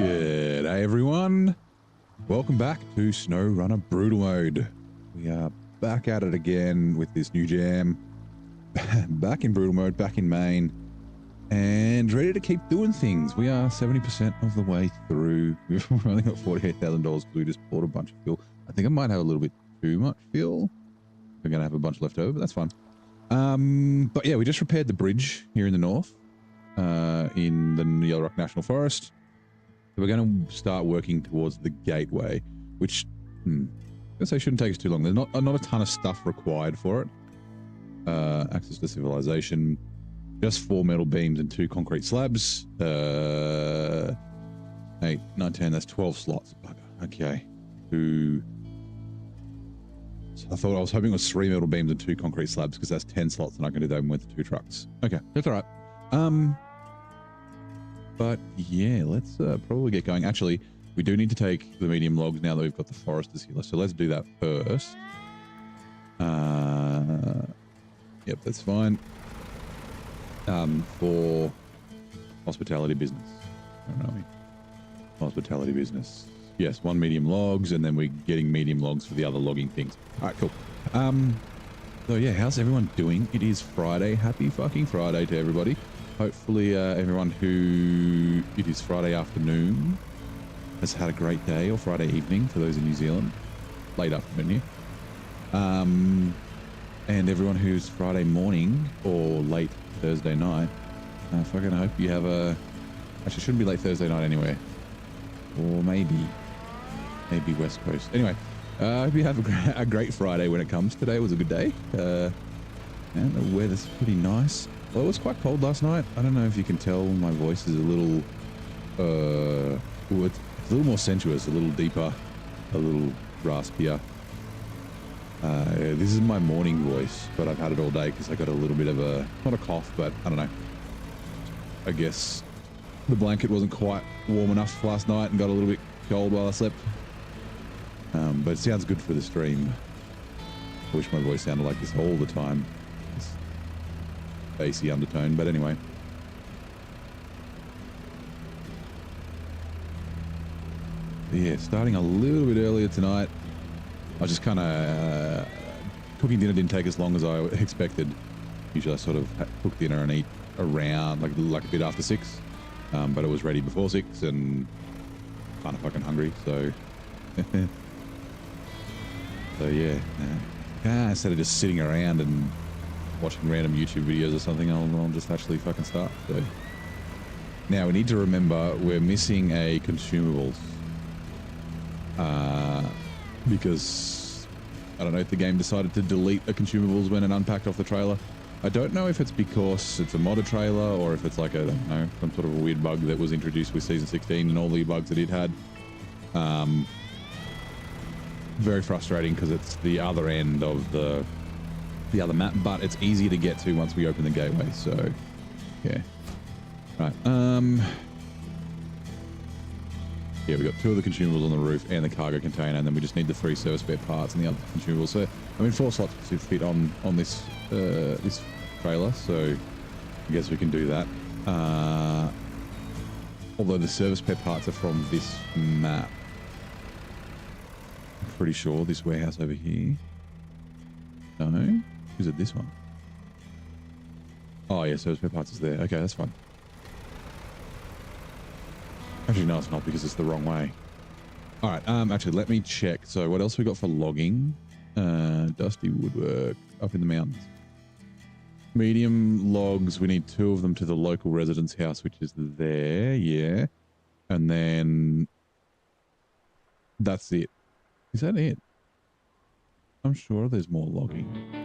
Good day, everyone. Welcome back to SnowRunner Brutal Mode. We are back at it again with this new jam. Back in Brutal Mode, back in Maine, and ready to keep doing things. We are 70% of the way through. We've only got $48,000 because we just bought a bunch of fuel. I think I might have a little bit too much fuel. We're going to have a bunch left over, but that's fine. But yeah, we just repaired the bridge here in the north, in the Yellowrock National Forest. So we're going to start working towards the gateway, which I guess shouldn't take us too long. There's not a ton of stuff required for it. Access to civilization, just 4 metal beams and 2 concrete slabs. 8, 9, 10, that's 12 slots. Okay. So I was hoping it was 3 metal beams and 2 concrete slabs because that's 10 slots and I can do that with 2 trucks. Okay, that's all right. But yeah, let's probably get going. Actually, we do need to take the medium logs now that we've got the foresters here. So let's do that first. Yep, that's fine. For hospitality business. I don't know. Hospitality business. Yes, 1 medium logs, and then we're getting medium logs for the other logging things. All right, cool. So yeah, how's everyone doing? It is Friday. Happy fucking Friday to everybody. Hopefully everyone who it is Friday afternoon has had a great day, or Friday evening for those in New Zealand. Late afternoon here. And everyone who's Friday morning or late Thursday night, fucking hope you have a... Actually, shouldn't be late Thursday night anyway. Or maybe West Coast. Anyway, I hope you have a great Friday when it comes. Today was a good day. And the weather's pretty nice. Well, it was quite cold last night. I don't know if you can tell my voice is a little, it's a little more sensuous, a little deeper, a little raspier. This is my morning voice, but I've had it all day because I got a little bit of a, not a cough, but I don't know. I guess the blanket wasn't quite warm enough last night and got a little bit cold while I slept. But it sounds good for the stream. I wish my voice sounded like this all the time. Bassy undertone, but anyway. Yeah, starting a little bit earlier tonight. I was just kind of cooking dinner didn't take as long as I expected. Usually I sort of cook dinner and eat around like a bit after 6, but it was ready before 6 and kind of fucking hungry. So, so yeah. Instead of just sitting around and watching random YouTube videos or something, I'll just actually fucking start. So now we need to remember we're missing a consumables, because I don't know if the game decided to delete the consumables when it unpacked off the trailer. I don't know if it's because it's a modded trailer or if it's like a, I don't know, some sort of a weird bug that was introduced with season 16 and all the bugs that it had. Very frustrating because it's the other end of the other map, but it's easy to get to once we open the gateway. So yeah, right. Yeah, we got 2 of the consumables on the roof and the cargo container, and then we just need the 3 service spare parts and the other consumables. So I mean, 4 slots to fit on this this trailer, so I guess we can do that. Although the service spare parts are from this map, I'm pretty sure this warehouse over here. No. Is it this one? Oh yeah, service spare parts is there. Okay, that's fine. Actually, no, it's not because it's the wrong way. All right. Actually, let me check. So, what else we got for logging? Dusty woodwork up in the mountains. Medium logs. We need 2 of them to the local residence house, which is there. Yeah, and then that's it. Is that it? I'm sure there's more logging.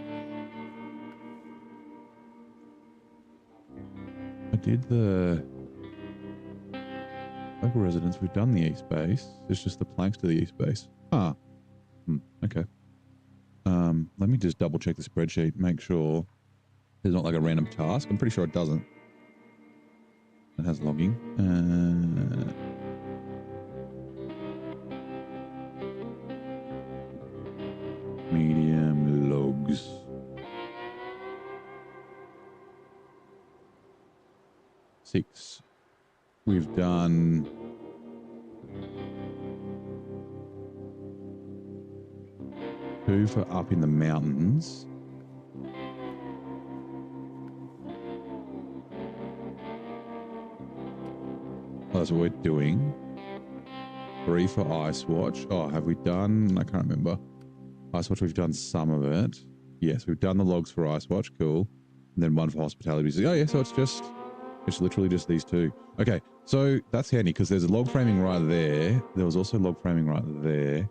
I did the local residence. We've done the east base. It's just the planks to the east base. Okay. Let me just double check the spreadsheet, make sure there's not like a random task. I'm pretty sure it doesn't. It has logging. Medium logs. Six. We've done Two for up in the mountains. Oh, that's what we're doing. 3 for Ice Watch. Oh, have we done? I can't remember. Ice Watch, we've done some of it. Yes, we've done the logs for Ice Watch. Cool. And then 1 for Hospitality. Oh, yeah, so it's literally just these 2. Okay, so that's handy because there's a log framing right there. There was also log framing right there.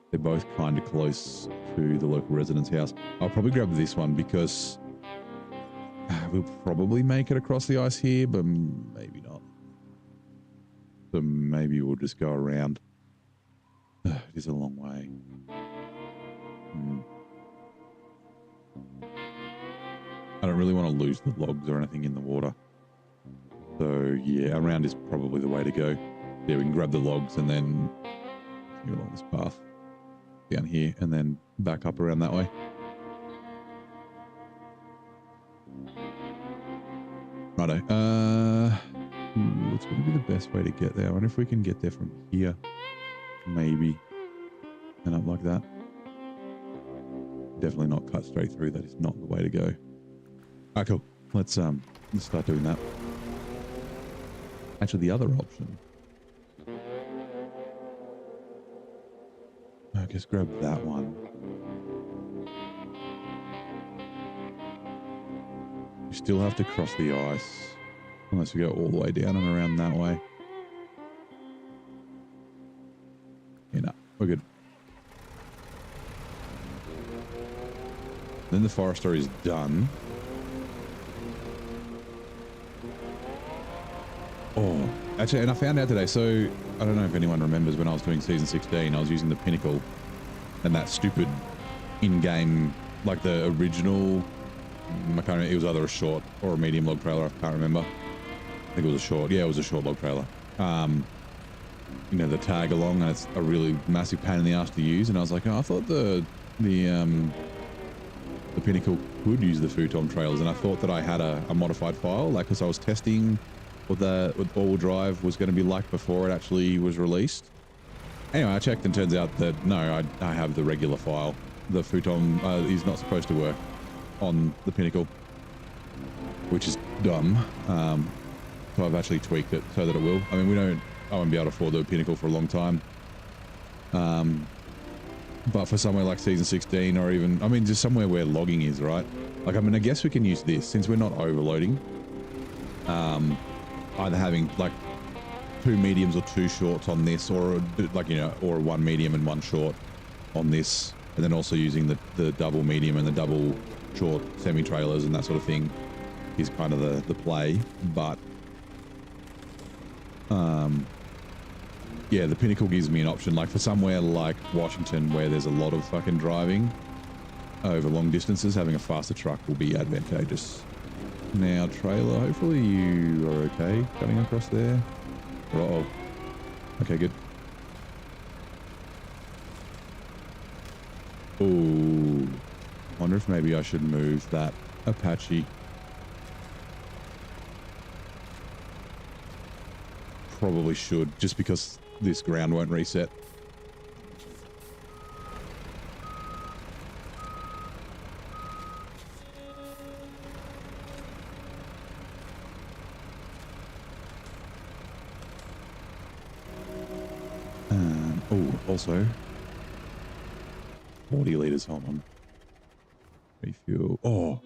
They're both kind of close to the local residence house. I'll probably grab this one because we'll probably make it across the ice here, but maybe not. So maybe we'll just go around. It is a long way. I don't really want to lose the logs or anything in the water. So yeah, around is probably the way to go. Yeah, we can grab the logs and then go along this path down here and then back up around that way. Righto. What's going to be the best way to get there? I wonder if we can get there from here. Maybe. And up like that. Definitely not cut straight through. That is not the way to go. Alright, cool. Let's start doing that. Actually, the other option. I guess grab that one. You still have to cross the ice. Unless we go all the way down and around that way. Yeah, no, we're good. Then the forester is done. Oh, actually, and I found out today, so I don't know if anyone remembers when I was doing season 16, I was using the Pinnacle and that stupid in-game, like the original, I can't remember, it was either a short or a medium log trailer, I can't remember. I think it was a short. Yeah, it was a short log trailer. You know, the tag along, and it's a really massive pain in the ass to use. And I was like, oh, I thought the Pinnacle could use the futon trails, and I thought that I had a modified file, like, because I was testing what the all-wheel drive was going to be like before it actually was released. Anyway, I checked and turns out that no, I have the regular file. The futon is not supposed to work on the Pinnacle, which is dumb. So I've actually tweaked it so that it will. I mean, I won't be able to afford the Pinnacle for a long time. But for somewhere like season 16 or even, I mean, just somewhere where logging is, right? Like, I mean, I guess we can use this since we're not overloading. Either having like 2 mediums or 2 shorts on this, or like, you know, or 1 medium and 1 short on this. And then also using the double medium and the double short semi-trailers and that sort of thing is kind of the play. But yeah, the Pinnacle gives me an option, like for somewhere like Washington where there's a lot of fucking driving over long distances, having a faster truck will be advantageous. Now, trailer, hopefully you are okay cutting across there. Uh-oh. Okay, good. Ooh. Wonder if maybe I should move that Apache. Probably should, just because this ground won't reset. Oh, also 40 liters. Hold on. Refuel. Oh,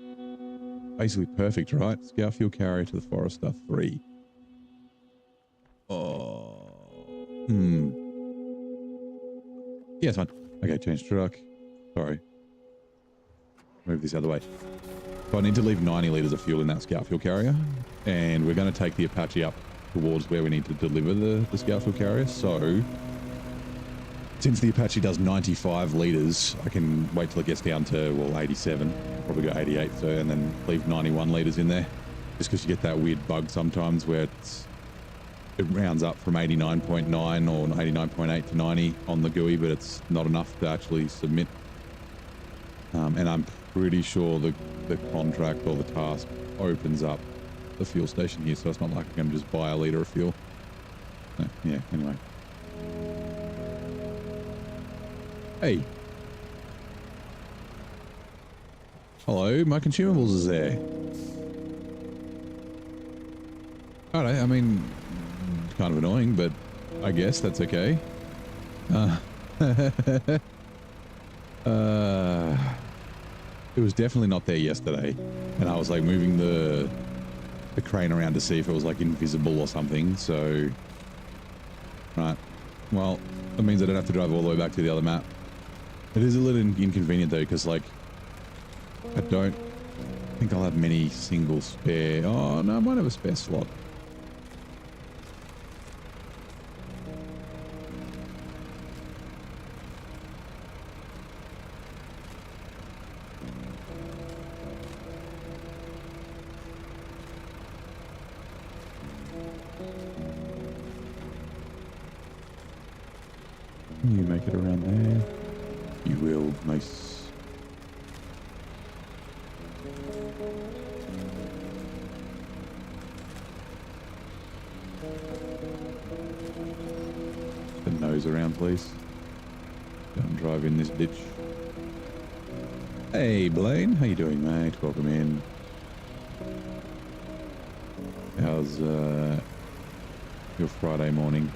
basically perfect, right? Scout fuel carrier to the Forester 3. Oh. Yeah, it's fine. Okay, change truck. Sorry. Move this other way. So I need to leave 90 litres of fuel in that Scout fuel carrier. And we're going to take the Apache up towards where we need to deliver the Scout fuel carrier. So since the Apache does 95 litres, I can wait till it gets down to, well, 87. Probably go 88, so, and then leave 91 litres in there. Just because you get that weird bug sometimes where it rounds up from 89.9 or 89.8 to 90 on the GUI, but it's not enough to actually submit. And I'm pretty sure the contract or the task opens up the fuel station here, so it's not like I can just buy a litre of fuel. Yeah, anyway. Hey. Hello, my consumables is there. Alright, I mean, kind of annoying, but I guess that's okay. It was definitely not there yesterday, and I was like moving the crane around to see if it was like invisible or something. So, right, well, that means I don't have to drive all the way back to the other map. It is a little inconvenient though, because like I don't think I'll have many single spare. Oh no, I might have a spare slot. You make it around there. You will. Nice. The nose around, please. Don't drive in this ditch. Hey, Blaine. How you doing, mate? Welcome in. How's your Friday morning?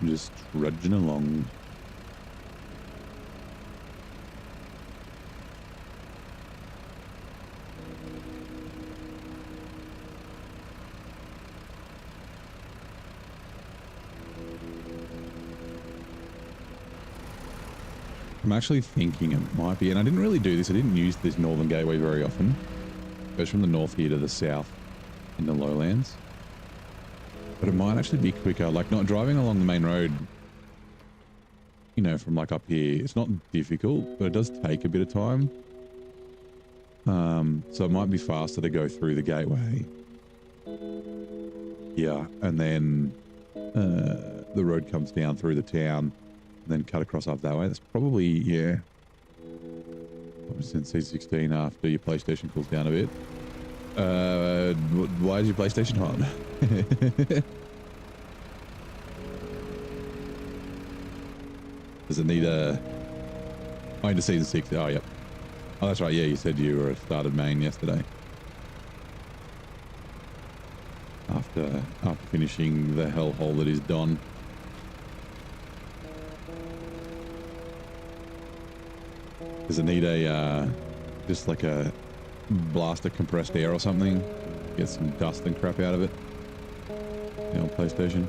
Just trudging along. I'm actually thinking it might be, and I didn't really do this, I didn't use this northern gateway very often. It goes from the north here to the south in the lowlands. But it might actually be quicker, like not driving along the main road, you know, from like up here. It's not difficult, but it does take a bit of time. So it might be faster to go through the gateway. Yeah, and then the road comes down through the town and then cut across up that way. That's probably, yeah. Since C16 after your PlayStation cools down a bit. Why is your PlayStation hot? Does it need a... Oh, into season 6. Oh, yep. Oh, that's right. Yeah, you said you were started Maine yesterday. After finishing the hellhole that is Don. Does it need a, just like a blast of compressed air or something? Get some dust and crap out of it? The old PlayStation.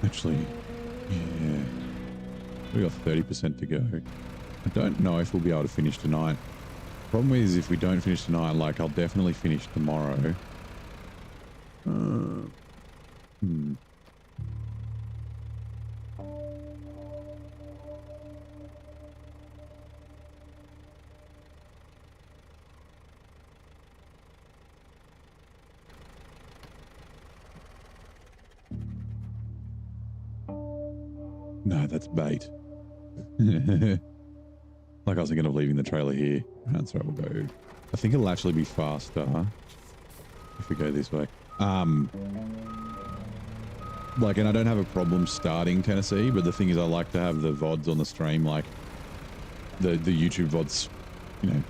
Actually, yeah. We got 30% to go. I don't know if we'll be able to finish tonight. Problem is, if we don't finish tonight, like, I'll definitely finish tomorrow. No, that's bait. Like I was thinking of leaving the trailer here. That's right, we'll go. I think it'll actually be faster if we go this way. Like, and I don't have a problem starting Tennessee, but the thing is I like to have the VODs on the stream, like the YouTube VODs, you know,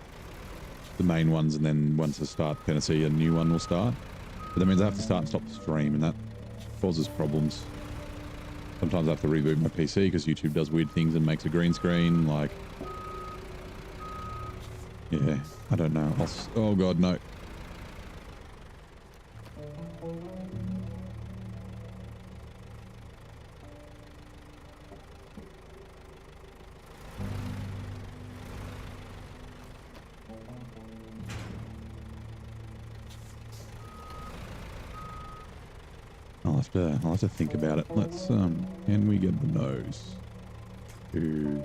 the main ones, and then once I start Tennessee, a new one will start. But that means I have to start and stop the stream, and that causes problems. Sometimes I have to reboot my PC because YouTube does weird things and makes a green screen, like... Yeah, I don't know. Oh god, no. I'll have to think about it. Let's can we get the nose to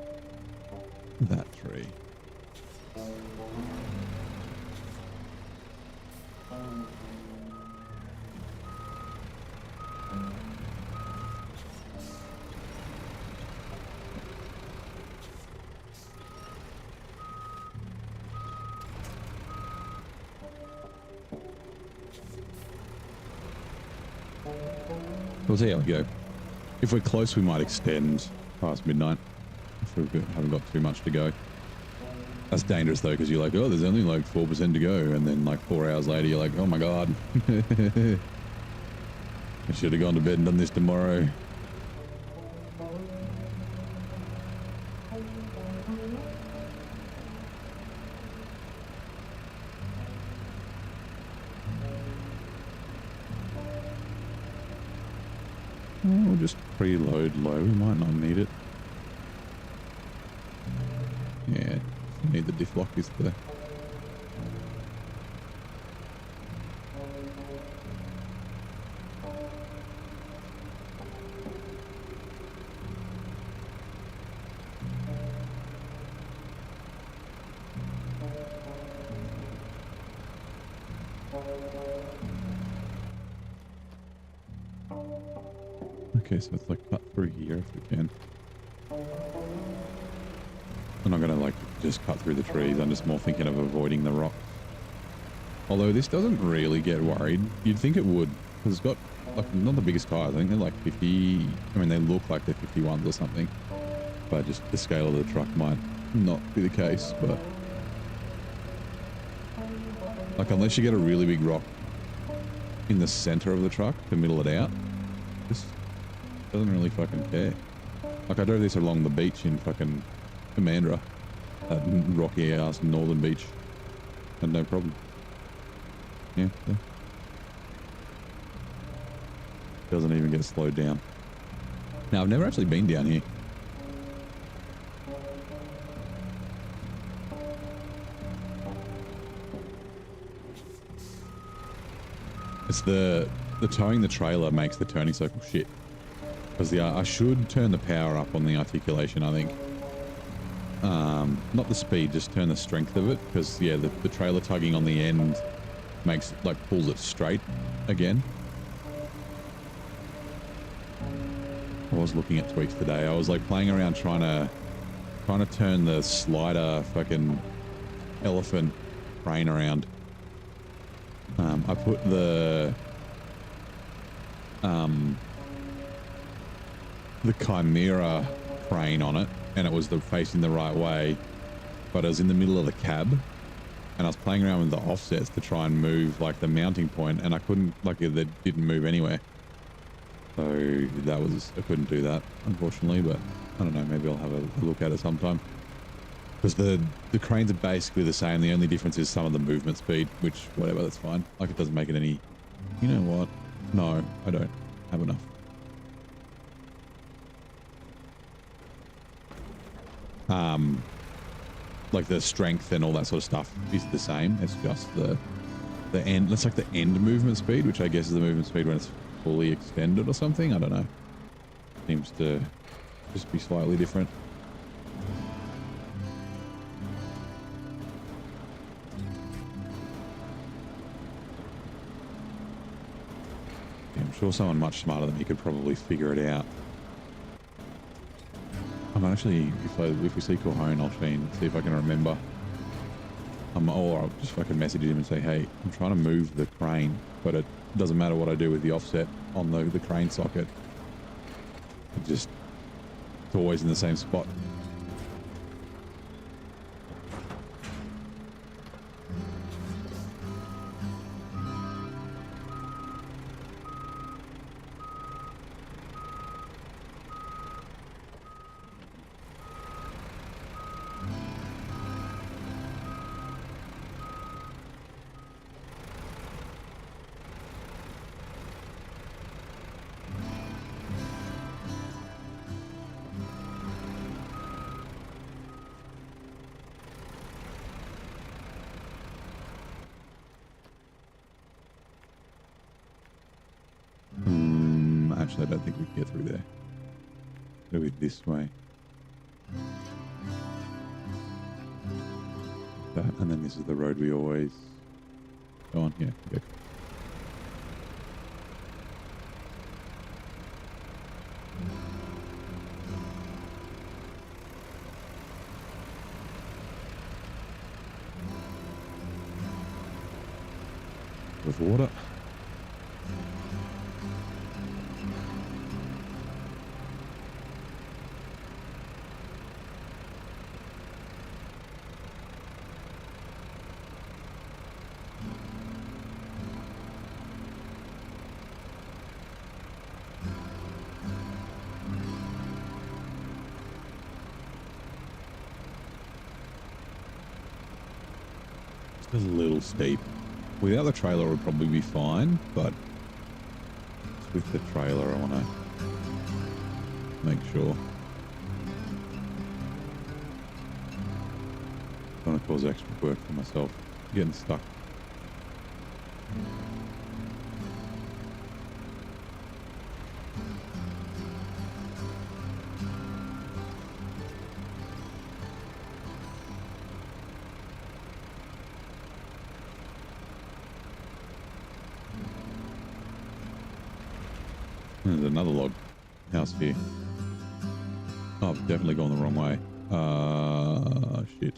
that tree? We'll see how we go. If we're close, we might extend past midnight. If we haven't got too much to go. That's dangerous though, because you're like, oh, there's only like 4% to go, and then like 4 hours later, you're like, oh my god, I should have gone to bed and done this tomorrow. We'll just preload low. We might not need it. Yeah, need the diff lock is there. Okay, so it's like cut through here if we can. I'm not gonna like just cut through the trees. I'm just more thinking of avoiding the rocks. Although this doesn't really get worried. You'd think it would, because it's got like not the biggest tires. I think they're like 50. I mean, they look like they're 51s or something, but just the scale of the truck might not be the case. But like, unless you get a really big rock in the center of the truck to middle it out, this doesn't really fucking care. Like, I drove this along the beach in fucking Commandra, that rocky ass northern beach, and no problem. Yeah, yeah. Doesn't even get slowed down. Now, I've never actually been down here. It's the towing the trailer makes the turning circle shit. Because I should turn the power up on the articulation, I think. Not the speed, just turn the strength of it. Because, yeah, the trailer tugging on the end makes, like, pulls it straight again. I was looking at tweaks today. I was, like, playing around trying to turn the slider fucking elephant crane around. I put the Chimera crane on it, and it was facing the right way, but it was in the middle of the cab, and I was playing around with the offsets to try and move like the mounting point, and I couldn't, like, it didn't move anywhere. So I couldn't do that, unfortunately, but I don't know, maybe I'll have a look at it sometime. Because the cranes are basically the same. The only difference is some of the movement speed, which, whatever, that's fine. Like, it doesn't make it any... You know what? No, I don't have enough. Like, the strength and all that sort of stuff is the same. It's just the end... It's like the end movement speed, which I guess is the movement speed when it's fully extended or something. I don't know. Seems to just be slightly different. I'm sure someone much smarter than me could probably figure it out. I'm actually, if we see Cohone, I'll try and see if I can remember. Or I'll just fucking message him and say, hey, I'm trying to move the crane, but it doesn't matter what I do with the offset on the crane socket. It's always in the same spot. Actually, I don't think we can get through there. Go this way. That, and then this is the road we always go on here. Yeah. With water. Just a little steep. Without the trailer, it would probably be fine, but with the trailer, I want to make sure. I don't want to cause extra work for myself. Getting stuck. There's another log house here. Oh, I've definitely gone the wrong way. Shit.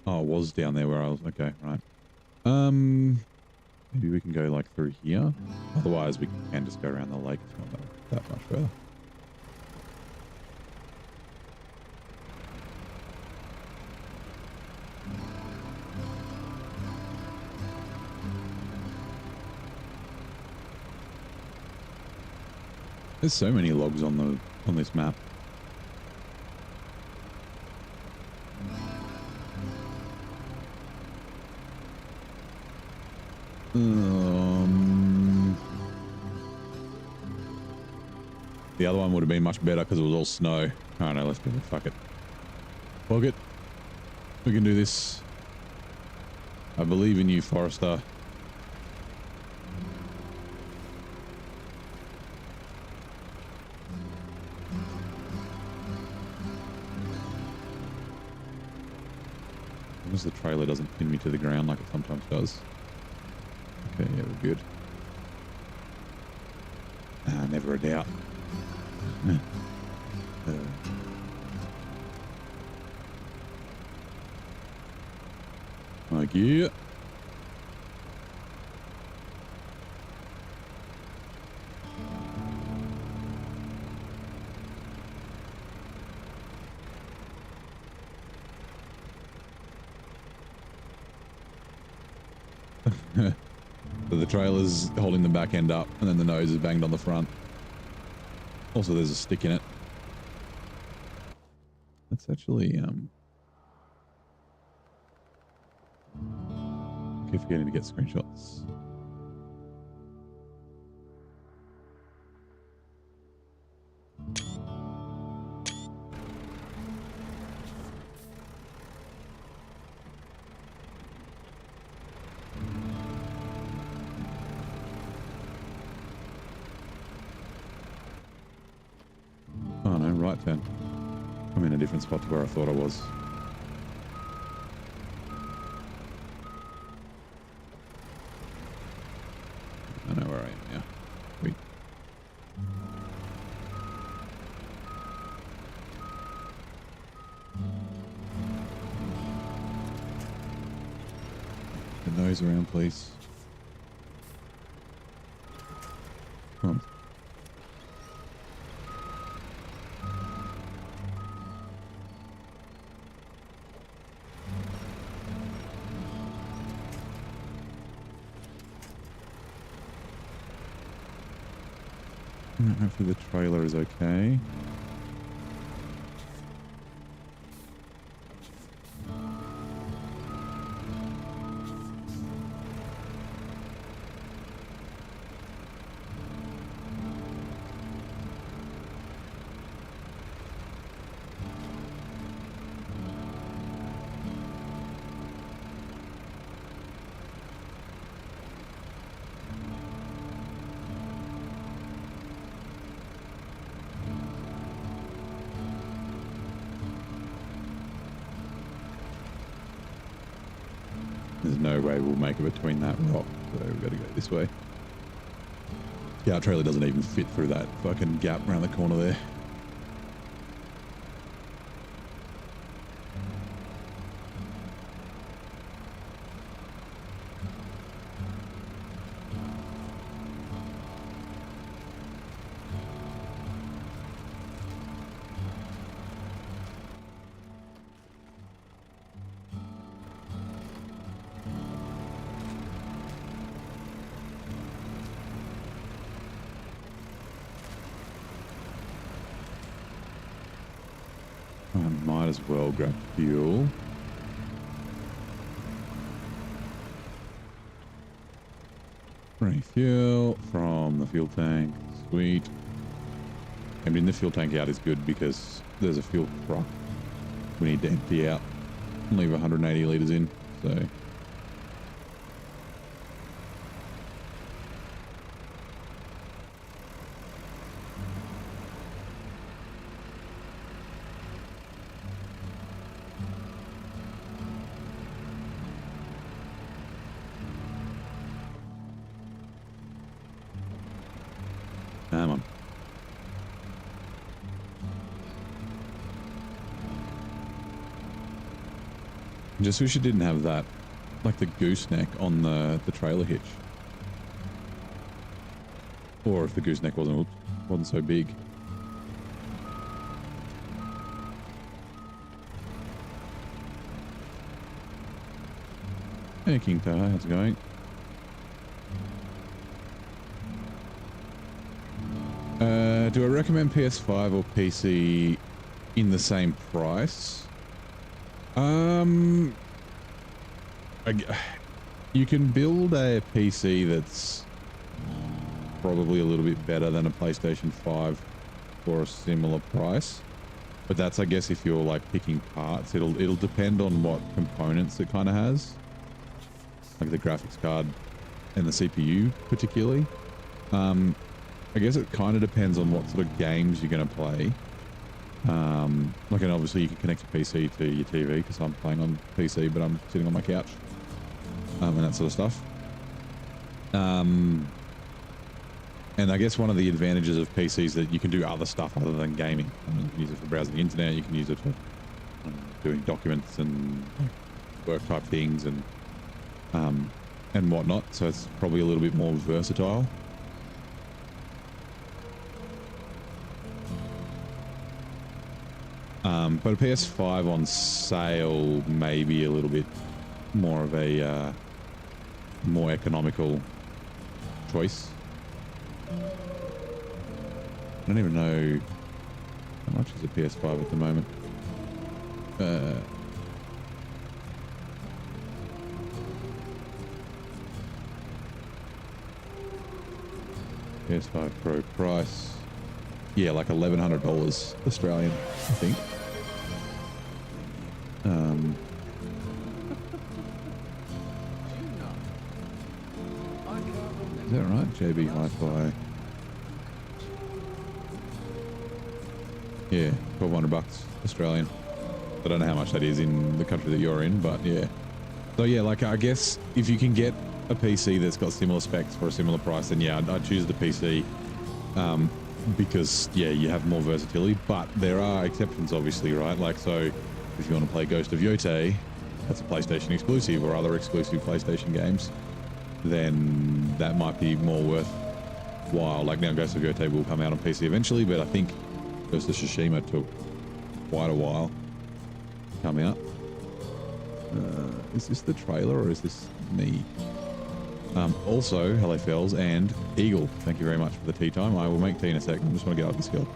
Oh, it was down there where I was. Okay, right. Maybe we can go like through here. Otherwise, we can just go around the lake. It's not that much further. There's so many logs on this map. The other one would have been much better because it was all snow. Oh no, let's do it. Fuck it. Fuck it. We can do this. I believe in you, Forrester. As long as the trailer doesn't pin me to the ground like it sometimes does. Okay, yeah, we're good. Never a doubt. Like, yeah. So the trailer's holding the back end up and then the nose is banged on the front. Also, there's a stick in it. That's actually, I keep forgetting to get screenshots. Oh no, right turn. I'm in a different spot to where I thought I was. I know where I am now. Sweet. The nose around, please. Come on. Hopefully the trailer is okay. There's no way we'll make it between that rock, so we've got to go this way. Yeah, our trailer doesn't even fit through that fucking gap around the corner there. I might as well grab fuel. Bring fuel from the fuel tank. Sweet. Emptying the fuel tank out is good because there's a fuel truck we need to empty out and leave 180 litres in. So come on. Just wish it didn't have that, like the gooseneck on the trailer hitch. Or if the gooseneck wasn't so big. Hey King Taha, how's it going? Do I recommend PS5 or PC in the same price? You can build a PC that's probably a little bit better than a PlayStation 5 for a similar price. But that's, I guess, if you're like picking parts, it'll depend on what components it kind of has. Like the graphics card and the CPU particularly. I guess it kind of depends on what sort of games you're going to play. Like, and obviously you can connect your PC to your TV because I'm playing on PC, but I'm sitting on my couch, and that sort of stuff. And I guess one of the advantages of PC is that you can do other stuff other than gaming. I mean, you can use it for browsing the internet, you can use it for doing documents and work type things and whatnot. So it's probably a little bit more versatile. But a PS5 on sale may be a little bit more of a more economical choice. I don't even know how much is a PS5 at the moment. PS5 Pro price. Yeah, like $1,100 Australian, I think. Is that right? JB Hi-Fi. Yeah, $1,200 Australian. I don't know how much that is in the country that you're in, but yeah. So yeah, like I guess if you can get a PC that's got similar specs for a similar price, then yeah, I'd choose the PC. Because yeah, you have more versatility, but there are exceptions obviously, right? Like, so if you want to play Ghost of Yotei, that's a PlayStation exclusive, or other exclusive PlayStation games, then that might be more worthwhile. Like now Ghost of Yotei will come out on PC eventually, but I think Ghost of Tsushima took quite a while to come out. Is this the trailer or is this me? Also, hello Fells and Eagle, thank you very much for the tea time. I will make tea in a second. I just want to get up this hill.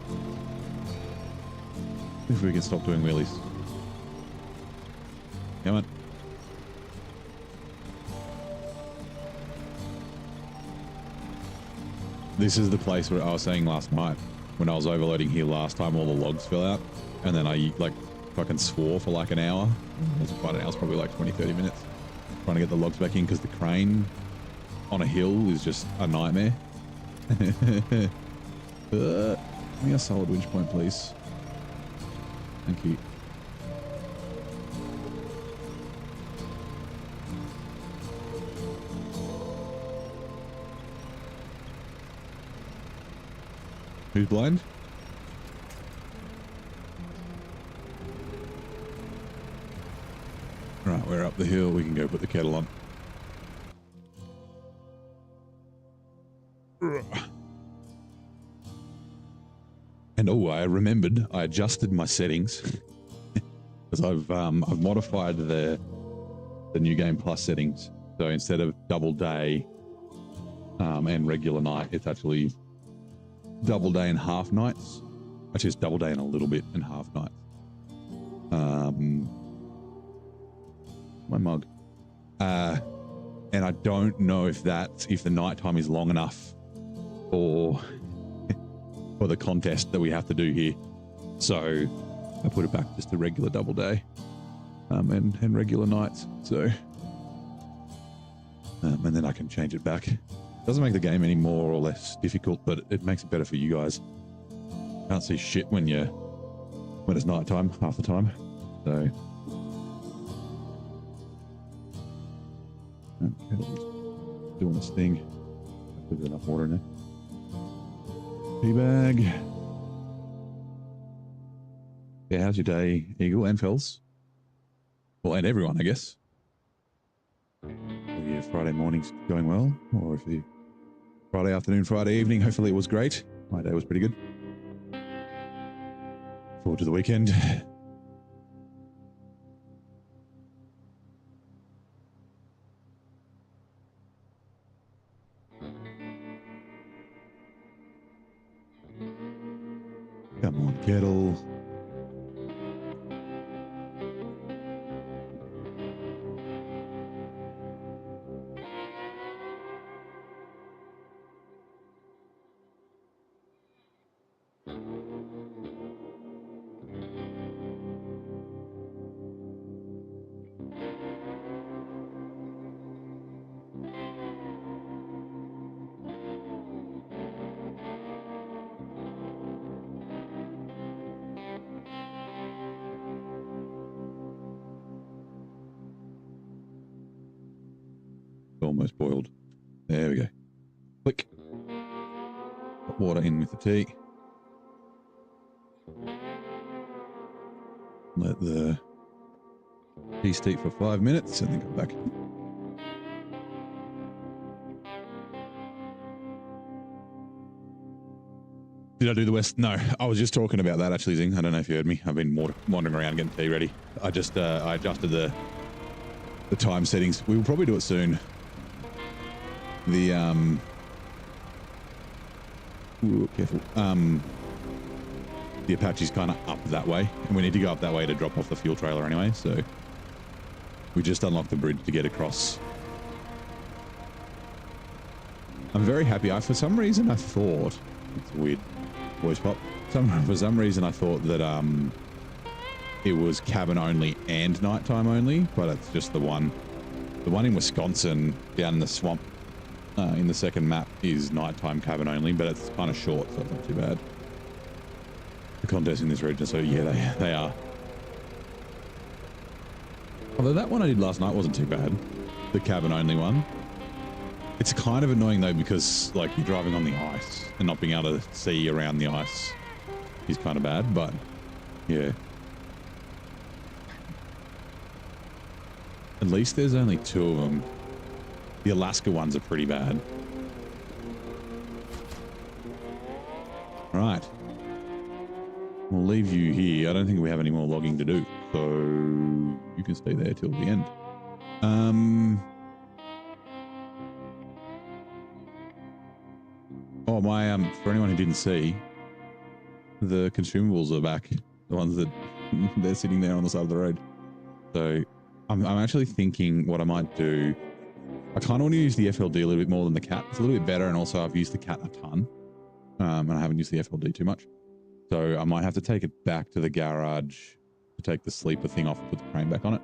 If we can stop doing wheelies. Come on. This is the place where I was saying last night, when I was overloading here last time, all the logs fell out, and then I like fucking swore for like an hour. It wasn't quite an hour, it was probably like 20-30 minutes trying to get the logs back in because the crane on a hill is just a nightmare. Give me a solid winch point, please. Thank you. Who's blind? Right, we're up the hill. We can go put the kettle on. And oh, I remembered I adjusted my settings because I've modified the new game plus settings. So instead of double day and regular night, it's actually double day and half nights. Actually, it's double day and a little bit and half nights. My mug. And I don't know if the nighttime is long enough for the contest that we have to do here. So I put it back just to regular double day and regular nights. So and then I can change it back. Doesn't make the game any more or less difficult, but it makes it better for you guys. Can't see shit when it's nighttime half the time. So kettle's doing this thing. Put enough water in there. Tea bag. Yeah, how's your day, Eagle and Fells? Well, and everyone, I guess. Your Friday morning's going well, or if you Friday afternoon, Friday evening, hopefully it was great. My day was pretty good. Forward to the weekend. Come on, kettle. Almost boiled. There we go. Click. Put water in with the tea. Let the tea steep for 5 minutes and then come back. Did I do the West? No, I was just talking about that actually, Zing. I don't know if you heard me. I've been wandering around getting tea ready. I just I adjusted the time settings. We will probably do it soon. The ooh, careful. The Apache's kind of up that way, and we need to go up that way to drop off the fuel trailer anyway. So we just unlocked the bridge to get across. I'm very happy. For some reason I thought it's a weird voice pop. For some reason I thought that it was cabin only and nighttime only, but it's just the one. The one in Wisconsin down in the swamp. In the second map is nighttime cabin only, but it's kind of short, so it's not too bad. The contest in this region, so yeah, they are. Although that one I did last night wasn't too bad, the cabin only one. It's kind of annoying though because like you're driving on the ice and not being able to see around the ice is kind of bad, but yeah. At least there's only 2 of them. The Alaska ones are pretty bad. Right. We'll leave you here. I don't think we have any more logging to do, so you can stay there till the end. Oh, for anyone who didn't see, the consumables are back. The ones that they're sitting there on the side of the road. So I'm actually thinking what I might do. I kind of want to use the FLD a little bit more than the cat. It's a little bit better, and also I've used the cat a ton, and I haven't used the FLD too much. So I might have to take it back to the garage to take the sleeper thing off and put the crane back on it.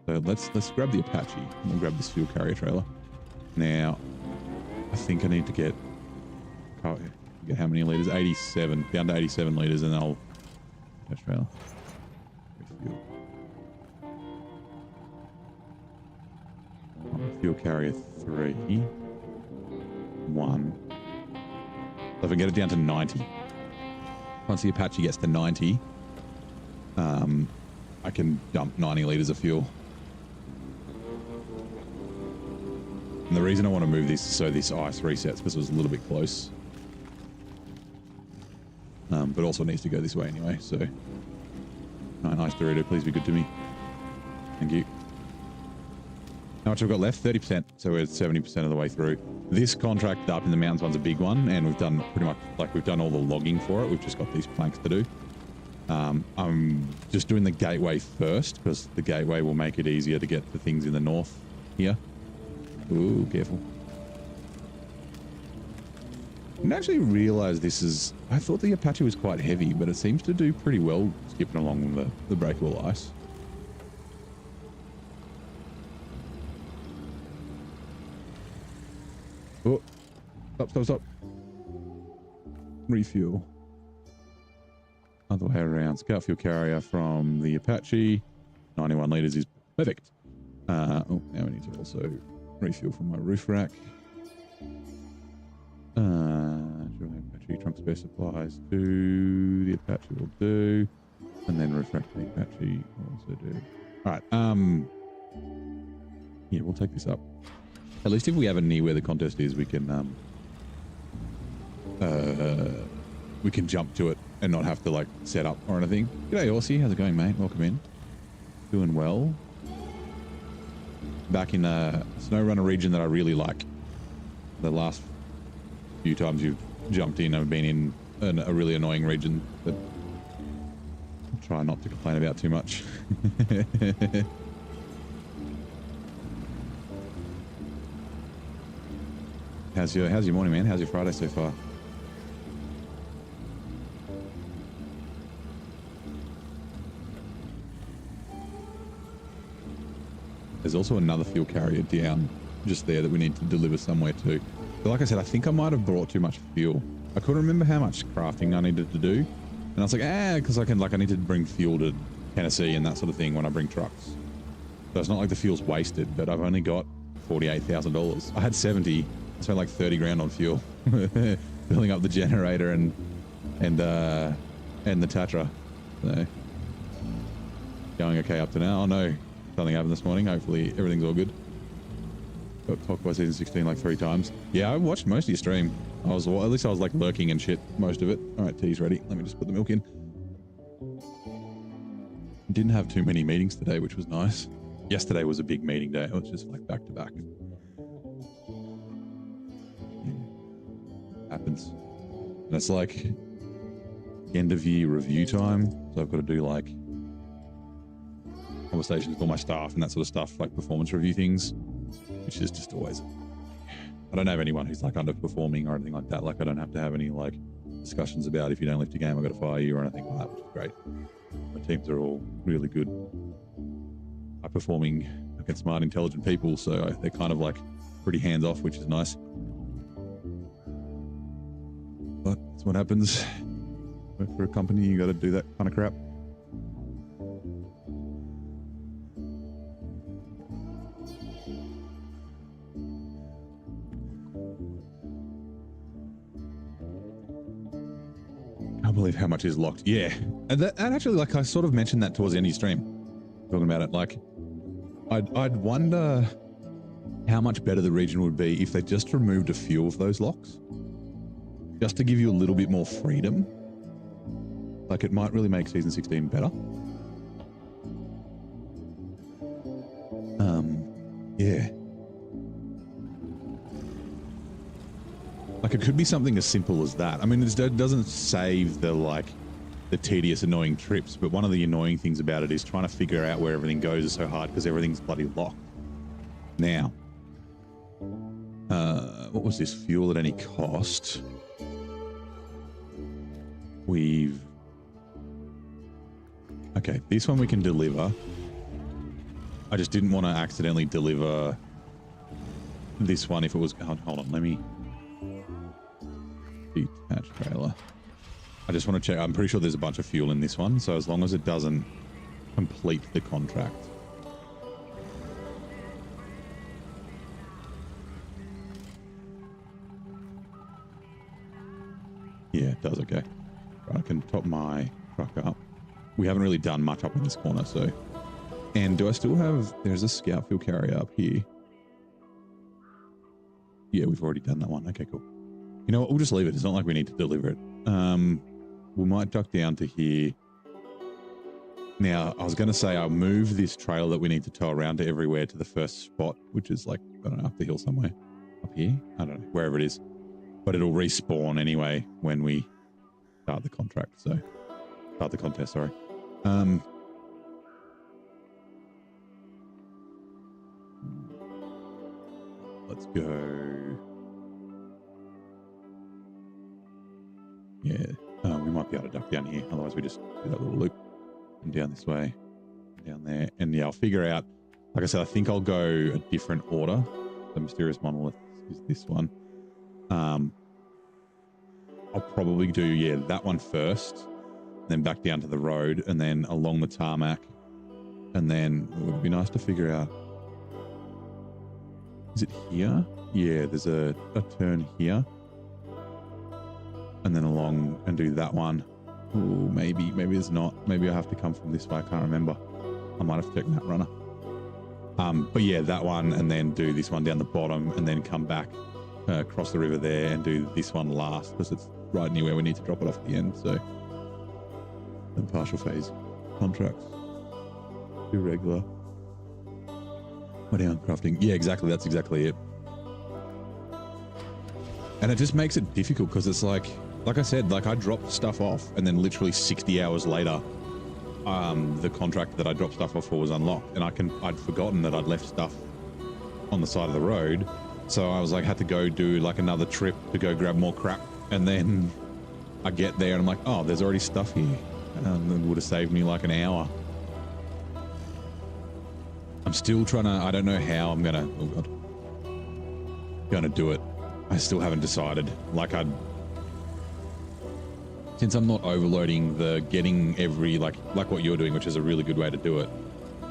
So let's grab the Apache and we'll grab this fuel carrier trailer. Now, I think I need to get how many liters? 87, down to 87 liters, and then I'll trailer. Refuel. Fuel carrier 3, 1. So if I get it down to 90, once the Apache gets to 90, I can dump 90 liters of fuel. And the reason I want to move this is so this ice resets, because it was a little bit close. But also needs to go this way anyway, so. Nice Dorito, please be good to me. Thank you. How much have we got left? 30%, so we're 70% of the way through. This contract up in the mountains one's a big one, and we've done pretty much, like, we've done all the logging for it. We've just got these planks to do. I'm just doing the gateway first, because the gateway will make it easier to get the things in the north here. Ooh, careful. I didn't actually realize this is... I thought the Apache was quite heavy, but it seems to do pretty well skipping along the breakable ice. Oh, stop. Refuel. Other way around. Scout fuel carrier from the Apache. 91 liters is perfect. Oh, now we need to also refuel from my roof rack. Apache trunk spare supplies to the Apache will do, and then roof rack to the Apache will also do. All right. Yeah, we'll take this up. At least if we have it near where the contest is, we can jump to it and not have to like set up or anything. G'day, Horsey. How's it going, mate? Welcome in. Doing well. Back in a SnowRunner region that I really like. The last few times you've jumped in, I've been in a really annoying region that I'll try not to complain about too much. How's your morning, man? How's your Friday so far? There's also another fuel carrier down just there that we need to deliver somewhere to. But like I said, I think I might have brought too much fuel. I couldn't remember how much crafting I needed to do. And I was like, because I need to bring fuel to Tennessee and that sort of thing when I bring trucks. So it's not like the fuel's wasted, but I've only got $48,000. I had 70. I spent like 30 grand on fuel. Filling up the generator and the Tatra. So going okay up to now. Oh no, something happened this morning. Hopefully everything's all good. Got talked about season 16 like 3 times. Yeah, I watched most of your stream. At least I was like lurking and shit most of it. All right, tea's ready. Let me just put the milk in. Didn't have too many meetings today, which was nice. Yesterday was a big meeting day. It was just like back to back. Yeah. Happens. And it's like end of year review time. So I've got to do like conversations with all my staff and that sort of stuff, like performance review things. Which is just always, I don't have anyone who's like underperforming or anything like that. Like I don't have to have any like discussions about if you don't lift your game, I've got to fire you or anything like that, which is great. My teams are all really good, high performing, against smart, intelligent people. So they're kind of like pretty hands off, which is nice. But that's what happens. Work for a company, you got to do that kind of crap. Believe how much is locked. Yeah, and that actually, like I sort of mentioned that towards the end of your stream, talking about it. Like I'd wonder how much better the region would be if they just removed a few of those locks, just to give you a little bit more freedom. Like it might really make season 16 better. Yeah. Like it could be something as simple as that. I mean, it doesn't save the tedious, annoying trips, but one of the annoying things about it is trying to figure out where everything goes is so hard because everything's bloody locked. Now, what was this? Fuel at any cost. Okay, this one we can deliver. I just didn't want to accidentally deliver this one if it was, hold on, let me detach trailer. I just want to check. I'm pretty sure there's a bunch of fuel in this one, so as long as it doesn't complete the contract. it does. Okay. Right, I can top my truck up. We haven't really done much up in this corner, so. And do I still have... There's a scout fuel carrier up here. Yeah, we've already done that one. Okay, cool. You know what? We'll just leave it. It's not like we need to deliver it. We might duck down to here. Now, I was going to say I'll move this trailer that we need to tow around to everywhere to the first spot, which is like, I don't know, up the hill somewhere. Up here? I don't know, wherever it is. But it'll respawn anyway when we start the contract, so... Start the contest, sorry. Let's go... Yeah, we might be able to duck down here, otherwise we just do that little loop. And down this way, down there. And yeah, I'll figure out, like I said, I think I'll go a different order. The mysterious monolith is this one. I'll probably do, yeah, that one first, then back down to the road, and then along the tarmac. And then it would be nice to figure out, is it here? Yeah, there's a turn here. And then along and do that one. Ooh, maybe there's not. Maybe I have to come from this way. I can't remember. I might have to check Map Runner. But yeah, that one, and then do this one down the bottom, and then come back across the river there and do this one last, because it's right near where we need to drop it off at the end. So, and partial phase contracts, do regular. What down crafting? Yeah, exactly. That's exactly it. And it just makes it difficult because it's like I said, like I dropped stuff off and then literally 60 hours later, the contract that I dropped stuff off for was unlocked, and I'd forgotten that I'd left stuff on the side of the road. So I was like, had to go do like another trip to go grab more crap. And then I get there and I'm like, oh, there's already stuff here. And it would have saved me like an hour. I'm still trying to, I don't know how I'm gonna, oh God, gonna do it. I still haven't decided. Like since I'm not overloading the getting every, like what you're doing, which is a really good way to do it.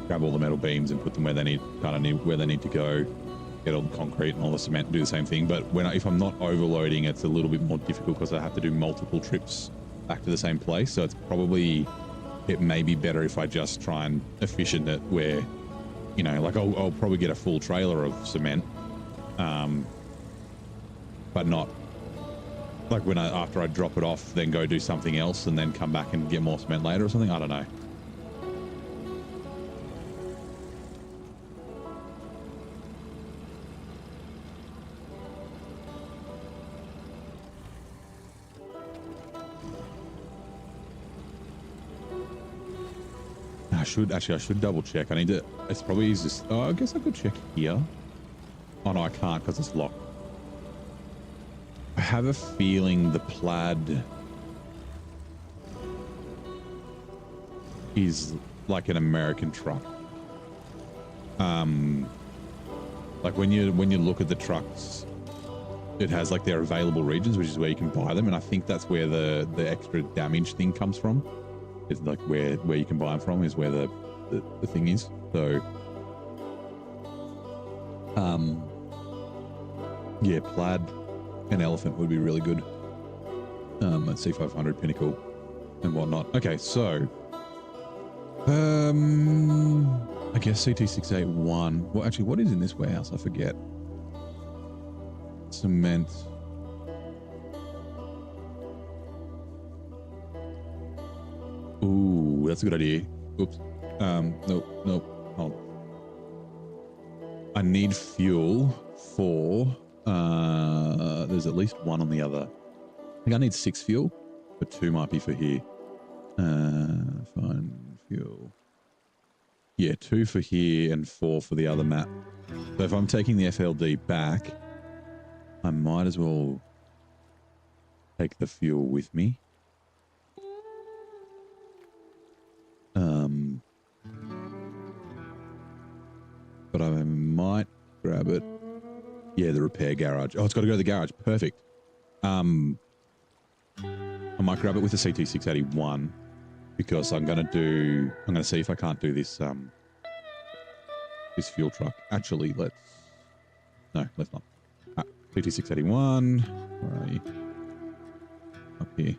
Grab all the metal beams and put them where they need, where they need to go. Get all the concrete and all the cement and do the same thing. But if I'm not overloading, it's a little bit more difficult because I have to do multiple trips back to the same place. So it's probably, it may be better if I just try and efficient it where, you know, like I'll probably get a full trailer of cement. But not like when after I drop it off, then go do something else and then come back and get more cement later or something. I don't know. I should double check. I need to, it's probably just, oh, I guess I could check here. Oh no, I can't because it's locked. I have a feeling the plaid is like an American truck. Like when you look at the trucks, it has like their available regions, which is where you can buy them, and I think that's where the extra damage thing comes from. It's like where you can buy them from is where the thing is. So, yeah, plaid. An elephant would be really good. At C500 Pinnacle and whatnot. Okay, so I guess CT681. Well, actually, what is in this warehouse? I forget. Cement. Ooh, that's a good idea. Oops. Nope. Hold on. I need fuel for. There's at least one on the other. I think I need 6 fuel, but 2 might be for here. Fine fuel. Yeah, 2 for here and 4 for the other map. So if I'm taking the FLD back, I might as well take the fuel with me. But I might grab it. Yeah, the repair garage. Oh, it's got to go to the garage. Perfect. I might grab it with the CT681 because I'm going to see if I can't do this, this fuel truck. Actually, let's not. CT681. Where are you? up here.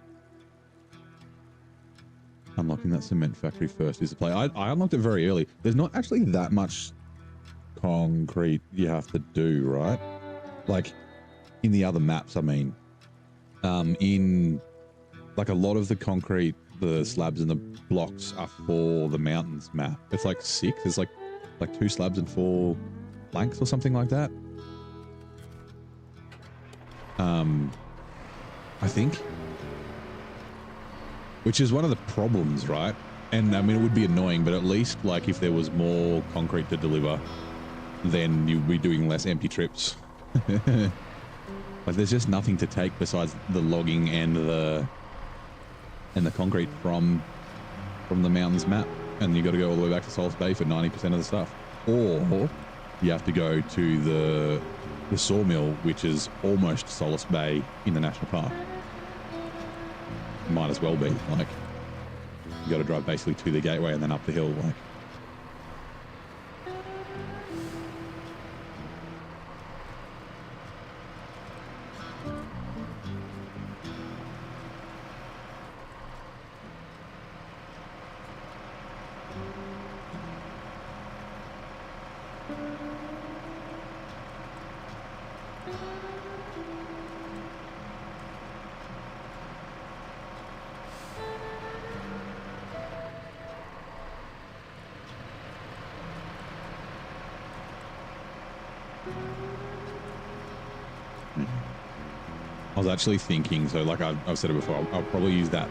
Unlocking that cement factory first is the play. I unlocked it very early. There's not actually that much concrete you have to do, right? Like in the other maps, I mean. In like a lot of the concrete, the slabs and the blocks are for the mountains map. It's like 6. There's like 2 slabs and 4 planks or something like that. I think. Which is one of the problems, right? And I mean, it would be annoying, but at least like if there was more concrete to deliver, then you'd be doing less empty trips. Like there's just nothing to take besides the logging and the concrete from the mountains map, and you got to go all the way back to Solace Bay for 90% of the stuff, or you have to go to the sawmill, which is almost Solace Bay in the national park. Might as well be, like you got to drive basically to the gateway and then up the hill, like. I was actually thinking, so like I've said it before, I'll probably use that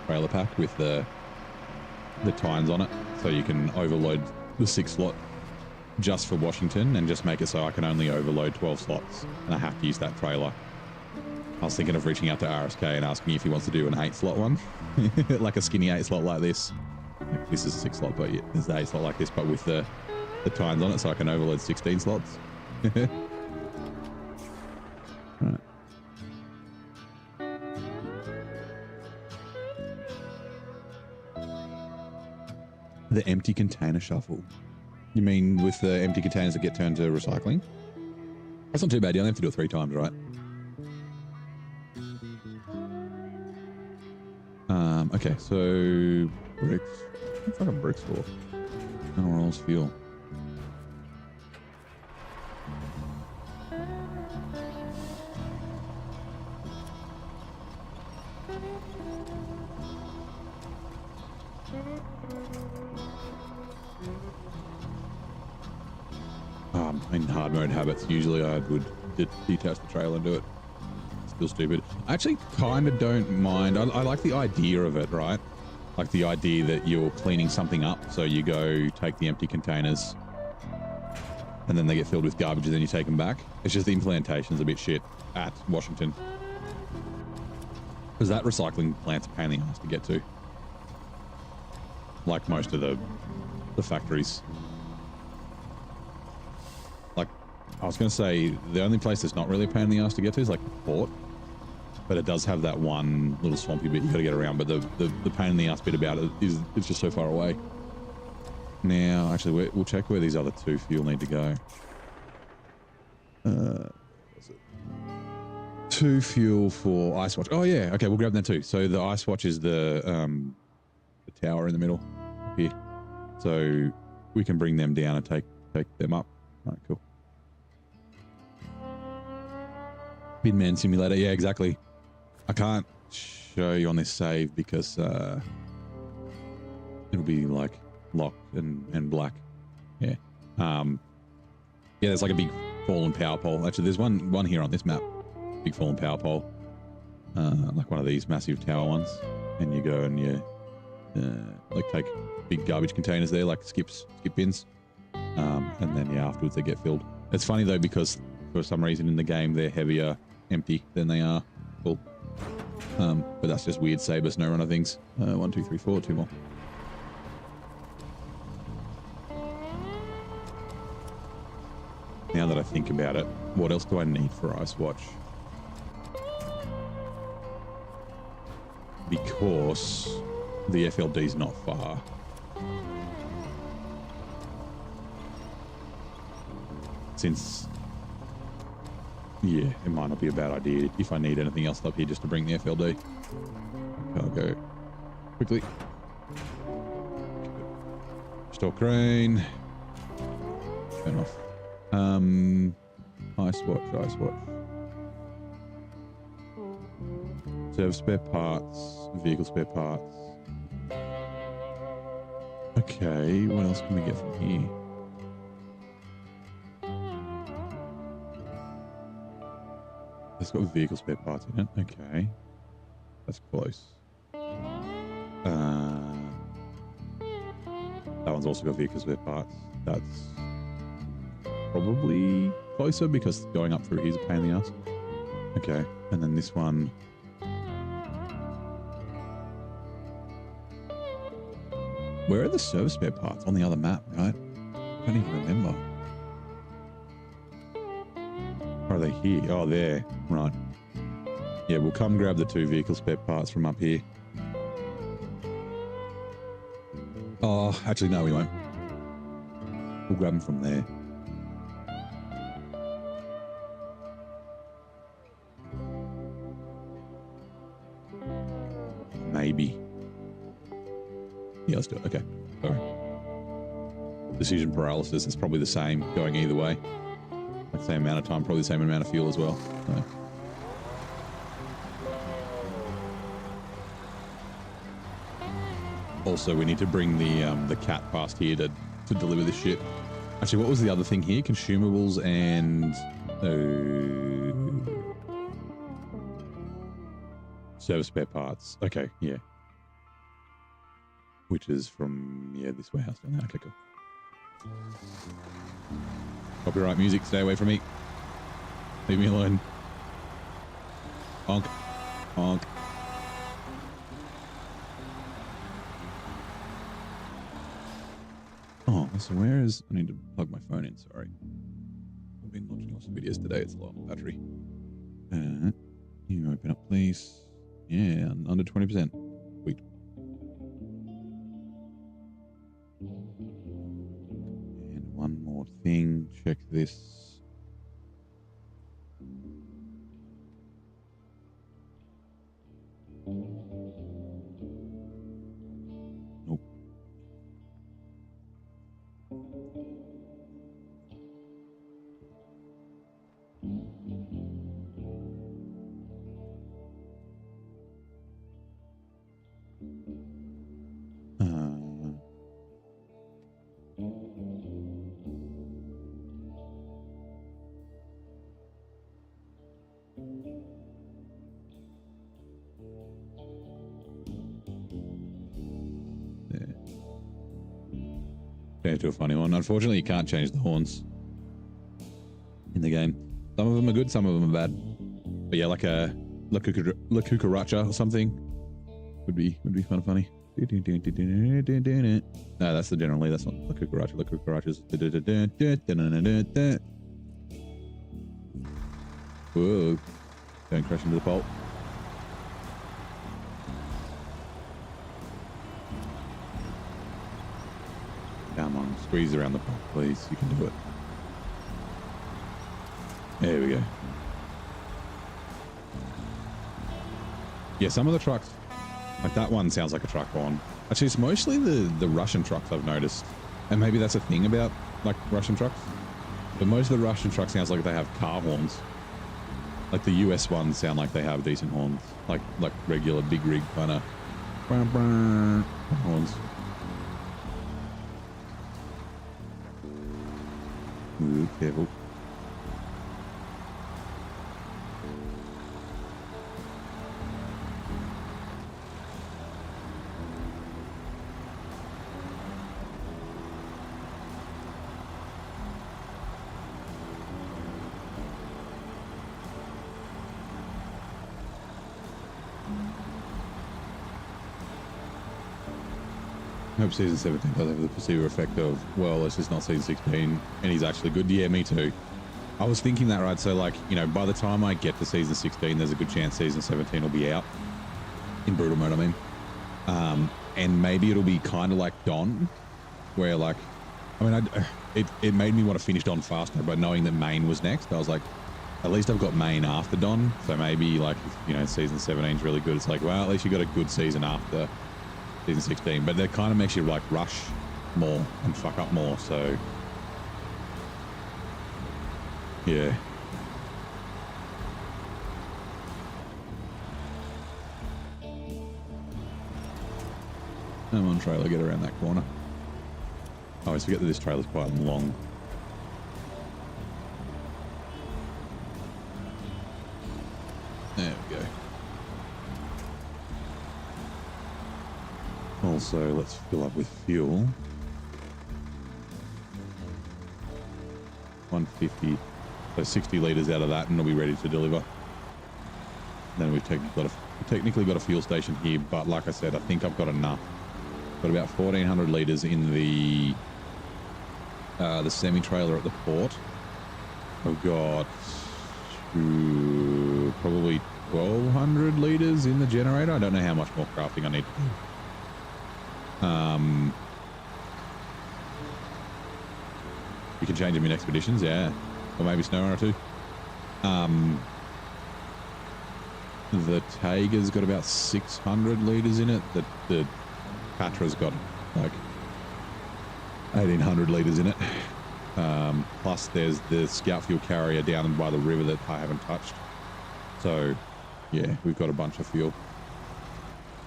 trailer pack with the tines on it, so you can overload the 6 slot just for Washington and just make it so I can only overload 12 slots and I have to use that trailer. I was thinking of reaching out to RSK and asking if he wants to do an 8 slot one, like a skinny 8 slot like this. Like this is a 6 slot, but yeah, there's the 8 slot like this, but with the tines on it, so I can overload 16 slots. Right. The empty container shuffle. You mean with the empty containers that get turned to recycling? That's not too bad. You only have to do it 3 times, right? Okay, so bricks. What the fuck are bricks for? Mineral oils, fuel. In hard mode habits, usually I would detach the trailer and do it. Still stupid. I actually kind of don't mind. I like the idea of it, right? Like the idea that you're cleaning something up, so you go take the empty containers and then they get filled with garbage and then you take them back. It's just the implementation's a bit shit at Washington. Because that recycling plant's a pain in the ass to get to. Like most of the factories. Like, I was going to say, the only place that's not really a pain in the ass to get to is like the port. But it does have that one little swampy bit you got to get around. But the pain in the ass bit about it is it's just so far away. Now, actually, we'll check where these other 2 fuel need to go. What's it? 2 fuel for Ice Watch. Oh yeah, okay, we'll grab that too. So the Ice Watch is the tower in the middle up here. So we can bring them down and take them up. All right, cool. Binman Simulator, yeah, exactly. I can't show you on this save because it'll be like locked and black. Yeah. Yeah, there's like a big fallen power pole. Actually, there's one here on this map. Big fallen power pole. Like one of these massive tower ones. And you go and you like take big garbage containers there, like skip bins. And then yeah, afterwards they get filled. It's funny though, because for some reason in the game they're heavier empty than they are full. But that's just weird Saber SnowRunner things. 1, 2, 3, 4, 2 more. Now that I think about it, what else do I need for Ice Watch? Because the FLD's not far. Since Yeah, it might not be a bad idea if I need anything else up here just to bring the FLD. Cargo. Quickly. Store crane. Turn off. Ice watch. Serve spare parts. Vehicle spare parts. Okay, what else can we get from here? It's got vehicle spare parts in it. Okay. That's close. That one's also got vehicle spare parts. That's probably closer because going up through here is a pain in the ass. Okay, and then this one. Where are the service spare parts? On the other map, right? I don't even remember. Or are they here? Oh, there. Right. Yeah, we'll come grab the 2 vehicle spare parts from up here. Oh, actually, no, we won't. We'll grab them from there. Maybe. Yeah, let's do it. Okay. Sorry. Decision paralysis is probably the same going either way. Like the same amount of time, probably the same amount of fuel as well. So. Also, we need to bring the cat past here to deliver this shit. Actually, what was the other thing here? Consumables and service spare parts. Okay, yeah. Which is from, yeah, this warehouse down there. Okay, cool. Copyright music, stay away from me. Leave me alone. Honk. Honk. Oh, so where is... I need to plug my phone in, sorry. I've been watching lots of videos today, it's low on battery. You open up, please. Yeah, under 20%. Sweet. And one more thing, check this. Nope. Change to a funny one. Unfortunately, you can't change the horns in the game. Some of them are good, some of them are bad. But yeah, like a La Cucaracha or something would be kind of funny. No, that's the General Lee. That's not La Cucaracha. La Cucaracha's. Whoa! Don't crash into the pole. Come on, squeeze around the pole, please. You can do it. There we go. Yeah, some of the trucks, like that one sounds like a truck horn. Actually, it's mostly the Russian trucks I've noticed. And maybe that's a thing about like Russian trucks. But most of the Russian trucks sounds like they have car horns. Like the US ones sound like they have decent horns. Like regular big rig kind of horns. Ooh, careful. I hope season 17 does have the placebo effect of, well, it's just not season 16 and he's actually good. Yeah, me too. I was thinking that, right? So like, you know, by the time I get to season 16, there's a good chance season 17 will be out in brutal mode, I mean. And maybe it'll be kind of like Don, where like, I mean, it made me want to finish Don faster, but knowing that Maine was next, I was like, at least I've got Maine after Don, so maybe like, you know, season 17 is really good. It's like, well, at least you got a good season after season 16, but that kind of makes you like rush more and fuck up more. So yeah. Come on, trailer, get around that corner. I always forget that this trailer's quite long. There we go. Also, let's fill up with fuel. 150. So 60 litres out of that and it'll be ready to deliver. Then we've technically got a fuel station here, but like I said, I think I've got enough. Got about 1,400 litres in the semi-trailer at the port. I've got probably 1,200 litres in the generator. I don't know how much more crafting I need to do. You can change them in expeditions, yeah. Or maybe SnowRunner too. The Tager's got about 600 litres in it. The Patra's got like 1,800 litres in it. Plus there's the scout fuel carrier down by the river that I haven't touched. So yeah, we've got a bunch of fuel.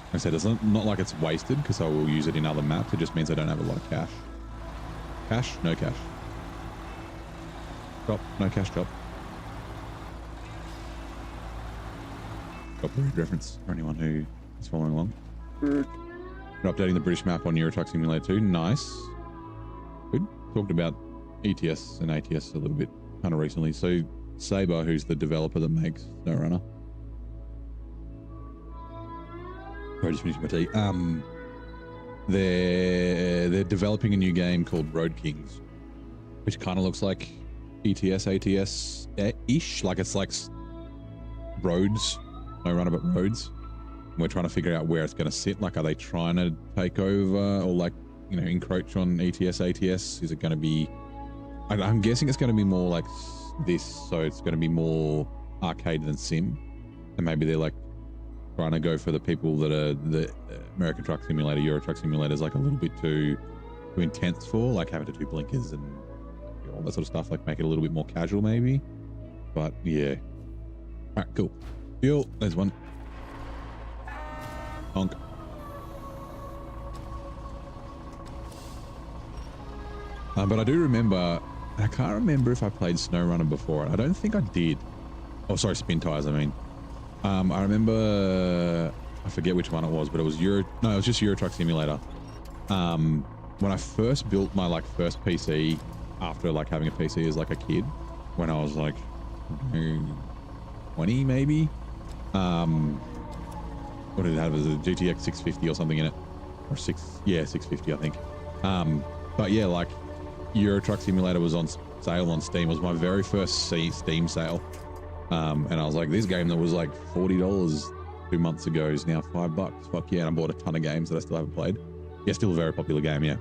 Like I said, it's not like it's wasted because I will use it in other maps. It just means I don't have a lot of cash. Cash? No cash. Drop. No cash drop. Got the read reference for anyone who is following along. We're updating the British map on Yellowrock Simulator 2. Nice. Good. Talked about ETS and ATS a little bit kind of recently. So Saber, who's the developer that makes SnowRunner. Sorry, just finished my tea. They're developing a new game called Road Kings, which kind of looks like ETS, ATS-ish. Like it's like roads. SnowRunner, but roads. And we're trying to figure out where it's going to sit. Like, are they trying to take over or like, you know, encroach on ETS, ATS? Is it going to be... I'm guessing it's going to be more like this, so it's going to be more arcade than sim. And maybe they're like trying to go for the people that are the American Truck Simulator, Euro Truck Simulator is like a little bit too intense for, like having to do blinkers and all that sort of stuff, like make it a little bit more casual maybe. But yeah. All right, cool. Fuel, there's one. Honk. But I do remember, I can't remember if I played SnowRunner before. I don't think I did. Oh, sorry, Spin Tires, I mean. I remember, I forget which one it was, but it was it was just Euro Truck Simulator. When I first built my like first PC after like having a PC as like a kid, when I was like 20 maybe. What did it have? It was a GTX 650 or something in it, or 650 I think. But yeah, like Euro Truck Simulator was on sale on Steam. It was my very first Steam sale. And I was like, this game that was like $40 2 months ago is now $5. Fuck yeah. And I bought a ton of games that I still haven't played. Yeah, still a very popular game, yeah.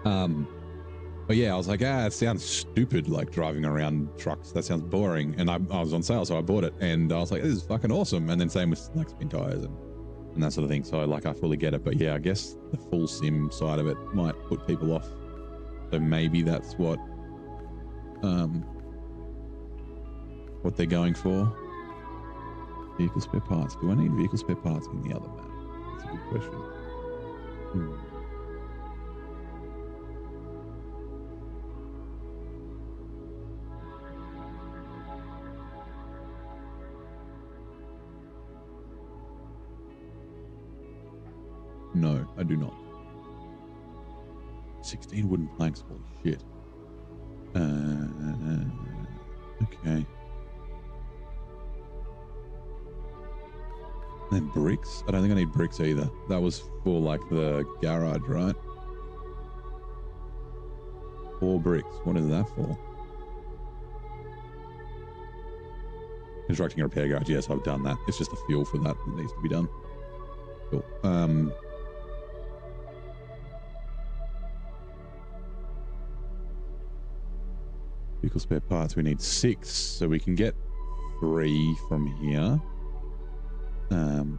But yeah, I was like, it sounds stupid, like driving around trucks. That sounds boring. And I was on sale, so I bought it. And I was like, this is fucking awesome. And then same with like Spin Tires and that sort of thing. So like, I fully get it. But yeah, I guess the full sim side of it might put people off. So maybe that's what they're going for. Vehicle spare parts. Do I need vehicle spare parts in the other map? That's a good question. No, I do not. 16 wooden planks, holy shit. Okay. And bricks? I don't think I need bricks either. That was for like the garage, right? 4 bricks. What is that for? Constructing a repair garage. Yes, I've done that. It's just the fuel for that needs to be done. Cool. Vehicle spare parts. We need 6, so we can get 3 from here.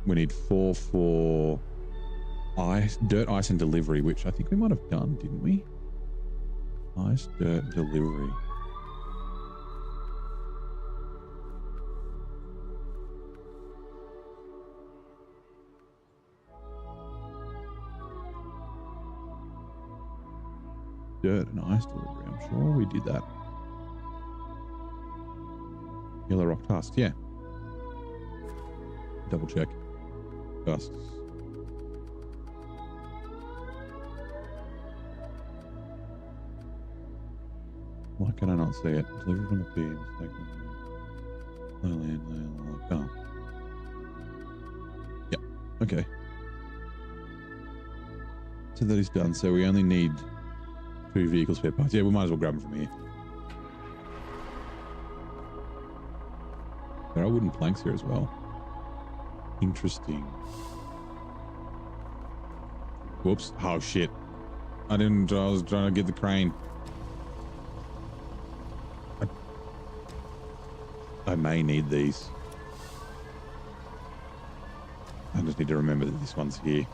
We need 4 for ice, dirt, ice, and delivery, which I think we might have done, didn't we? Ice, dirt, delivery. Dirt and ice delivery. I'm sure we did that. Yellowrock tasks, yeah. Double check. Tasks. Why can I not see it? Delivery from the pier. Oh. Yep. Okay. So that is done. So we only need 2 vehicle spare parts. Yeah, we might as well grab them from here. There are wooden planks here as well. Interesting. Whoops. Oh, shit. I was trying to get the crane. I may need these. I just need to remember that this one's here.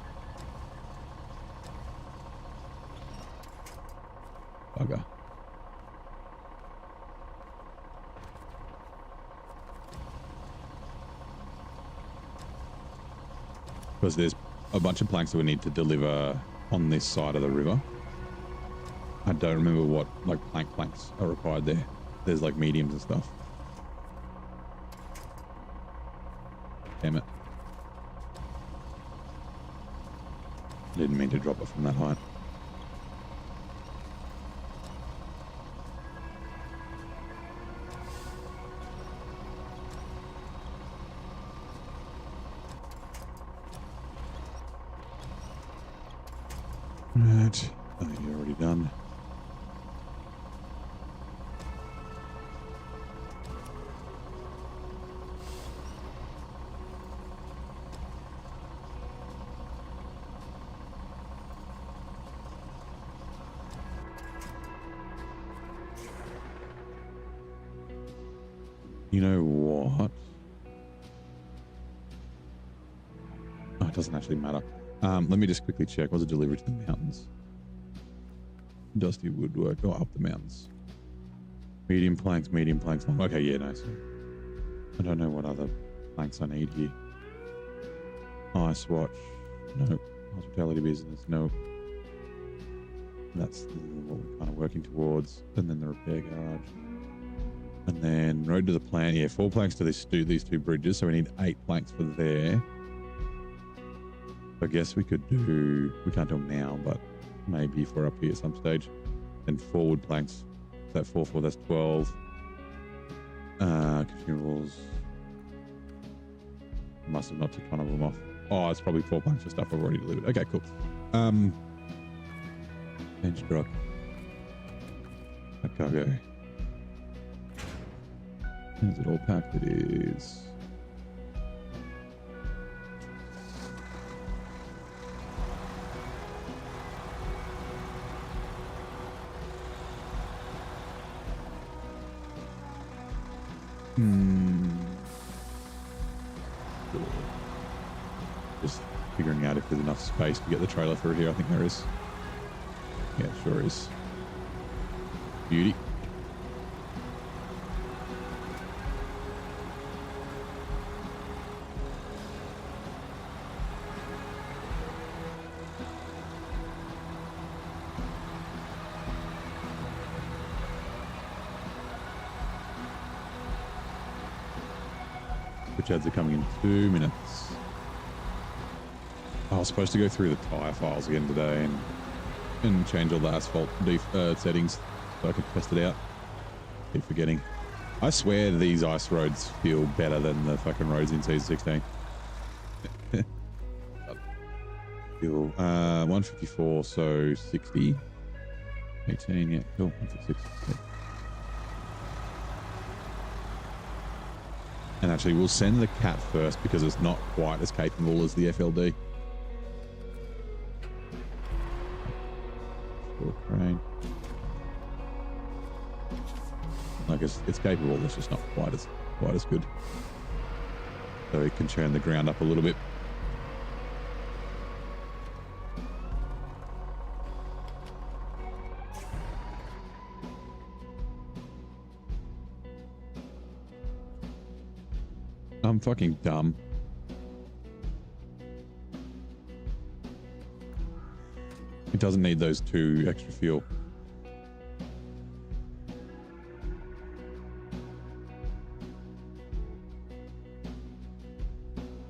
Bugger. Because there's a bunch of planks that we need to deliver on this side of the river. I don't remember what like planks are required there. There's like mediums and stuff. Damn it. Didn't mean to drop it from that height. Right. Oh, you're already done. You know what? Oh, it doesn't actually matter. Let me just quickly check. Was it delivered to the mountains? Dusty woodwork. Oh, up the mountains. Medium planks. Long. Okay, yeah, nice. I don't know what other planks I need here. Ice watch. Nope. Hospitality business. Nope. That's what we're kind of working towards. And then the repair garage. And then road to the plant. Yeah, 4 planks to these 2 bridges. So we need 8 planks for there. I guess we could do, we can't do them now, but maybe if we're up here at some stage. Then 4 wood planks. That 4, that's 12. Consumables. Must have not took one of them off. Oh, it's probably 4 planks of stuff I've already delivered. Okay, cool. Bench truck. That cargo. Is it all packed? It is. Just figuring out if there's enough space to get the trailer through here. I think there is. Yeah, it sure is. Beauty. Which ads are coming in 2 minutes. I was supposed to go through the tyre files again today and change all the asphalt settings so I could test it out. Keep forgetting. I swear these ice roads feel better than the fucking roads in Season 16. Feel 154, so 60. 18, yeah, cool. 156. Yeah. And actually, we'll send the cat first because it's not quite as capable as the FLD. Crane. Like it's capable, it's just not quite as quite as good. So we can churn the ground up a little bit. I'm fucking dumb. It doesn't need those 2 extra fuel.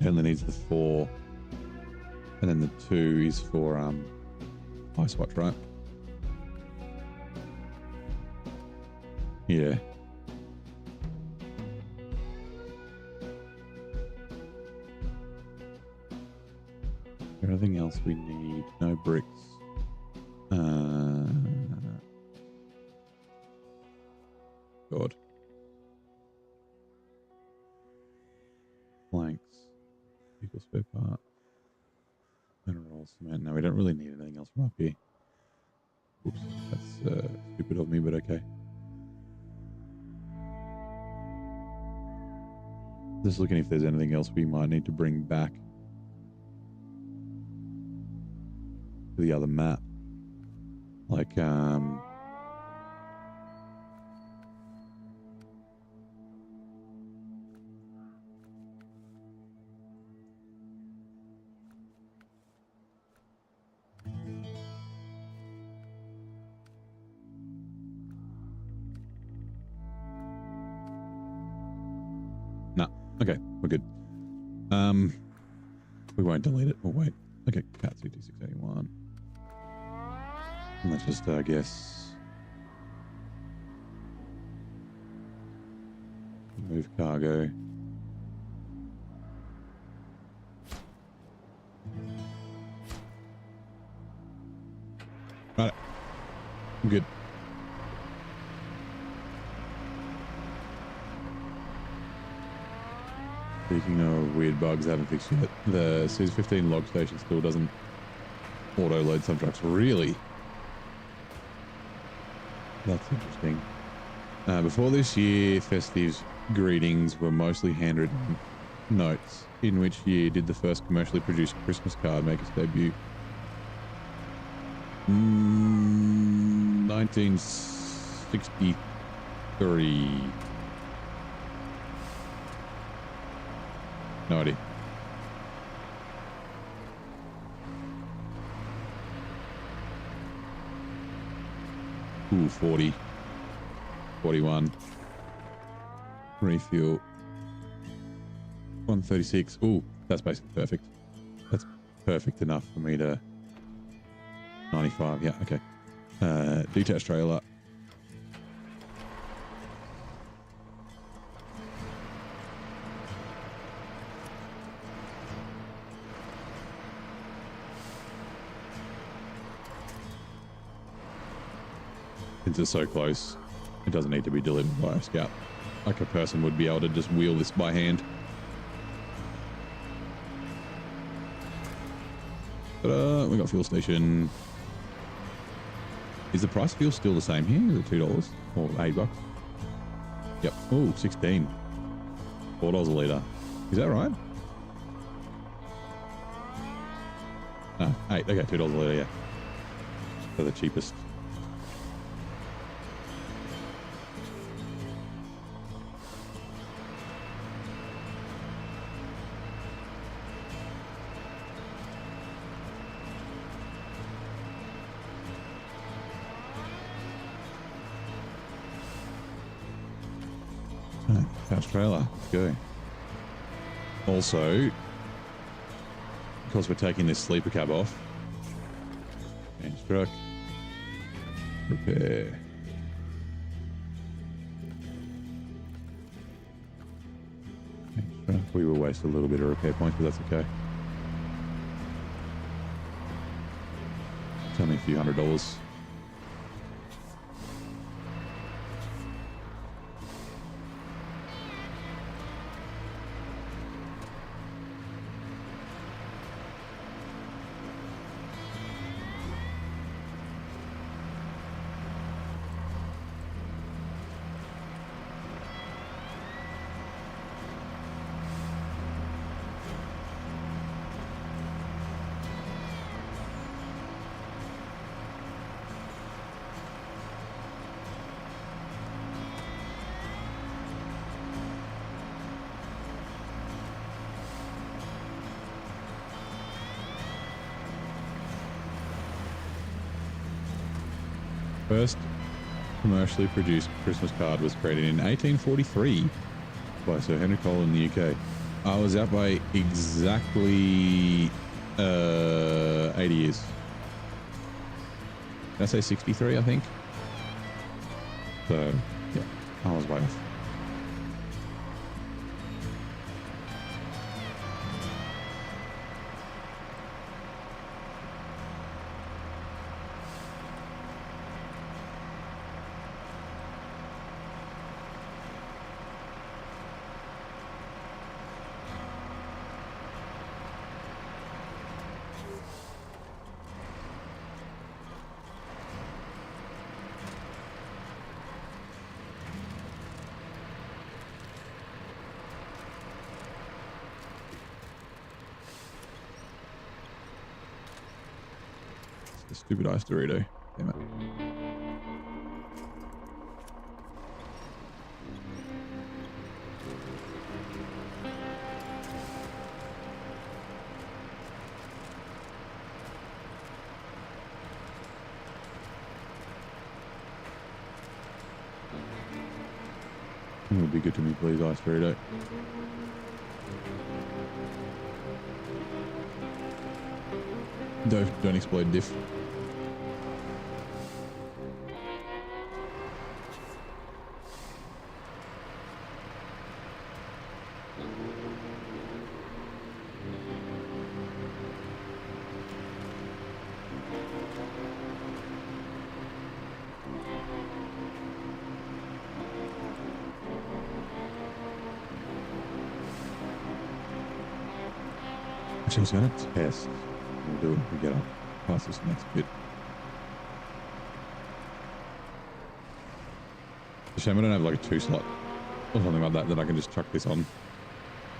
It only needs the 4. And then the 2 is for ice watch, right? Yeah. Anything else we need? No bricks. God. Planks. Vehicle spare part. Mineral cement. No, we don't really need anything else from up here. Oops, that's stupid of me, but okay. Just looking if there's anything else we might need to bring back to the other map. Like, no. Okay, we're good. We won't delete it. Oh, wait. Okay, cat 2681. And let's just, I guess, move cargo. Right. I'm good. Speaking of weird bugs I haven't fixed yet, the Cis 15 log station still doesn't auto load some trucks. Really? That's interesting. Before this year, Festive's greetings were mostly handwritten notes. In which year did the first commercially produced Christmas card make its debut? 1963. No idea. Ooh, 40. 41. Refuel. 136. Ooh, that's basically perfect. That's perfect enough for me to... 95, yeah, okay. Detached trailer. Since it's so close, it doesn't need to be delivered by a scout. Like a person would be able to just wheel this by hand. Ta-da, we got fuel station. Is the price of fuel still the same here? Is it $2 or $8? Yep. Oh, 16. $4 a litre. Is that right? No, 8. Okay, $2 a litre, yeah. So the cheapest. Trailer, let's go. Also, because we're taking this sleeper cab off, change truck, repair. Change truck. We will waste a little bit of repair points, but that's okay. It's only a few $100s. First commercially produced Christmas card was created in 1843 by Sir Henry Cole in the UK. I was out by exactly 80 years. Did I say 63, I think? So, yeah, I was way off. The stupid ice Dorito. Damn it. It would be good to me, please, ice Dorito. Don't explode, diff. Actually, I was going to test. We'll do it if we get up past this next bit. It's a shame I don't have like a 2-slot or something like that I can just chuck this on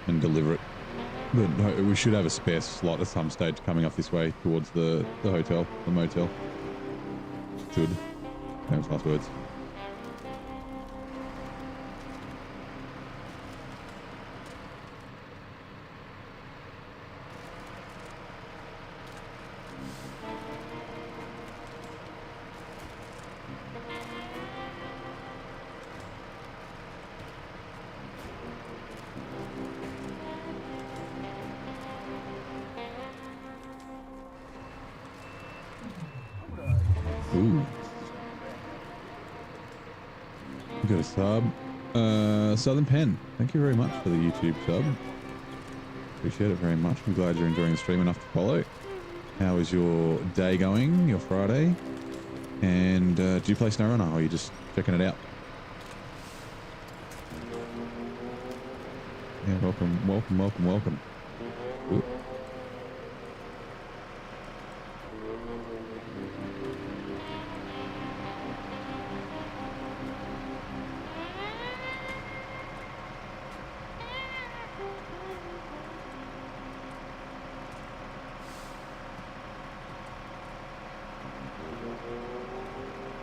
and deliver it. But no, we should have a spare slot at some stage coming up this way towards the hotel, the motel. Should. Those last words. Ooh. We got a sub. Southern Pen. Thank you very much for the YouTube sub. Appreciate it very much. I'm glad you're enjoying the stream enough to follow. How is your day going? Your Friday? And do you play SnowRunner or are you just checking it out? Yeah, welcome. Ooh.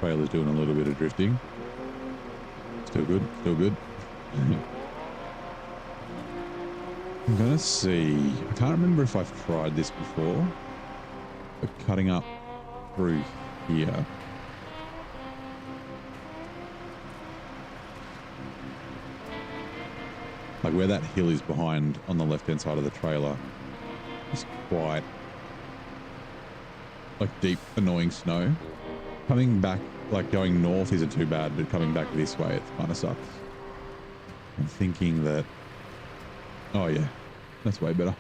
Trailer's doing a little bit of drifting. Still good. I'm gonna see. I can't remember if I've tried this before, but cutting up through here. Like where that hill is behind on the left-hand side of the trailer is quite like deep, annoying snow. Coming back, like going north isn't too bad, but coming back this way, it kind of sucks. I'm thinking that, oh yeah, that's way better.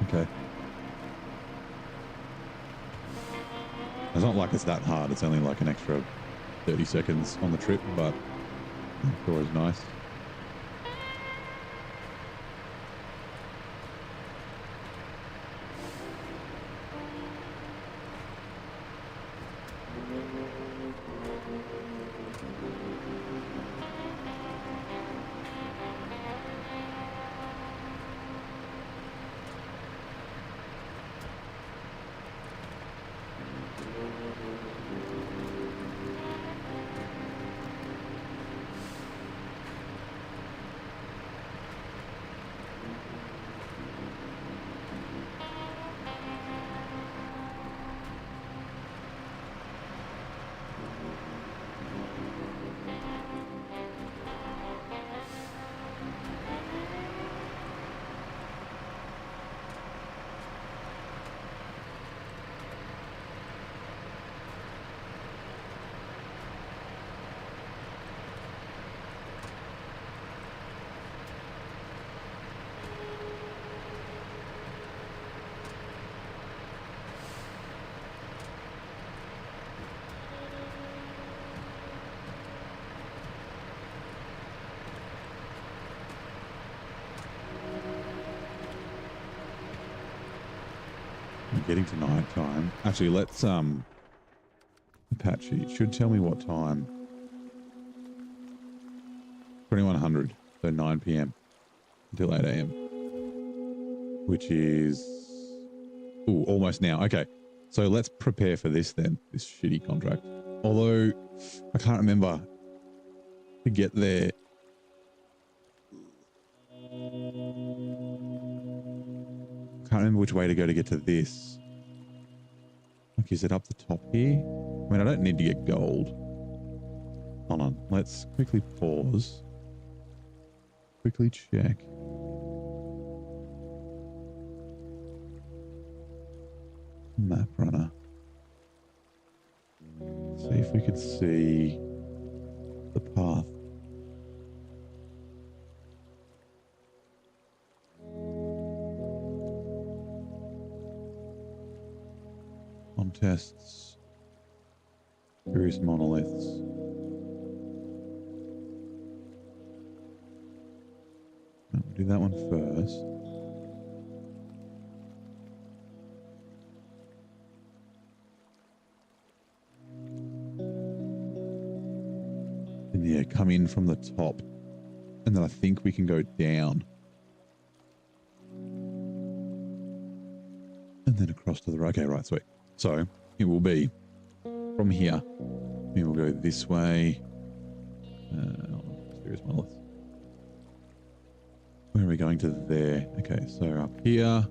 Okay. It's not like it's that hard. It's only like an extra 30 seconds on the trip, but it's always nice. getting to night time. Actually, let's Apache should tell me what time. 2100, so 9 p.m. until 8 a.m. which is almost now. Okay, so let's prepare for this then, this shitty contract. Although I can't remember to get there. I can't remember which way to go to get to this. Like, is it up the top here? I mean, I don't need to get gold. Hold on, let's quickly pause. Quickly check. Map runner. See if we could see the path. Contests. Various monoliths. No, we'll do that one first. And yeah, come in from the top. And then I think we can go down. And then across to the right. Okay, right, sweet. So it will be from here. We will go this way. Serious monoliths. Where are we going to there? Okay, so up here.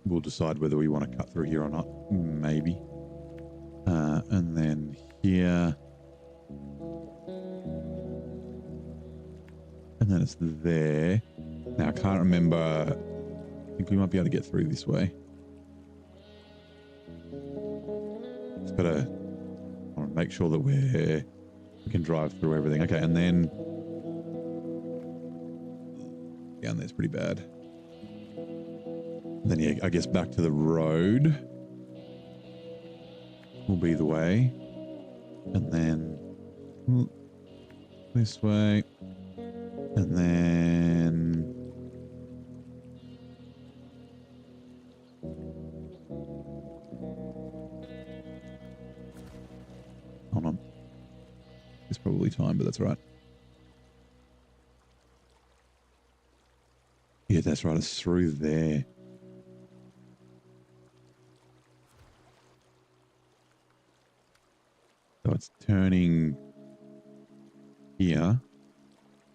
We'll decide whether we want to cut through here or not. Maybe. And then here. And then it's there. Now, I can't remember. I think we might be able to get through this way. Just gotta want to make sure that we can drive through everything. Okay, and then down there's pretty bad. And then yeah, I guess back to the road will be the way. And then this way. And then hold on. It's probably time, but that's all right. Yeah, that's right. It's through there. So it's turning here,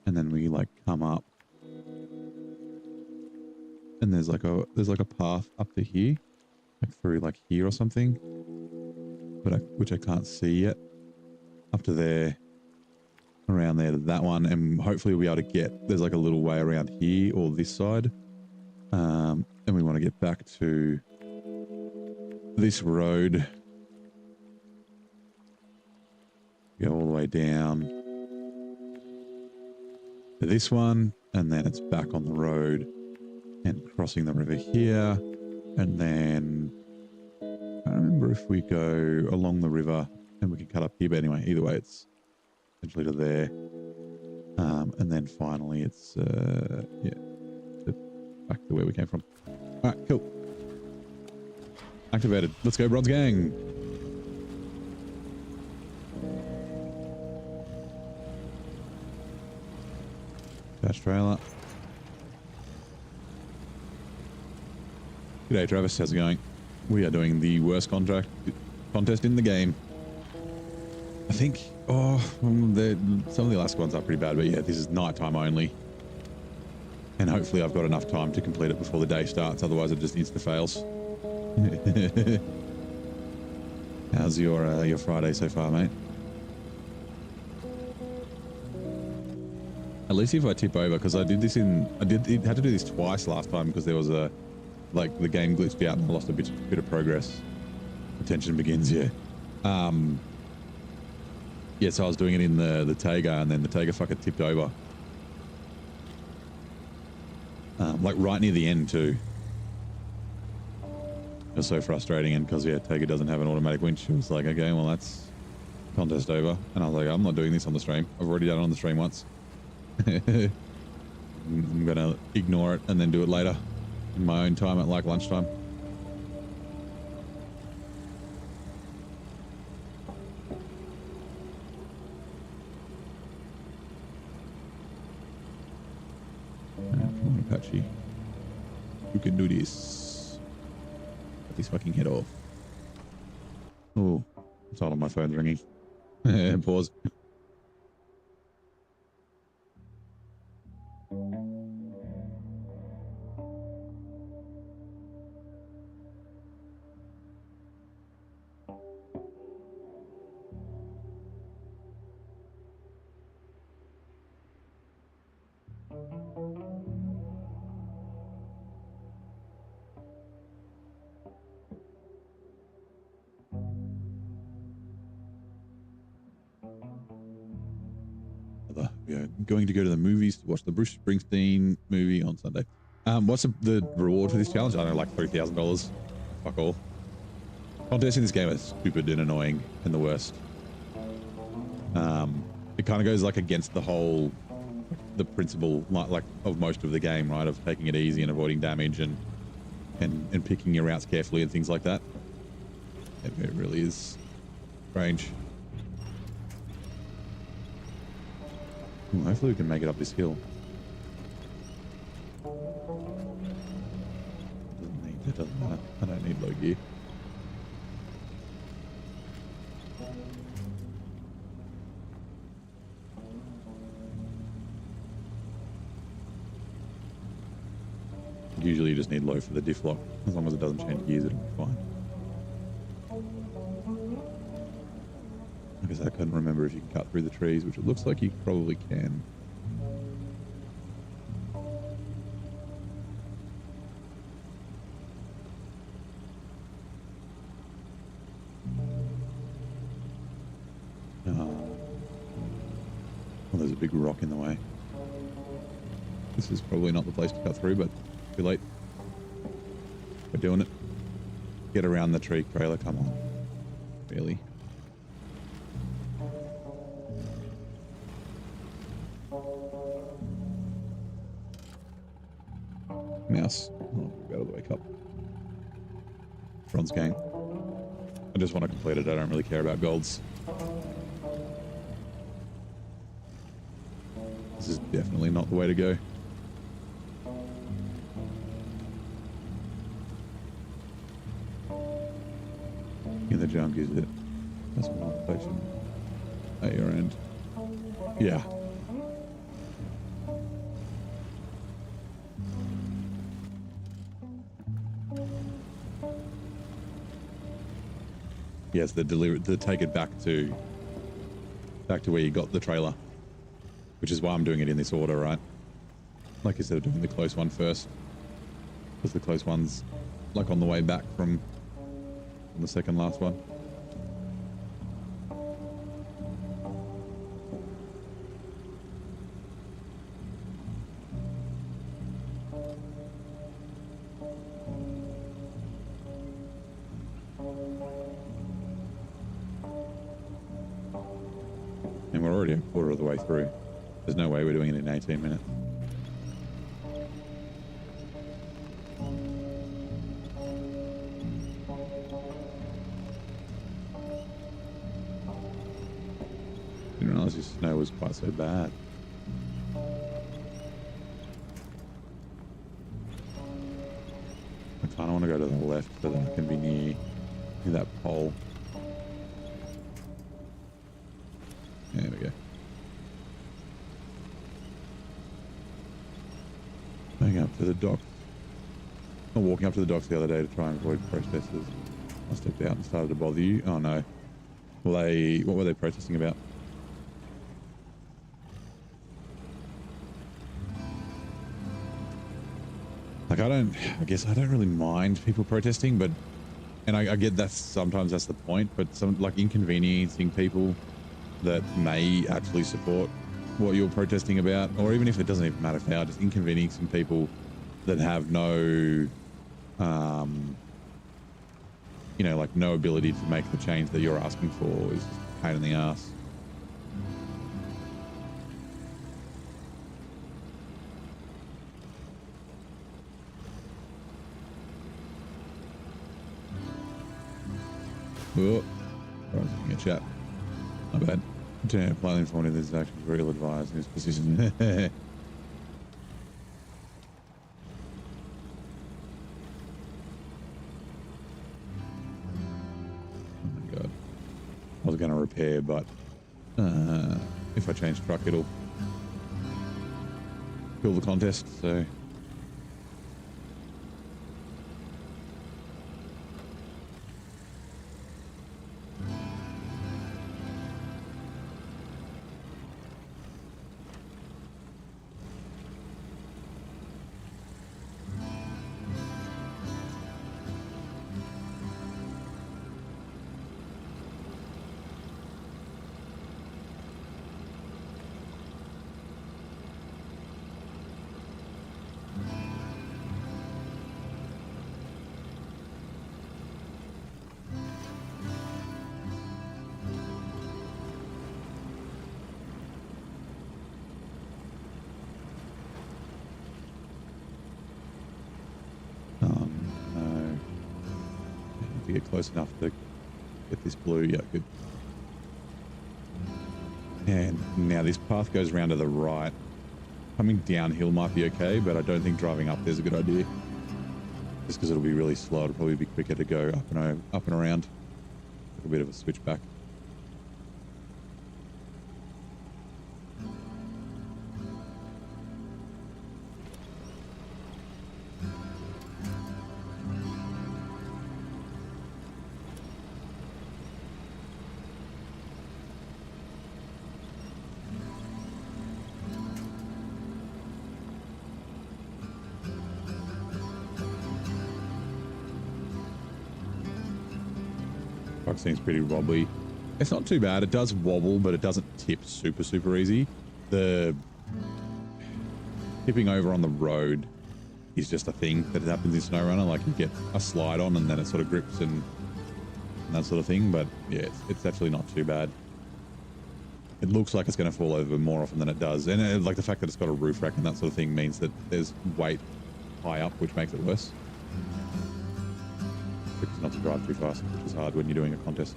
and then we like come up, and there's like a path up to here, like through like here or something, but which I can't see yet. Up to there, around there to that one, and hopefully we'll be able to get. There's like a little way around here or this side, and we want to get back to this road. Go all the way down to this one, and then it's back on the road and crossing the river here. And then I don't remember if we go along the river and we can cut up here, but anyway, either way, it's essentially to there. And then finally it's yeah, back to where we came from. All right, cool. Activated. Let's go, Bronze Gang. Dash trailer. G'day, Travis. How's it going? We are doing the worst contest in the game. I think, some of the last ones are pretty bad, but yeah, this is nighttime only. And hopefully I've got enough time to complete it before the day starts, otherwise it just insta-fails. How's your Friday so far, mate? At least if I tip over, because I had to do this twice last time because there was the game glitched out and I lost a bit of progress. Attention begins, yeah. Yeah, so I was doing it in the Tega, and then the Tega fucker tipped over. Like right near the end too. It was so frustrating, and because yeah, Tega doesn't have an automatic winch, it was like, okay, well that's contest over. And I was like, I'm not doing this on the stream. I've already done it on the stream once. I'm gonna ignore it and then do it later. in my own time at like lunchtime. Come on, Apache. You can do this. Cut his fucking head off. Oh, it's all on my phone's ringing. Pause. We are going to go to the movies to watch the Bruce Springsteen movie on Sunday. What's the reward for this challenge? I don't know, like $3,000. Fuck all. Contests in this game are stupid and annoying and the worst. It kind of goes like against the whole, the principle like of most of the game, right? Of taking it easy and avoiding damage and picking your routes carefully and things like that. It really is strange. Ooh, hopefully we can make it up this hill. It doesn't matter. I don't need low gear. Usually you just need low for the diff lock. As long as it doesn't change gears, it'll be fine. I guess I couldn't remember if you can cut through the trees, which it looks like you probably can. Well, there's a big rock in the way. This is probably not the place to cut through, but too late. We're doing it. Get around the tree trailer, come on. Really? Mouse. Oh, go out of the way, cup. Bronze gang. I just want to complete it. I don't really care about golds. This is definitely not the way to go. In the junk, is it? That's one station at your end. Yeah. Yes, the deliver to take it back to where you got the trailer, which is why I'm doing it in this order, right? Like instead of doing the close one first, because the close one's like on the way back from the second last one. And we're already a quarter of the way through. There's no way we're doing it in 18 minutes. Didn't realize this snow was quite so bad. I kind of want to go to the left so that I can be near that pole. There we go. Going up to the dock. I'm walking up to the docks the other day to try and avoid protesters. I stepped out and started to bother you. Oh no. Well, what were they protesting about? Like I guess I don't really mind people protesting, but, and I get sometimes that's the point, but some like inconveniencing people that may actually support what you're protesting about, or even if it doesn't even matter if they are, just inconveniencing people that have no, you know, like no ability to make the change that you're asking for is just a pain in the ass. Oh, I was looking at chat. My bad. Damn, planning informative. This is actually very ill advised in his position. Oh my god. I was going to repair, but if I change truck, it'll kill the contest, so... No. To get close enough to get this blue. Yeah, good. And now this path goes around to the right. Coming downhill might be okay, but I don't think driving up there's a good idea. Just because it'll be really slow. It'll probably be quicker to go up and around. A bit of a switchback. Seems pretty wobbly. It's not too bad. It does wobble, but it doesn't tip super easy. The tipping over on the road is just a thing that happens in SnowRunner. Like you get a slide on and then it sort of grips and that sort of thing. But yeah, it's actually not too bad. It looks like it's going to fall over more often than it does. And like the fact that it's got a roof rack and that sort of thing means that there's weight high up, which makes it worse. Trick is not to drive too fast, which is hard when you're doing a contest.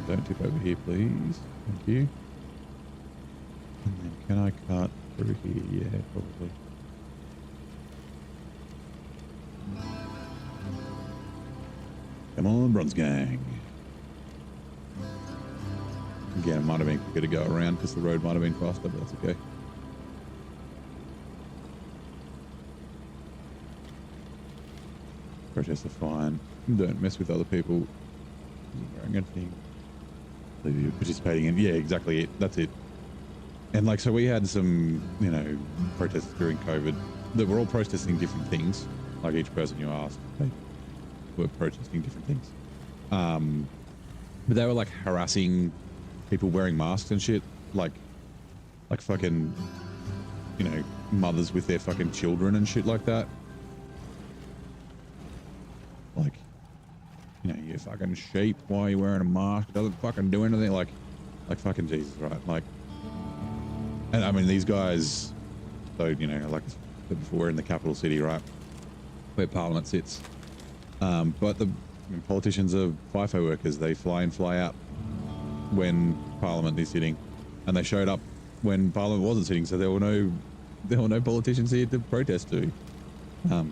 Don't tip over here, please. Thank you. And then can I cut through here? Yeah, probably. Come on, Bronze Gang. Again, it might have been quicker to go around because the road might have been faster, but that's okay. Protests are fine. Don't mess with other people. Wearing anything. Leave you participating in. Yeah, exactly it. That's it. And like, so we had some, you know, protests during COVID that were all protesting different things. Like each person you asked, they were protesting different things. But they were like harassing people wearing masks and shit. Like fucking, you know, mothers with their fucking children and shit like that. Like, you know, you fucking sheep, why are you wearing a mask? It doesn't fucking do anything. Like fucking Jesus, right? Like, and I mean, these guys, so, you know, like I said before, we're in the capital city, right? Where Parliament sits. But the politicians are FIFO workers. They fly in, fly out when Parliament is sitting. And they showed up when Parliament wasn't sitting, so there were no politicians here to protest to. But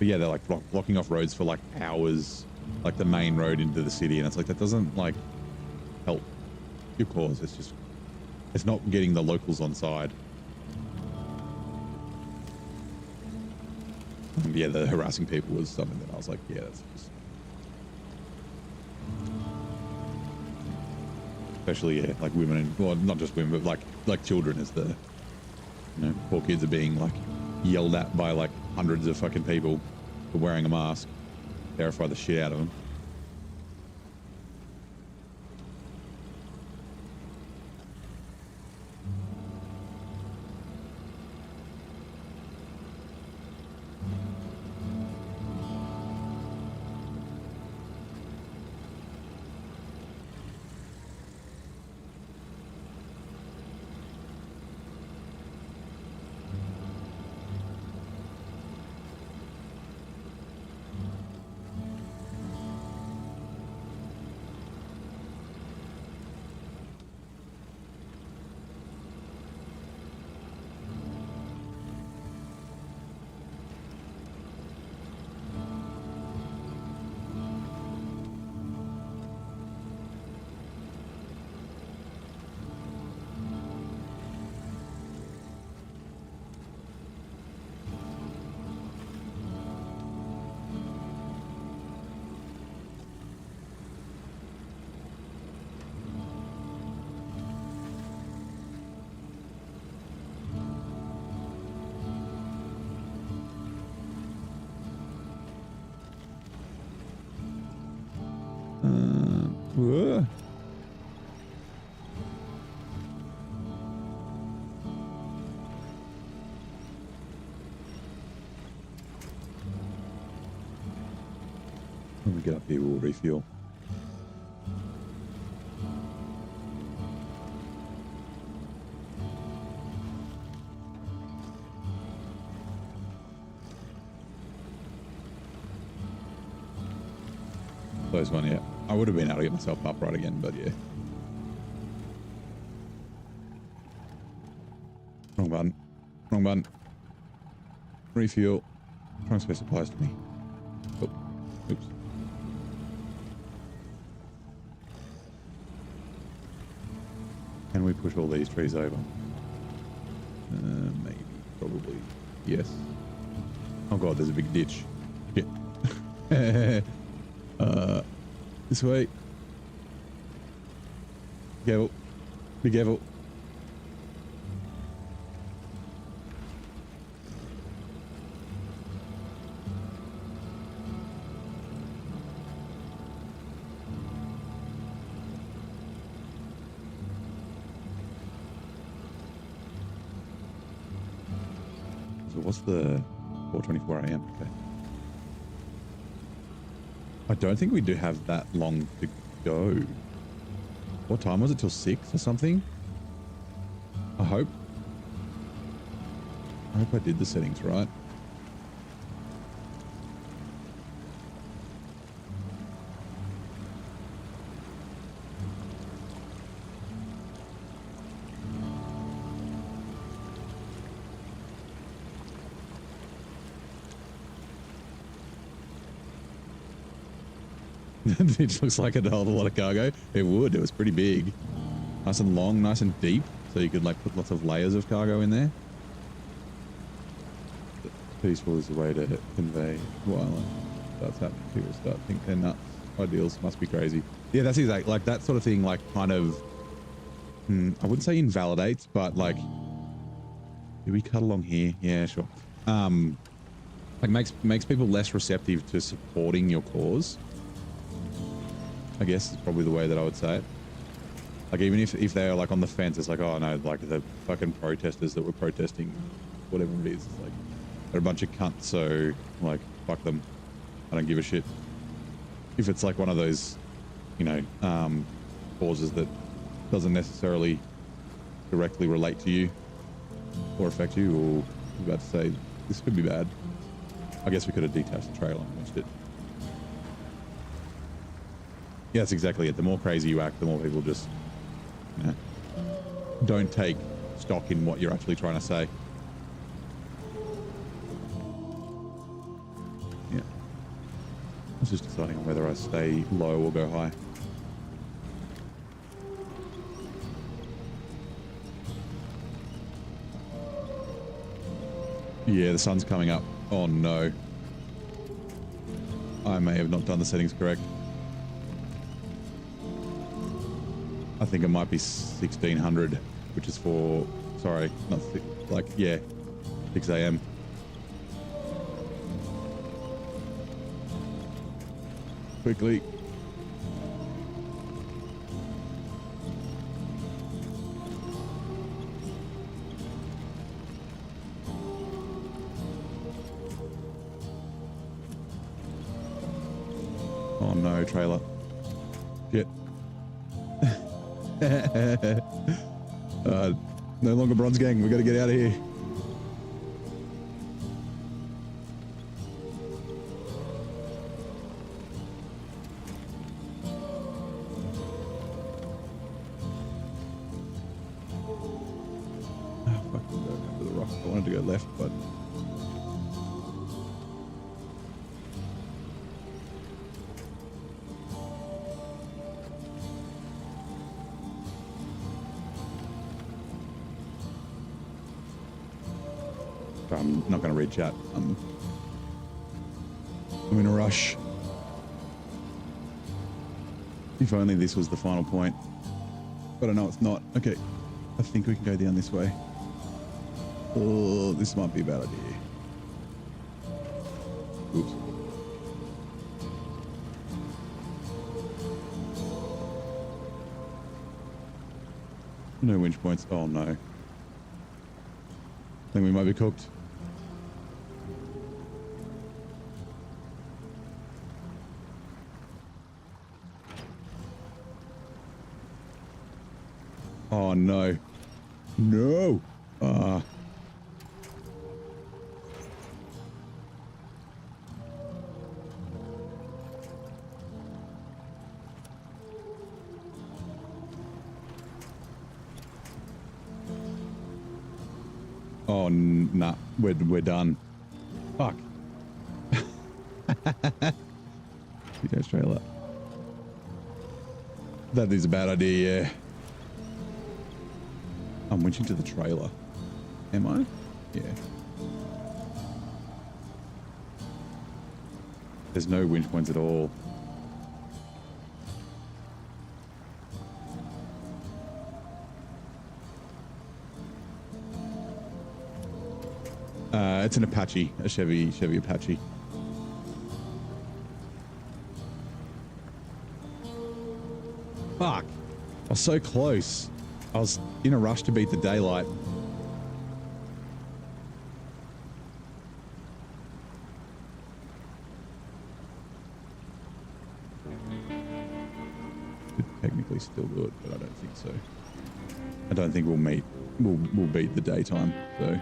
yeah, they're like blocking off roads for like hours, like the main road into the city. And it's like, that doesn't like help your cause. It's just, it's not getting the locals on side. And yeah, the harassing people was something that I was like, yeah, that's just... Especially, yeah, like women and, well, not just women, but like children as the, you know, poor kids are being like yelled at by like hundreds of fucking people for wearing a mask. Terrify the shit out of them. Whoa. When we get up here, we'll refuel. Close one, yeah. I would have been able to get myself upright again, but yeah. Wrong button. Wrong button. Refuel. Transfer supplies to me. Oh, oops. Can we push all these trees over? Maybe. Probably. Yes. Oh god, there's a big ditch. Shit. This way. Be careful. Be careful. So what's the 4:24 a.m.? Okay. I don't think we do have that long to go. What time was it? Till 6 or something? I hope I did the settings right. It looks like it held a lot of cargo. It would. It was pretty big. Nice and long, nice and deep. So you could like put lots of layers of cargo in there. Peaceful is the way to convey violence. Starts happening. People start to think they're nuts. Ideals must be crazy. Yeah, that's exactly like that sort of thing. Like kind of, I wouldn't say invalidates, but like, do we cut along here? Yeah, sure. Like makes people less receptive to supporting your cause. I guess is probably the way that I would say it. Like even if they're like on the fence, it's like, oh no, like the fucking protesters that were protesting, whatever it is, it's like they're a bunch of cunts, so like fuck them. I don't give a shit. If it's like one of those, you know, causes that doesn't necessarily directly relate to you or affect you, or I'm about to say this could be bad. I guess we could have detached the trailer and watched it. Yeah, that's exactly it. The more crazy you act, the more people just, you know, don't take stock in what you're actually trying to say. Yeah. I was just deciding on whether I stay low or go high. Yeah, the sun's coming up. Oh no. I may have not done the settings correct. I think it might be 1600, which is for, sorry, not like, yeah, 6 a.m. Quickly. Oh no, trailer. Shit. No longer bronze gang. We got to get out of here. Oh fuck! I'm going over the rock. I wanted to go left, but. I'm not going to read chat. I'm in a rush. If only this was the final point. But I know it's not. Okay. I think we can go down this way. Oh, this might be a bad idea. Oops. No winch points. Oh no. I think we might be cooked. Oh no. No. Oh, nah. We're done. Fuck. Vito's trailer. That is a bad idea, yeah. I'm winching to the trailer. Am I? Yeah. There's no winch points at all. It's an Apache, a Chevy Apache. Fuck. I was so close. I was in a rush to beat the daylight. Could technically still do it, but I don't think so. I don't think we'll beat the daytime, so.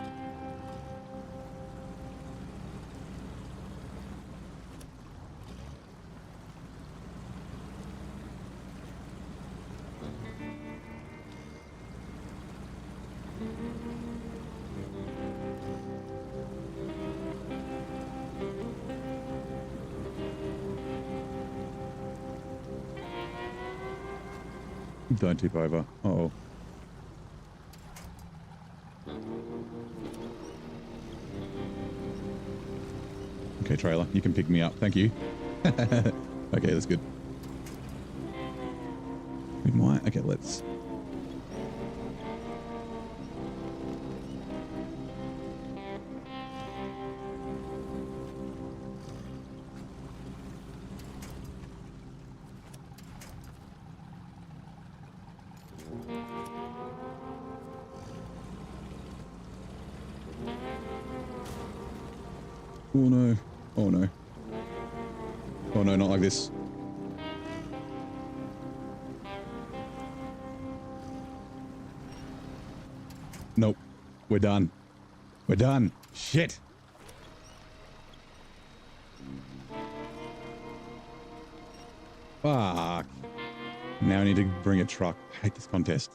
Don't tip over. Uh-oh. Okay, trailer, you can pick me up. Thank you. Okay, that's good. We might. Okay, let's. Oh no. Oh no. Oh no, not like this. Nope. We're done. We're done. Shit. Fuck. Now I need to bring a truck. I hate this contest.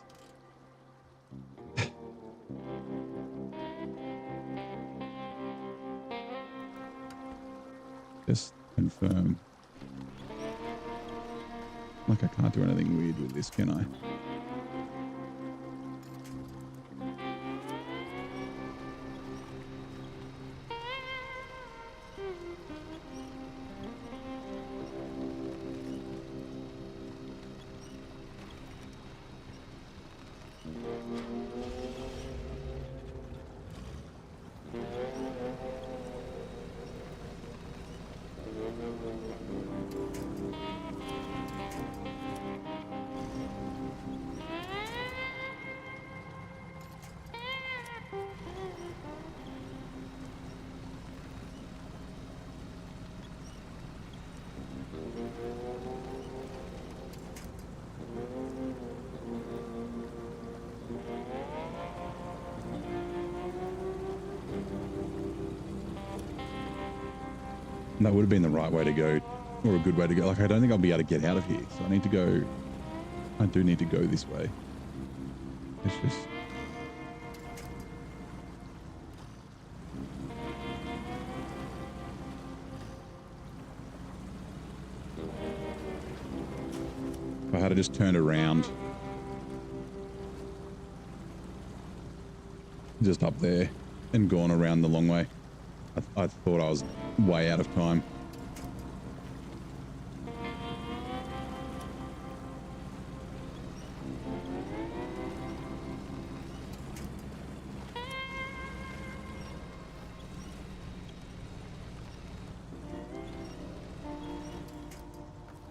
Just confirm. Like I can't do anything weird with this, can I? That would have been the right way to go, or a good way to go. Like, I don't think I'll be able to get out of here, so I need to go. I do need to go this way. It's just. If I had to just turn around. Just up there and gone around the long way. I thought I was way out of time.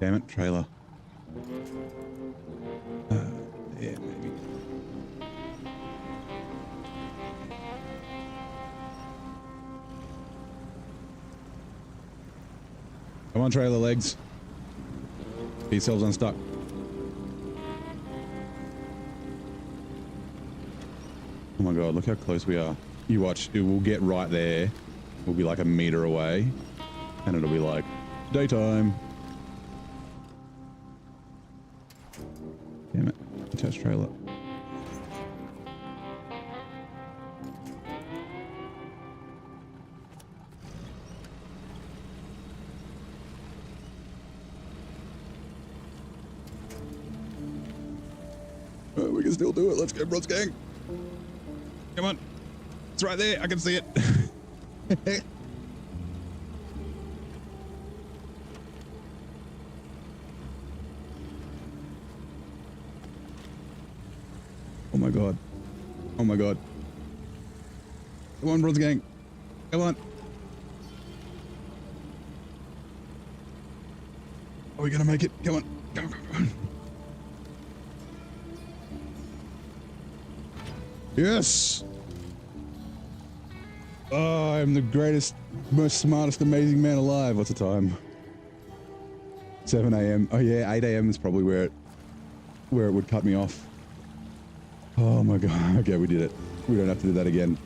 Damn it, trailer. Yeah, maybe. Come on, trailer legs. Get yourselves unstuck. Oh my god, look how close we are. You watch, it will get right there. We'll be like a meter away. And it'll be like, daytime. Damn it. Attached trailer. We can still do it. Let's go, Bronze Gang. Come on. It's right there. I can see it. Oh my god. Oh my god. Come on, Bronze Gang. Come on. Are we gonna make it? Come on. Come on, come on. Yes! Oh, I'm the greatest, most smartest, amazing man alive. What's the time? 7 a.m. Oh yeah, 8 a.m. is probably where it would cut me off. Oh my god. Okay, we did it. We don't have to do that again.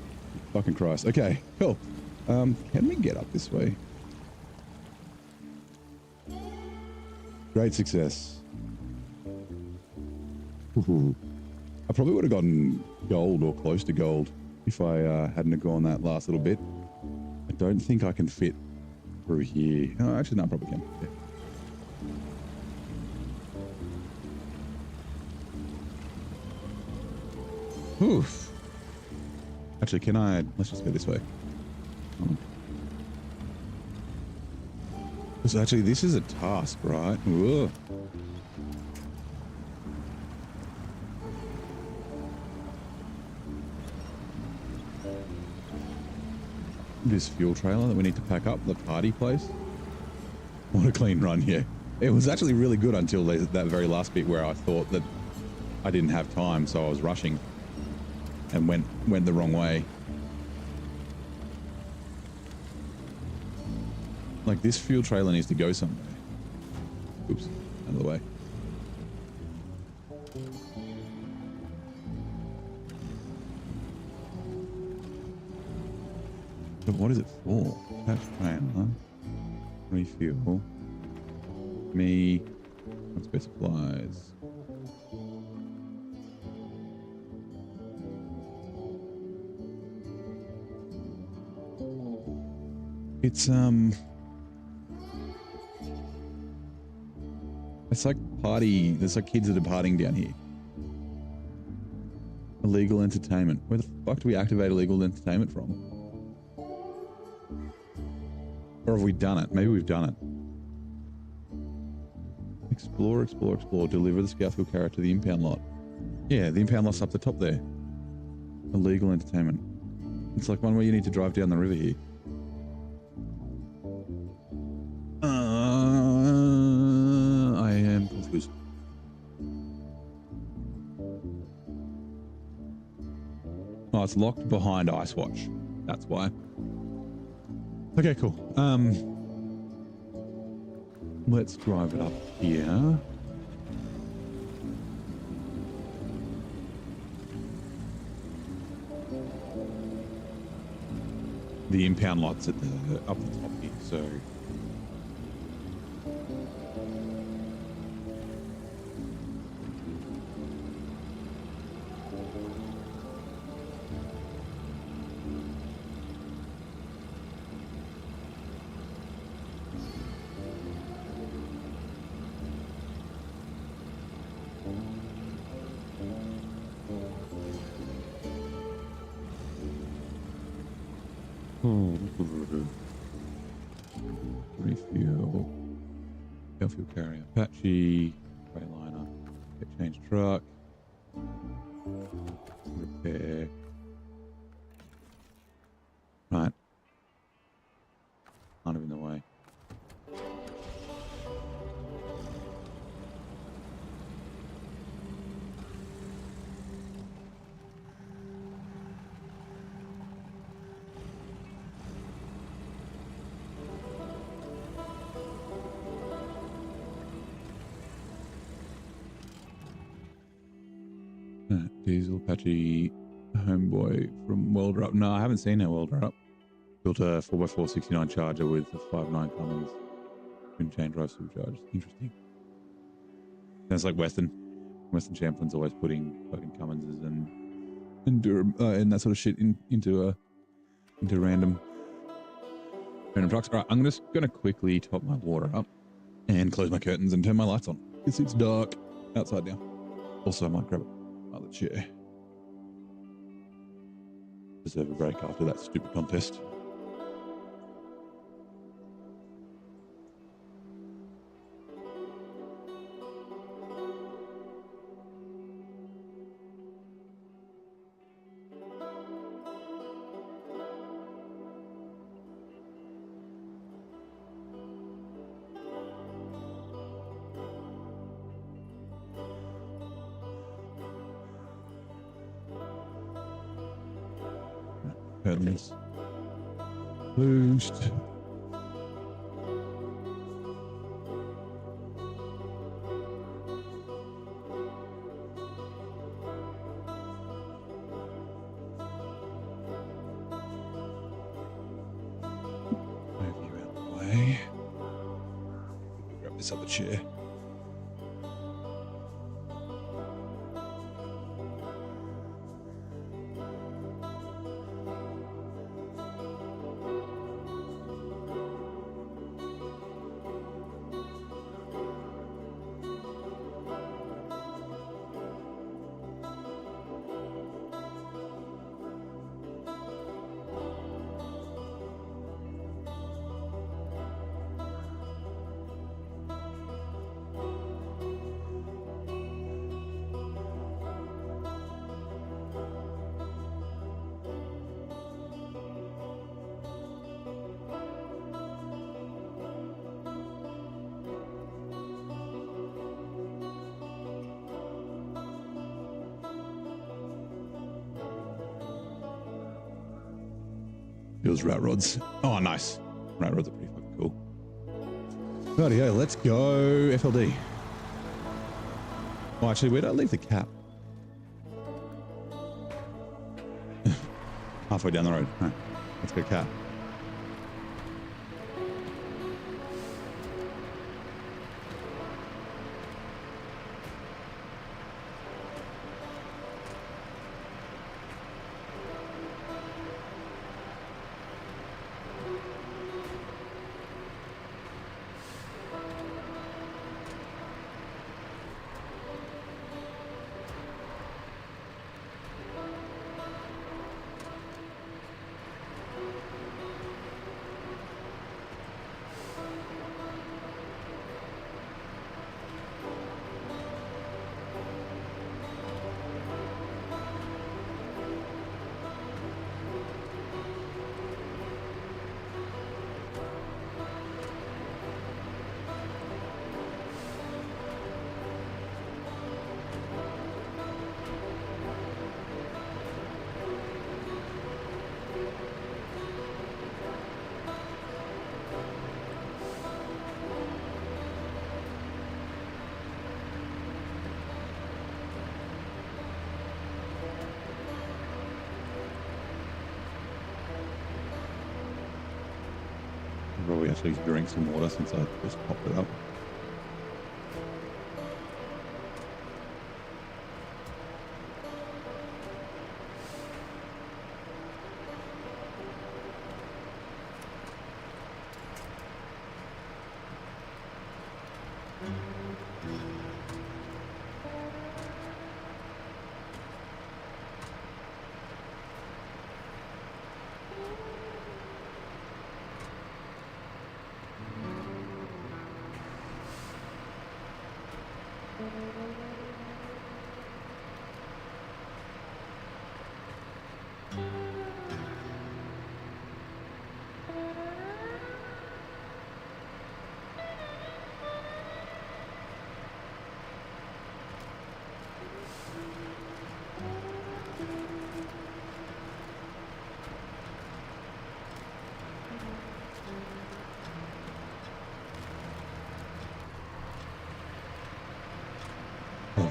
Fucking Christ. Okay, cool. Can we get up this way? Great success. Ooh. I probably would have gotten gold or close to gold if I hadn't have gone that last little bit. I don't think I can fit through here. Oh, actually, no, I probably can. Yeah. Oof. Actually, can I? Let's just go this way. So actually, this is a task, right? Whoa. This fuel trailer that we need to pack up, the party place. What a clean run here. It was actually really good until that very last bit where I thought that I didn't have time, so I was rushing and went the wrong way. Like, this fuel trailer needs to go somewhere. Oops, out of the way. But what is it for? Attached trailer. Refuel. Me. Spare supplies. It's like party. There's like kids that are partying down here. Illegal entertainment. Where the fuck do we activate illegal entertainment from? Or have we done it? Maybe we've done it. Explore, explore, explore. Deliver the scout fuel carrier to the impound lot. Yeah, the impound lot's up the top there. Illegal entertainment. It's like one where you need to drive down the river here. I am confused. Oh, it's locked behind Ice Watch. That's why. Okay, cool. Let's drive it up here. The impound lot's at up the top here, so. Refuel. Fuel carrier. Apache. Trailiner. Get change truck. Repair. Right. Kind of in the way. Diesel patchy homeboy from Welder Up. No, I haven't seen that Welder Up. Built a 4x4 69 Charger with a 5.9 Cummins twin chain drive supercharged. Interesting. Sounds like Western Champion's always putting fucking Cumminses and that sort of shit into random trucks. All right, I'm just gonna quickly top my water up and close my curtains and turn my lights on because it's dark outside now. Also, I might grab another chair. Deserve a break after that stupid contest. Curtains closed. Move you out of the way. Grab this other chair. Feels rat rods. Oh, nice. Rat rods are pretty fucking cool. Rightio, let's go FLD. Oh, actually, where did I leave the cap? Halfway down the road. Right, let's go cap. Probably actually drink some water since I just popped it up.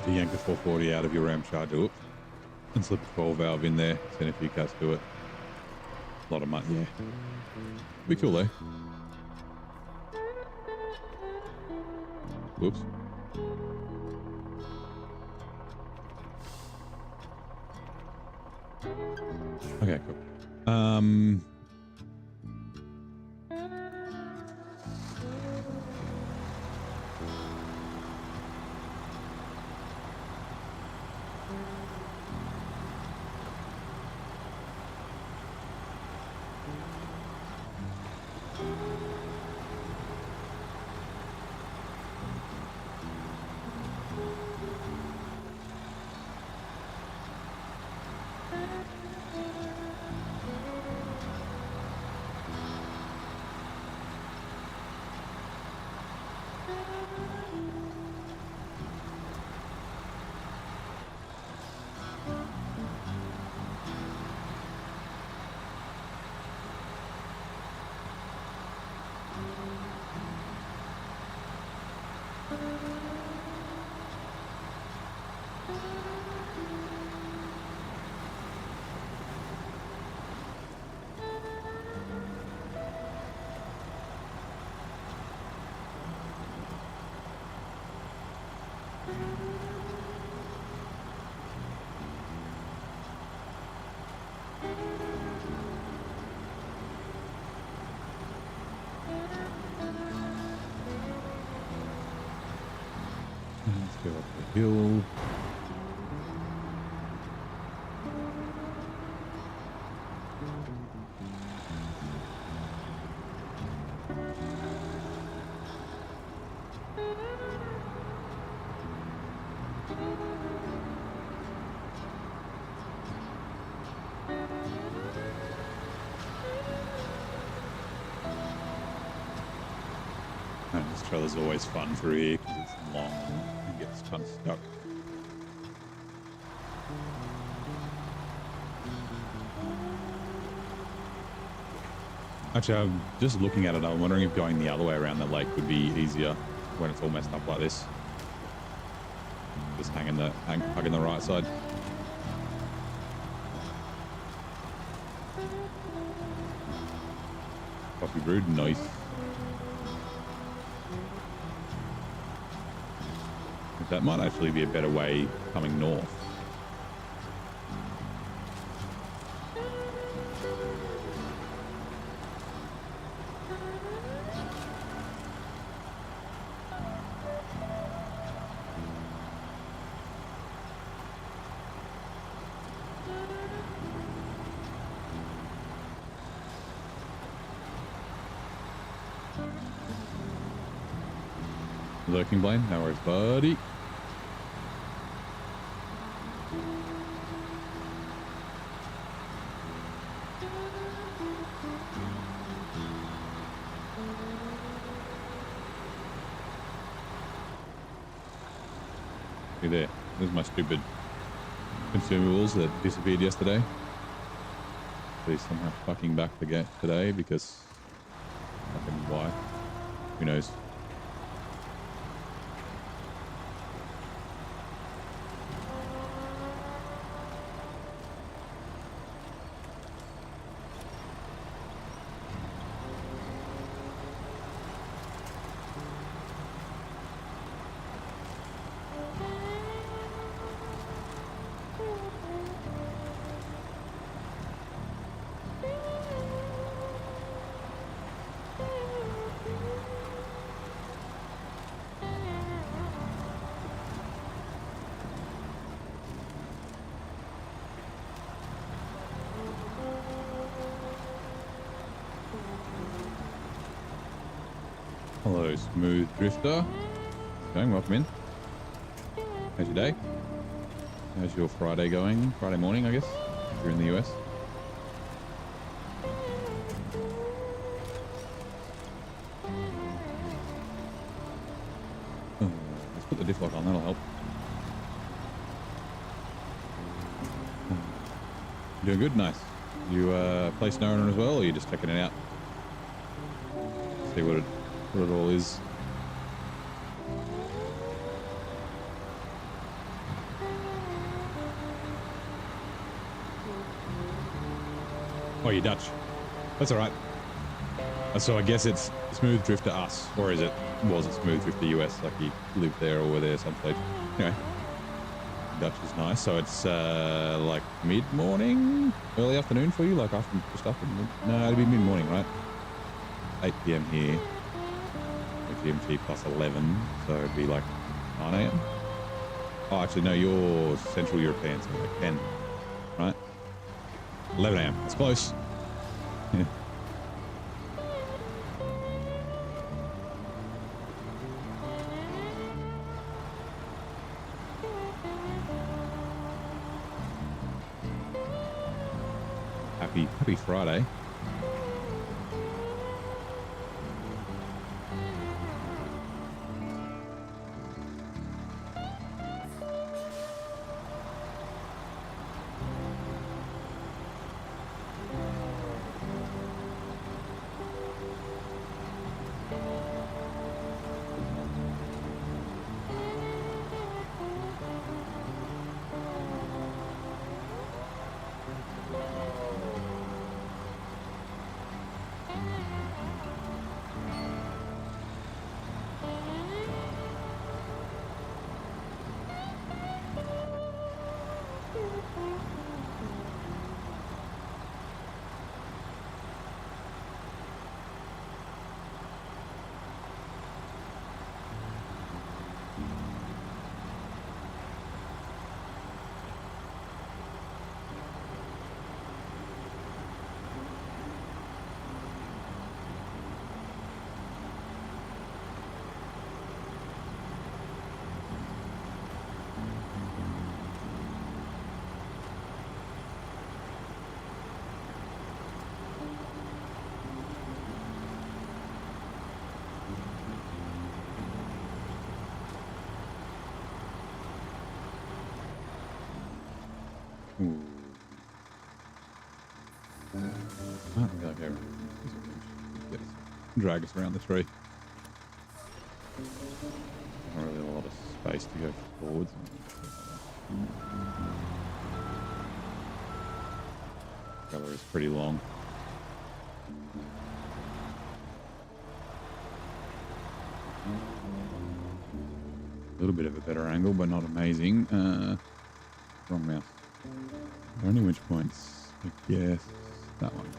To yank a 440 out of your RAM charger. Oops. And slip a 12 valve in there. Send a few cats to it. A lot of money. Yeah. Be cool though. Whoops. Okay, cool. Let's go up the hill. And this trailer's always fun through here because it's long and gets kind of stuck. Actually, I'm just looking at it. I'm wondering if going the other way around the lake would be easier when it's all messed up like this. Just hugging the right side. Coffee brewed, nice. That might actually be a better way coming north. Lurking Blaine, no worries, buddy. There. There's my stupid consumables that disappeared yesterday. They're somehow fucking back again today because fucking why? Who knows? Hello, Smooth Drifter. Going, welcome in. How's your day? How's your Friday going? Friday morning, I guess, if you're in the US. Oh, let's put the diff lock on, that'll help. Doing good? Nice. You play SnowRunner as well, or are you just checking it out? See what it all is. Oh, you're Dutch. That's all right. So I guess it's smooth drift to us, or is it? Was it smooth drift to US? Like you lived there or were there some stage? Anyway, Dutch is nice. So it's like mid-morning, early afternoon for you, like after just after. No, it'd be mid-morning, right? 8 p.m. here. GMT plus 11, so it'd be like 9 a.m. Oh, actually, no, you're Central European, so like 10, right? 11 a.m. It's close. Yeah. Happy Friday. Ooh. Can't go here. Yes. Drag us around the tree. Not really a lot of space to go forwards. Color is pretty long. A little bit of a better angle, but not amazing. Wrong mouse. Only which points? I guess that one.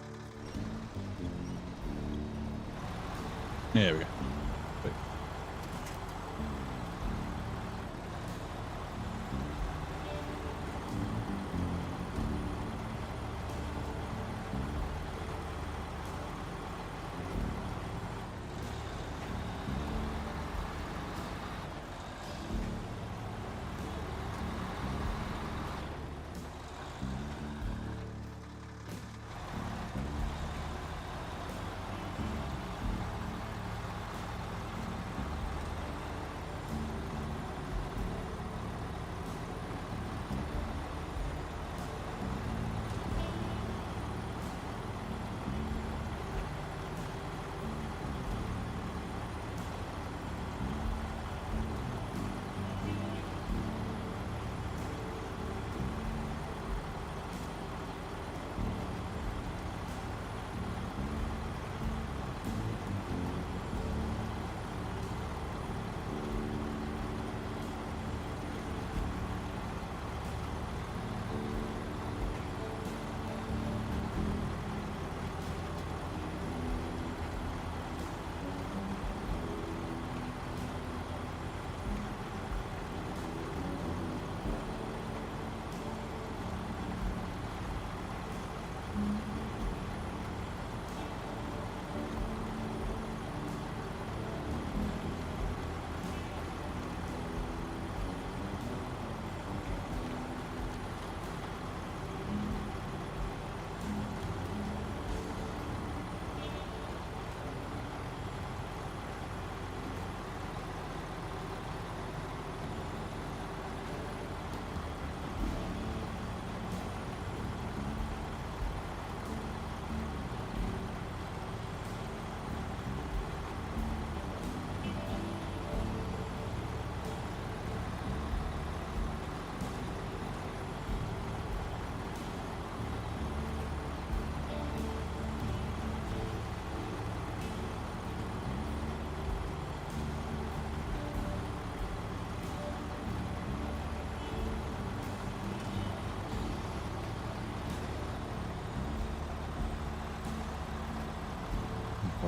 There we go.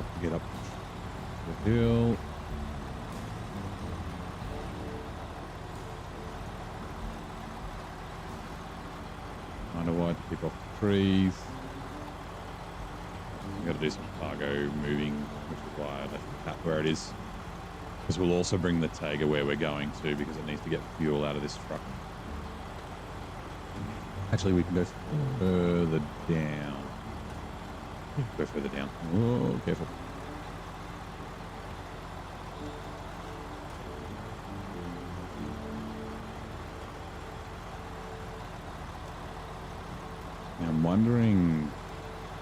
have to get up the hill. Kind of wide to keep off the trees. We've got to do some cargo moving, which is why I left the cat where it is. Because we'll also bring the Tiger where we're going to, because it needs to get fuel out of this truck. Actually, we can go further down. Go further down. Oh, careful. Now I'm wondering,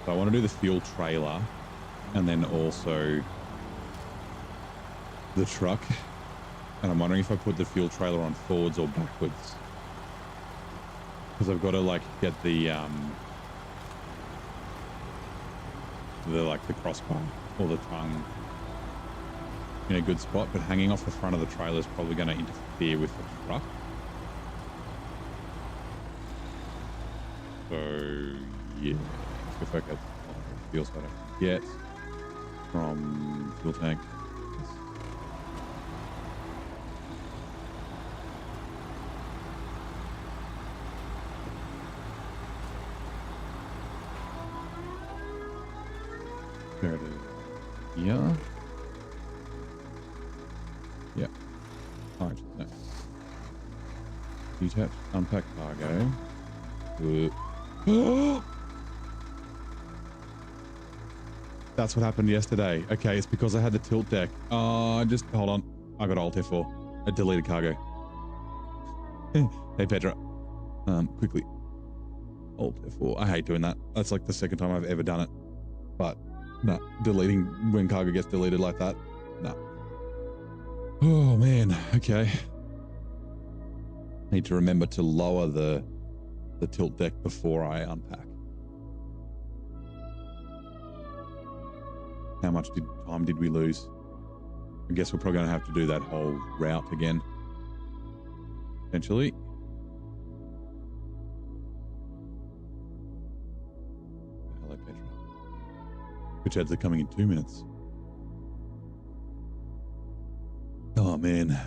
so I want to do the fuel trailer and then also the truck. And I'm wondering if I put the fuel trailer on forwards or backwards. Because I've got to like get the crossbar or the tongue in a good spot, but hanging off the front of the trailer is probably going to interfere with the truck. So yeah, let's go focus on the fuel side I can get from fuel tank. There it is. Yeah. Yeah. All right. No. Detach, unpack cargo. That's what happened yesterday. Okay, it's because I had the tilt deck. Just hold on. I got Alt F4. I deleted cargo. Hey Petra. Quickly. Alt F4. I hate doing that. That's like the second time I've ever done it. But no, deleting when cargo gets deleted like that. No. Oh man. Okay. Need to remember to lower the tilt deck before I unpack. How much time did we lose? I guess we're probably going to have to do that whole route again. Potentially. Hello, Petra. Which ads are coming in 2 minutes. Oh, man.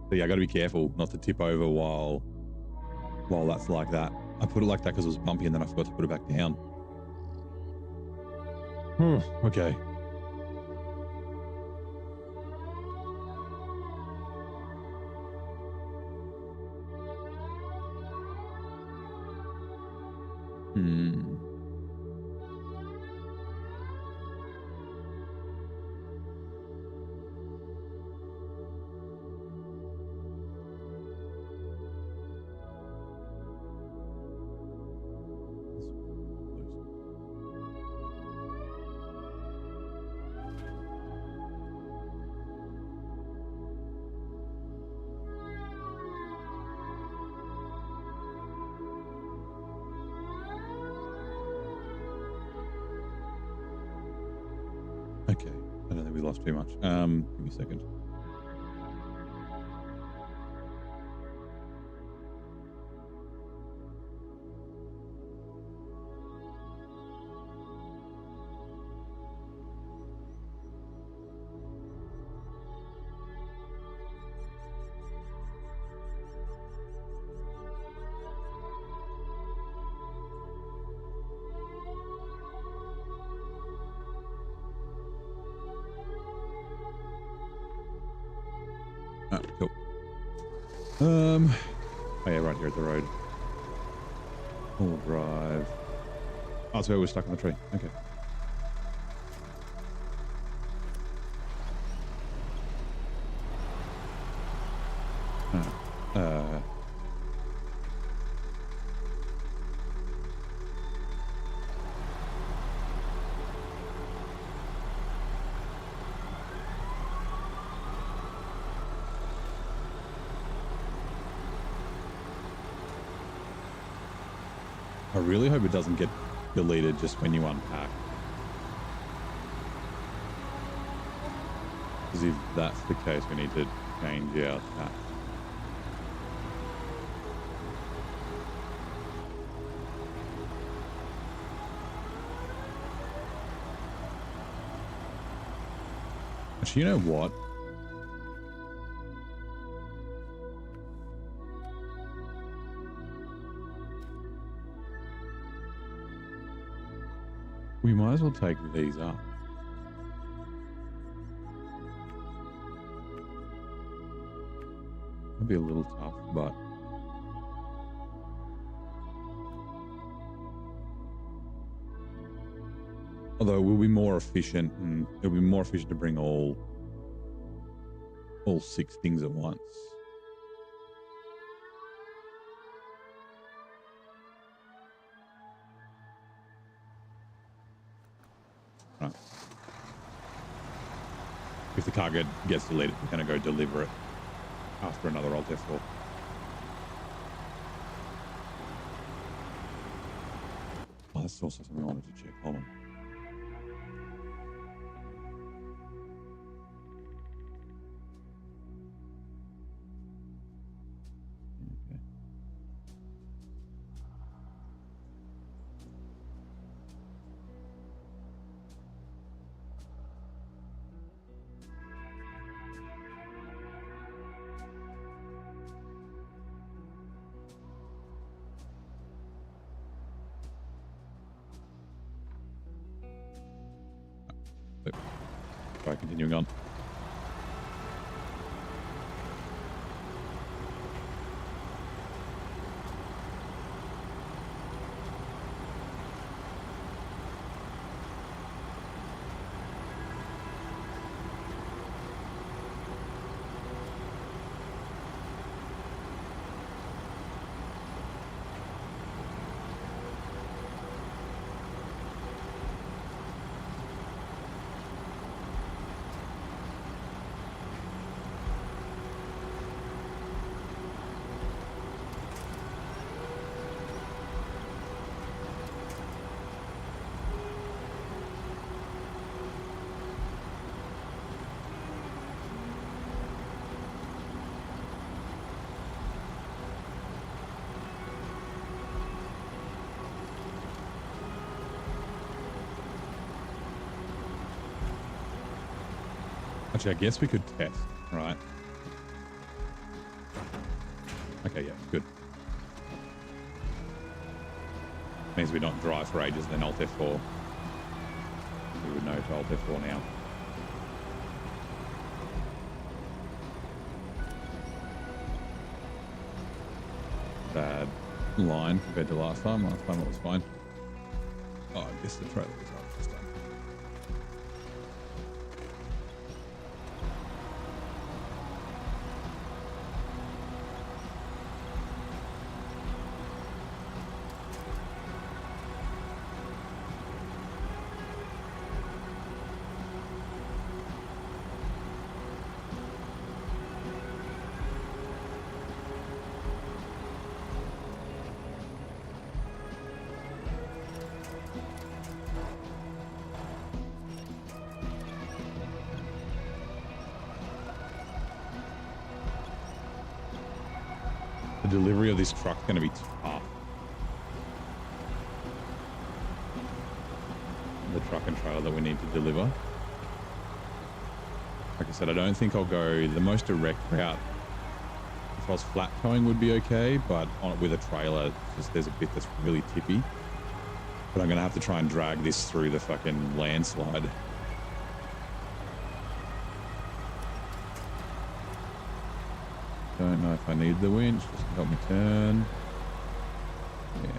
So yeah, I got to be careful not to tip over while that's like that. I put it like that because it was bumpy and then I forgot to put it back down. Okay. Okay, I don't think we lost too much. Give me a second. Cool. Oh yeah, right here at the road. All drive. Oh, so we're stuck on the tree. Okay. I really hope it doesn't get deleted just when you unpack. Because if that's the case, we need to change our tack. Actually, you know what? We might as well take these up. Might be a little tough, but although it will be more efficient, and it'll be more efficient to bring all 6 things at once. Right. If the cargo gets deleted, we're going to go deliver it after another Alt F4. Oh, that's also something I wanted to check. Hold on. Okay. Sorry, continuing on. Actually, I guess we could test, right? Okay, yeah, good. Means we don't drive for ages, then Alt F4. We would know to Alt F4 now. Bad line compared to last time. Last time it was fine. Oh, I guess the trailer was up this time. The delivery of this truck's going to be tough. The truck and trailer that we need to deliver. Like I said, I don't think I'll go the most direct route. If I was flat towing would be okay, but with a trailer, there's a bit that's really tippy. But I'm going to have to try and drag this through the fucking landslide. Don't know if I need the winch just to help me turn. Yeah.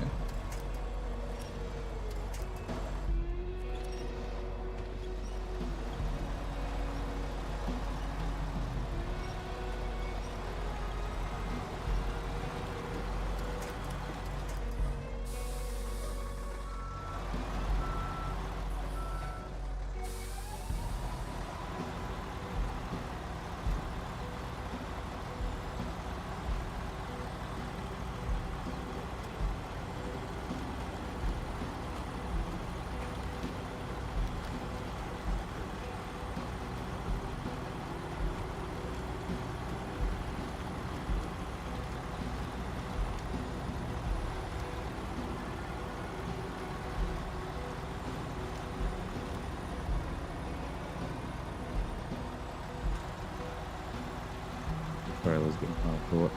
was getting kind of thought.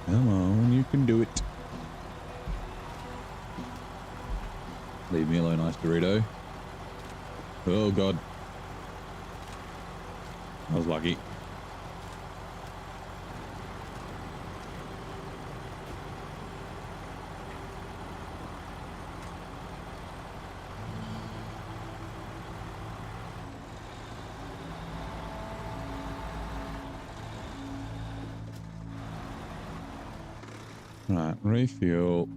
Come on, you can do it. Leave me alone, nice Dorito. Oh, God. I was lucky. Right, refuel.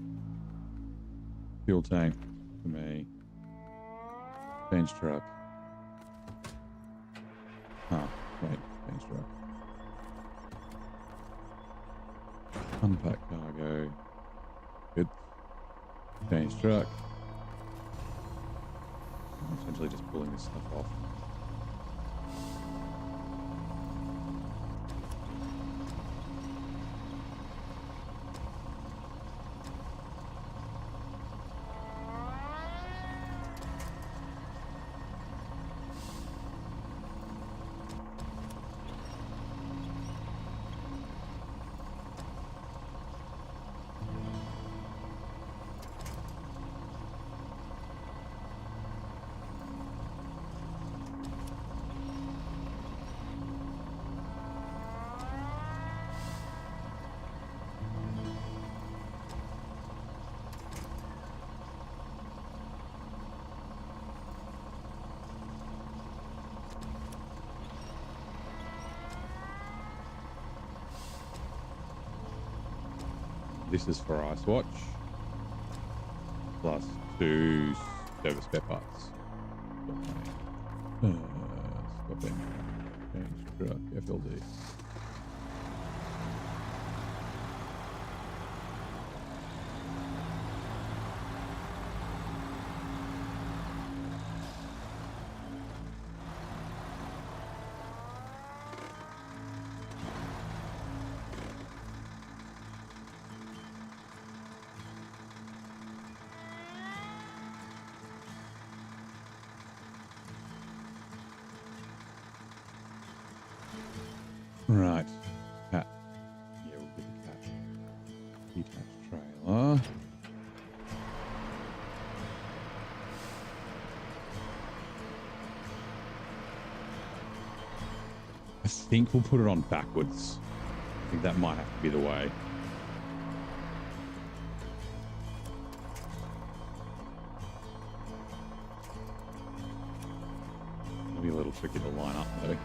Fuel tank for me. Change truck. Oh, wait, change truck. Unpack cargo. Good. Change truck. I'm essentially just pulling this stuff off. This is for Ice Watch. Plus 2 service spare parts. Stop in. Change truck. FLD. Right. Cat. Yeah, we'll get the cat. Detached trailer. I think we'll put it on backwards. I think that might have to be the way. It'll be a little tricky to line up though.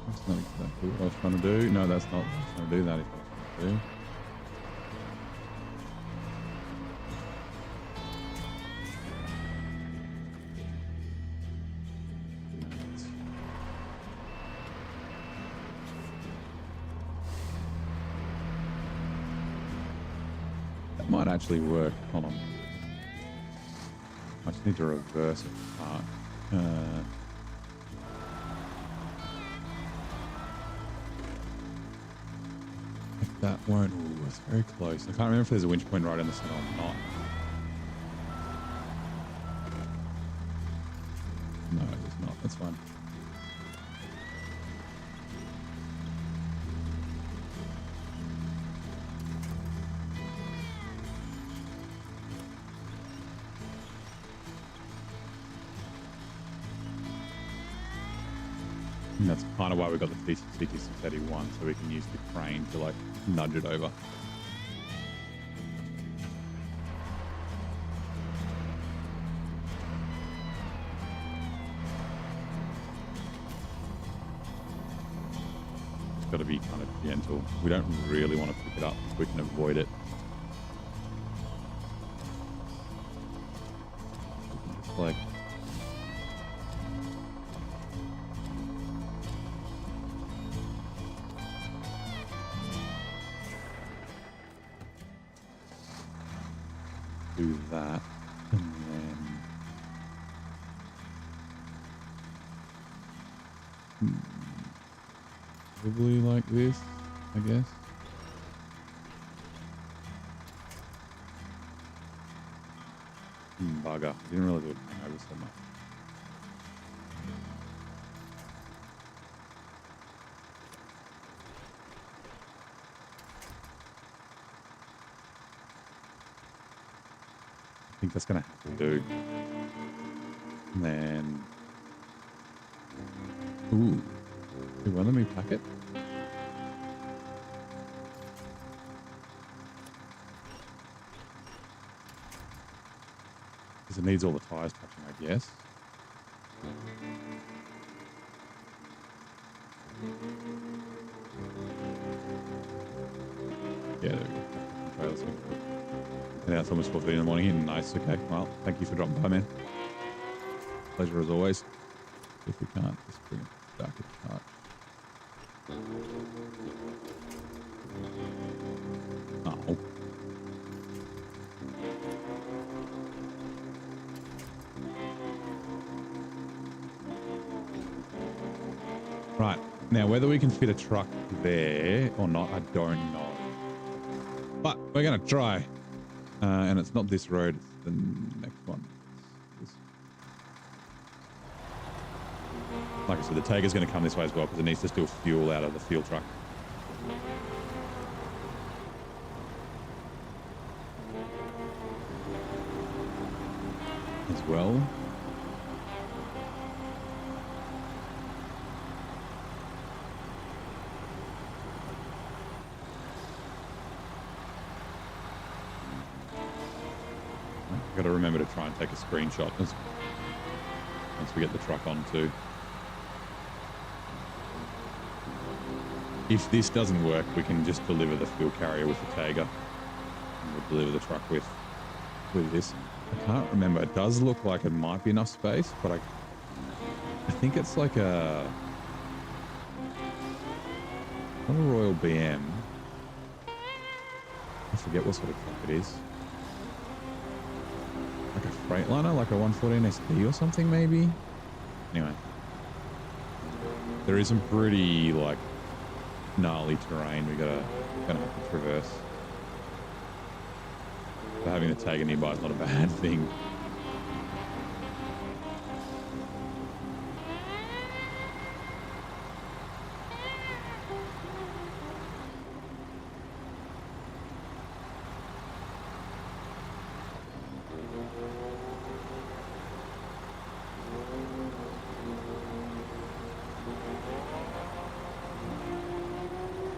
That's not exactly what I was trying to do. No, that's not what I was trying to do. That is what I was trying to do. That might actually work. Hold on. I just need to reverse it apart. If that won't... Ooh, it's very close. I can't remember if there's a winch point right in the center or not. No, there's not. That's fine. And that's kind of why we got the CT681, so we can use the crane to like nudge it over. It's got to be kind of gentle. We don't really want to pick it up if we can avoid it. Just like do that. And then... Probably like this, I guess. Bugger. Didn't really do it over so much. I think that's going to have to do. And then... Ooh. Wait, let me pack it. Because it needs all the tires touching, I guess. Yeah, there we go. Trailers. And now it's almost 4:30 in the morning. Nice. Okay. Well, thank you for dropping by, man. Pleasure as always. If we can't, just bring it back at the cart. Oh. Right. Now, whether we can fit a truck there or not, I don't know. But we're going to try. And it's not this road, it's the next one. Like I said, the Tiger's going to come this way as well because it needs to steal fuel out of the fuel truck. As well. I've got to remember to try and take a screenshot once we get the truck on too. If this doesn't work, we can just deliver the fuel carrier with the Tiger. And we'll deliver the truck with this. I can't remember. It does look like it might be enough space, but I think it's like a... Not a Royal BM. I forget what sort of truck it is. Like a Freightliner, like a 114 SD or something maybe? Anyway. There is some pretty, like, gnarly terrain gonna have to traverse. But having the Tiger nearby is not a bad thing.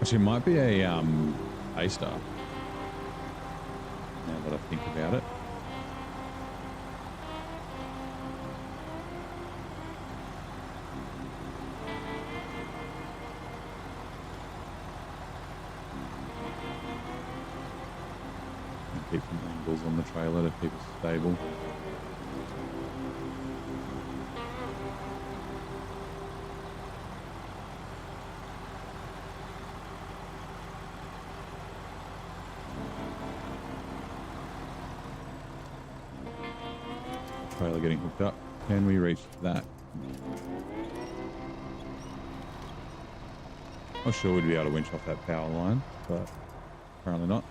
Actually, it might be a A-Star. Now that I think about it. And keep some angles on the trailer to keep it stable. Trailer getting hooked up. Can we reach that? Not sure we'd be able to winch off that power line, but apparently not.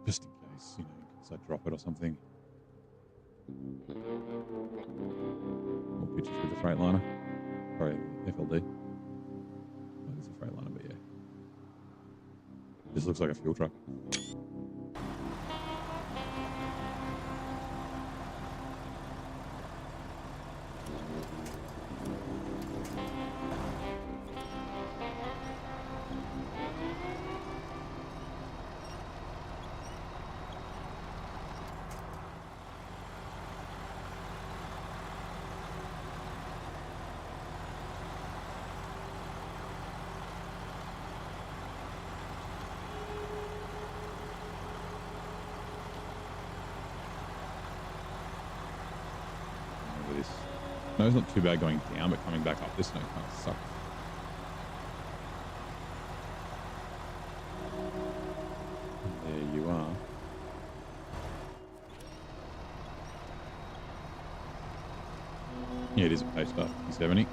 Just in case, you know, in case I drop it or something. More pictures with the Freightliner. Sorry, FLD. Oh, it's a Freightliner, but yeah. This looks like a fuel truck. this. Snow's not too bad going down, but coming back up this snow kind of sucks. There you are. Yeah, it is a pace up, 70.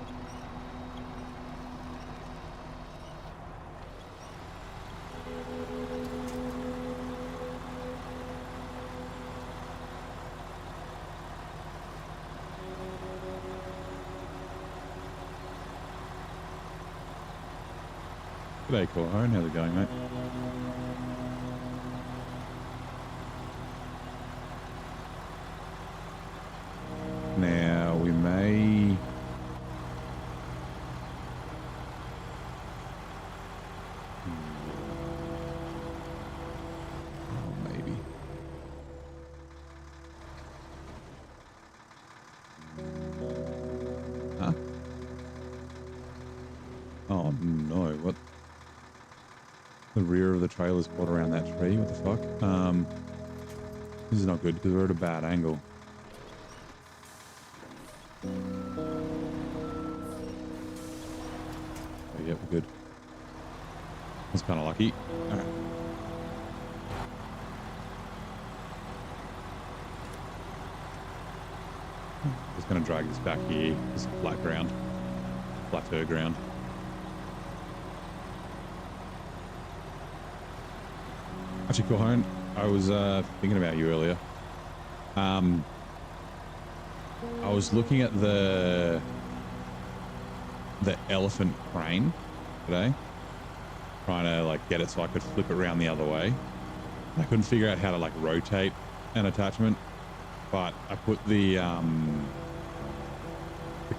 G'day, Corhone. How's it going, mate? Now, we may... Oh, maybe. Huh? Oh, no. What? The rear of the trailer's caught around that tree. What the fuck? This is not good because we're at a bad angle. Oh, yeah, we're good. That's kind of lucky. All right. Just going to drag this back here. This is flat ground. Flatter ground. Actually, Corhone, I was thinking about you earlier. I was looking at the elephant crane today, trying to like get it so I could flip it around the other way. I couldn't figure out how to like rotate an attachment, but I put the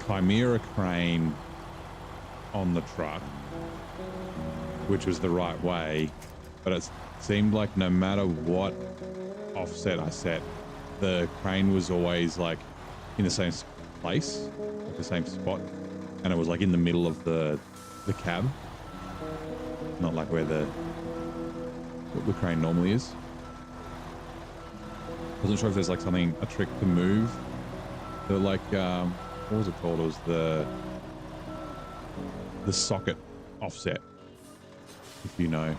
Chimera crane on the truck, which was the right way, but it seemed like no matter what offset I set, the crane was always like in the same place, like the same spot, and it was like in the middle of the cab, not like where the crane normally is. Wasn't sure if there's like something, a trick to move the like what was it called? It was the socket offset, if you know.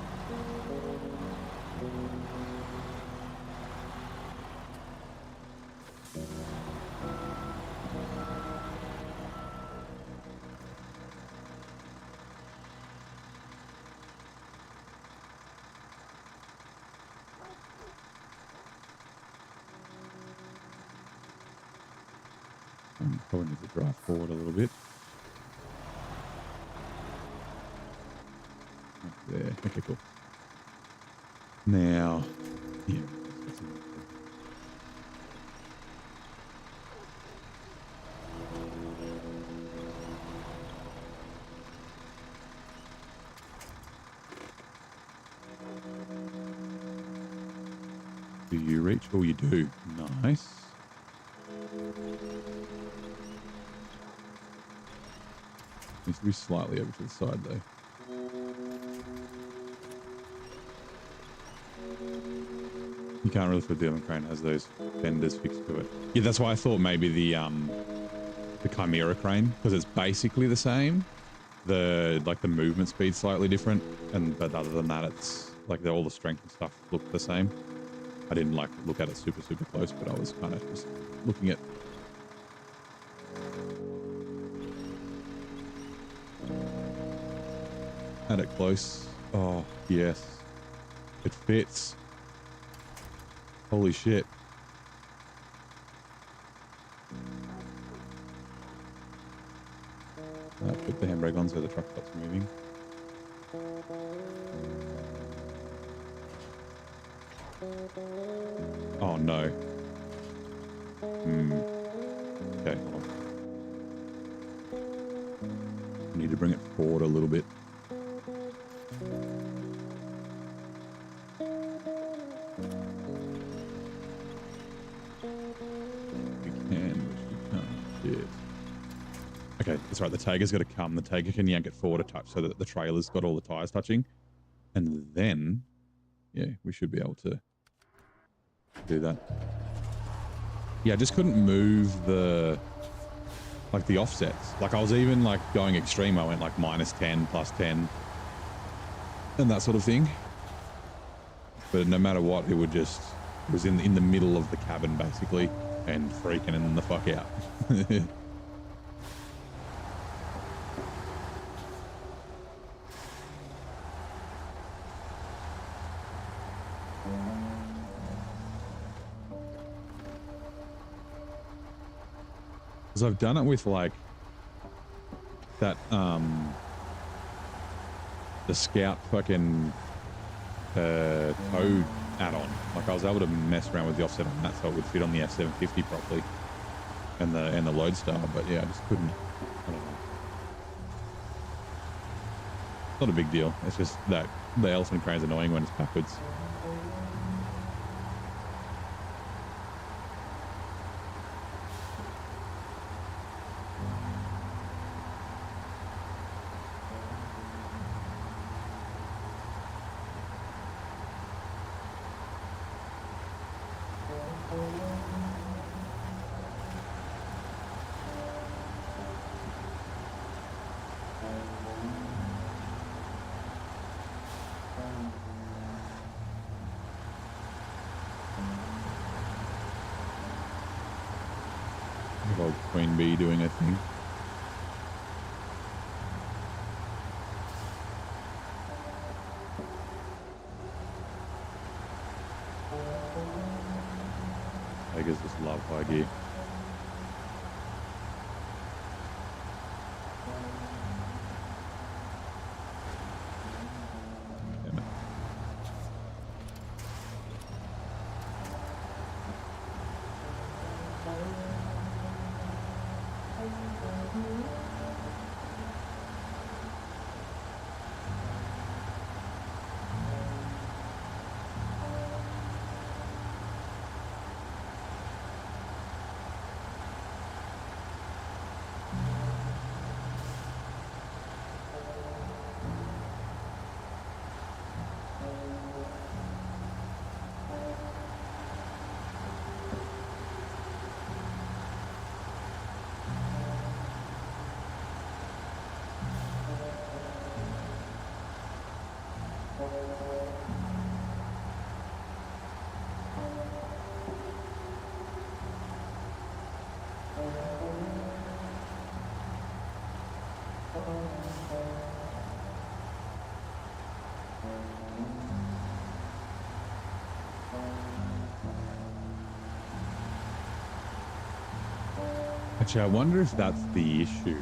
Probably need to drive forward a little bit. There. Okay, cool. Now, yeah. Do you reach? Oh, you do. Nice. Needs to be slightly over to the side though. You can't really feel the other crane has those fenders fixed to it. Yeah, that's why I thought maybe the Chimera crane, because it's basically the same. The movement speed's slightly different, but other than that, it's like all the strength and stuff look the same. I didn't like look at it super close, but I was kind of just looking at. At it close. Oh, yes. It fits. Holy shit. Put the handbrake on so the truck stops moving. Oh no. Okay, hold on. I need to bring it forward a little bit. Okay, that's right. The Tiger's got to come. The Tiger can yank it forward a touch so that the trailer's got all the tires touching. And then, yeah, we should be able to do that. Yeah, I just couldn't move the like the offsets. Like I was even like going extreme. I went like -10, +10, and that sort of thing. But no matter what, it would just, it was in the middle of the cabin basically, and freaking the fuck out. Because I've done it with like that the Scout fucking tow add-on. Like I was able to mess around with the offset on that so it would fit on the F750 properly and the Lodestar, but yeah, I just couldn't. I don't know. It's not a big deal. It's just that the elephant crane's annoying when it's backwards. Old Queen Bee doing a thing. Tigers just love high gear. Actually, I wonder if that's the issue.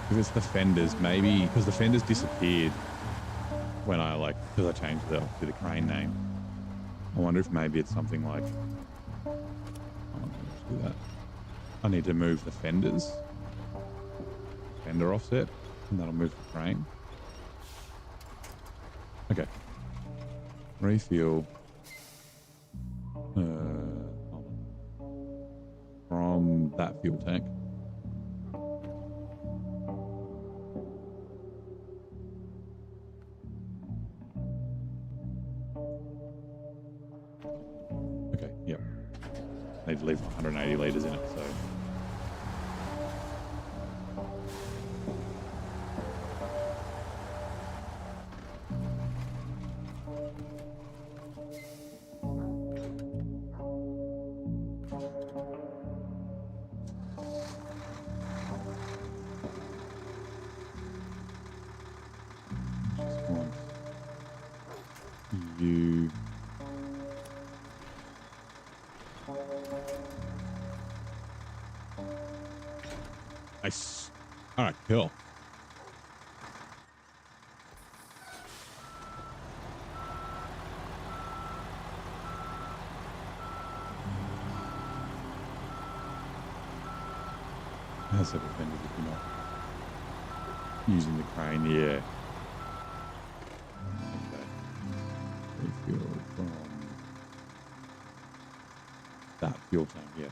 If it's the fenders, maybe, because the fenders disappeared when I because I changed to the crane name. I wonder if maybe it's something like, oh, let's do that. I need to move the fenders, fender offset, and that'll move the crane. Okay. Refuel. From that fuel tank. Okay, yep. Need to leave 180 litres in it, so. Nice. All right, cool. That's a defender if you're not using the crane, yeah. Okay. Refuel from that fuel tank, yes.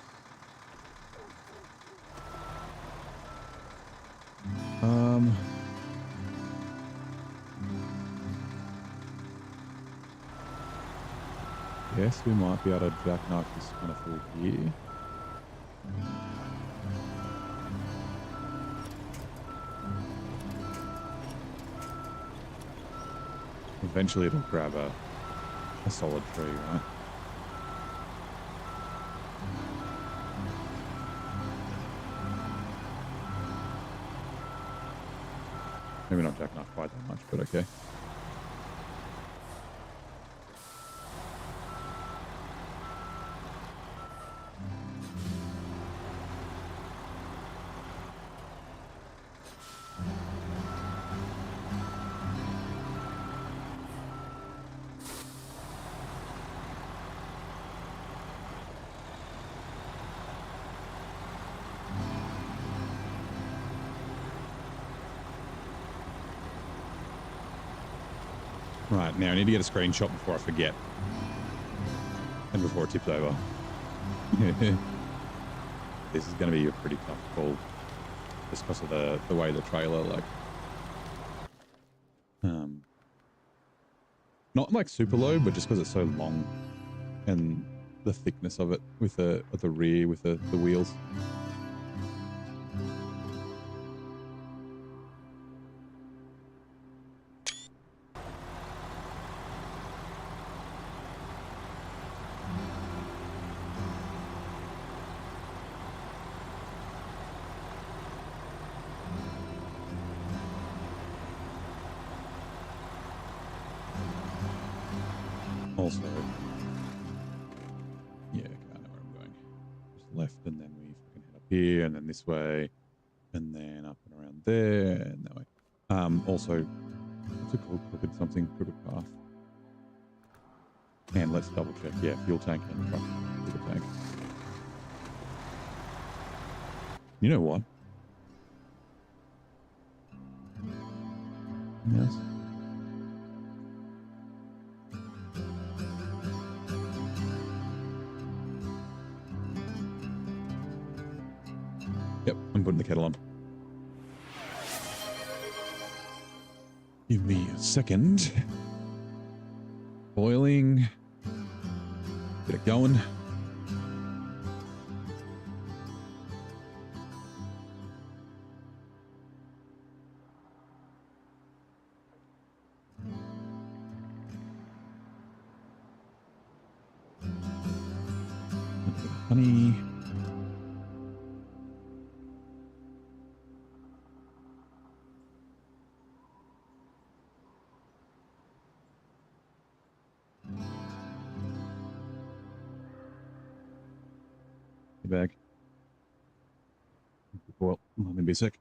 Yes, we might be able to jackknife this kind of through here. Eventually it'll grab a solid tree, right? Maybe not jacking off quite that much, but okay. Right, now I need to get a screenshot before I forget. And before it tips over. This is going to be a pretty tough call. Just because of the way the trailer, like... not like super low, but just because it's so long. And the thickness of it with the rear, with the wheels. Also, yeah, okay, I know where I'm going. Just left, and then we fucking head up here, and then this way, and then up and around there, and that way. Also, what's it called? Crooked something, crooked path. And let's double check. Yeah, fuel tank and truck, crooked tank. You know what? Yes. Yep, I'm putting the kettle on. Give me a second. Boiling. Get it going. Honey. Bag. Well, let me be sick.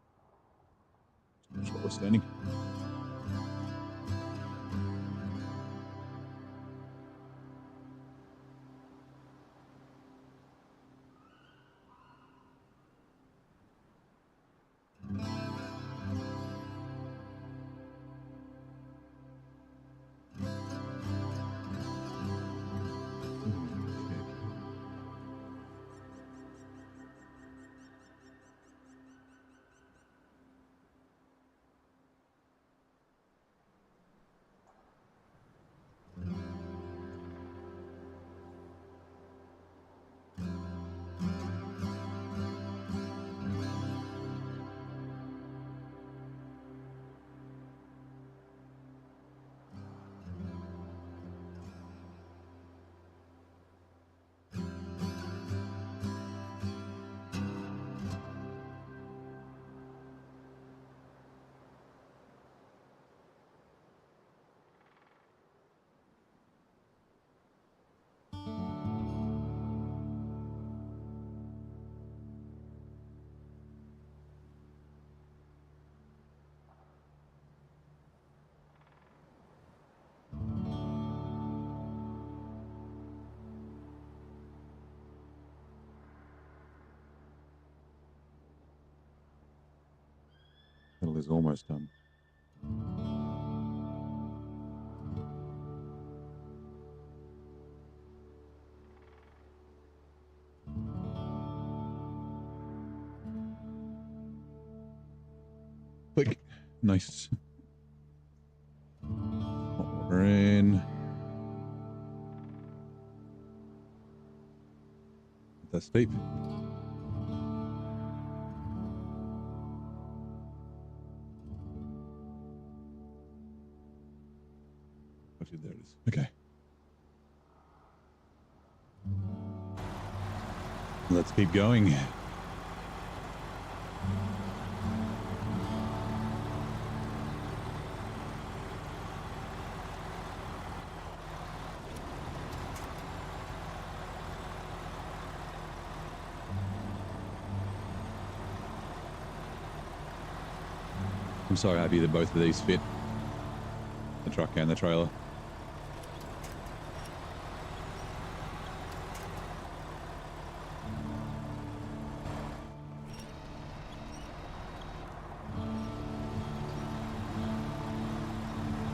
That's what we're standing. Kettle is almost done. Click. Nice. Hot water in. That's deep. Actually, there it is. Okay. Let's keep going. I'm so happy that both of these fit. The truck and the trailer.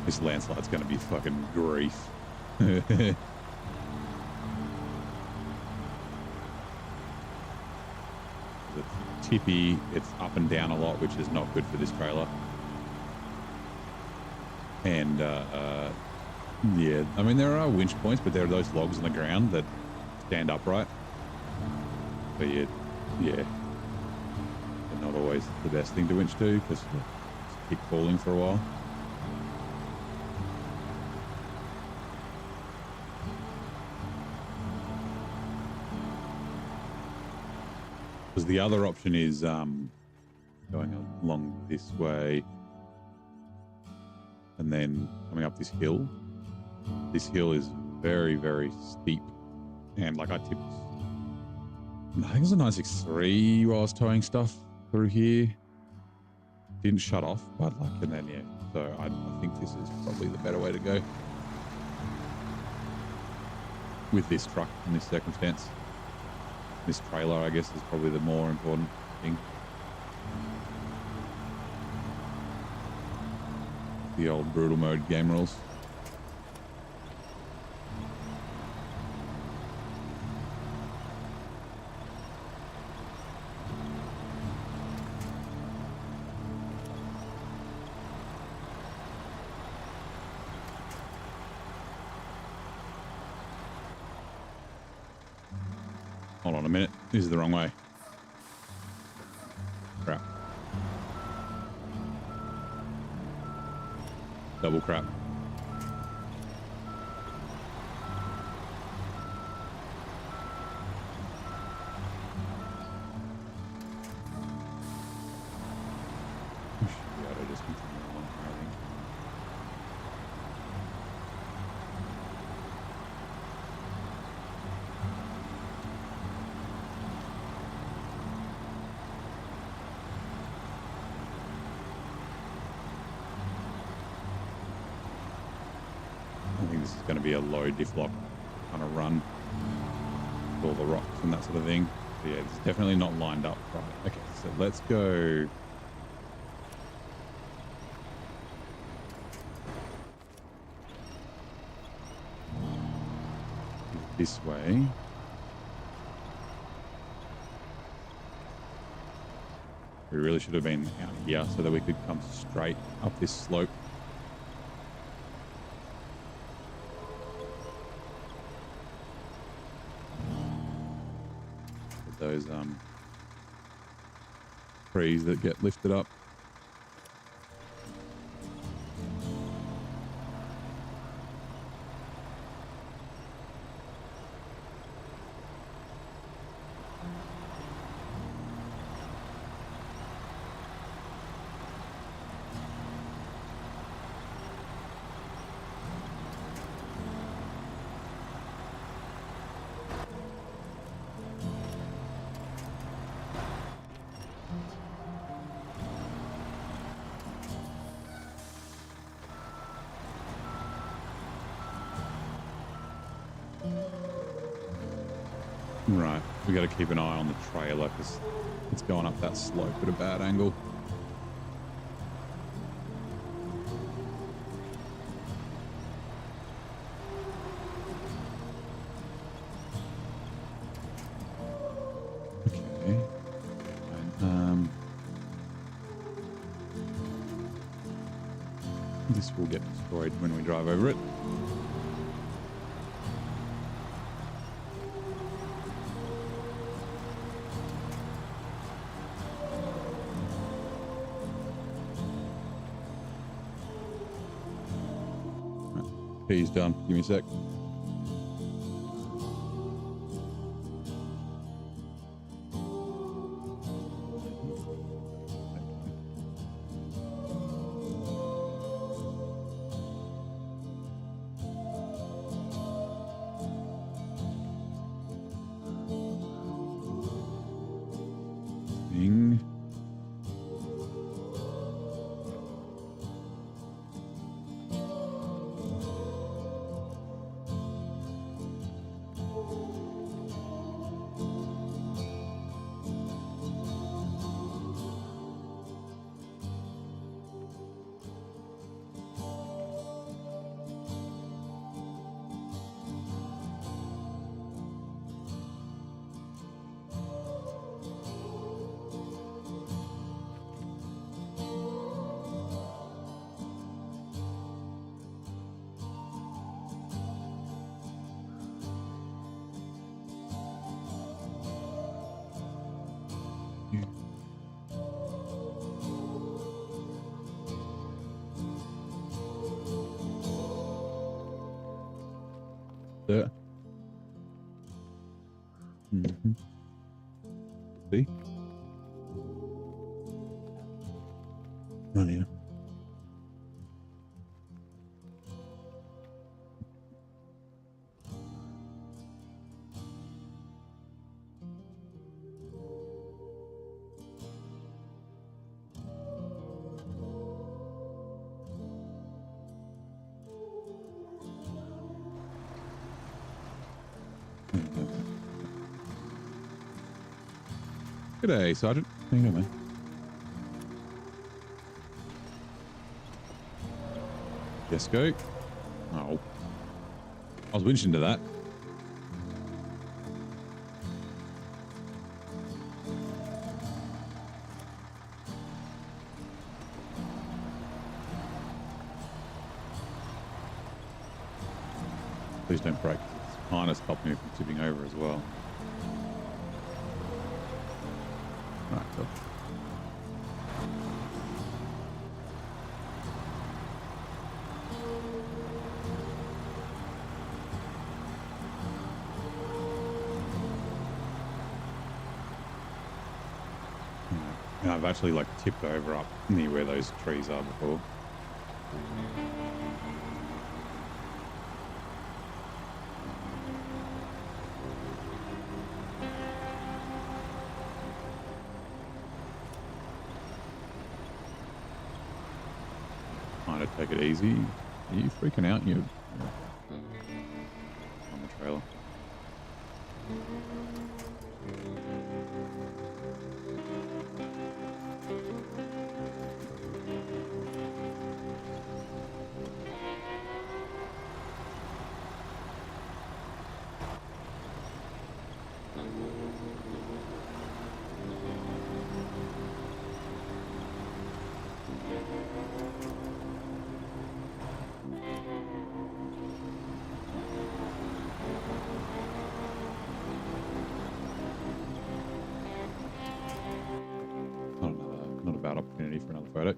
This landslide's gonna be fucking grief. It's tippy, it's up and down a lot, which is not good for this trailer. And yeah, I mean, there are winch points, but there are those logs on the ground that stand upright. But yeah, they're not always the best thing to winch to because you keep falling for a while. Because the other option is going along this way and then coming up this hill. This hill is very, very steep. And like I tipped, I think it was a 963 while I was towing stuff through here. Didn't shut off, but like, and then, yeah. So I think this is probably the better way to go with this truck in this circumstance. This trailer, I guess, is probably the more important thing. The old brutal mode game rules. Hold on a minute. This is the wrong way. Crap. Double crap. We should be able to just continue along here, I think. This is going to be a low diff lock kind of run with all the rocks and that sort of thing. So yeah, it's definitely not lined up right. Okay, so let's go. This way. We really should have been out here so that we could come straight up this slope. Those trees that get lifted up. Right, we got to keep an eye on the trailer because it's going up that slope at a bad angle. Okay. And, this will get destroyed when we drive over it. He's done. Give me a sec. Bing. There. Mm-hmm. See? Oh, yeah. G'day, Sergeant. How you doing, man? Jesco. Oh. I was winching to that. Please don't break. It's kind of stopped me from tipping over as well. Right, cool. Yeah, I've actually like tipped over up near where those trees are before. Kind of take it easy. Are you freaking out? You on the trailer. Not a bad opportunity for another photo.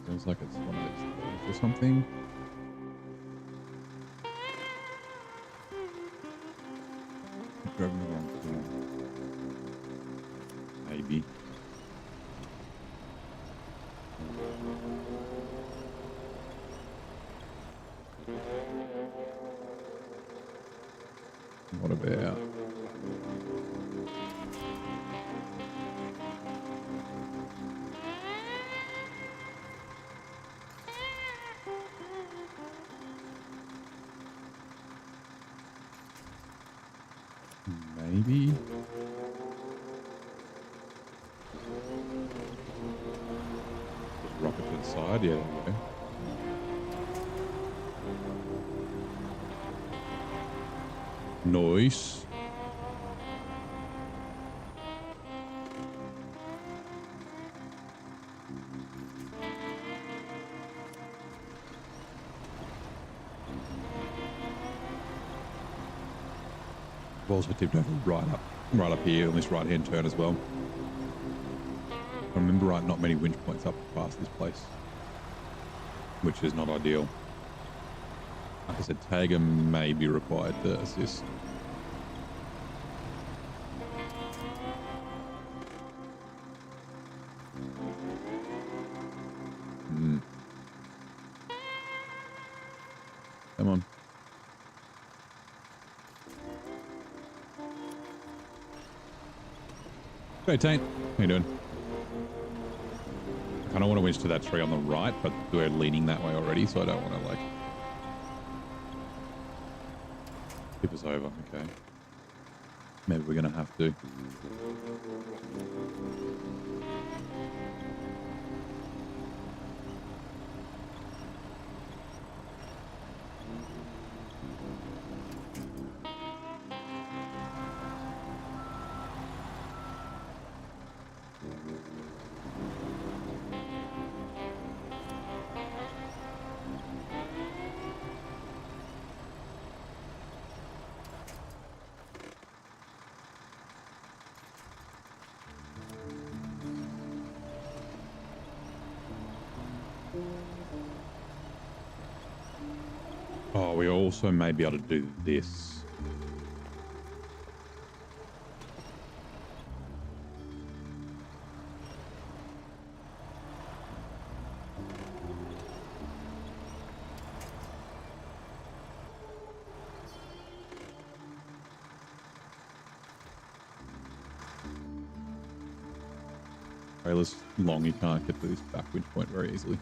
Feels like it's one of those or something. Driving the wrong corner. Maybe. What about? Maybe. Just rocket to the side. Yeah, there we go. Nice. I've also tipped over right up here on this right-hand turn as well. If I remember right, not many winch points up past this place, which is not ideal. Like I said, Tagger may be required to assist. Come on. Hey, Taint. How you doing? I kind of want to winch to that tree on the right, but we're leaning that way already, so I don't want to, like, tip us over. Okay. Maybe we're going to have to. Oh, we also may be able to do this. Trailer's long, you can't get to this back winch point very easily.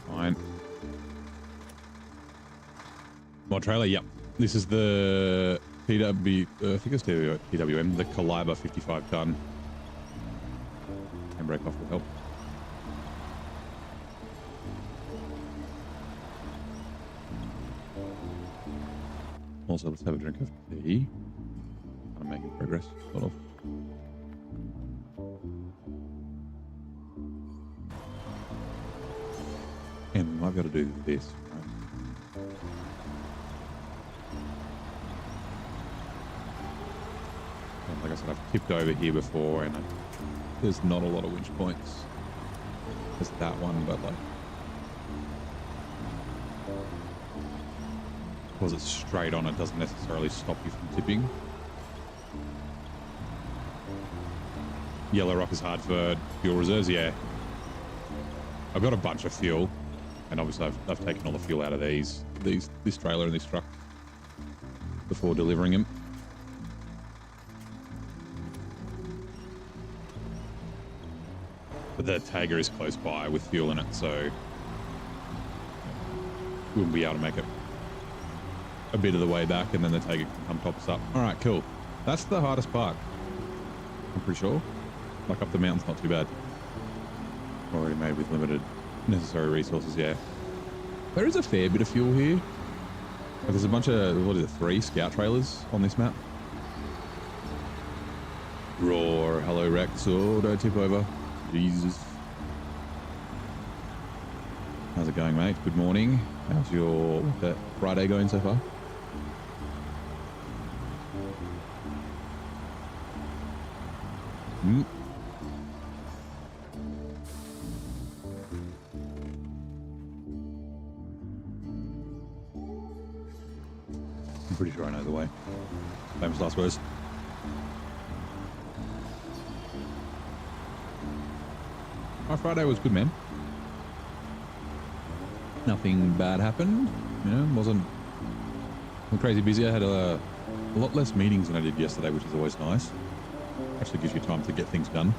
Fine. More trailer, yep. This is the TW, I think it's TWM, the Caliber 55 ton. Handbrake off will help. Also, let's have a drink of tea. I'm making progress, sort of. And we might be able to do this, right? And like I said, I've tipped over here before, and there's not a lot of winch points. There's that one, but like, because it's straight on, it doesn't necessarily stop you from tipping. Yellowrock is hard for fuel reserves, yeah. I've got a bunch of fuel, and obviously I've taken all the fuel out of this trailer and this truck before delivering them. But the Tagger is close by with fuel in it, so we'll be able to make it a bit of the way back, and then the Tagger can come top us up. All right, cool. That's the hardest part, I'm pretty sure. Like up the mountain's not too bad. Already made with limited necessary resources, yeah. There is a fair bit of fuel here. Like there's a bunch of, what is it, 3 scout trailers on this map. Roar, hello Rex, oh, don't tip over. Jesus. How's it going, mate? Good morning. How's your Friday going so far? I'm pretty sure I know the way. Famous last words. My Friday was good, man. Nothing bad happened. You know, wasn't crazy busy. I had a lot less meetings than I did yesterday, which is always nice. Actually gives you time to get things done.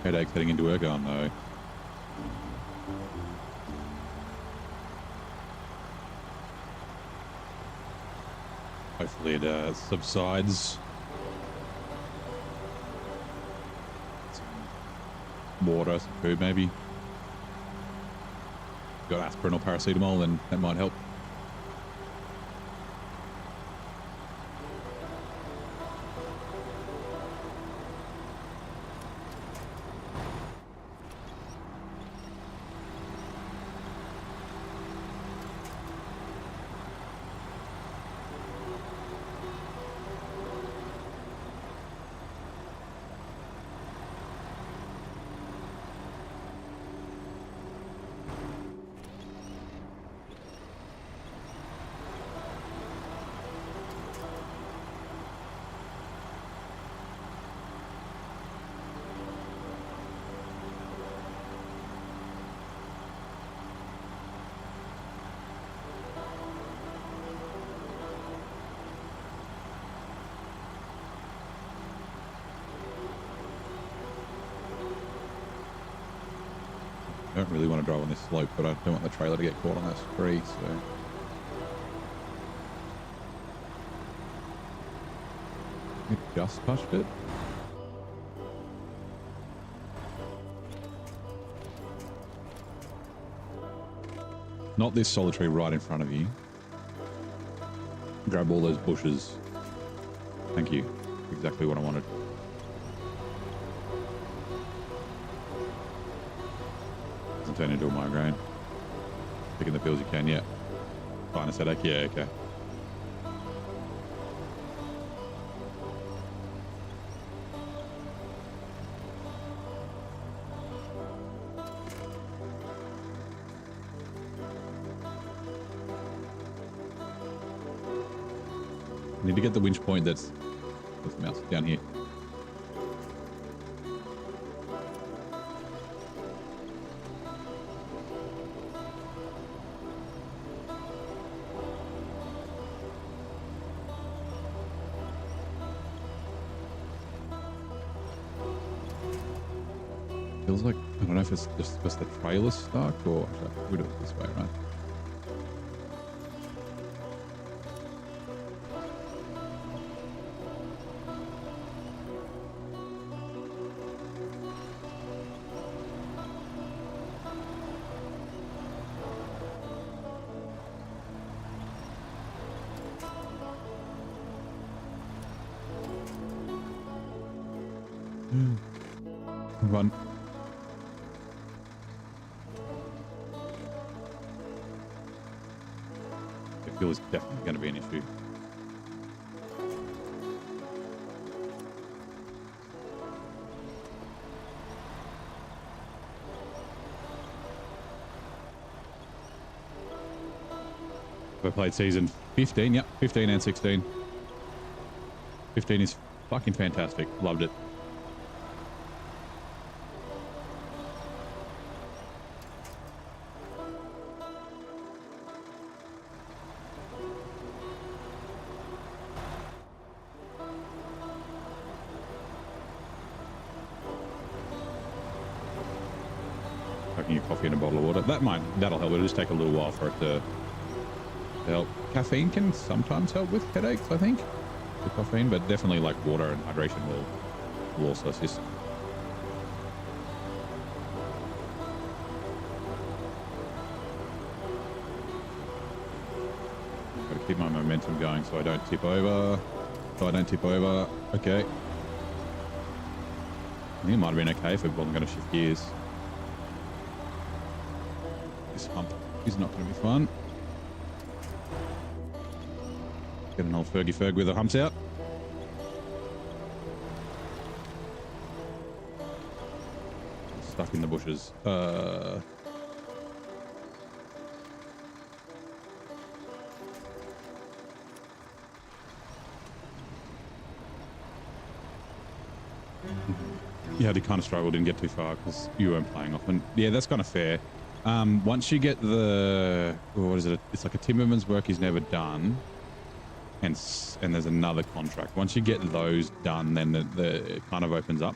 Headaches heading into work. Oh no. Hopefully it subsides. Some water, some food maybe. Got aspirin or paracetamol, then that might help. I don't really want to drive on this slope, but I don't want the trailer to get caught on that tree, so... It just touched it. Not this solitary right in front of you. Grab all those bushes. Thank you. Exactly what I wanted. Turn into a migraine. Taking the pills you can, yeah. Sinus headache, yeah, okay. I need to get the winch point that's the mouse down here. Feels like, I don't know if it's just because the trailer's stuck or we do it this way, right? Run. The fuel is definitely going to be an issue. I played season 15, yep, 15 and 16. 15 is fucking fantastic. Loved it. Chucking your coffee in a bottle of water. That'll help. It'll just take a little while for it to help. Caffeine can sometimes help with headaches, I think. The caffeine, but definitely like water and hydration will also assist. Gotta keep my momentum going so I don't tip over. Okay. I think it might have been okay if it wasn't going to shift gears. This hump is not going to be fun. Get an old Fergie Ferg with the humps out. Stuck in the bushes. Yeah, I kind of struggled, didn't get too far because you weren't playing often. Yeah, that's kind of fair. Once you get the, what is it? It's like a timberman's work he's never done, and there's another contract. Once you get those done, then it kind of opens up.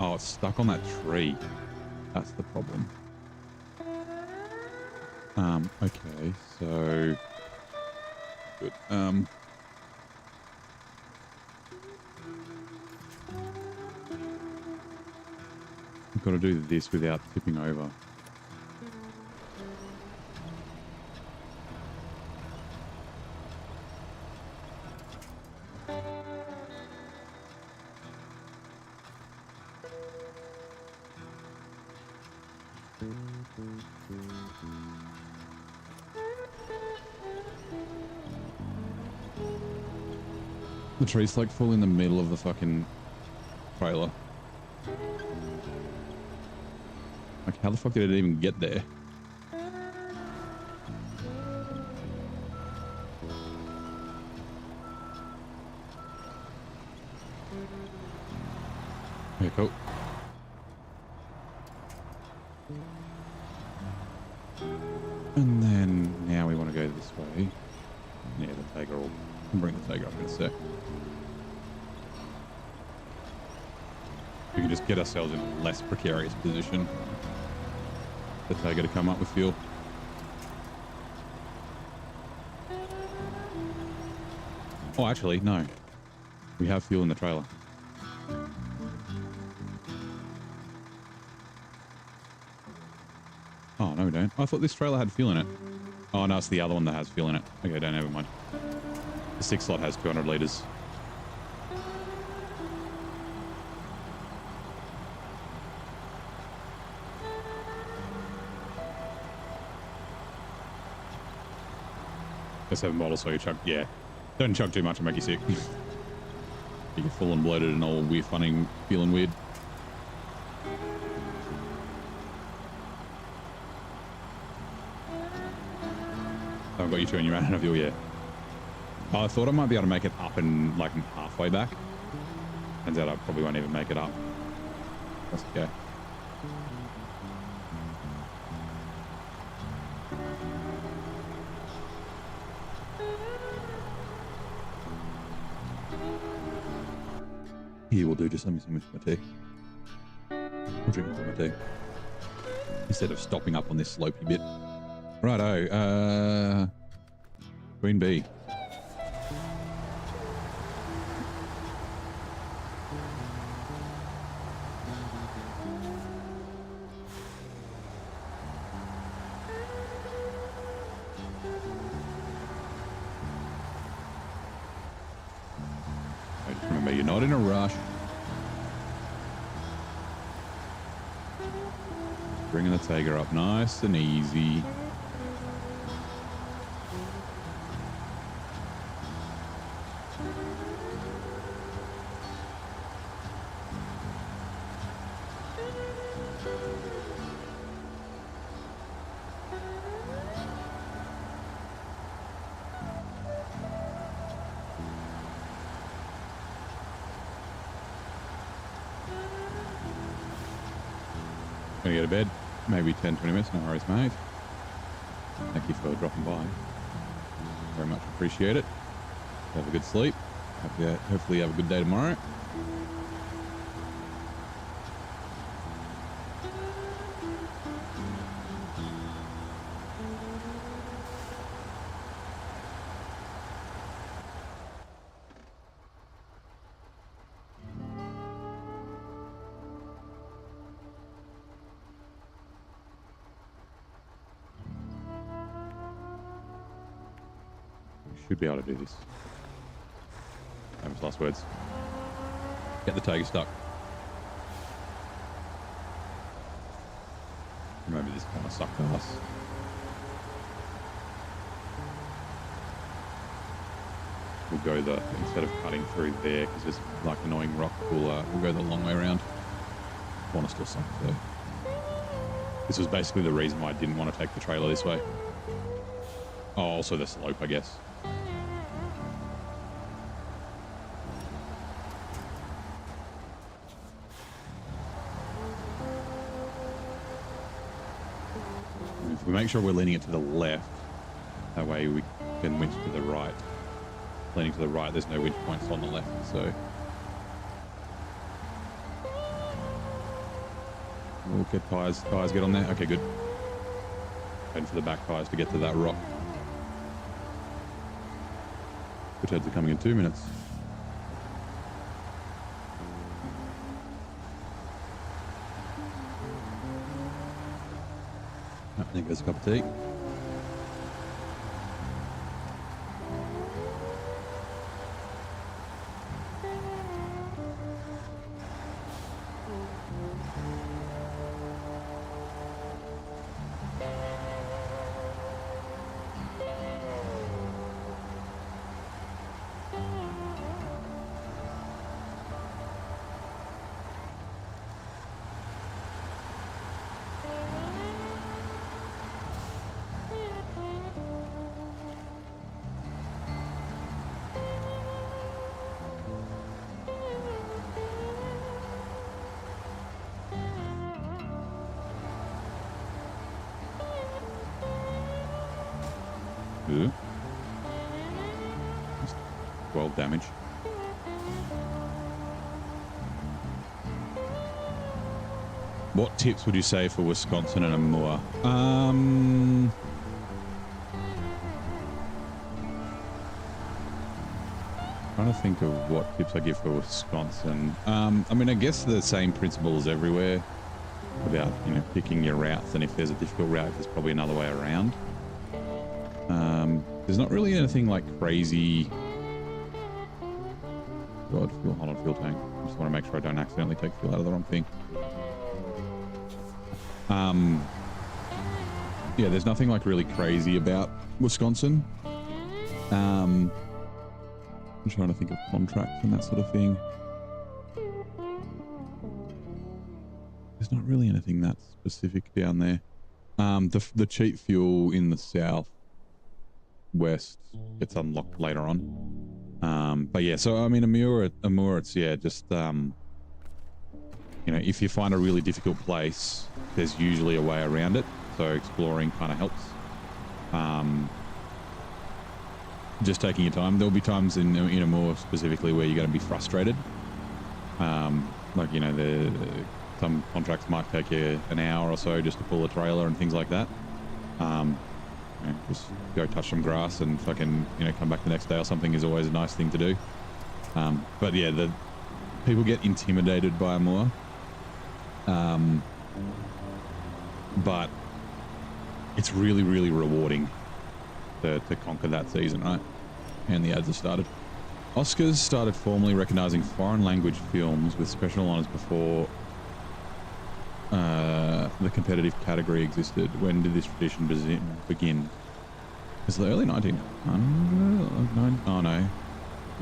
Oh, it's stuck on that tree. That's the problem. Okay, so good. I've got to do this without tipping over. The trees like fall in the middle of the fucking trailer. Like, how the fuck did it even get there? Okay, cool. And then now we want to go this way. Yeah, the Tiger will bring the Tiger up in a sec. We can just get ourselves in a less precarious position. The Tiger to come up with fuel. Oh, actually, no. We have fuel in the trailer. Oh, no, we don't. I thought this trailer had fuel in it. Oh, no, it's the other one that has fuel in it. Okay, don't, never mind. The 6 slot has 200 litres. The 7 bottles, so you chuck, yeah. Don't chuck too much and make you sick. You get full and bloated and all weird, funny, feeling weird. I've got you two and you ran out of fuel, yeah. Oh, I thought I might be able to make it up and like halfway back. Turns out I probably won't even make it up. That's okay. Here will do, just let me some of my tea. I'll drink more of my tea. Instead of stopping up on this slopey bit. Righto, Queen Bee. Just remember, you're not in a rush. Bringing the Tiger up nice and easy. Gonna go to bed. Maybe 10, 20 minutes. No worries, mate. Thank you for dropping by. Very much appreciate it. Have a good sleep. Hopefully you have a good day tomorrow. Should be able to do this. Famous last words. Get the tiger stuck. Maybe this kind of sucked us. We'll go instead of cutting through there because there's like annoying rock, we'll go the long way around. Want to still suck though. This was basically the reason why I didn't want to take the trailer this way. Oh, also the slope, I guess. If we make sure we're leaning it to the left, that way we can winch to the right. Leaning to the right, there's no winch points on the left, so we'll get tires get on there. Okay, good. Waiting for the back tires to get to that rock. The turds are coming in 2 minutes. I think there's a cup of tea. Ooh. 12 damage. What tips would you say for Wisconsin and Amur? Trying to think of what tips I give for Wisconsin. I mean, I guess the same principles everywhere about, you know, picking your routes, and if there's a difficult route, there's probably another way around. There's not really anything like crazy. God, fuel, hold on, fuel tank. I just want to make sure I don't accidentally take fuel out of the wrong thing. Yeah, there's nothing like really crazy about Wisconsin. I'm trying to think of contracts and that sort of thing. There's not really anything that specific down there. The cheap fuel in the south west gets unlocked later on. But yeah, so I mean, Amur, it's yeah, just you know, if you find a really difficult place, there's usually a way around it. So exploring kind of helps. Just taking your time. There'll be times in Amur specifically where you're going to be frustrated. Like, you know, some contracts might take you an hour or so just to pull a trailer and things like that. You know, just go touch some grass and fucking, you know, come back the next day or something is always a nice thing to do. But yeah, the people get intimidated by Amur. But it's really, really rewarding to conquer that season, right? And the ads have started. Oscars started formally recognizing foreign language films with special honors before the competitive category existed. When did this tradition begin? Is it the early 1900s? Oh no. I'm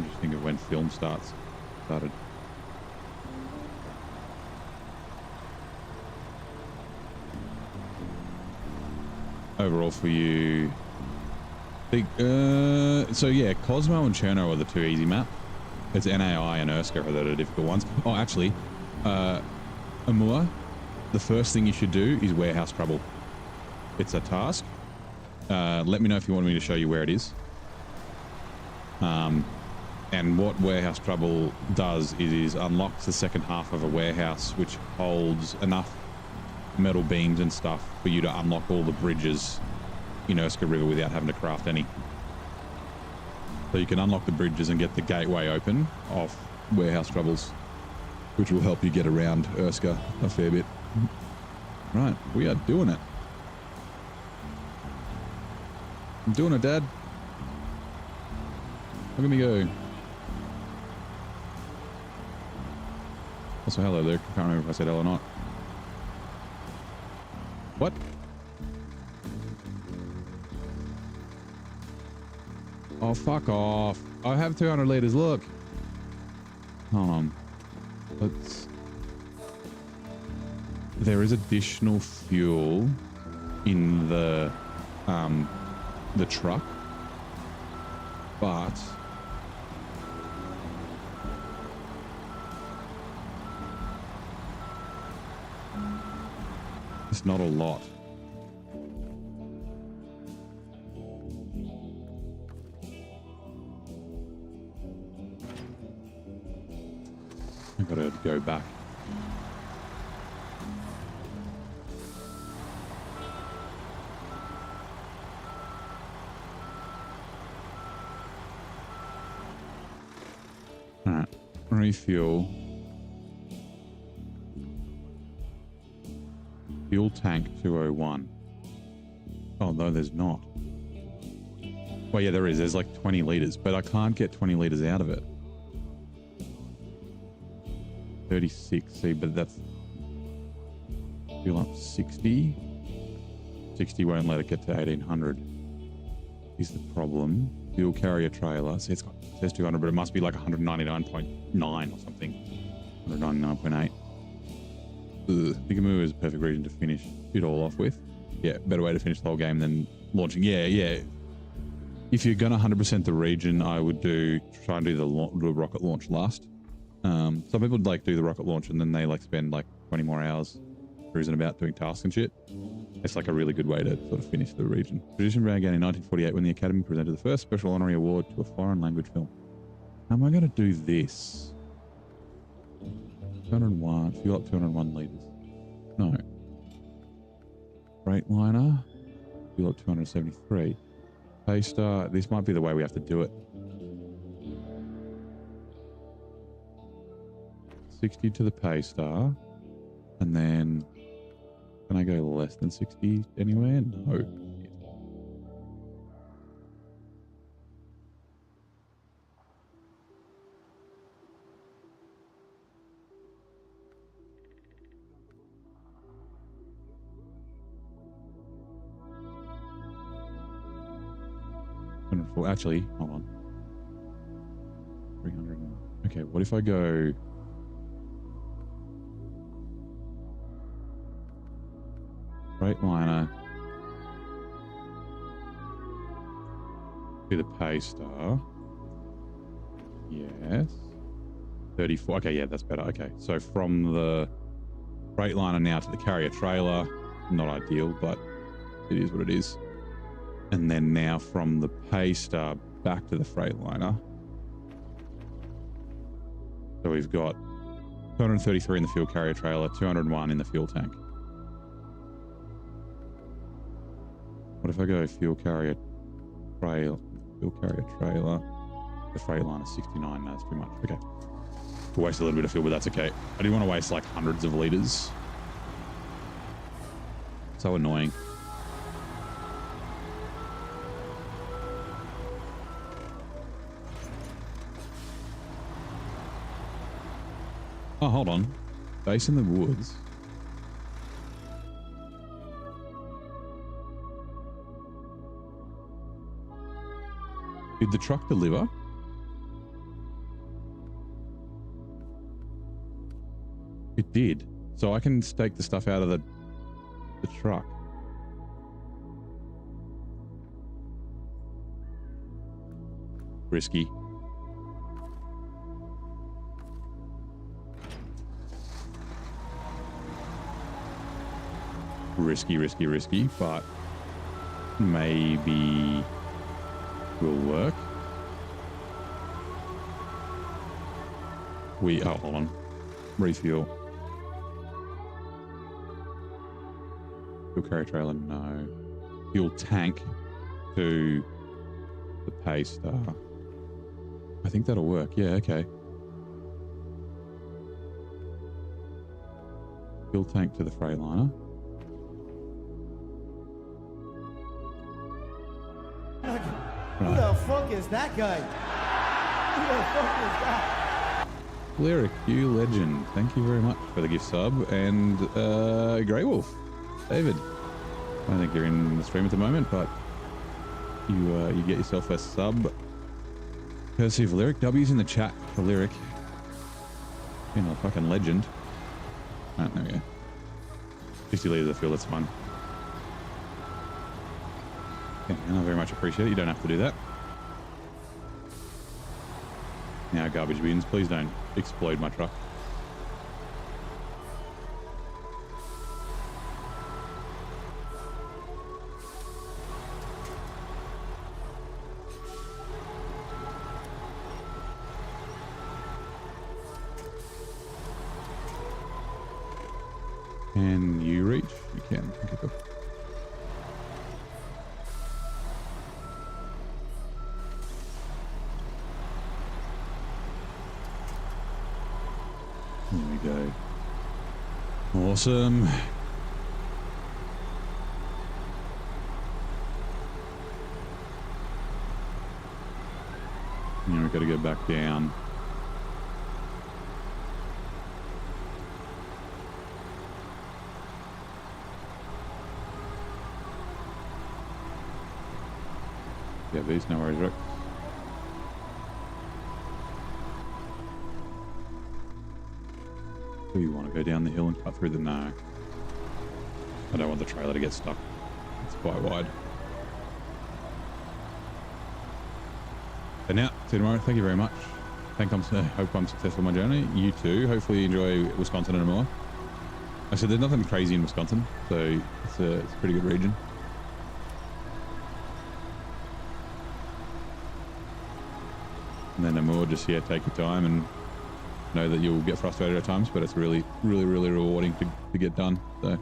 just thinking of when film started. Overall for you, so yeah, Cosmo and Cherno are the two easy map. It's NAI and Urska that are difficult ones. Oh, actually, Amur, the first thing you should do is warehouse trouble. It's a task. Let me know if you want me to show you where it is. And what warehouse trouble does is unlocks the second half of a warehouse, which holds enough metal beams and stuff for you to unlock all the bridges in Urska River without having to craft any. So you can unlock the bridges and get the gateway open off warehouse troubles, which will help you get around Urska a fair bit. Right, we are doing it. I'm doing it, Dad. Look at me go. Also, hello there. Can't remember if I said hello or not. What? Oh, fuck off. I have 200 liters. Look. Hold on. Let's... There is additional fuel in the truck, but it's not a lot. I gotta go back. Alright, refuel. Fuel tank 201. Oh no, there's not. Well, yeah, there is. There's like 20 liters, but I can't get 20 liters out of it. 36, see, but that's fuel up 60. 60 won't let it get to 1800. Is the problem. Fuel carrier trailer. See, it says 200, but it must be like 199.9 or something. 199.8. Bigamoo is a perfect region to finish it all off with. Yeah, better way to finish the whole game than launching. Yeah. If you're gonna 100% the region, I would try and do the rocket launch last. Some people like do the rocket launch and then they like spend like 20 more hours cruising about doing tasks and shit. It's like a really good way to sort of finish the region. Tradition began in 1948 when the Academy presented the first special honorary award to a foreign language film. How am I going to do this? 201, fuel up 201 liters. No. Freightliner, fuel up 273. Paystar, this might be the way we have to do it. 60 to the Paystar, and then can I go less than 60 anywhere? No. Actually, hold on. 300. Okay, what if I go... Freightliner to the Paystar. Yes. 34. Okay, yeah, that's better. Okay, so from the Freightliner now to the carrier trailer. Not ideal, but it is what it is. And then now from the Paystar back to the Freightliner. So we've got 233 in the fuel carrier trailer, 201 in the fuel tank. What if I go fuel carrier trailer, the Freightliner 69? No, that's too much. Okay. We'll waste a little bit of fuel, but that's okay. I didn't want to waste like hundreds of liters. So annoying. Oh, hold on. Base in the woods. Did the truck deliver? It did. So I can stake the stuff out of the truck. Risky. Risky, but maybe will work. Oh, hold on. Refuel. Fuel carrier trailer, no. Fuel tank to the Paystar. I think that'll work. Yeah, okay. Fuel tank to the Freightliner. Who the fuck is that guy? Lyric, you legend. Thank you very much for the gift sub. And Grey Wolf, David. I don't think you're in the stream at the moment, but you get yourself a sub. Courtesy of Lyric. W's in the chat for Lyric. You know, fucking legend. Oh, there we go. 60 litres of fuel, that's fine. Yeah, and I very much appreciate it. You don't have to do that. Now, garbage bins, please don't explode my truck. Can you reach? You can. Okay, cool. There we go. Awesome. Now we've got to go back down. Yeah, these, no worries, Rick. Do you want to go down the hill and cut through the... No. I don't want the trailer to get stuck. It's quite wide. But now, see you tomorrow. Thank you very much. Hope I'm successful on my journey. You too. Hopefully you enjoy Wisconsin and more. I said there's nothing crazy in Wisconsin, so it's a pretty good region. And then Amur, just here, take your time and know that you'll get frustrated at times, but it's really, really, really rewarding to get done. So.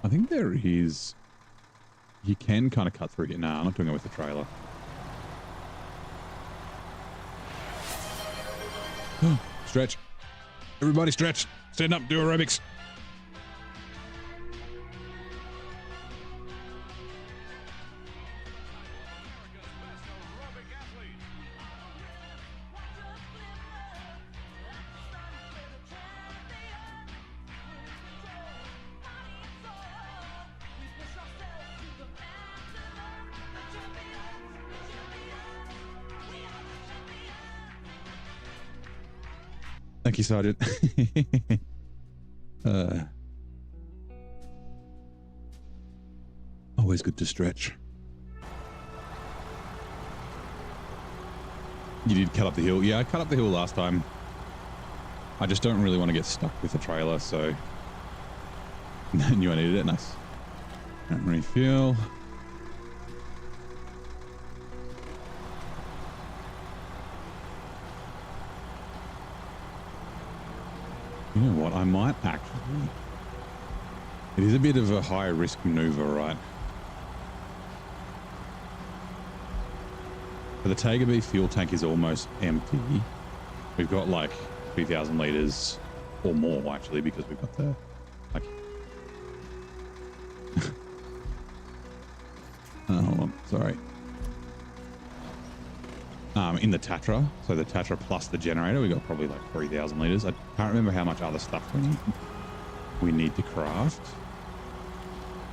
I think there is... You can kind of cut through it. Nah, I'm not doing it with the trailer. Stretch. Everybody stretch. Stand up, do aerobics. Thank you, Sergeant. Always good to stretch. You did cut up the hill. Yeah, I cut up the hill last time. I just don't really want to get stuck with the trailer, so... Knew I needed it. Nice. Don't refuel. You know what? I might actually... It is a bit of a high risk maneuver, right? So the Tiger B fuel tank is almost empty. We've got like 3,000 litres or more actually, because we've got the... Like... Oh, hold on. Sorry. In the Tatra, so the Tatra plus the generator, we got probably like 3,000 litres. I can't remember how much other stuff we need to craft.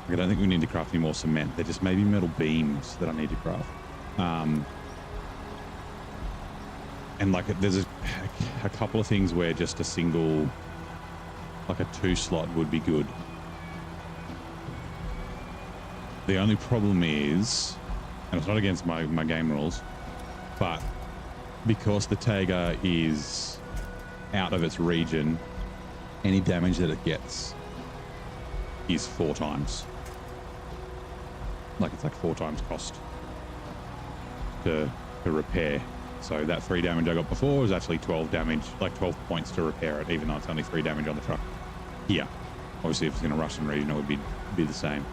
I don't think we need to craft any more cement. They're just maybe metal beams that I need to craft. And like there's a couple of things where just a single, like a 2 slot would be good. The only problem is, and it's not against my game rules, but because the Tiger is out of its region, any damage that it gets is 4 times. Like it's like 4 times cost to repair. So that 3 damage I got before was actually 12 damage, like 12 points to repair it, even though it's only 3 damage on the truck. Here, obviously, if it's in a Russian region, it would be the same.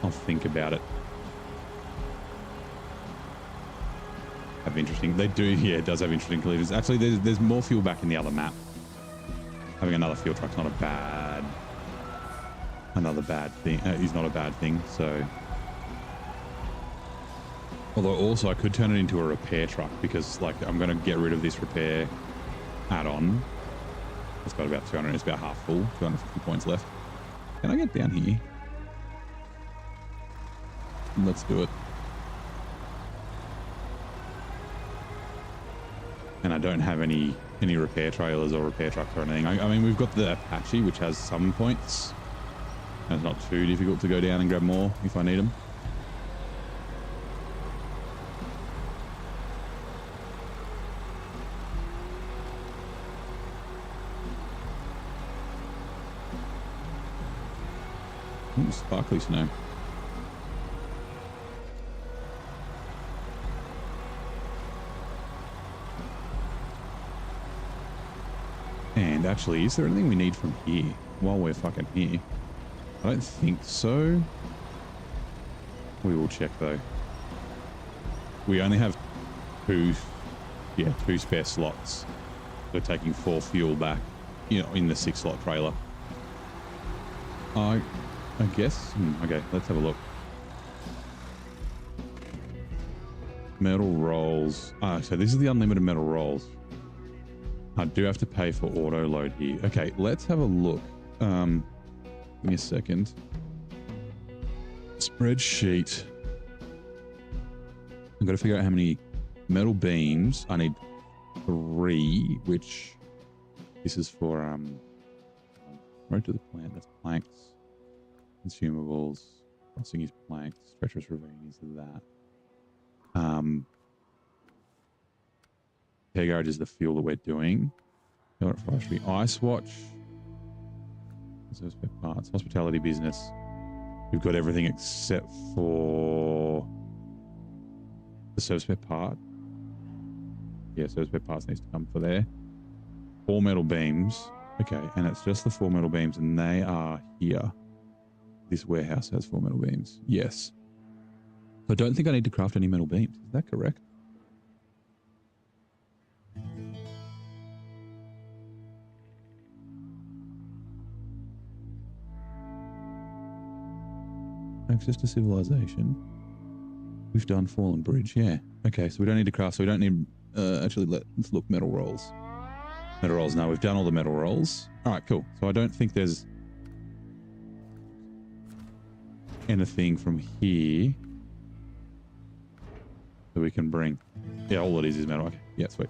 I'll think about it. Have interesting. They do, yeah, it does have interesting collisions. Actually, there's more fuel back in the other map. Having another fuel truck's not a bad, another bad thing. Is not a bad thing. So, although also I could turn it into a repair truck because like I'm going to get rid of this repair add-on. It's got about 200. It's about half full. 250 points left. Can I get down here? Let's do it. And I don't have any repair trailers or repair trucks or anything. I mean, we've got the Apache, which has some points. And it's not too difficult to go down and grab more if I need them. Ooh, sparkly snow. And actually, is there anything we need from here while we're fucking here? I don't think so. We will check though. We only have two spare slots. We're taking 4 fuel back, you know, in the 6 slot trailer. I guess. Okay, let's have a look. Metal rolls. So this is the unlimited metal rolls. I do have to pay for auto load here. Okay, let's have a look. Give me a second. Spreadsheet. I've got to figure out how many metal beams. I need 3, which this is for road to the plant. That's planks. Consumables. Crossing is planks. Treacherous ravine is that. Air garage is the fuel that we're doing. Forestry, ice watch. Spare parts. Hospitality business. We've got everything except for the service spare part. Yeah, service spare parts needs to come for there. 4 metal beams. Okay, and it's just the 4 metal beams, and they are here. This warehouse has 4 metal beams. Yes. So I don't think I need to craft any metal beams. Is that correct? Access to civilization. We've done Fallen Bridge, yeah. Okay, so we don't need to craft, so we don't need... actually, let's look metal rolls. Metal rolls, no, we've done all the metal rolls. All right, cool. So I don't think there's anything from here that we can bring. Yeah, all it is metal. Okay, yeah, sweet.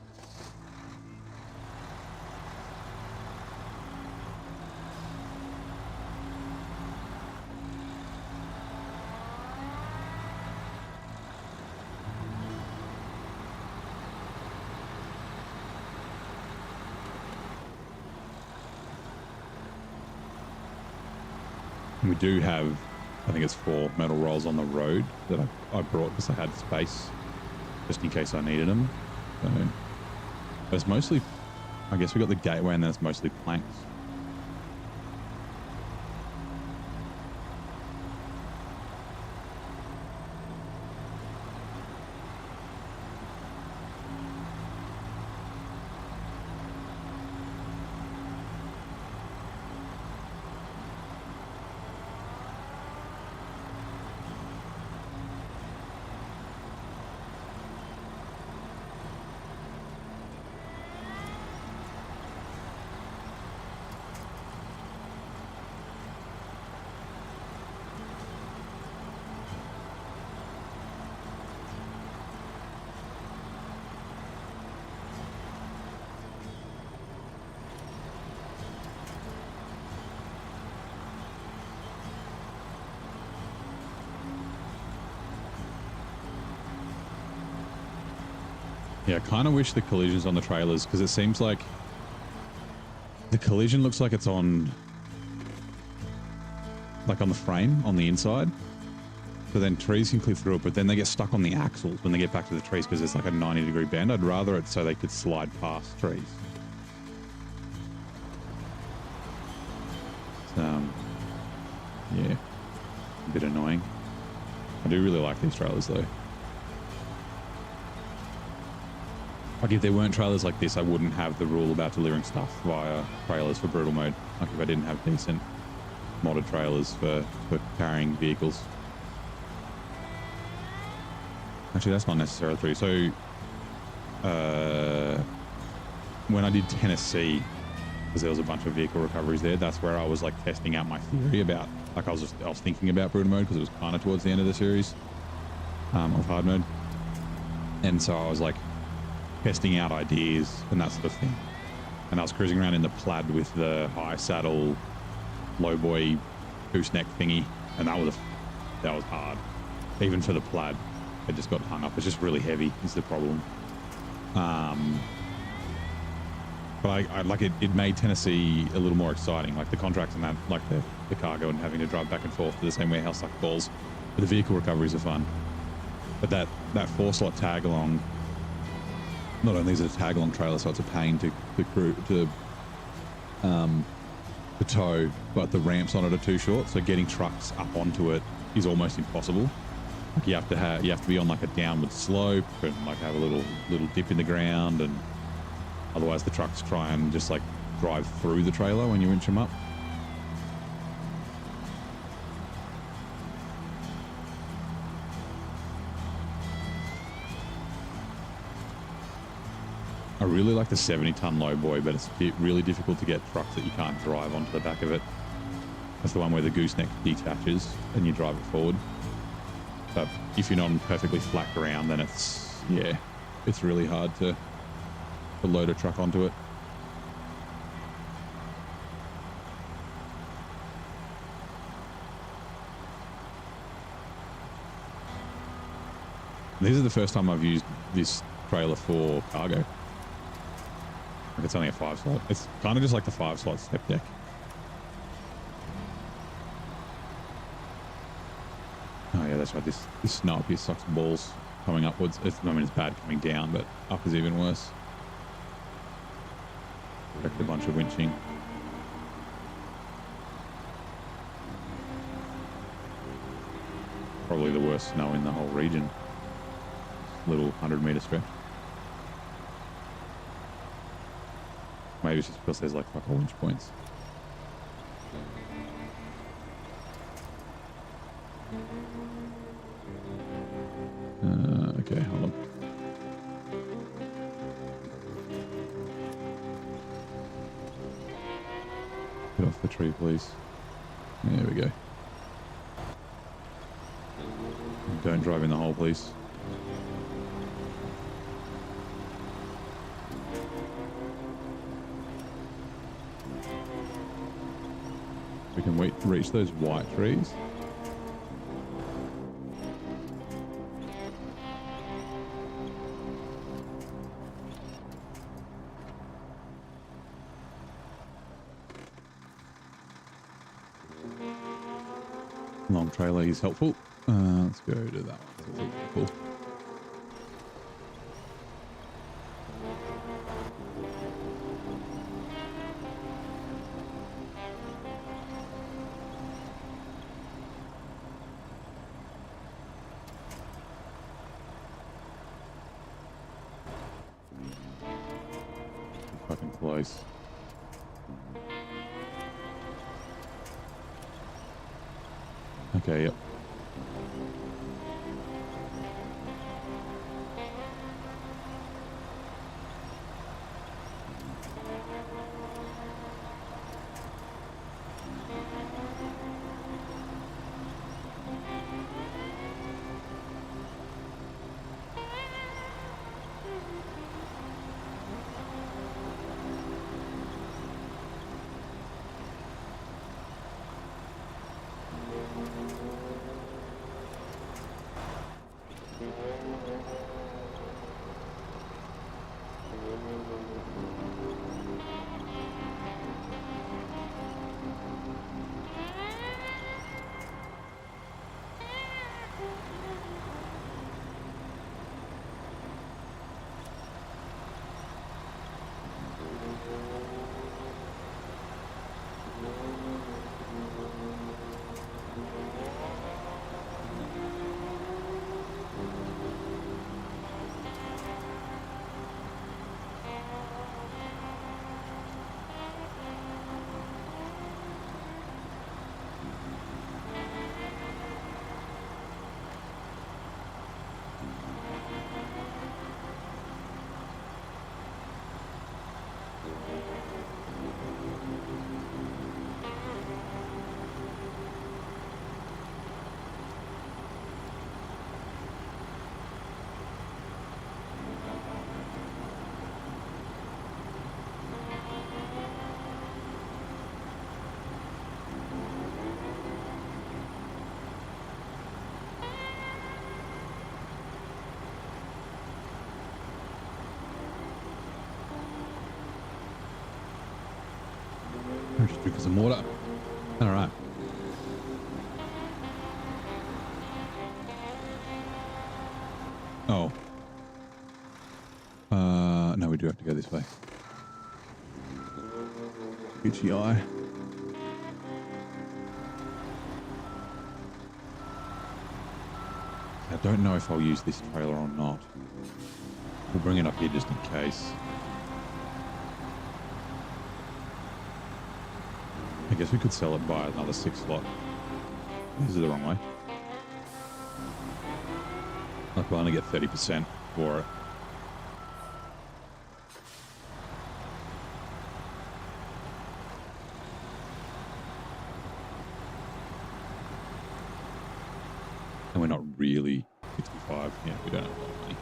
We do have, I think it's 4 metal rolls on the road that I brought because I had space just in case I needed them. So it's mostly, I guess we got the gateway and then it's mostly planks. Yeah, I kind of wish the collision's on the trailers because it seems like the collision looks like it's on, like on the frame on the inside. So then trees can clip through it, but then they get stuck on the axles when they get back to the trees because it's like a 90-degree bend. I'd rather it so they could slide past trees. So, yeah, a bit annoying. I do really like these trailers though. Like if there weren't trailers like this, I wouldn't have the rule about delivering stuff via trailers for brutal mode. Like if I didn't have decent modded trailers for carrying vehicles. Actually, that's not necessarily true. So when I did Tennessee, because there was a bunch of vehicle recoveries there, that's where I was like testing out my theory about, like I was thinking about brutal mode because it was kind of towards the end of the series of hard mode. And so I was like testing out ideas and that sort of thing. And I was cruising around in the plaid with the high saddle low boy gooseneck thingy, and that was hard. Even for the plaid, it just got hung up. It's just really heavy is the problem. But I like it. It made Tennessee a little more exciting. Like the contracts and that, like the cargo and having to drive back and forth to the same warehouse like balls. But the vehicle recoveries are fun. But that 4-slot tag along. Not only is it a tag along trailer, so it's a pain to tow, but the ramps on it are too short, so getting trucks up onto it is almost impossible. Like you have to be on like a downward slope and like have a little dip in the ground, and otherwise the trucks try and just like drive through the trailer when you winch them up. I really like the 70-ton low boy, but it's really difficult to get trucks that you can't drive onto the back of it. That's the one where the gooseneck detaches and you drive it forward. But if you're not on perfectly flat ground, then it's really hard to load a truck onto it. This is the first time I've used this trailer for cargo. Like it's only a 5-slot. It's kind of just like the 5-slot step deck. Oh yeah, that's right. This snow up here sucks balls coming upwards. It's bad coming down, but up is even worse. Expect a bunch of winching. Probably the worst snow in the whole region. Little 100-meter stretch. Maybe it's just because there's like fuck all winch points. Okay, hold on. Get off the tree, please. There we go. Don't drive in the hole, please. We can reach those white trees. Long trailer is helpful. Let's go to that one. That's cool. Fucking close. Okay, yep. for some water. All right. Oh. No, we do have to go this way. Itchy eye. I don't know if I'll use this trailer or not. We'll bring it up here just in case. I guess we could sell it by another 6 slot. This is the wrong way. Like we'll only get 30% for it. And we're not really 65. Yeah, we don't have a lot of money.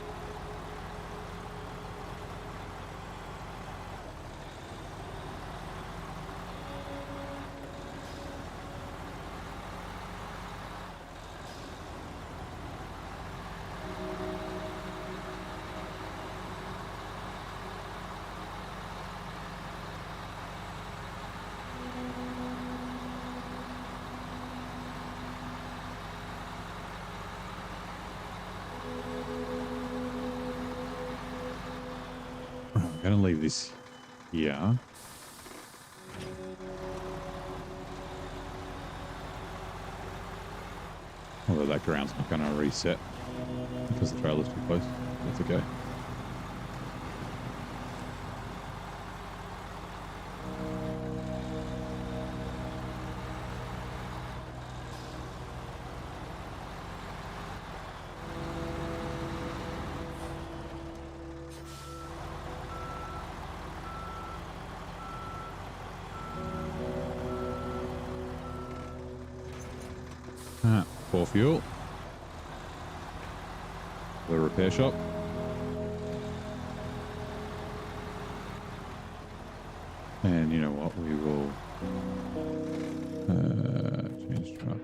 I'm going to leave this here. Although that ground's not going to reset because the trailer's too close. That's okay. For fuel. The repair shop. And you know what? We will change truck.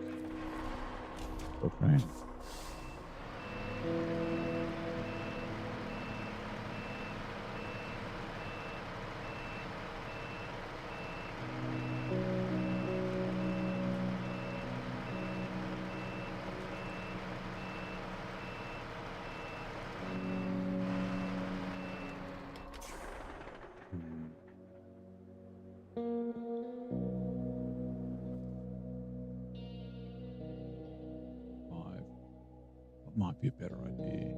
Propane. Might be a better idea.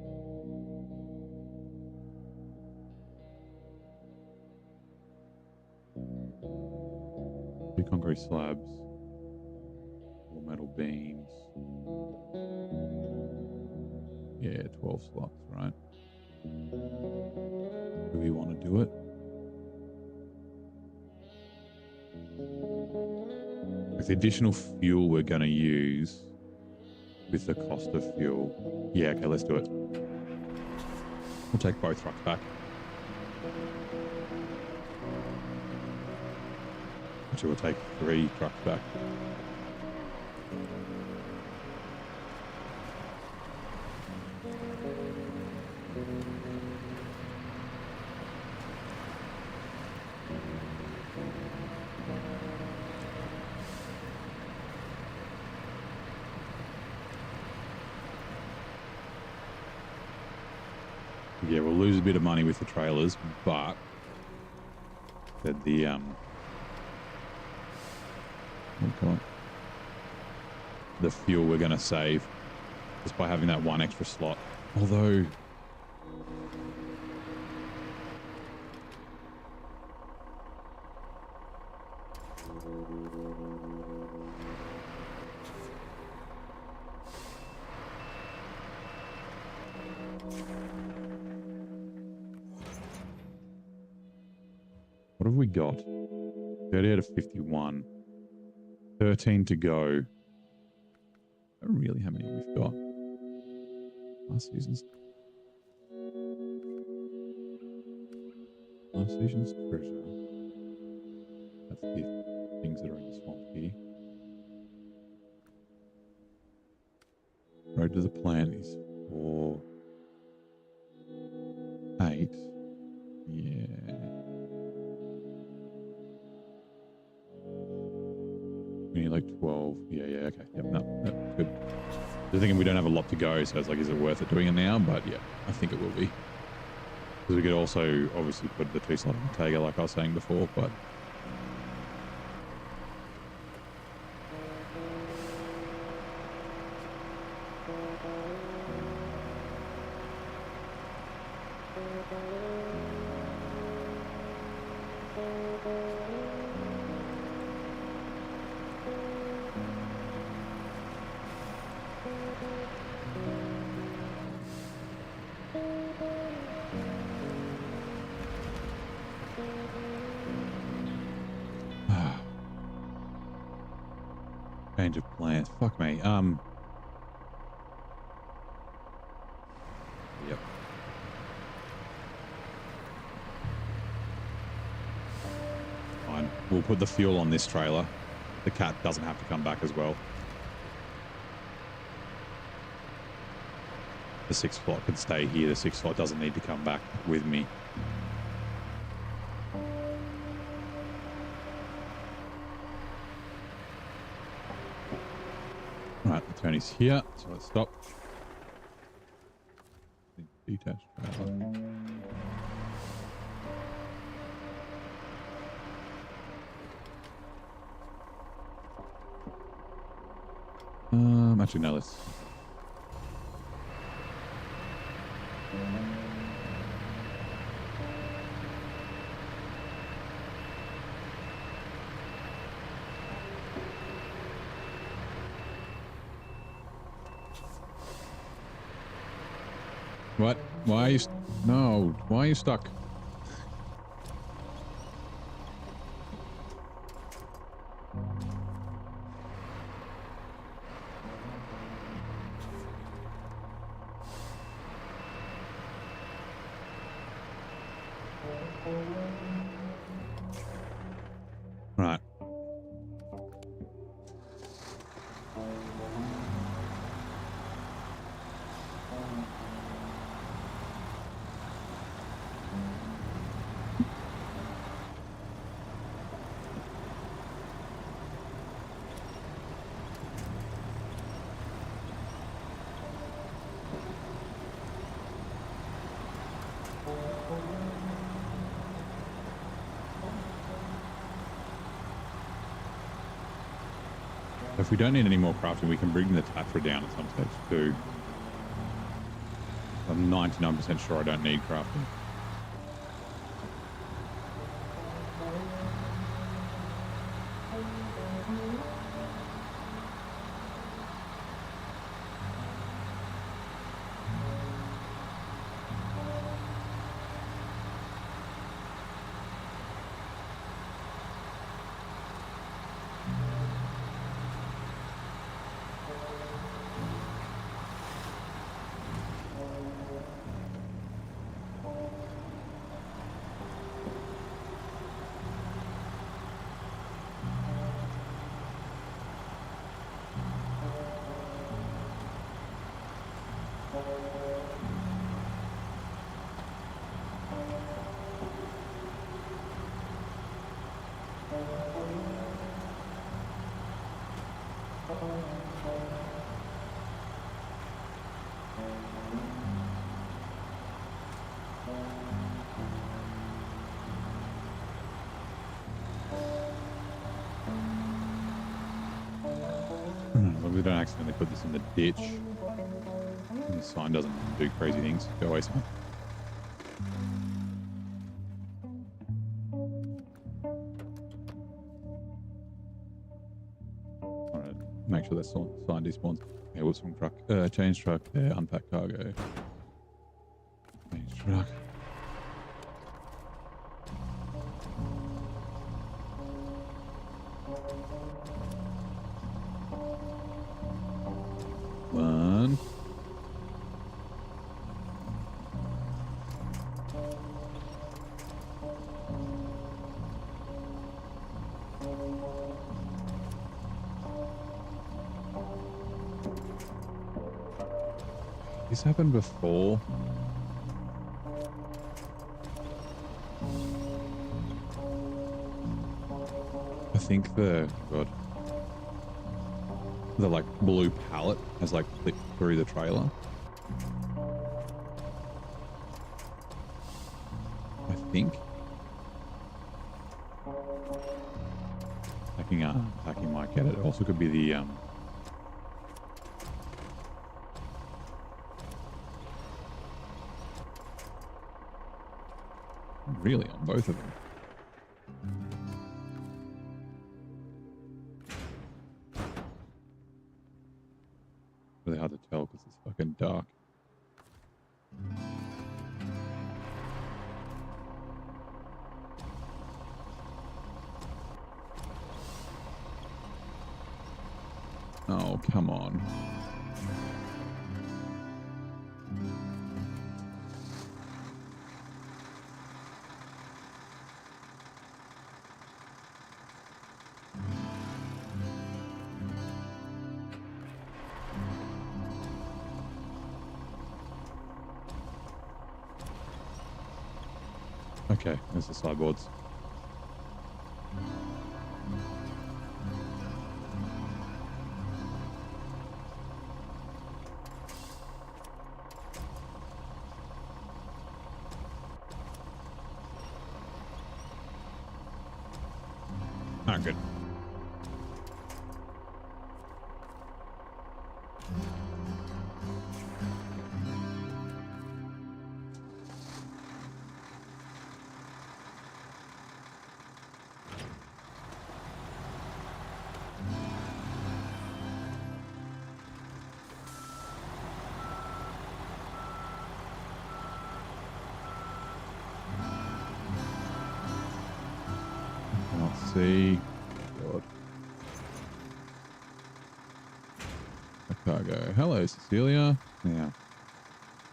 Two concrete slabs, 4 metal beams. Yeah, 12 slots, right? Do we want to do it? With the additional fuel we're going to use, with the cost of fuel. Yeah, okay, let's do it. We'll take both trucks back. Actually, we'll take 3 trucks back. Yeah, we'll lose a bit of money with the trailers, but the the fuel we're going to save just by having that 1 extra slot. Although what have we got? 30 out of 51. 13 to go. I don't really how many we've got. Last season's treasure. That's the things that are in the swamp here. Road to the plant is 4. 8. Yeah. like 12. Yeah, okay. Yep, no, good. Just thinking we don't have a lot to go, so it's like, is it worth it doing it now? But yeah, I think it will be. Because we could also obviously put the 2-slot on the Tega, like I was saying before, but change of plans. Fuck me. Yep. Fine. We'll put the fuel on this trailer. The cat doesn't have to come back as well. The 6-slot can stay here. The 6-slot doesn't need to come back with me. Right, the Tony's here, so let's stop. Detached trailer. Actually, no, let's. What? Why are you... No. Why are you stuck? Right. If we don't need any more crafting, we can bring the Tatra down at some stage too. I'm 99% sure I don't need crafting. We don't accidentally put this in the ditch. And the sign doesn't do crazy things. Go away, sign. Alright, make sure that sign despawns. Okay, what's wrong truck? Change truck there, unpack cargo. Change truck. One. This happened before. I think the... God. the like blue pallet has like clipped through the trailer. I think. Hacking might get it. It also could be the really on both of them. Really hard to tell because it's fucking dark. Oh, come on. Okay, there's the sideboards. Ah, good. Let's see. God. A cargo. Hello, Cecilia. Now,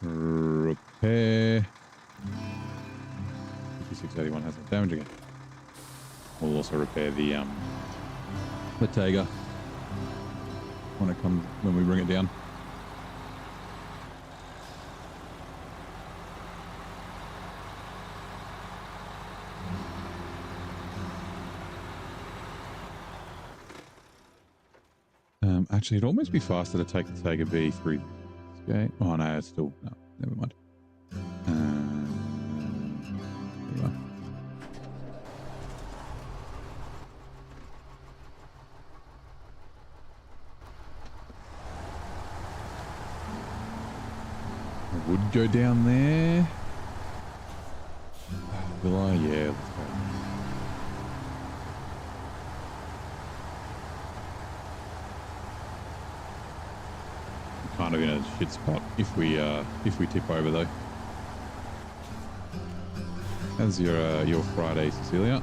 repair. 5681 has some damage again. We'll also repair the Tega when we bring it down. Actually, it'd almost be faster to take the Tega B through this gate. Oh no, it's still no. Never mind. There you are. I would go down there. Will I? Yeah, let's go. Kind of in a shit spot if we tip over though. How's your Friday, Cecilia?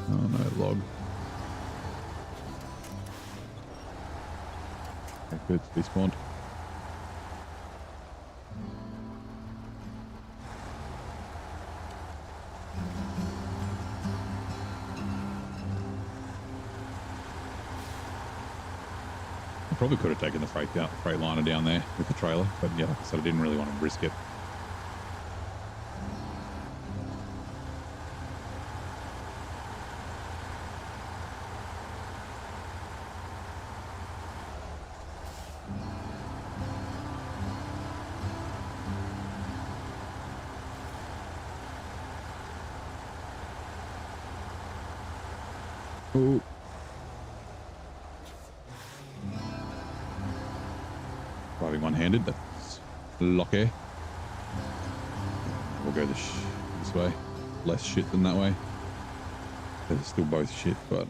Oh no, log. Good, despawned. I probably could have taken the freight liner down there with the trailer, but yeah, like I said, I didn't really want to risk it. Oh. Driving one-handed, that's lucky. We'll go this way. Less shit than that way. They're still both shit, but...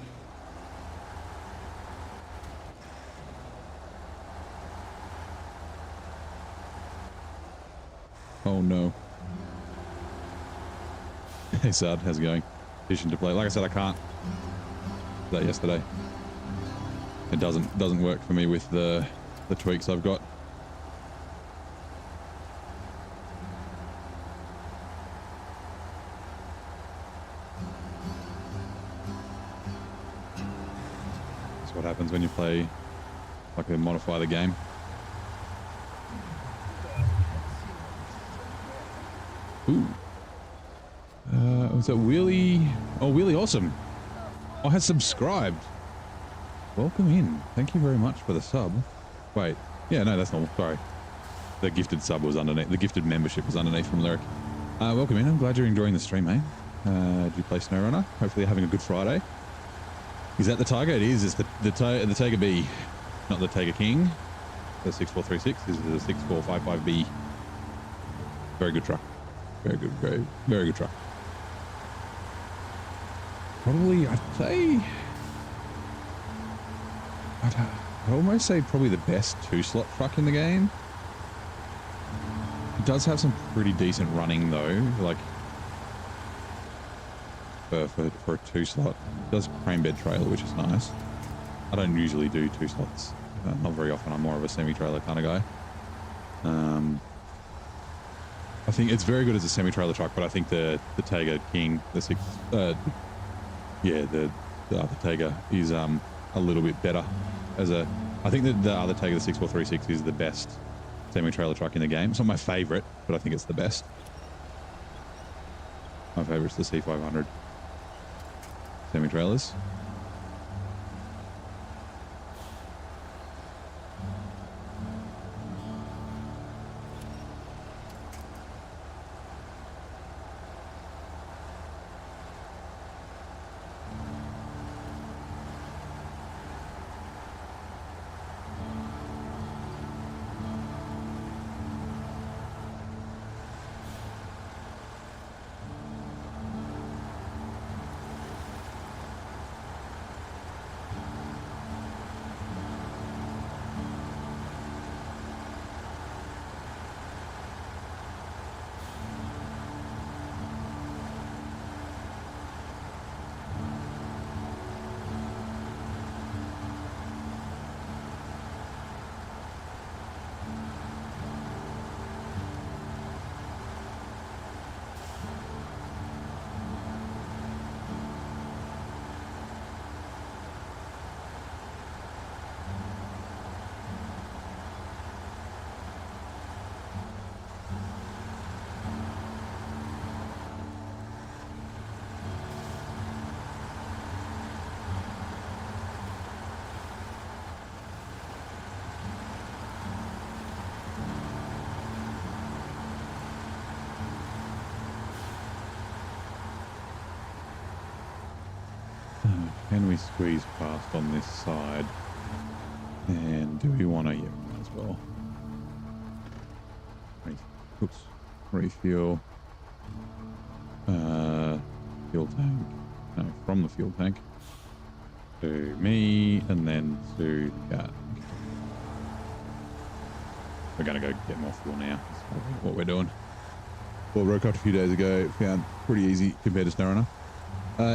Oh no. Hey Sad, how's it going? Fishing to play. Like I said, I can't. That yesterday. It doesn't work for me with the tweaks I've got. That's what happens when you play like they modify the game. Ooh. Was that Wheelie? Oh, Wheelie Awesome. I had subscribed. Welcome in. Thank you very much for the sub. Wait. Yeah, no, that's normal. Sorry. The gifted sub was underneath. The gifted membership was underneath from Lyric. Welcome in. I'm glad you're enjoying the stream, mate. Do you play SnowRunner? Hopefully you're having a good Friday. Is that the Tiger? It is. It's the Tiger B, not the Tiger King. The 6436 this is the 6455B. Very good truck. Very good, very good truck. Probably, I'd almost say probably the best 2-slot truck in the game. It does have some pretty decent running though, like for a 2-slot. It does crane bed trailer, which is nice. I don't usually do 2 slots, not very often. I'm more of a semi-trailer kind of guy. I think it's very good as a semi-trailer truck, but I think the Tiger King, the other Tiger is a little bit better as a. I think that the other Tiger, the 6436, is the best semi-trailer truck in the game. It's not my favorite, but I think it's the best. My favorite's the C500 semi-trailers. Can we squeeze past on this side? And do we want to? Yeah, as well. Oops. Refuel. Fuel tank. No, from the fuel tank to me, and then to the cat. We're gonna go get more fuel now. That's what we're doing. Well, road craft a few days ago. Found pretty easy compared to SnowRunner.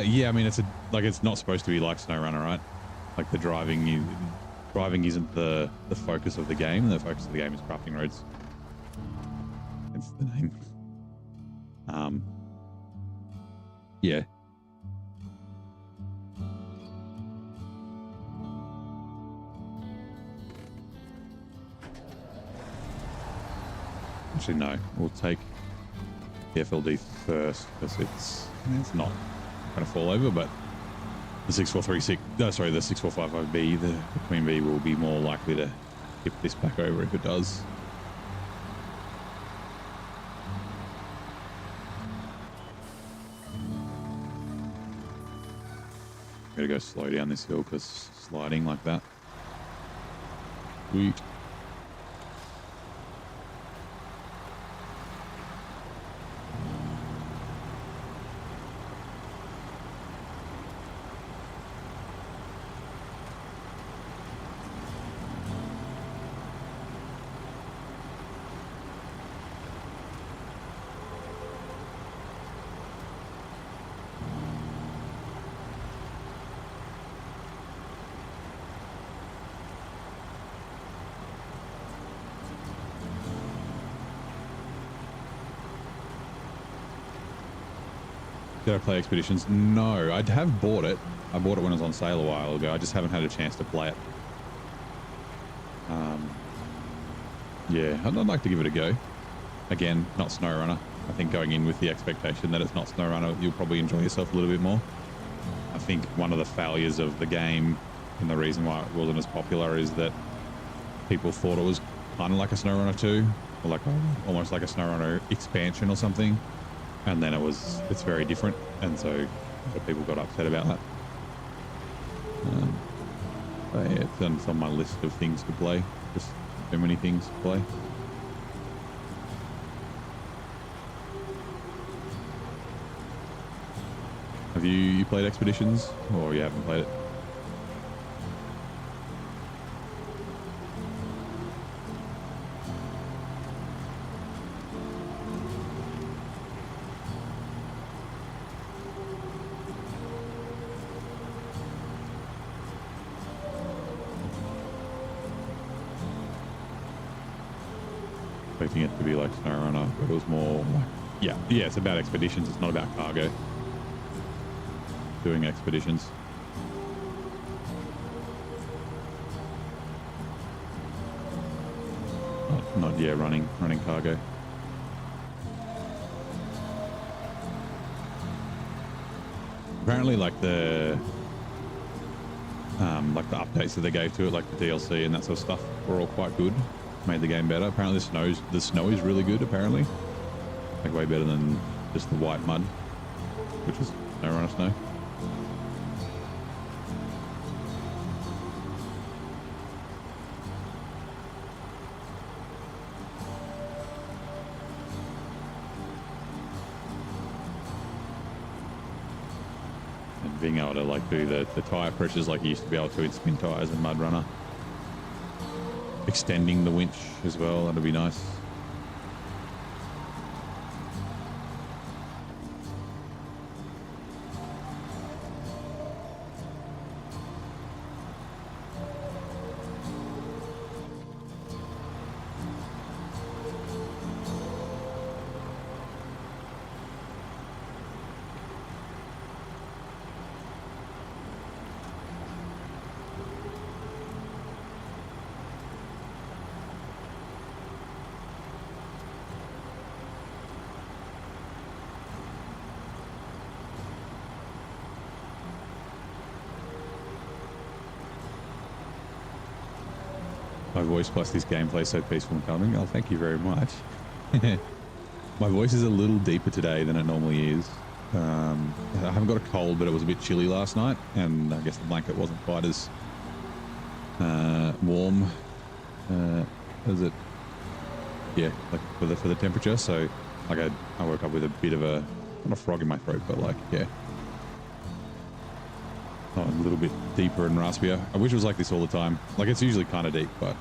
Yeah, I mean it's not supposed to be like SnowRunner, right? Like the driving isn't the focus of the game. The focus of the game is crafting roads. That's the name. Yeah. Actually, no. We'll take the FLD first because it's not going to fall over, but the 6436, sorry, the 6455B, the Queen Bee will be more likely to tip this back over if it does. Gotta go slow down this hill because sliding like that. Sweet. Did I play Expeditions? No, I have bought it. I bought it when it was on sale a while ago. I just haven't had a chance to play it. Yeah, I'd like to give it a go. Again, not SnowRunner. I think going in with the expectation that it's not SnowRunner, you'll probably enjoy yourself a little bit more. I think one of the failures of the game and the reason why it wasn't as popular is that people thought it was kind of like a SnowRunner 2 or like almost like a SnowRunner expansion or something. And then it's very different. And so people got upset about that. But yeah, it's on my list of things to play. Just too many things to play. Have you played Expeditions, or you haven't played it? Expecting it to be like SnowRunner, but it was more like, yeah, it's about expeditions. It's not about cargo. Doing expeditions. Not running cargo. Apparently, like the updates that they gave to it, like the DLC and that sort of stuff, were all quite good. Made the game better. Apparently, the snow is really good. Apparently, like way better than just the white mud, which is SnowRunner snow. Being able to like do the tire pressures like you used to be able to in spin tires and Mud Runner. Extending the winch as well, that'd be nice. My voice plus this gameplay so peaceful and calming. Oh, thank you very much. My voice is a little deeper today than it normally is. I haven't got a cold, but it was a bit chilly last night, and I guess the blanket wasn't quite as warm as it. Yeah, like for the temperature. So, like I woke up with a bit of not a frog in my throat, but like yeah. Oh, a little bit deeper and raspier. I wish it was like this all the time. Like it's usually kind of deep, but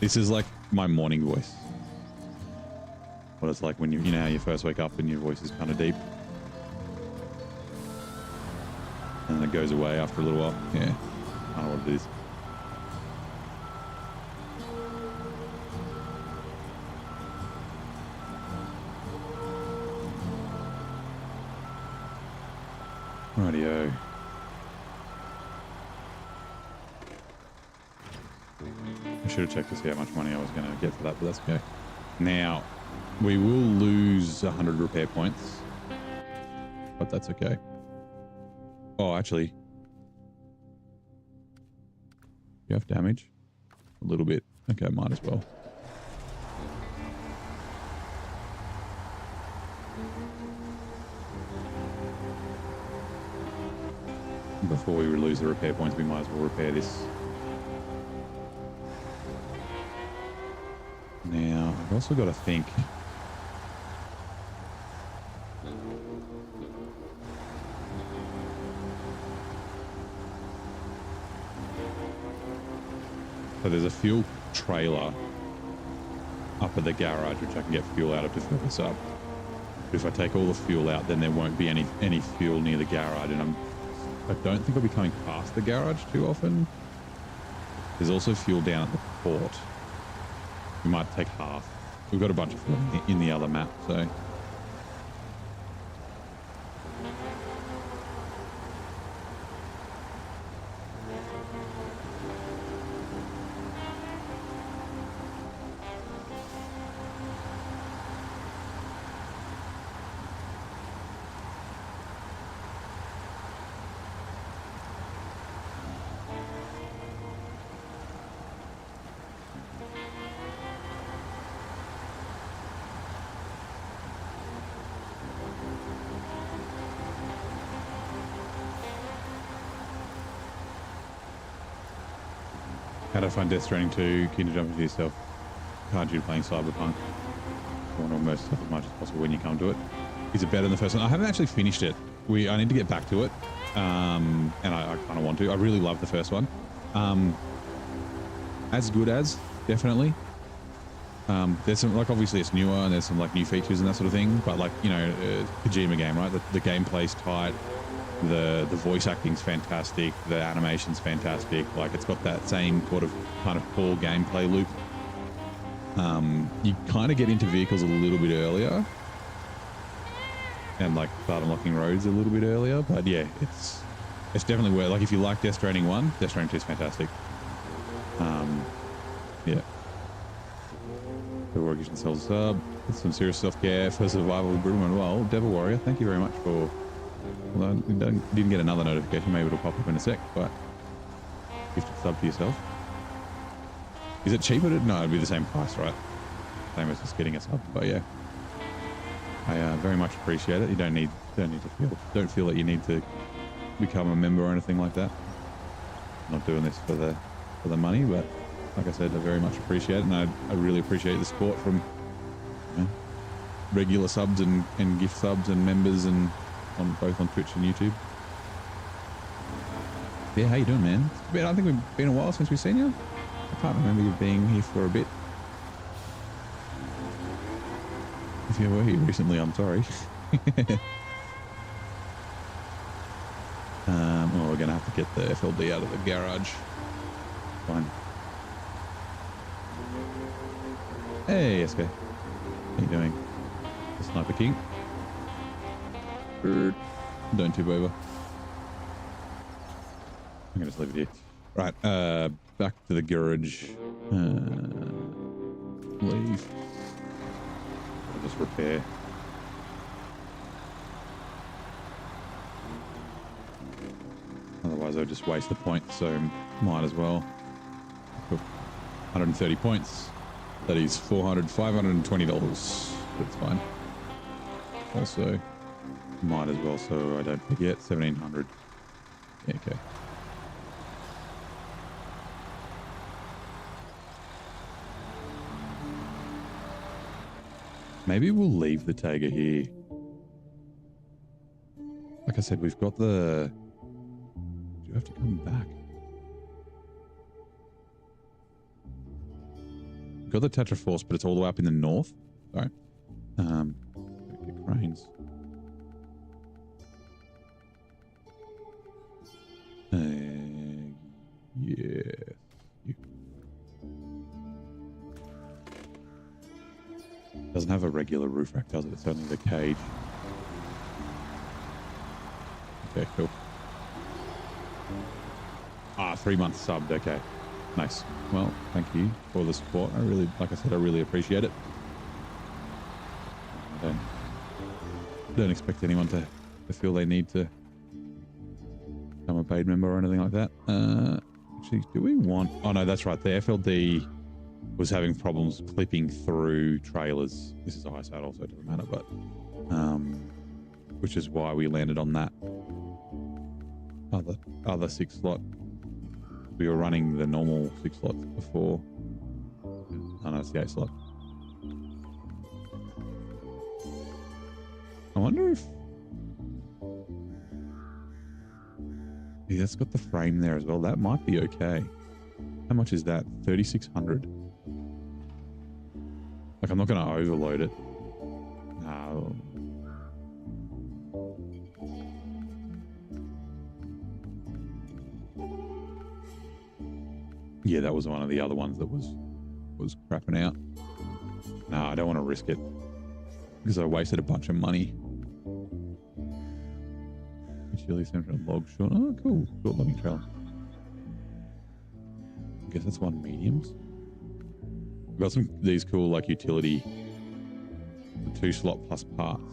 this is like my morning voice. What it's like when you know how you first wake up and your voice is kind of deep, and then it goes away after a little while. Yeah, I don't know what it is. Rightio. I should have checked to see how much money I was going to get for that, but that's okay. Now, we will lose 100 repair points, but that's okay. Oh, actually, you have damage? A little bit. Okay, might as well. Before we lose the repair points, we might as well repair this. Now, I've also got to think. So there's a fuel trailer up at the garage, which I can get fuel out of to fill this up. But if I take all the fuel out, then there won't be any fuel near the garage, and I don't think I'll be coming past the garage too often. There's also fuel down at the port. We might take half. We've got a bunch of fuel in the other map, so. How do I find Death Stranding 2? Keen to jump into yourself. Can't you playing Cyberpunk? I want to immerse yourself as much as possible when you come to it. Is it better than the first one? I haven't actually finished it. I need to get back to it. And I kind of want to. I really love the first one. As good as, definitely. There's some, like, obviously it's newer and there's some like new features and that sort of thing, but like, you know, Kojima game, right? The gameplay's tight, the voice acting's fantastic, the animation's fantastic. Like, it's got that same sort of kind of core gameplay loop. You kind of get into vehicles a little bit earlier and like start unlocking roads a little bit earlier, but yeah, it's definitely where, like, if you like Death Stranding 1, Death Stranding 2 is fantastic. Yeah. The Warrior sells sub. It's some serious self-care for survival of Brutal Mode. Well, Devil Warrior, thank you very much for... Well, I didn't get another notification. Maybe it'll pop up in a sec, but... Gifted sub to yourself. Is it cheaper? No, it'd be the same price, right? Same as just getting a sub, but yeah. I very much appreciate it. You don't feel that you need to become a member or anything like that. I'm not doing this for the money, but like I said, I very much appreciate it, and I really appreciate the support from, you know, regular subs and gift subs and members, and both on Twitch and YouTube. Yeah, how you doing, man? I think we've been a while since we've seen you. I can't remember you being here for a bit. If you were here recently, I'm sorry. Well, we're gonna have to get the FLD out of the garage. Fine. Hey, SK. How you doing? The Sniper King. Don't tube over. I'm gonna just leave it here. Right, back to the garage. Leave. I'll just repair. Otherwise I'll just waste the points, so might as well. 130 points. That is $520. That's fine. Also, might as well, so I don't forget, 1,700. Yeah, okay. Maybe we'll leave the Taiga here. Like I said, we've got the... Do you have to come back? We've got the Tetra Force, but it's all the way up in the north. Sorry. Get cranes. Yeah. Doesn't have a regular roof rack, does it? It's only the cage. Okay, cool. 3 months subbed. Okay, nice. Well, thank you for the support. Like I said, I really appreciate it. I don't expect anyone to feel they need to become a paid member or anything like that. Actually, do we want... Oh no, that's right. The FLD was having problems clipping through trailers. This is a high saddle, so it doesn't matter, but which is why we landed on that other 6 slot. We were running the normal 6 slots before. Oh no, it's the 8 slot. I wonder if... Yeah, that's got the frame there as well. That might be okay. How much is that? 3,600. Like, I'm not going to overload it. No. Yeah, that was one of the other ones that was crapping out. No, I don't want to risk it because I wasted a bunch of money. Chili central log short. Oh, cool. Short logging trail. I guess that's one mediums. We've got some these cool like utility 2 slot plus parts,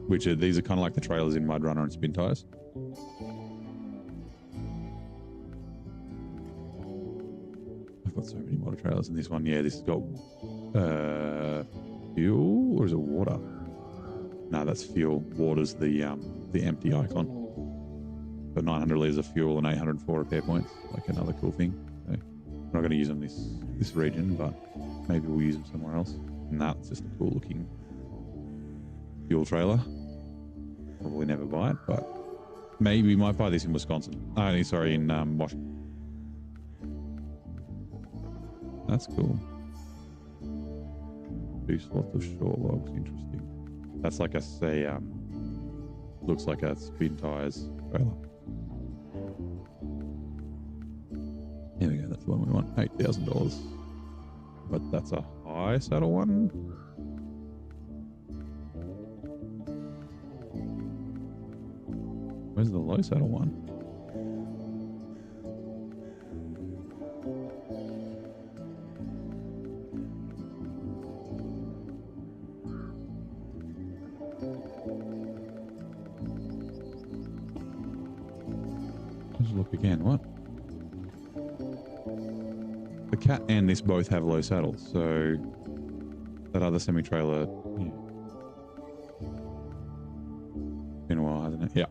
which are these are kind of like the trailers in Mud Runner and Spin Tires. I've got so many motor trailers in this one. Yeah, this has got fuel, or is it water? No, that's fuel. Water's the empty icon. Got 900 litres of fuel and 804 repair points. Like another cool thing. So. We're not going to use them this region, but maybe we'll use them somewhere else. And that's just a cool looking fuel trailer. Probably never buy it, but maybe we might buy this in Wisconsin. Oh, sorry, in Washington. That's cool. 2 slots of shore logs. Interesting. That's like a looks like a spin tires trailer. Here we go. That's the one we want. $8,000. But that's a high saddle one. Where's the low saddle one? Let's look again. What? The Cat and this both have low saddles, so that other semi-trailer, yeah. Been a while, hasn't it? Yeah.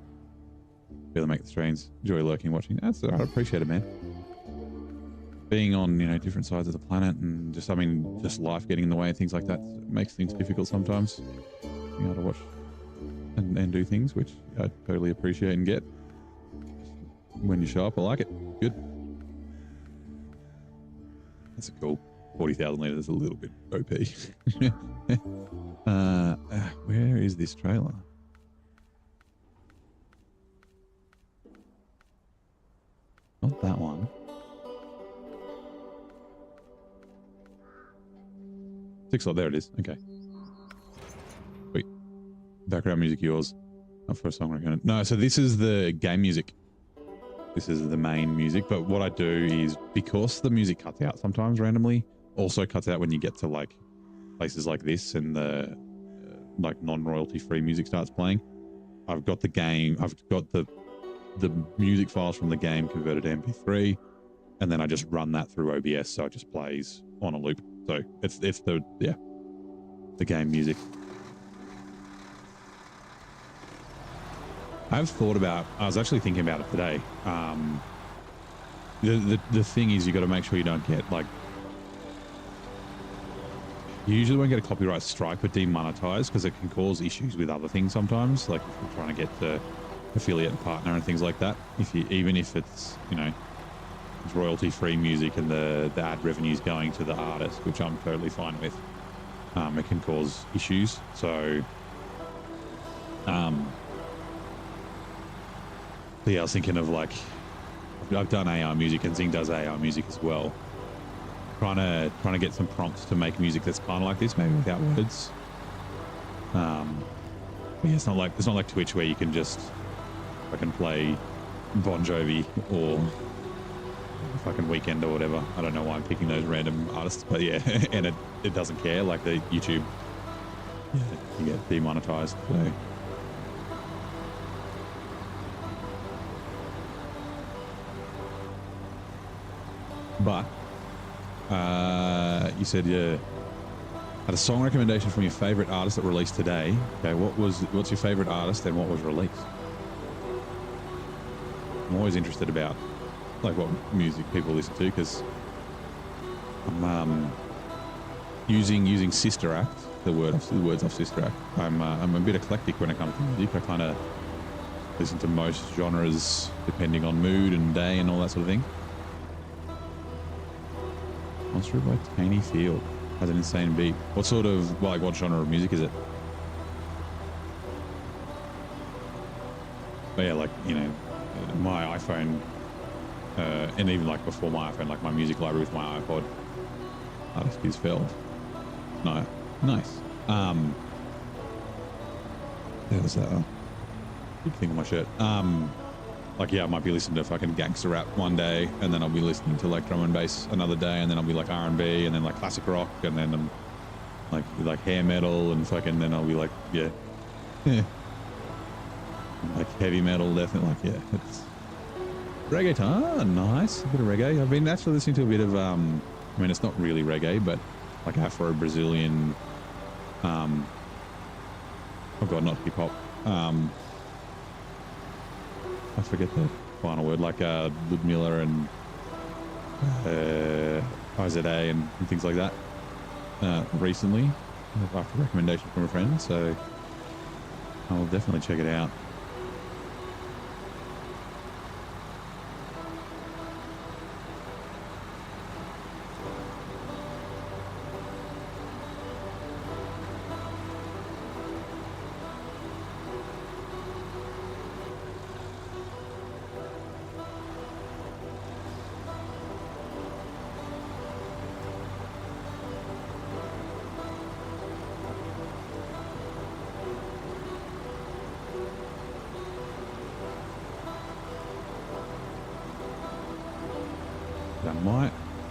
Really make the streams. Enjoy lurking, watching. That's all right. I appreciate it, man. Being on, different sides of the planet and just life getting in the way and things like that makes things difficult sometimes. Being able to watch and do things, which I totally appreciate and get. When you show up, I like it. Good. That's a cool 40,000 litres. Is a little bit OP. Where is this trailer? Not that one. 6 slot. There it is. Okay. Wait. Background music yours. Not for a song recommended. No, so this is the game music. This is the main music, but what I do is, because the music cuts out sometimes randomly, also cuts out when you get to like places like this and the like non-royalty free music starts playing. I've got the music files from the game converted to MP3, and then I just run that through OBS, so it just plays on a loop. So it's the game music. I was actually thinking about it today. The thing is, you got to make sure you don't get you usually won't get a copyright strike but demonetized, because it can cause issues with other things sometimes, like if you're trying to get the affiliate and partner and things like that. Even if it's it's royalty free music and the ad revenue's going to the artist, which I'm totally fine with, it can cause issues. So yeah, I was thinking of I've done AI music, and Zing does AI music as well. Trying to get some prompts to make music that's kind of like this, maybe without words. But yeah, it's not like Twitch where you can just fucking play Bon Jovi or fucking Weekend or whatever. I don't know why I'm picking those random artists, but yeah, and it doesn't care. Like the YouTube, yeah, you get demonetized. So. But you said you had a song recommendation from your favorite artist that released today. Okay, what's your favorite artist and what was released? I'm always interested about what music people listen to, because I'm using Sister Act, the words of Sister Act. I'm a bit eclectic when it comes to music. I kind of listen to most genres depending on mood and day and all that sort of thing. Sponsored by Taney Field. Has an insane beat. What sort of, what genre of music is it? But yeah, my iPhone, and even before my iPhone, my music library with my iPod, artist is filled. No, nice. There's a big thing on my shirt. Yeah, I might be listening to fucking gangster rap one day, and then I'll be listening to drum and bass another day, and then I'll be R&B, and then classic rock, and then hair metal, and fucking then I'll be yeah, heavy metal, definitely. Yeah, it's reggaeton. Nice, a bit of reggae. I've been actually listening to a bit of it's not really reggae, but Afro-Brazilian. Oh god, not hip hop. I forget the final word, Ludmilla and IZA and things like that recently after recommendation from a friend. So I'll definitely check it out.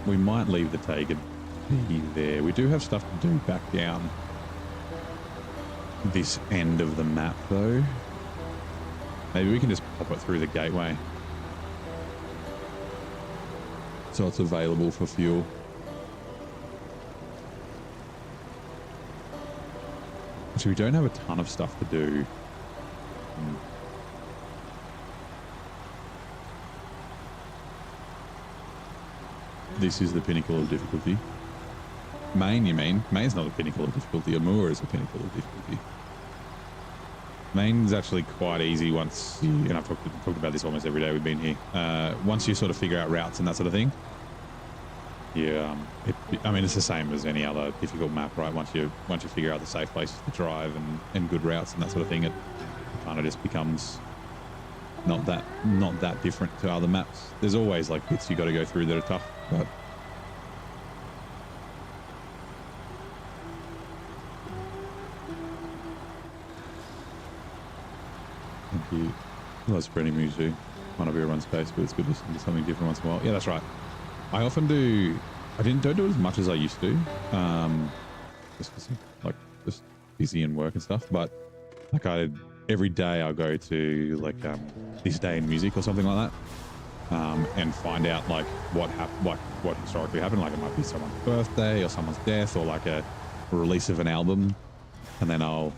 We might leave the Taken there. We do have stuff to do back down this end of the map, though. Maybe we can just pop it through the gateway, so it's available for fuel. Actually, we don't have a ton of stuff to do. This is the pinnacle of difficulty. Maine, you mean? Maine's not a pinnacle of difficulty. Amur is a pinnacle of difficulty. Maine's actually quite easy once you, and I've talked about this almost every day we've been here. Once you sort of figure out routes and that sort of thing. Yeah, I mean, it's the same as any other difficult map, right? Once you figure out the safe places to drive and good routes and that sort of thing, it kind of just becomes not that different to other maps. There's always like bits you got to go through that are tough, but thank you. I love spreading music. Might not be everyone's space, but it's good to listen to something different once in a while. Yeah, that's right. I often do. Don't do it as much as I used to, just because like just busy and work and stuff. But like every day I'll go to like this day in music or something like that, and find out like what historically happened. Like it might be someone's birthday or someone's death or like a release of an album, and then I'll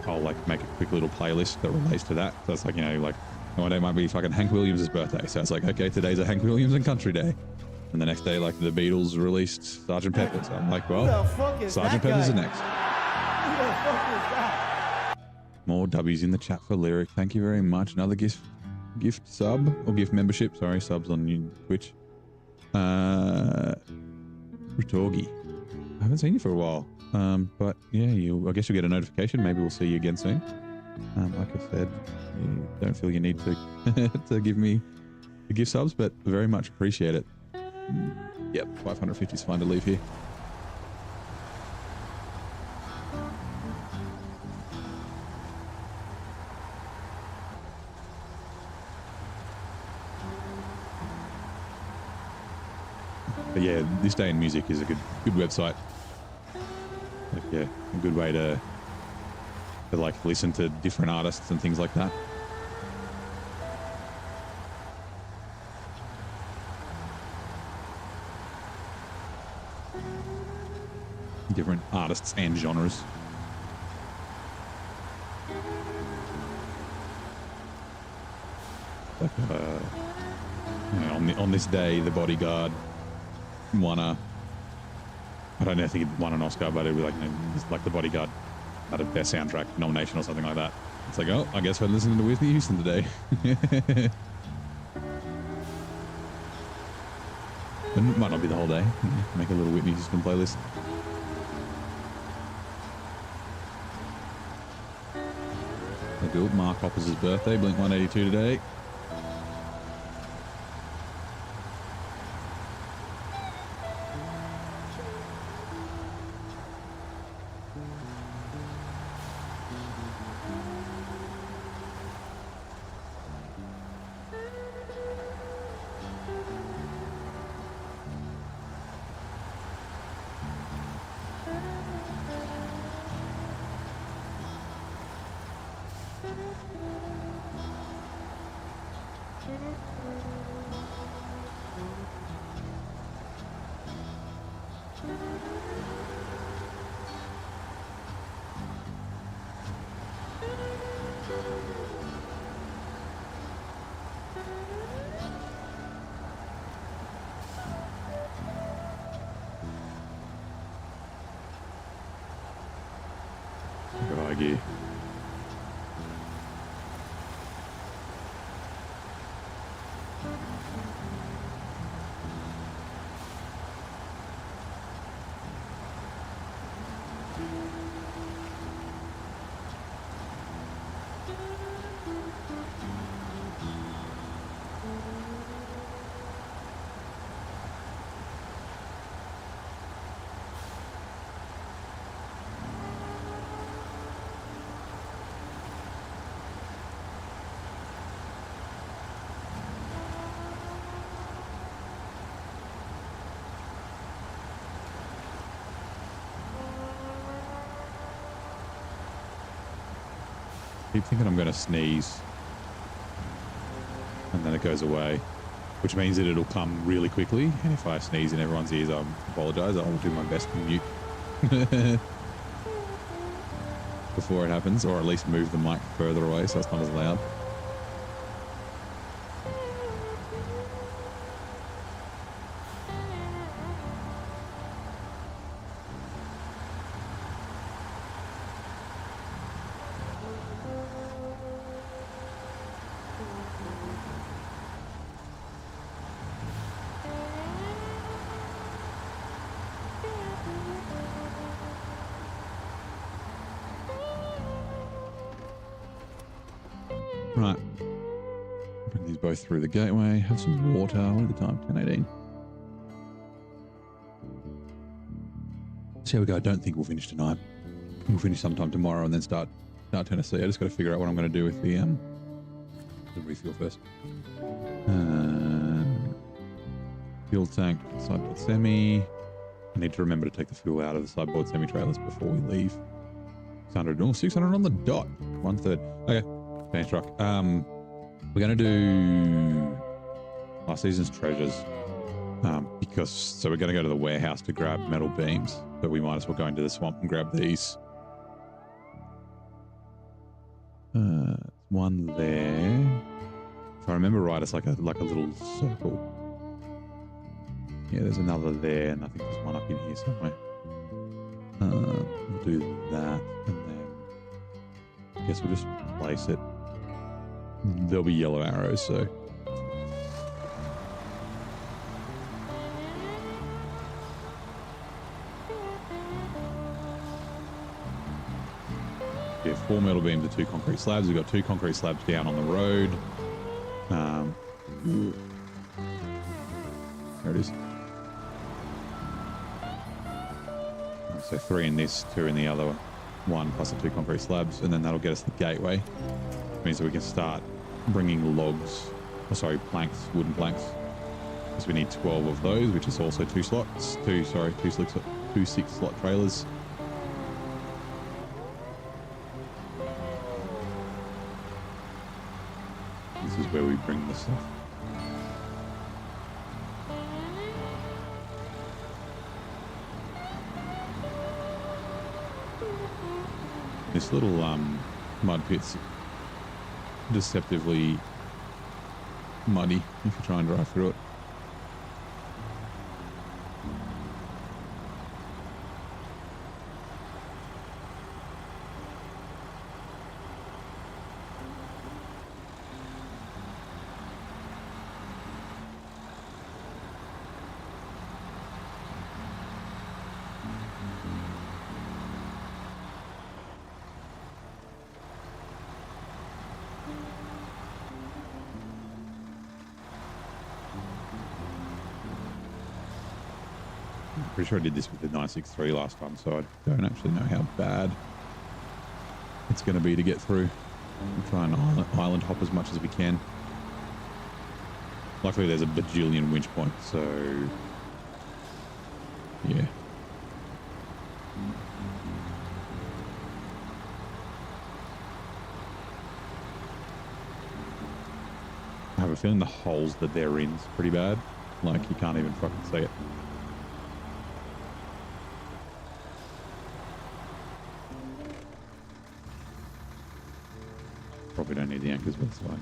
like make a quick little playlist that relates to that. So it's like, you know, like one day might be fucking Hank Williams' birthday, so it's like, okay, today's a Hank Williams and country day. And the next day, like the Beatles released Sgt. Pepper. So I'm like, well, Sgt. Pepper's the next. Who the fuck is that? More W's in the chat for Lyric. Thank you very much. Another gift sub or gift membership. Sorry, subs on Twitch. Rutorgi. I haven't seen you for a while. But yeah, I guess you'll get a notification. Maybe we'll see you again soon. Like I said, you don't feel you need to to give me the gift subs, but very much appreciate it. Yep, 550 is fine to leave here. But yeah, This Day in Music is a good website. Like, yeah, a good way to like listen to different artists and things like that. Different artists and genres. Like, you know, on this day, The Bodyguard won I don't know, I think it won an Oscar, but it was like, you know, like The Bodyguard had a Best Soundtrack nomination or something like that. It's like, oh, I guess we're listening to Whitney Houston today. It might not be the whole day. Make a little Whitney Houston playlist. Good. Mark Hoppers' birthday, Blink 182 today. gear. Keep thinking I'm going to sneeze. And then it goes away. Which means that it'll come really quickly. And if I sneeze in everyone's ears, I apologize. I'll do my best to mute before it happens. Or at least move the mic further away so it's not as loud. Right. Bring these both through the gateway. Have some water. What at the time? 10:18. So here we go. I don't think we'll finish tonight. We'll finish sometime tomorrow and then start Tennessee. I just got to figure out what I'm going to do with the refuel first. Fuel tank, sideboard semi. I need to remember to take the fuel out of the sideboard semi trailers before we leave. 600 on the dot. 1/3. Okay. Finish truck. We're going to do last season's treasures. So we're going to go to the warehouse to grab metal beams, but we might as well go into the swamp and grab these. One there. If I remember right, it's like a little circle. Yeah, there's another there, and I think there's one up in here somewhere. We'll do that, and then I guess we'll just place it. There'll be yellow arrows, so. Yeah, 4 metal beams and 2 concrete slabs. We've got 2 concrete slabs down on the road. There it is. So 3 in this, 2 in the other one, plus the 2 concrete slabs, and then that'll get us the gateway. Which means that we can start bringing logs, planks, wooden planks. Because we need 12 of those, which is also 2 6-slot trailers. This is where we bring the stuff. This little mud pit's deceptively muddy if you try and drive through it. Pretty sure I did this with the 963 last time, so I don't actually know how bad it's going to be to get through. We'll try and island hop as much as we can. Luckily there's a bajillion winch points, so yeah. I have a feeling the holes that they're in is pretty bad. Like you can't even fucking see it. Probably don't need the anchors, but it's fine.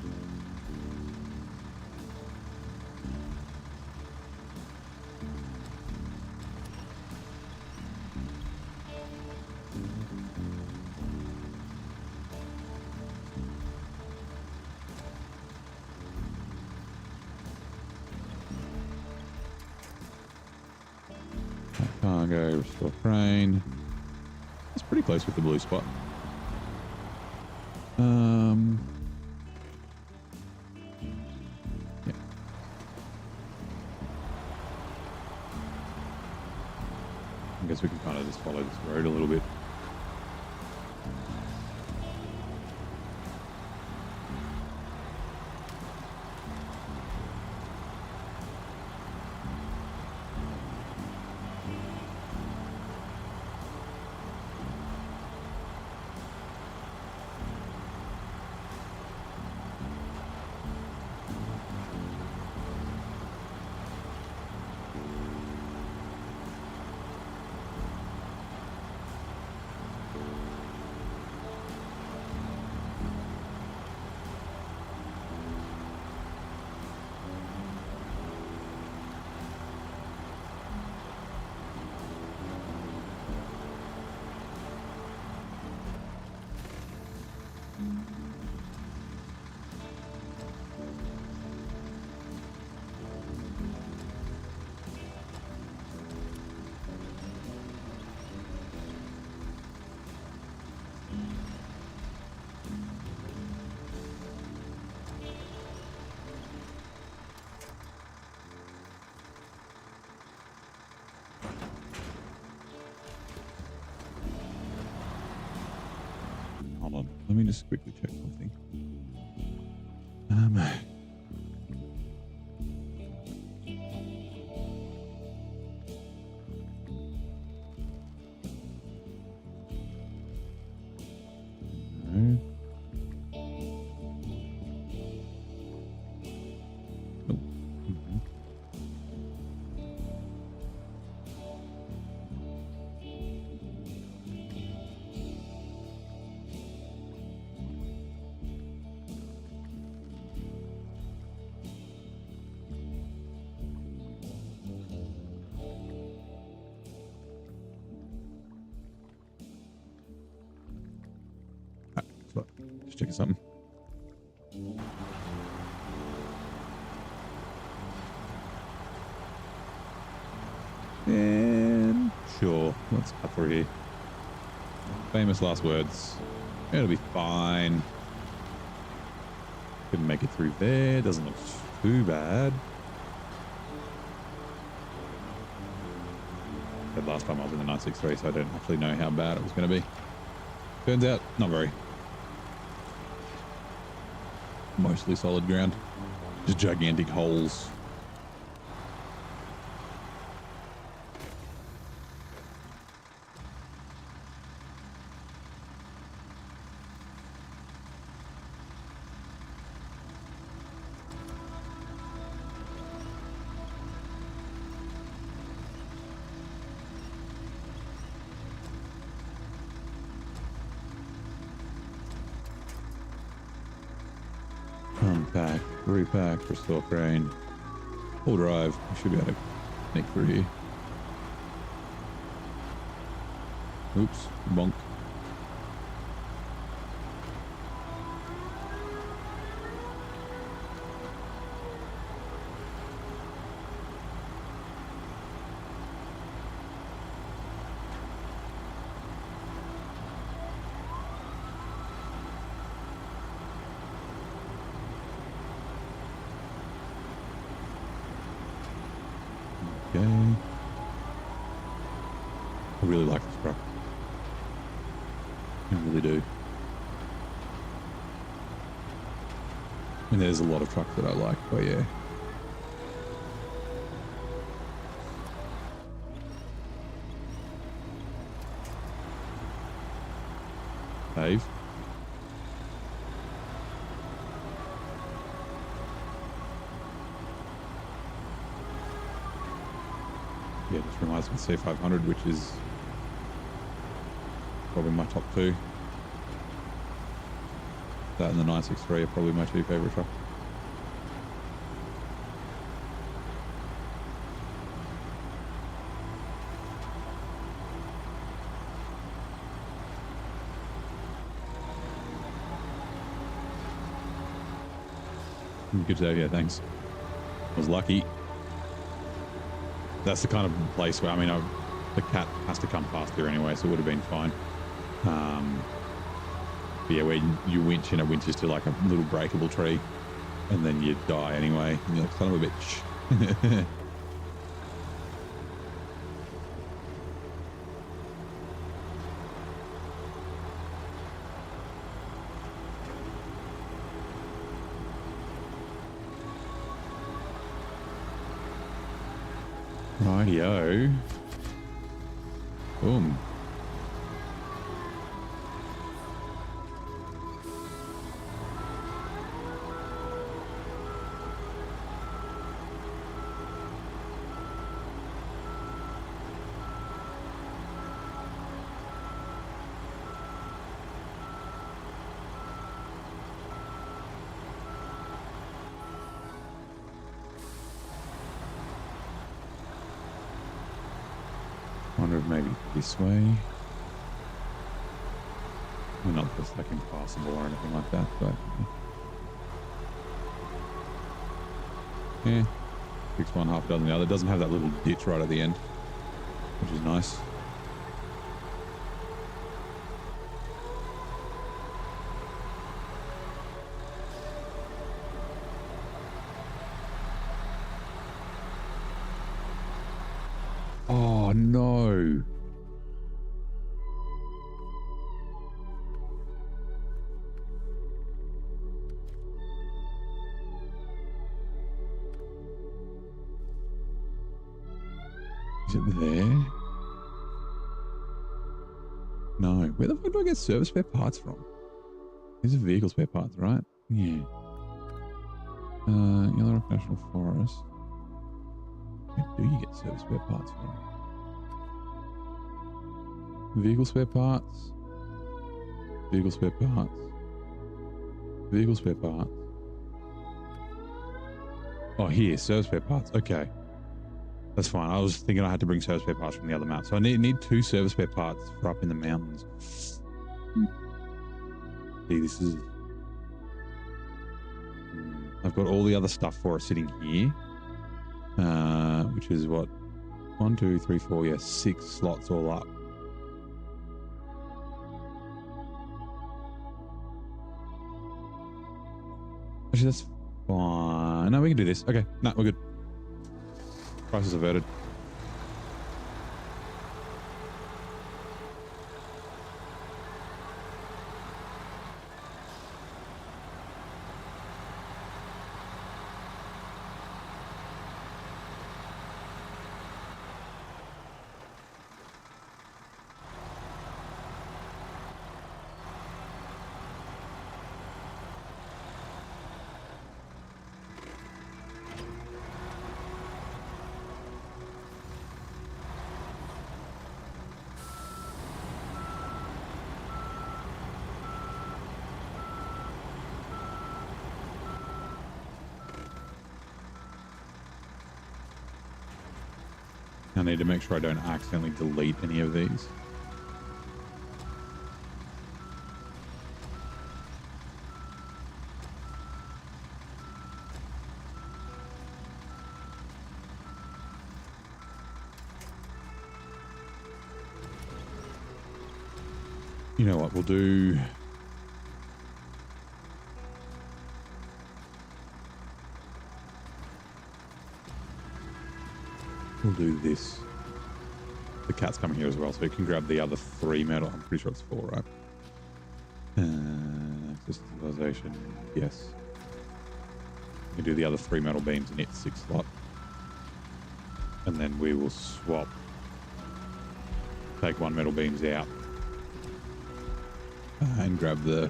Cargo, restore crane. It's pretty close with the blue spot. Yeah. I guess we can kind of just follow this road a little bit. Hold on, let me just quickly check something. No. Nope. Just checking something. And sure, let's cut through here. Famous last words. It'll be fine. Couldn't make it through there. Doesn't look too bad. Said last time I was in the 963, so I don't actually know how bad it was going to be. Turns out, not very. Mostly solid ground. Just gigantic holes. Unpack, repack, restore crane, full drive. We should be able to nick through here. Oops, bonk. Okay. I really like this truck. I really do. And there's a lot of trucks that I like, but yeah. Dave. Yeah, just reminds me of C500, which is probably my top two. That and the 963 are probably my two favorite trucks. Good to have you, thanks. I was lucky. That's the kind of place where, I mean, The cat has to come past here anyway, so it would have been fine. But yeah, where you winch and it winches to like a little breakable tree, and then you die anyway. And you're like, son of a bitch. Rightio. Boom. Wonder if maybe this way. Well, not that it's like impossible or anything like that, but yeah. Picks one, half a dozen the other. It doesn't have that little ditch right at the end, which is nice. Oh no. Is it there? No. Where the fuck do I get service spare parts from? These are vehicle spare parts, right? Yeah. Yellowrock National Forest. Where do you get service spare parts from? Vehicle spare parts. Vehicle spare parts. Vehicle spare parts. Oh, here, service spare parts. Okay. That's fine. I was thinking I had to bring service spare parts from the other map. So I need 2 service spare parts for up in the mountains. See, this is... I've got all the other stuff for it sitting here. Which is what? 1, 2, 3, 4, yeah, 6 slots all up. Actually, that's fine. No, we can do this. Okay, no, we're good. Crisis averted. I need to make sure I don't accidentally delete any of these. You know what, we'll do... We'll do this. The cat's coming here as well, so we can grab the other 3 metal. I'm pretty sure it's 4, right? Civilisation, yes. We can do the other 3 metal beams in its 6 slot. And then we will swap. Take 1 metal beams out. And grab the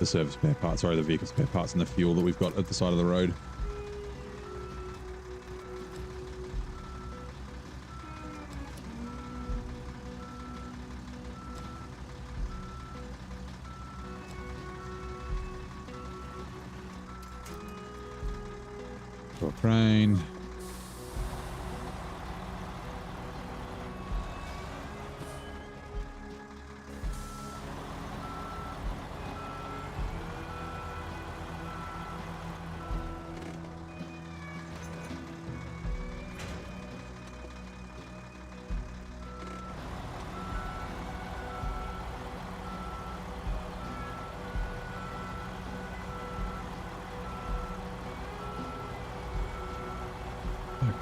service spare parts, sorry, the vehicle spare parts and the fuel that we've got at the side of the road. Crane.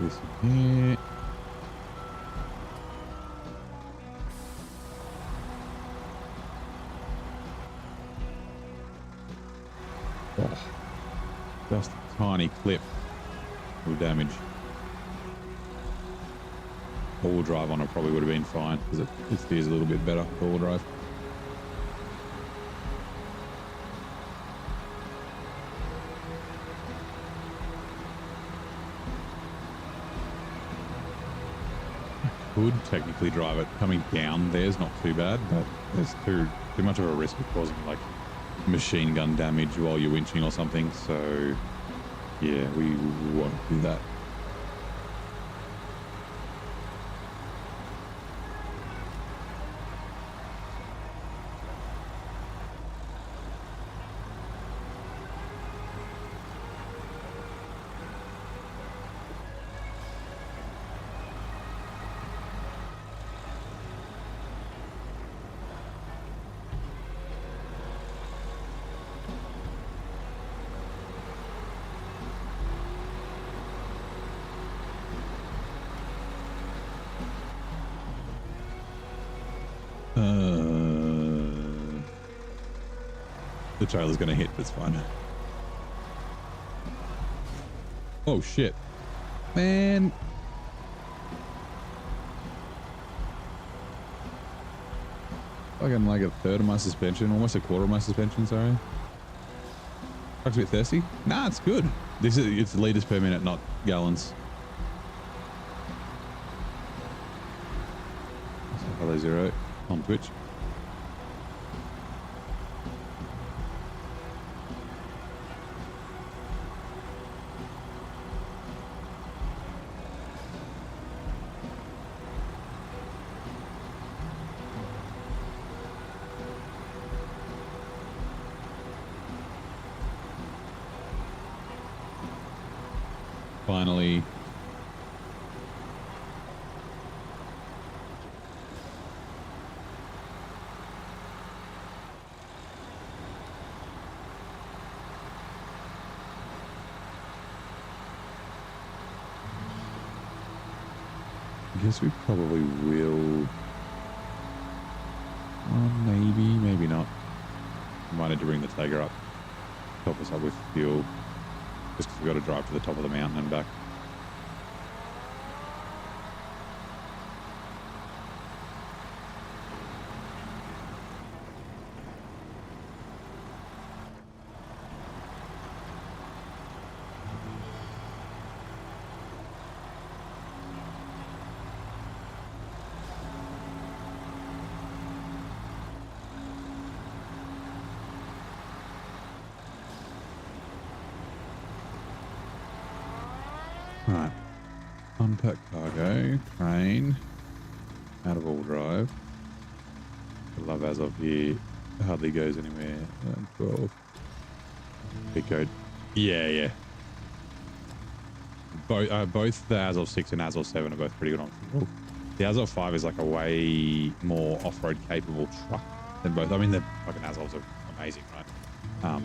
this in here. Oh, just a tiny clip of damage. All-wheel drive on it probably would have been fine because it steers a little bit better, all-wheel drive. Could technically drive it coming down there's not too bad, but there's too much of a risk of causing like machine gun damage while you're winching or something, so yeah, we won't do that. The trailer's gonna hit, that's fine. Oh shit. Man. Fucking like a third of my suspension, almost a quarter of my suspension, sorry. Truck's a bit thirsty. Nah, it's good. It's liters per minute, not gallons. So hello Zero on Twitch. Finally. I guess we probably will. Maybe not. Might need to bring the Tiger up, top us up with fuel. Just because we've got to drive to the top of the mountain and back. Right, unpack cargo, crane, out of all drive. I love as of here, hardly goes anywhere. 12. Big code. Yeah. Both the Azov 6 and Azov 7 are both pretty good on fuel. The Azov 5 is like a way more off-road capable truck than both. I mean, the fucking Azovs are amazing, right?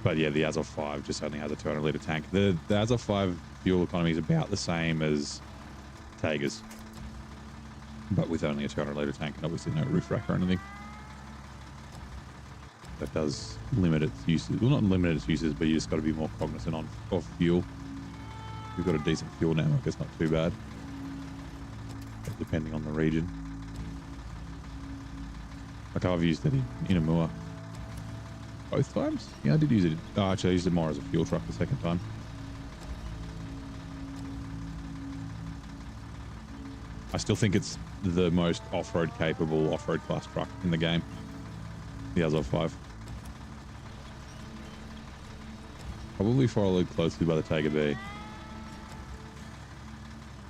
But yeah, the Azov 5 just only has a 200 litre tank. The Azov 5 fuel economy is about the same as Tiger's, but with only a 200 litre tank and obviously no roof rack or anything. That does limit its uses. Well, not limit its uses, but you just got to be more cognizant of fuel. We've got a decent fuel network, it's not too bad, but depending on the region. Like I've used it in Amur. Both times? Yeah, I did use it. Oh, actually, I used it more as a fuel truck the second time. I still think it's the most off-road capable, off-road class truck in the game. The Azov 5. Probably followed closely by the Tiger B.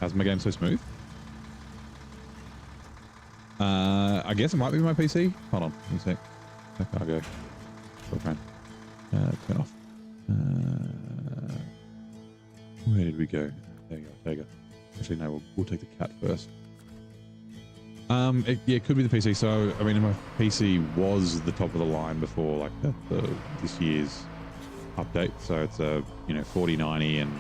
How's my game so smooth? I guess it might be my PC. Hold on, let me see. Cargo. Turn off. Where did we go? There you go, Tiger. Actually, no, we'll take the cat first. It could be the PC. So, I mean, my PC was the top of the line before, like this year's update. So it's a 4090 and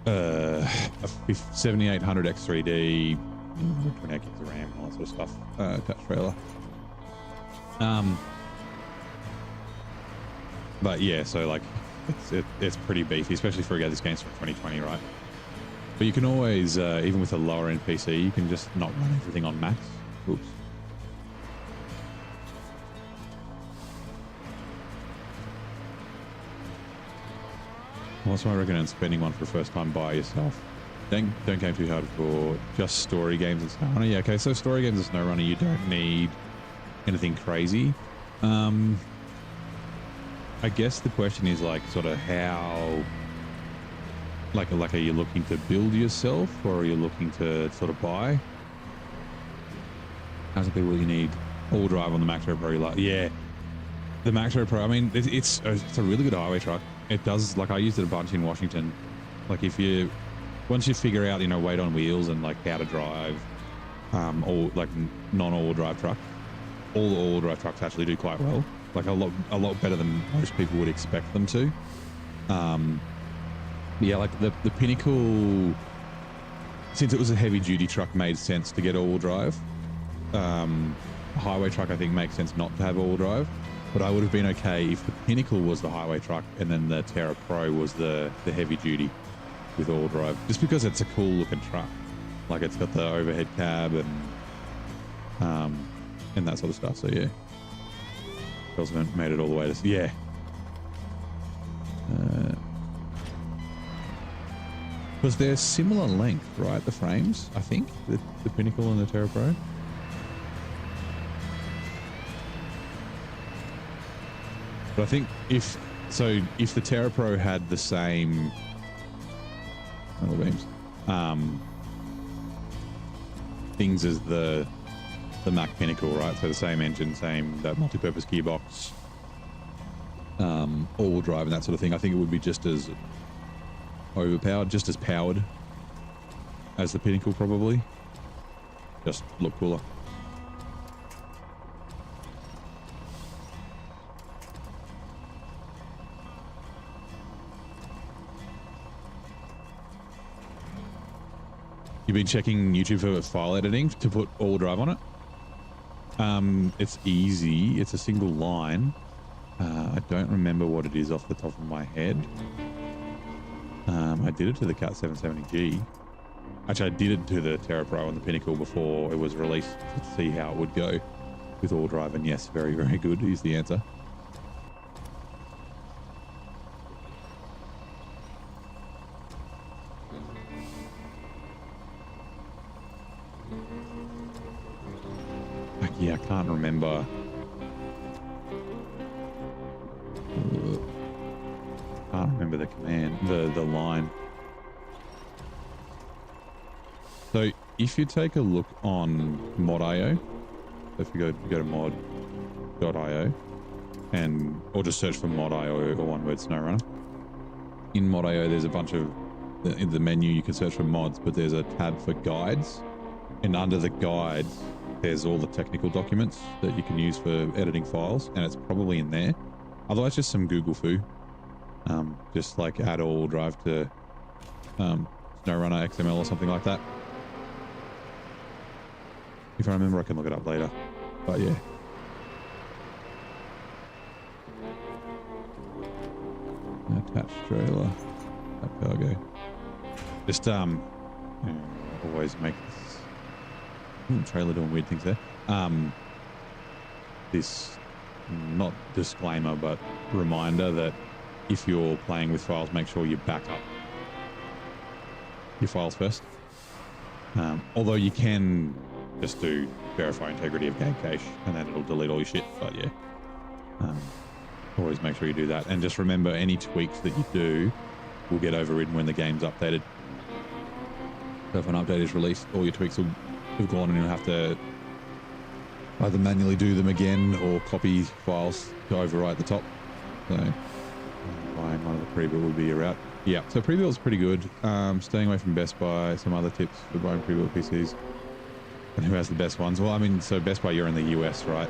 a 7800 X3D, 28 gigs of RAM, and all that sort of stuff. Attached trailer. But yeah, so like it's pretty beefy, especially for this game's from 2020, right? But you can always, even with a lower end PC, you can just not run everything on max. Oops. Also, I recommend spending one for a first time buy yourself. Don't go too hard for just story games and SnowRunner. Yeah, okay, so story games and SnowRunner, you don't need anything crazy. I guess the question is like sort of how, like are you looking to build yourself or are you looking to sort of buy? How's it people you need all drive on the Max Pro? You like, yeah, the Max Pro. I mean, it's a really good highway truck. It does, like I used it a bunch in Washington. Like once you figure out, you know, weight on wheels and like how to drive, all like non-all drive truck, all the all drive trucks actually do quite well. Like a lot better than most people would expect them to. Yeah, like the Pinnacle, since it was a heavy duty truck, made sense to get all drive. A highway truck, I think, makes sense not to have all drive. But I would have been okay if the Pinnacle was the highway truck and then the Terra Pro was the heavy duty with all drive, just because it's a cool looking truck. Like it's got the overhead cab and that sort of stuff. So yeah. Haven't made it all the way to, yeah. Because they're similar length, right? The frames, I think, the Pinnacle and the Terra Pro. But I think if the Terra Pro had the same beams, things as the Mac Pinnacle, right? So the same engine, that multi-purpose gearbox, all-wheel drive and that sort of thing. I think it would be just as overpowered, just as powered as the Pinnacle, probably. Just look cooler. You've been checking YouTube for file editing to put all drive on it? It's easy. It's a single line. I don't remember what it is off the top of my head. I did it to the Cat 770G. Actually, I did it to the Terra Pro and the Pinnacle before it was released to see how it would go with all drive. And yes, very, very good is the answer. Yeah, I can't remember. Can't remember the command, the line. So if you take a look on mod.io, if you go to mod.io or just search for mod.io or one word SnowRunner. In mod.io, there's a bunch of, in the menu you can search for mods, but there's a tab for guides, and under the guides there's all the technical documents that you can use for editing files, and it's probably in there. Otherwise, just some Google foo. Just like add all drive to SnowRunner XML or something like that. If I remember, I can look it up later. But yeah. Attached trailer. That cargo. Just always make this trailer doing weird things there. This, not disclaimer, but reminder that if you're playing with files, make sure you back up your files first. Although you can just do verify integrity of game cache and then it'll delete all your shit. But yeah, always make sure you do that. And just remember, any tweaks that you do will get overridden when the game's updated. So if an update is released, all your tweaks will have gone and you'll have to either manually do them again or copy files to overwrite the top. So buying one of the pre-built would be a route. Yeah, so pre-built is pretty good. Staying away from Best Buy. Some other tips for buying pre-built PCs. And who has the best ones? Well, I mean, so Best Buy, you're in the US, right?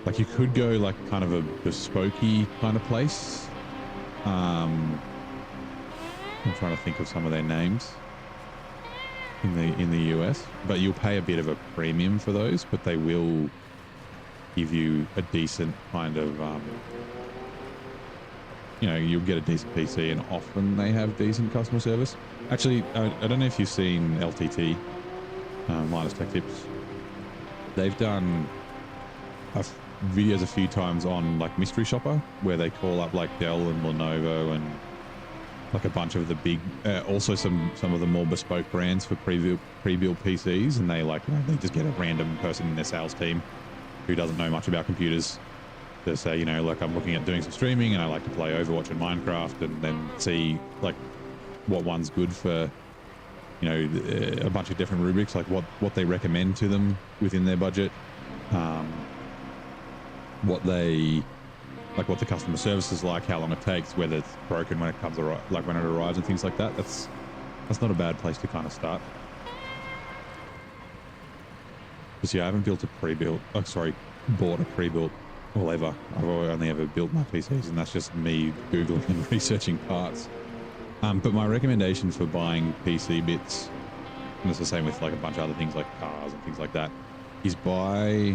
Like you could go like kind of a bespokey kind of place. I'm trying to think of some of their names in the US, but you'll pay a bit of a premium for those, but they will give you a decent kind of, you know, you'll get a decent PC, and often they have decent customer service. Actually, I don't know if you've seen LTT, Linus Tech Tips. They've done videos a few times on like Mystery Shopper, where they call up like Dell and Lenovo and like a bunch of the big, also some of the more bespoke brands for pre-built PCs, and they like, you know, they just get a random person in their sales team who doesn't know much about computers to say, you know, like, I'm looking at doing some streaming and I like to play Overwatch and Minecraft, and then see like what one's good for, you know, a bunch of different rubrics, like what they recommend to them within their budget, what they like, what the customer service is like, how long it takes, whether it's broken when it comes, like when it arrives and things like that. That's not a bad place to kind of start. Because yeah, I haven't built a pre-built, oh sorry, bought a pre-built, well, ever. I've only ever built my PCs, and that's just me Googling and researching parts. But my recommendation for buying PC bits, and it's the same with like a bunch of other things like cars and things like that, is buy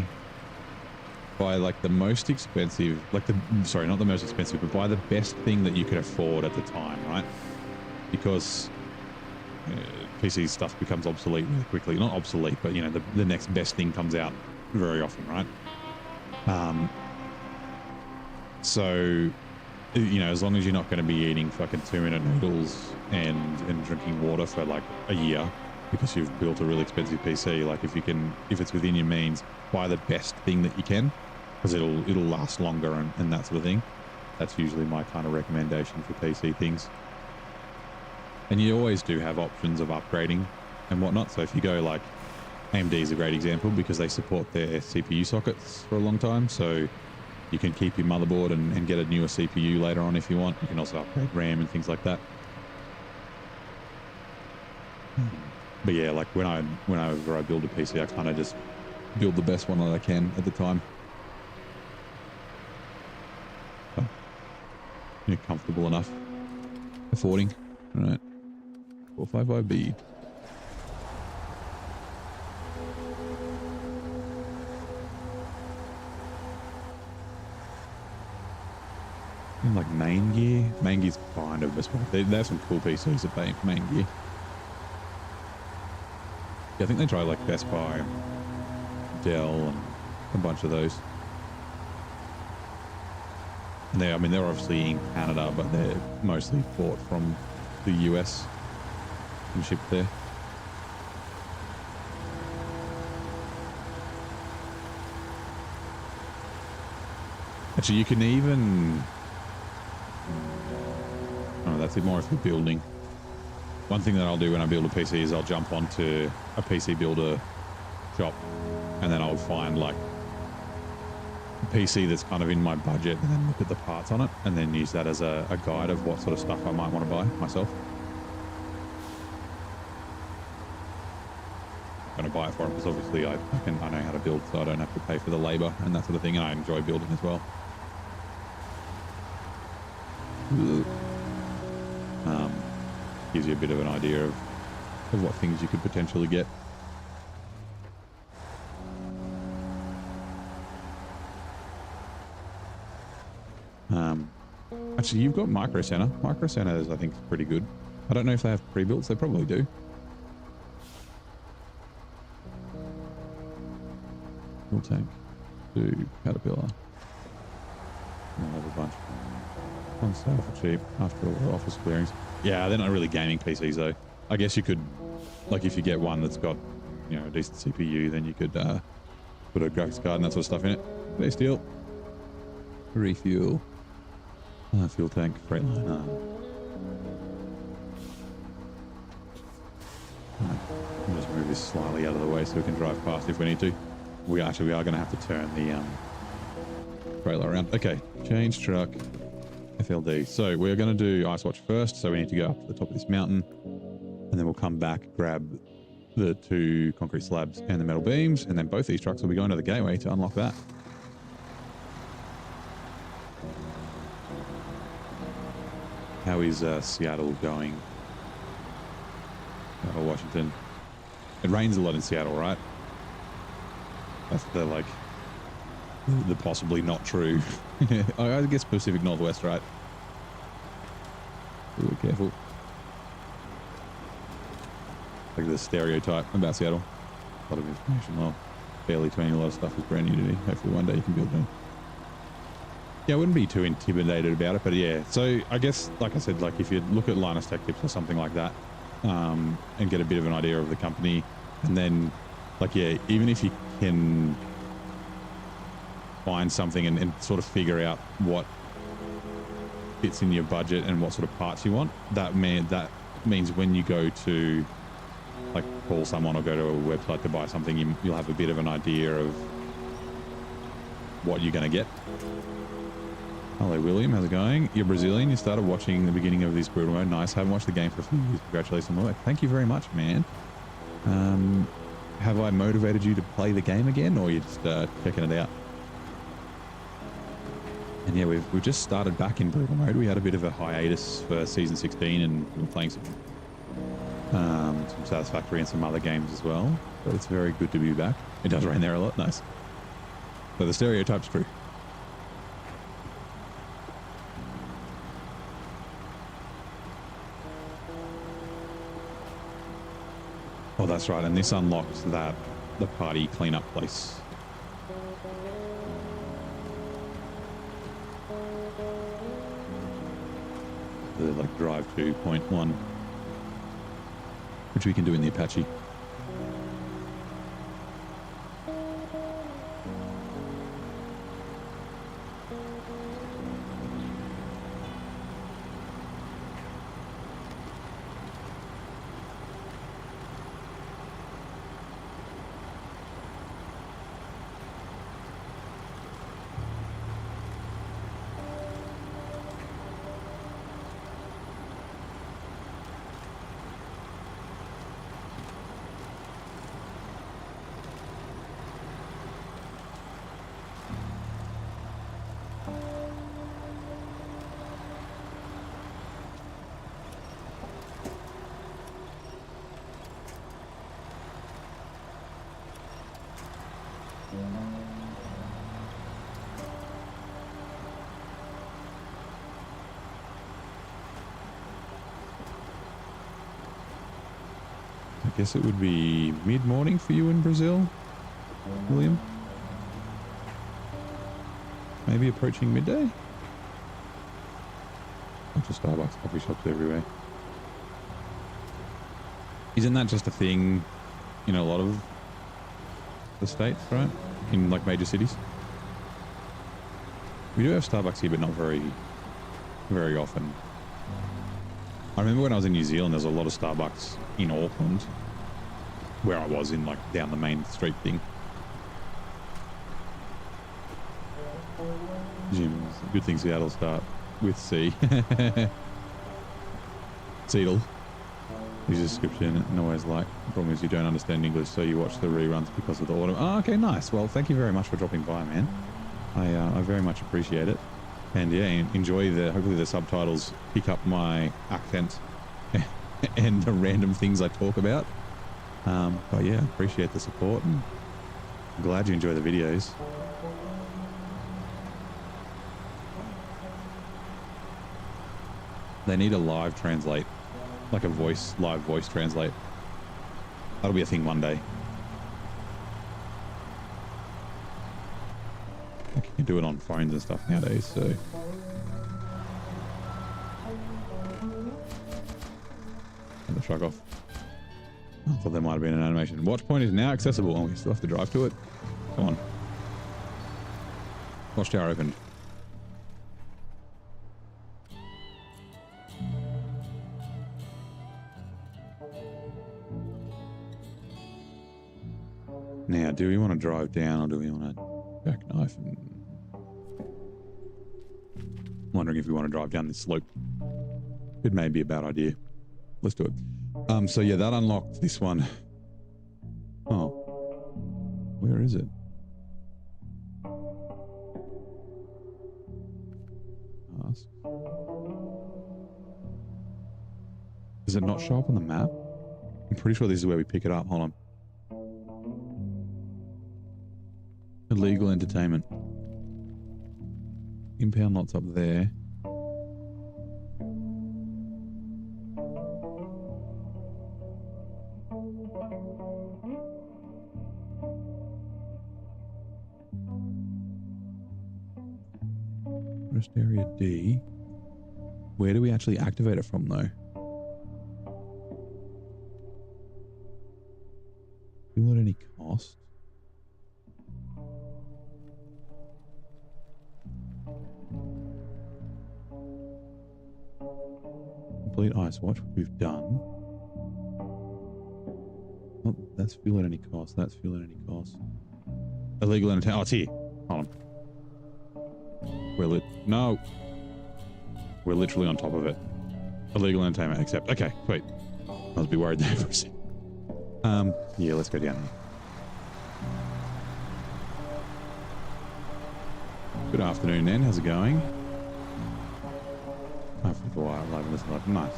like the most expensive, like sorry, not the most expensive, but buy the best thing that you could afford at the time, right? Because PC stuff becomes obsolete really quickly. Not obsolete, but you know, the next best thing comes out very often, right? So, you know, as long as you're not going to be eating fucking 2-minute noodles and drinking water for like a year because you've built a really expensive PC, like if it's within your means, buy the best thing that you can, because it'll last longer and that sort of thing. That's usually my kind of recommendation for PC things. And you always do have options of upgrading and whatnot. So if you go like, AMD is a great example because they support their CPU sockets for a long time. So you can keep your motherboard and get a newer CPU later on if you want. You can also upgrade RAM and things like that. But yeah, like whenever I build a PC, I kind of just build the best one that I can at the time. So, you're comfortable enough affording. All right, 455B. And like Maine gear. Maine gear's kind of bespoke. They have some cool PCs at Maine gear. Yeah, I think they try like Best Buy, Dell, and a bunch of those. And I mean, they're obviously in Canada, but they're mostly bought from the US and shipped there. Actually, you can even... Oh, that's it more if you're building. One thing that I'll do when I build a PC is I'll jump onto a PC builder shop, and then I'll find like a PC that's kind of in my budget, and then look at the parts on it, and then use that as a guide of what sort of stuff I might want to buy myself. I'm going to buy it for it because obviously I know how to build, so I don't have to pay for the labor and that sort of thing, and I enjoy building as well. Gives you a bit of an idea of what things you could potentially get. Actually, you've got Micro Center. Micro Center is, I think, pretty good. I don't know if they have pre-builts. They probably do. Fuel tank. 2 Caterpillar. I'll have a bunch. On sale for cheap after all the office clearings. Yeah, they're not really gaming PCs though. I guess you could, like, if you get one that's got, you know, a decent CPU, then you could put a graphics card and that sort of stuff in it. Base deal. Refuel. Fuel tank. Freightliner. Right. I'll just move this slightly out of the way so we can drive past if we need to. We are going to have to turn the trailer around. Okay, change truck. FLD. So we're going to do Ice Watch first. So we need to go up to the top of this mountain, and then we'll come back, grab the 2 concrete slabs and the metal beams, and then both these trucks will be going to the gateway to unlock that. How is Seattle going Seattle, Washington. It rains a lot in Seattle, right? That's the possibly not true. I guess Pacific Northwest, right? Be careful. Like the stereotype about Seattle. A lot of information, well, fairly to me, a lot of stuff is brand new to me. Hopefully one day you can build it. Yeah, I wouldn't be too intimidated about it, but yeah. So I guess, like I said, like if you look at Linus Tech Tips or something like that, and get a bit of an idea of the company, and then, like, yeah, even if you can find something and sort of figure out what fits in your budget and what sort of parts you want, that means when you go to, like, call someone or go to a website to buy something, you'll have a bit of an idea of what you're going to get. Hello, William. How's it going? You're Brazilian. You started watching the beginning of this brutal mode. Nice. Haven't watched the game for a few years. Congratulations on the work. Thank you very much, man. Have I motivated you to play the game again, or you're just checking it out? And yeah, we've just started back in brutal mode. We had a bit of a hiatus for season 16, and we were playing some Satisfactory and some other games as well. But it's very good to be back. It does rain there a lot. Nice. So the stereotype's true. Oh, that's right. And this unlocks the party cleanup place. The like drive to point 1, which we can do in the Apache. I guess it would be mid-morning for you in Brazil, William? Maybe approaching midday? Bunch of Starbucks, coffee shops everywhere. Isn't that just a thing in a lot of the states, right? In like major cities? We do have Starbucks here, but not very, very often. I remember when I was in New Zealand, there was a lot of Starbucks in Auckland, where I was in like down the main street thing. Gyms. Good thing Seattle start with C. Seattle. Use description and always like. The problem is you don't understand English, so you watch the reruns because of the audio. Oh, okay, nice. Well, thank you very much for dropping by, man. I very much appreciate it. And yeah, enjoy hopefully the subtitles pick up my accent and the random things I talk about. But yeah, appreciate the support and I'm glad you enjoy the videos. They need a live translate, like a live voice translate. That'll be a thing one day. You can do it on phones and stuff nowadays, so. Turn the truck off. I thought there might have been an animation. Watch point is now accessible. Oh, we still have to drive to it. Come on. Watch tower opened. Now, do we want to drive down or do we want to jackknife? And I'm wondering if we want to drive down this slope. It may be a bad idea. Let's do it. So yeah, that unlocked this one. Oh, where is it? Does it not show up on the map? I'm pretty sure this is where we pick it up. Hold on. Illegal entertainment. Impound lots up there. Rest area D. Where do we actually activate it from though? Fuel at any cost? Complete ice watch, we've done. Oh, that's fuel at any cost. That's fuel at any cost. Illegal entertainment. Oh, it's here. Hold on. No. We're literally on top of it. Illegal entertainment, accept. Okay, wait. I was a bit worried there for a second. Yeah, let's go down. Good afternoon, then. How's it going? Live in this life. Nice.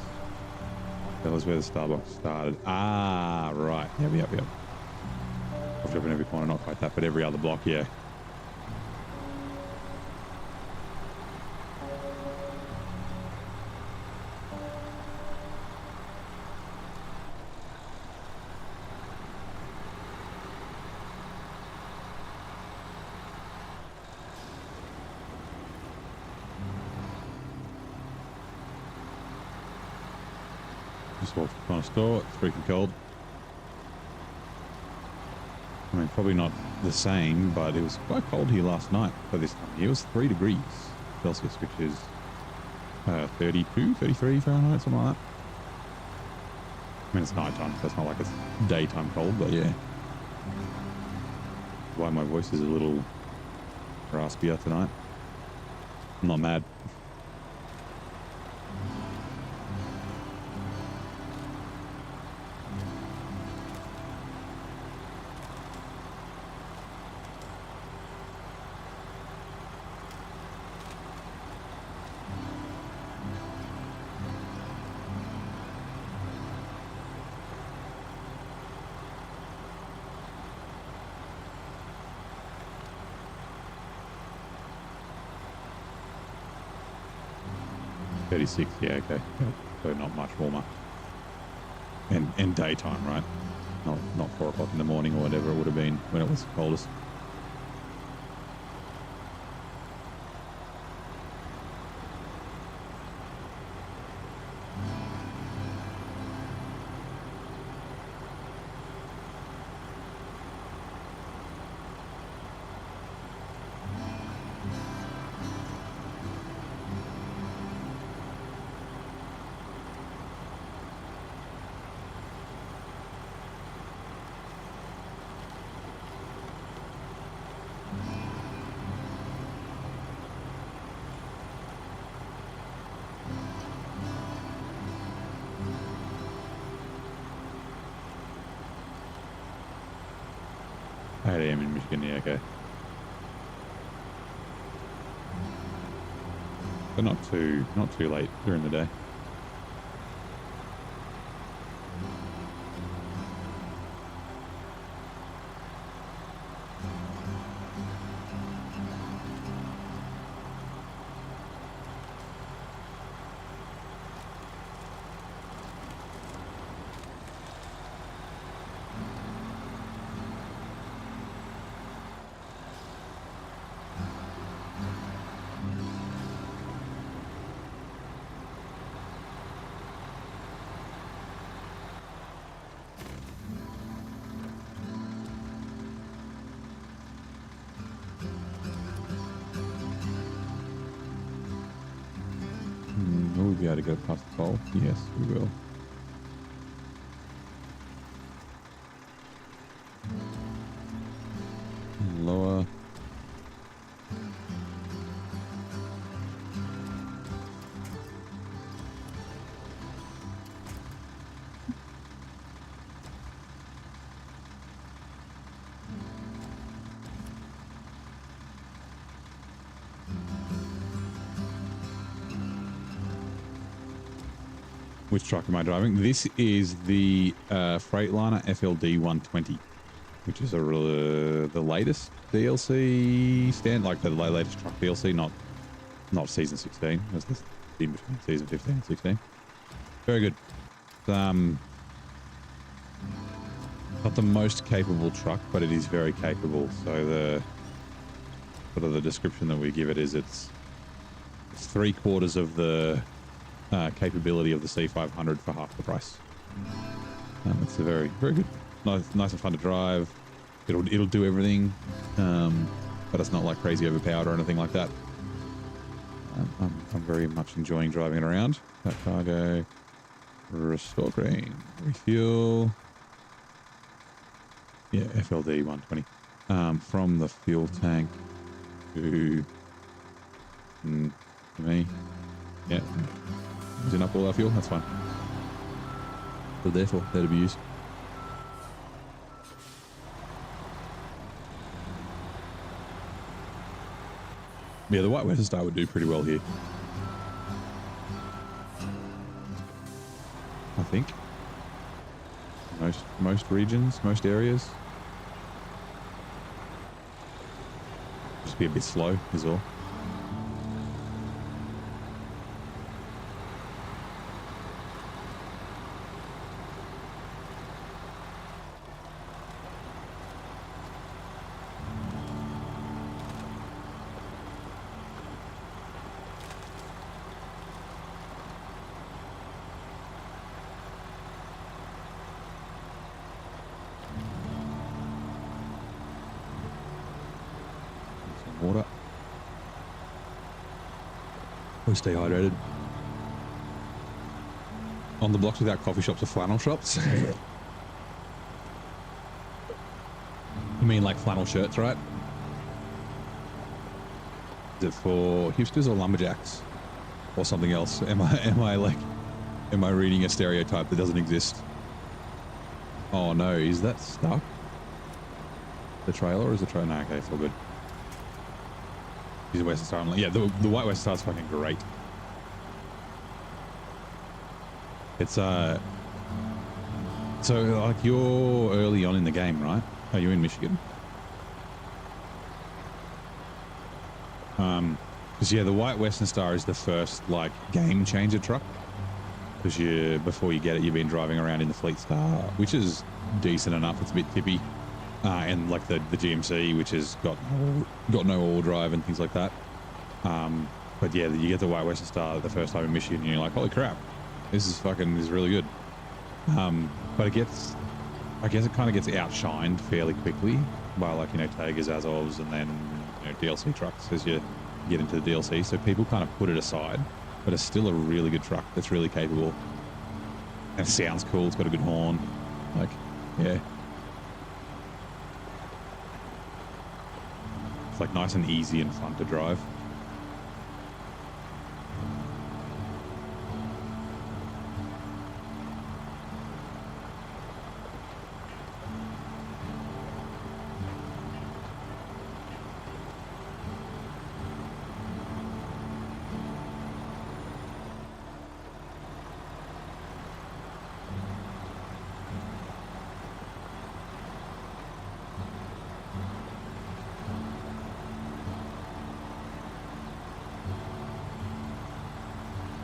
That was where the Starbucks started. Ah, right. Yep. I've driven every corner, not quite that, but every other block, yeah. Just walked from the store. It's freaking cold. I mean, probably not the same, but it was quite cold here last night for this time of year. It was 3 degrees Celsius, which is 32, 33 Fahrenheit, something like that. I mean, it's nighttime, so it's not like it's daytime cold, but yeah. Why my voice is a little raspier tonight. I'm not mad. Yeah, okay. So not much warmer. And daytime, right? Not 4 o'clock in the morning or whatever it would have been when it was coldest. I am in Michigan, yeah, okay. But not too late during the day. Will we be able to go past the pole? Yes, we will. Lower. Which truck am I driving? This is the Freightliner FLD 120, which is the latest DLC stand, like the latest truck DLC, not season 16. That's the in between season 15 and 16. Very good. Not the most capable truck, but it is very capable. So the sort of the description that we give it is it's 3/4 of the capability of the C500 for half the price. It's a very good, nice and fun to drive. It'll do everything, but it's not like crazy overpowered or anything like that. I'm very much enjoying driving it around. That cargo, restore grain, refuel. Yeah, FLD 120. From the fuel tank to me. Yeah. Using up all our fuel, that's fine. So therefore, there to be used. Yeah, the White Western Star would do pretty well here. I think. Most regions, most areas. Just be a bit slow is all. Water. We stay hydrated. On the blocks without coffee shops or flannel shops. You mean like flannel shirts, right? Is it for hipsters or lumberjacks or something else? Am I reading a stereotype that doesn't exist? Oh no, is that stuck? The trailer or is the trailer? No, okay, it's all good. Use a Western Star. Yeah, the White Western Star is fucking great. It's so like you're early on in the game, right? Are you in Michigan? Because yeah, the White Western Star is the first like game changer truck. Because before you get it, you've been driving around in the Fleet Star, which is decent enough. It's a bit tippy. And like the GMC, which has got no all drive and things like that. But yeah, you get the White Western Star the first time in Michigan, and you're like, holy crap, this is really good. But I guess it kind of gets outshined fairly quickly by like, Tagas, Azovs, and then DLC trucks as you get into the DLC. So people kind of put it aside, but it's still a really good truck that's really capable. And it sounds cool. It's got a good horn. Like, yeah. Like nice and easy and fun to drive.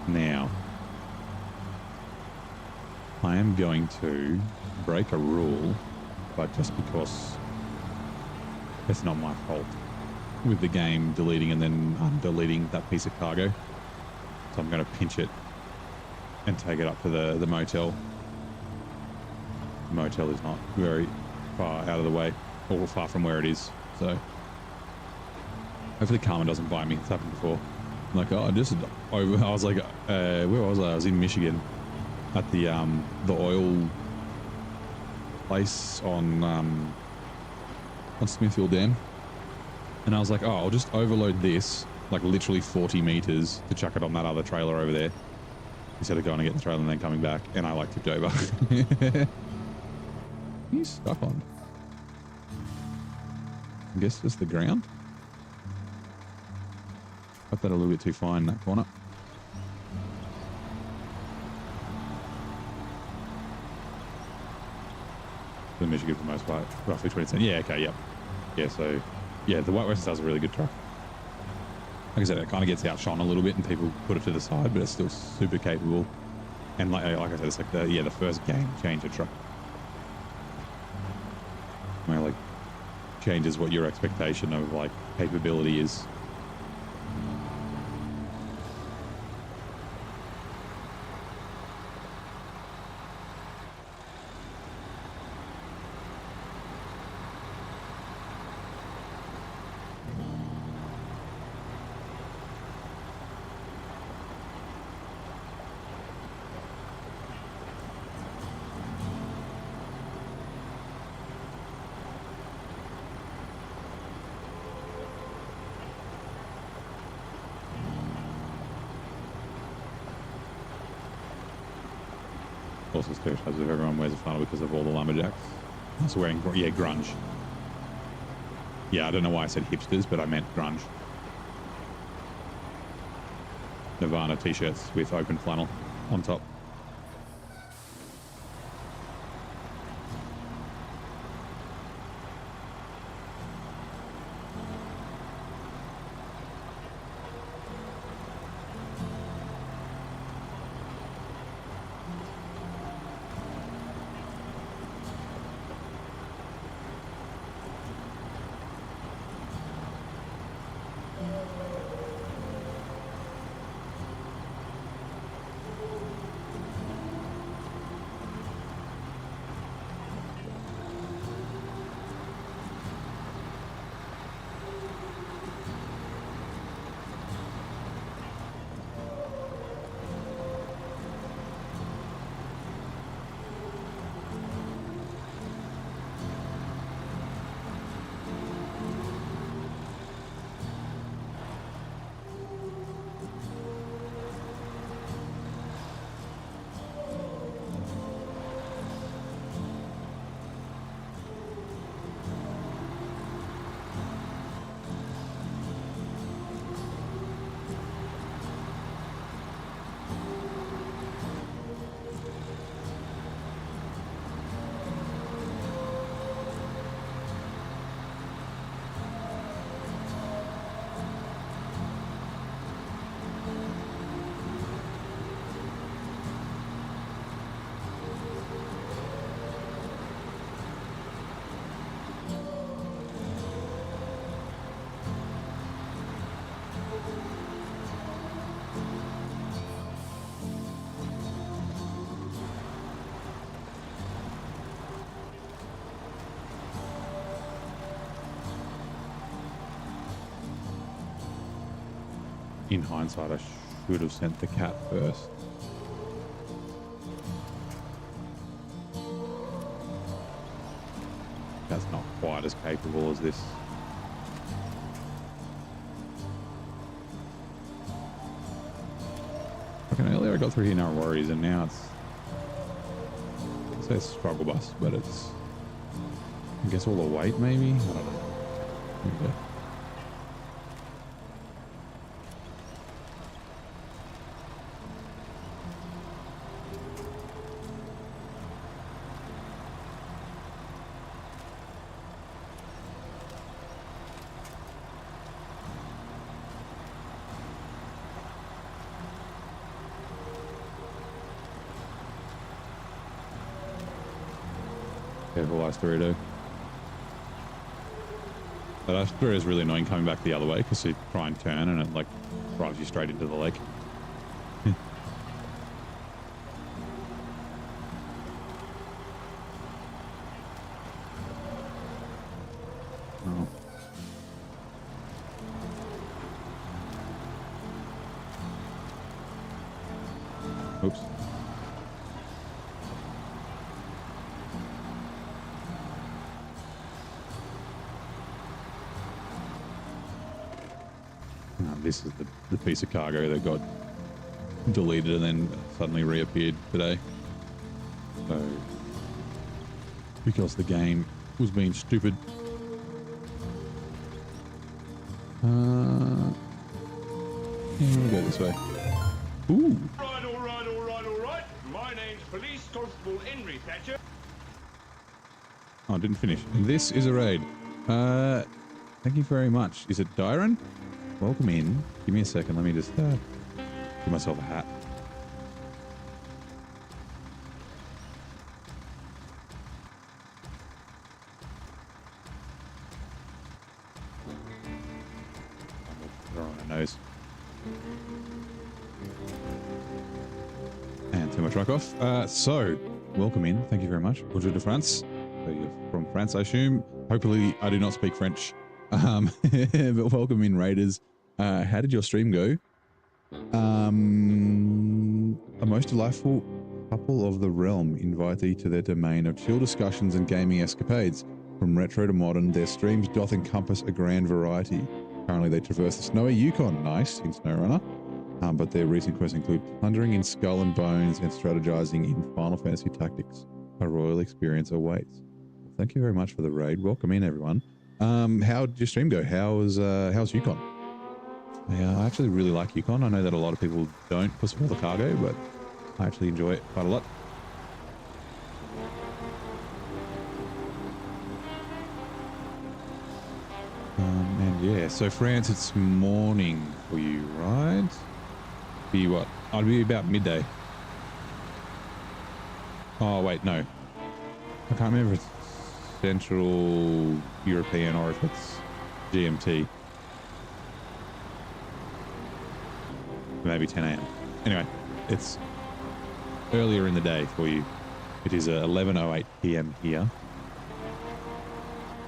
Now, I am going to break a rule, but just because it's not my fault with the game deleting and then undeleting that piece of cargo. So I'm going to pinch it and take it up to the motel. The motel is not very far out of the way or far from where it is. So hopefully Carmen doesn't bite me. It's happened before. I'm like, oh, just over. I was like, where was I? I was in Michigan at the oil place on Smithfield Dam, and I was like, oh, I'll just overload this like literally 40 meters to chuck it on that other trailer over there instead of going to get the trailer and then coming back. And I like tipped over. He's stuck on. I guess just the ground. Got that a little bit too fine in that corner. in Michigan for the most part, roughly 20 cents. Yeah, okay, yep. Yeah, so, yeah, the White Western Star's a really good truck. Like I said, it kind of gets outshone a little bit and people put it to the side, but it's still super capable. And like I said, it's like the first game changer truck. Where like changes what your expectation of like capability is. Also stereotypes of everyone wears a flannel because of all the lumberjacks. Also wearing, yeah, grunge. Yeah, I don't know why I said hipsters, but I meant grunge. Nirvana t-shirts with open flannel on top. In hindsight, I should have sent the cat first. That's not quite as capable as this. Fucking earlier I got through here, no worries, and now it's... I'd say it's a struggle bus, but it's... I guess all the weight, maybe? I don't know. Here we go. Careful, Ice-Dorito. That Ice-Dorito is really annoying coming back the other way because you try and turn and it like drives you straight into the lake. Oh. Oops. This is the piece of cargo that got deleted and then suddenly reappeared today. So, because the game was being stupid. Yeah, we'll go this way. Ooh. All right. My name's Police Constable Henry Thatcher. Oh, I didn't finish. This is a raid. Thank you very much. Is it Dyron? Welcome in. Give me a second. Let me just give myself a hat. Put it on my nose. And turn my truck off. So, welcome in. Thank you very much. Bonjour de France. So you're from France, I assume. Hopefully, I do not speak French. But welcome in, Raiders. How did your stream go? A most delightful couple of the realm invite thee to their domain of chill discussions and gaming escapades. From retro to modern, their streams doth encompass a grand variety. Currently, they traverse the snowy Yukon, nice, in SnowRunner. But their recent quests include plundering in Skull and Bones and strategizing in Final Fantasy Tactics. A royal experience awaits. Thank you very much for the raid. Welcome in, everyone. How did your stream go? How's Yukon? I actually really like Yukon. I know that a lot of people don't because of all the cargo, but I actually enjoy it quite a lot. And yeah, so France, it's morning for you, right? Be what? I'd be about midday. Oh, wait, no. I can't remember if it's Central European or if it's GMT. Maybe 10 a.m. Anyway, it's earlier in the day for you. It is 11:08 p.m. here.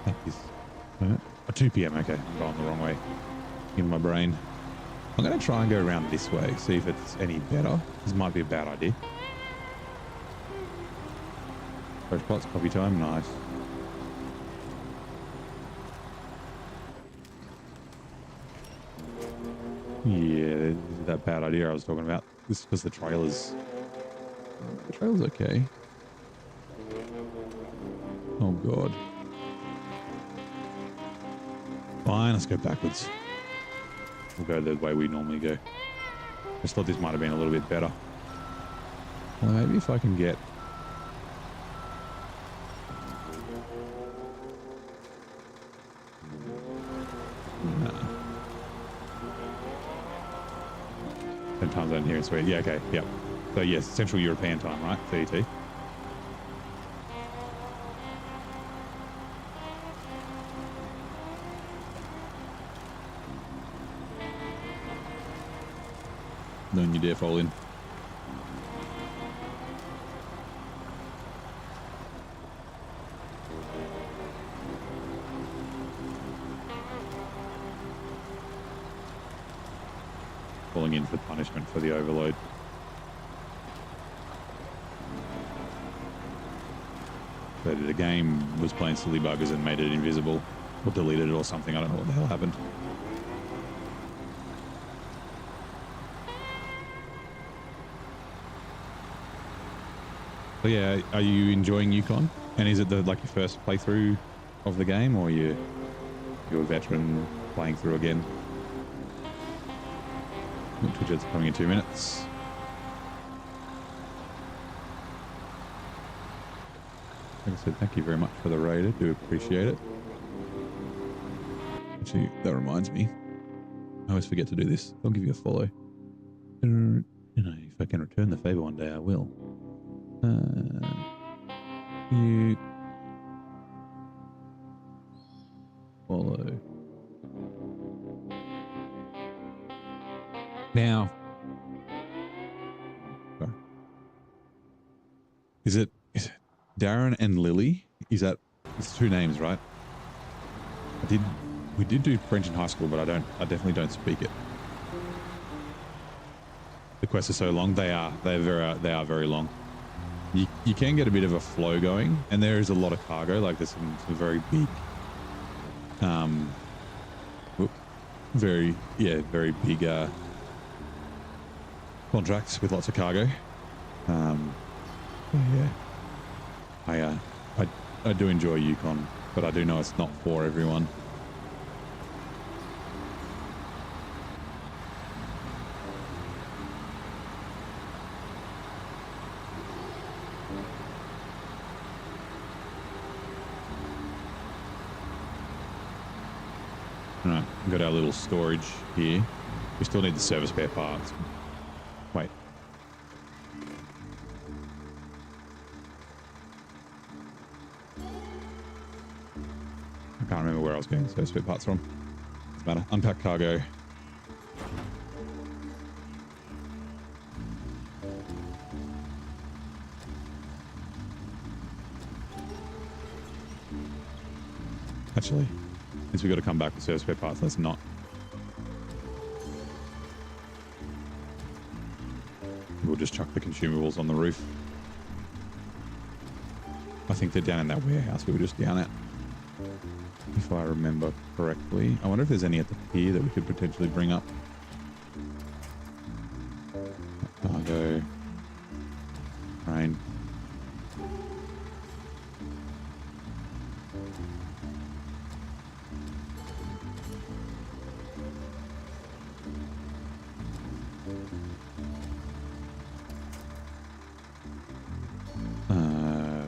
That is 2 p.m. Okay, I'm going the wrong way in my brain. I'm going to try and go around this way, see if it's any better. This might be a bad idea. First spots, coffee time, nice. Yeah, this is that bad idea I was talking about. This is because the trailer's okay. Oh god. Fine, let's go backwards. We'll go the way we normally go. Just thought this might have been a little bit better. Well, maybe if I can get... Time zone here in Sweden. Yeah, okay, yep. So yes, Central European time, right? CET. Don't you dare fall in. Falling in for punishment for the overload. So the game was playing silly buggers and made it invisible or deleted it or something. I don't know what the hell happened. So yeah, are you enjoying Yukon? And is it like your first playthrough of the game, or you're a veteran playing through again? Twitch is coming in 2 minutes. Like I said, thank you very much for the raid. I do appreciate it. Actually, that reminds me. I always forget to do this. I'll give you a follow. You know, if I can return the favor one day, I will. You follow. Now, is it Darren and Lily? Is that, it's two names, right? We did do French in high school, but I definitely don't speak it. The quests are so long. They are very long. You can get a bit of a flow going, and there is a lot of cargo. Like there's some very big, very big contracts with lots of cargo. Yeah, I do enjoy Yukon, but I do know it's not for everyone. Right, we've got our little storage here. We still need the service spare parts. Wait. I can't remember where I was getting the service spare parts from. Doesn't matter. Unpack cargo. Actually, since we've got to come back with service spare parts, let's not. We'll just chuck the consumables on the roof. I think they're down in that warehouse we were just down at, if I remember correctly. I wonder if there's any at the pier that we could potentially bring up. Cargo. Rain.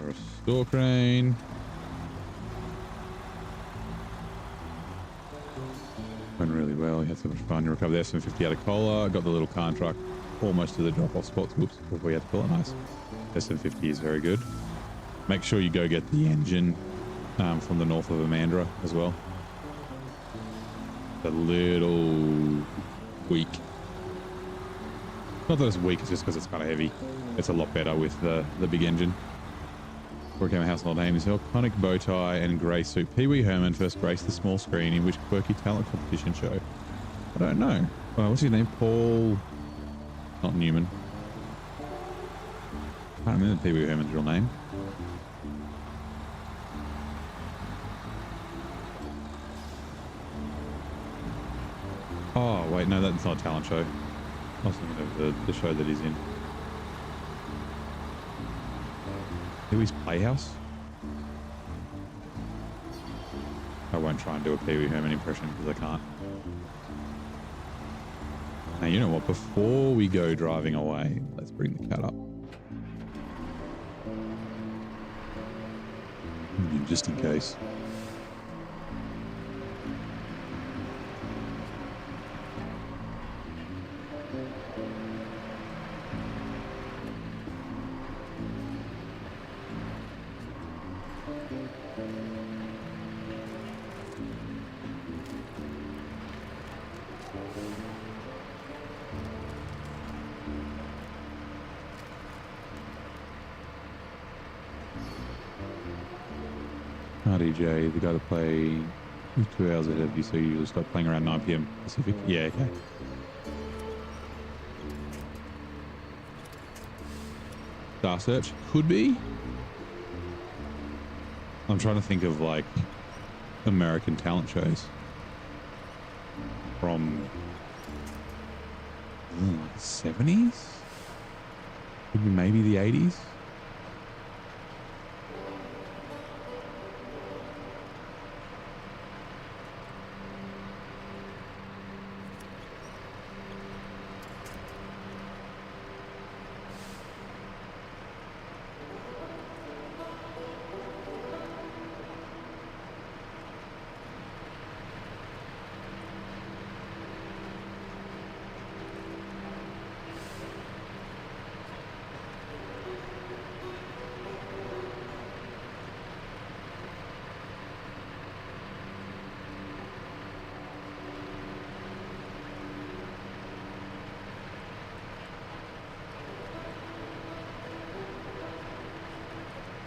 Restore crane. Went really well. We had so much fun. You recovered the S750 out of Cola. Got the little car truck almost to the drop-off spots. Whoops, before we had to pull it. Nice. S750 is very good. Make sure you go get the engine from the north of Amandra as well. A little weak. Not that it's weak, it's just because it's kind of heavy. It's a lot better with the big engine. Working household name is iconic bow tie and grey suit. Pee Wee Herman first graced the small screen in which quirky talent competition show? I don't know. What's his name? Paul... Not Newman. I can't remember Pee Wee Herman's real name. Oh, wait, no, that's not a talent show. I was thinking of the show that he's in. Pee-wee's Playhouse? I won't try and do a Pee Wee Herman impression because I can't. Now, you know what? Before we go driving away, let's bring the cat up. Just in case. RDJ, the guy that play 2 hours ahead of you, so you usually start playing around 9 PM Pacific. Yeah, okay. Star Search could be. I'm trying to think of like American talent shows from like the 70s, could be maybe the 80s.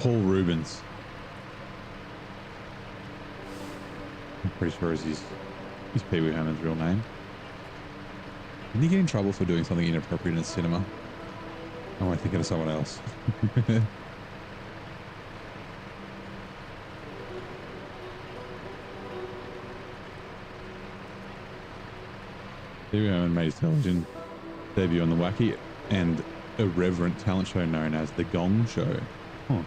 Paul Rubens. I'm pretty sure is his Pee Wee Herman's real name. Didn't he get in trouble for doing something inappropriate in the cinema? Oh, I'm thinking of someone else. Pee Wee Herman made his television debut on the wacky and irreverent talent show known as The Gong Show. Huh.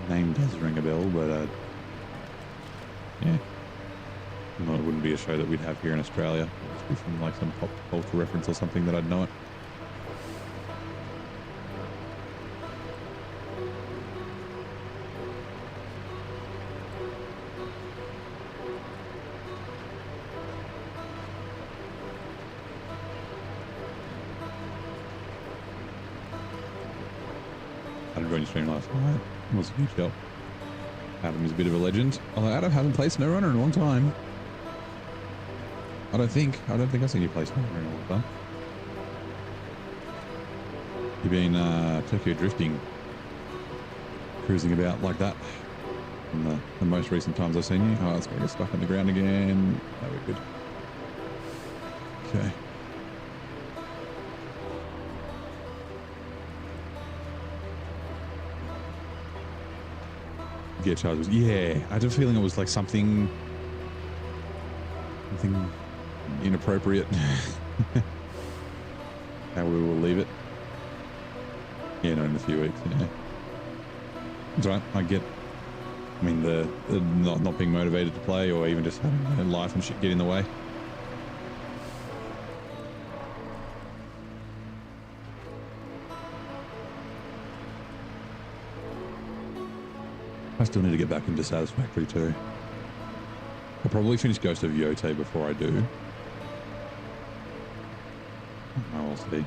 Name does ring a bell, but yeah, no, it wouldn't be a show that we'd have here in Australia. It must be from like some pop culture reference or something that I'd know it. join your stream last night. It was a huge help. Adam is a bit of a legend. Although Adam hasn't played SnowRunner in a long time. I don't think I've seen you play SnowRunner in a long time. You've been Tokyo drifting, cruising about like that. In the most recent times I've seen you. Oh, it's going to get stuck on the ground again. That would be good. Okay. Get charges. Yeah, I had a feeling it was like something inappropriate. How we will leave it. Yeah, no, in a few weeks. Yeah, it's right. I mean, the not being motivated to play, or even just having life and shit get in the way. I still need to get back into Satisfactory too. I'll probably finish Ghost of Yote before I do. I'll see.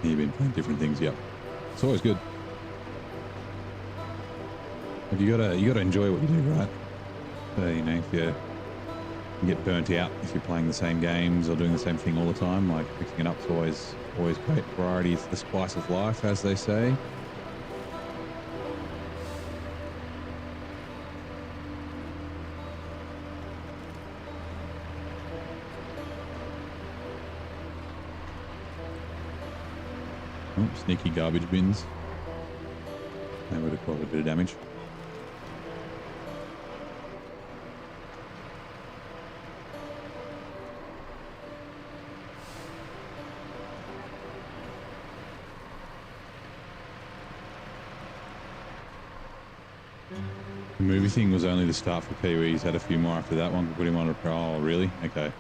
You've been playing different things, yep. It's always good. But you gotta enjoy what you do, right? You know, if you get burnt out if you're playing the same games or doing the same thing all the time, like mixing it up is always great. Variety is the spice of life, as they say. Oh, sneaky garbage bins. That would have caused a bit of damage. The movie thing was only the start for Kiwis. Had a few more after that one. Put him on a... Oh, really? Okay.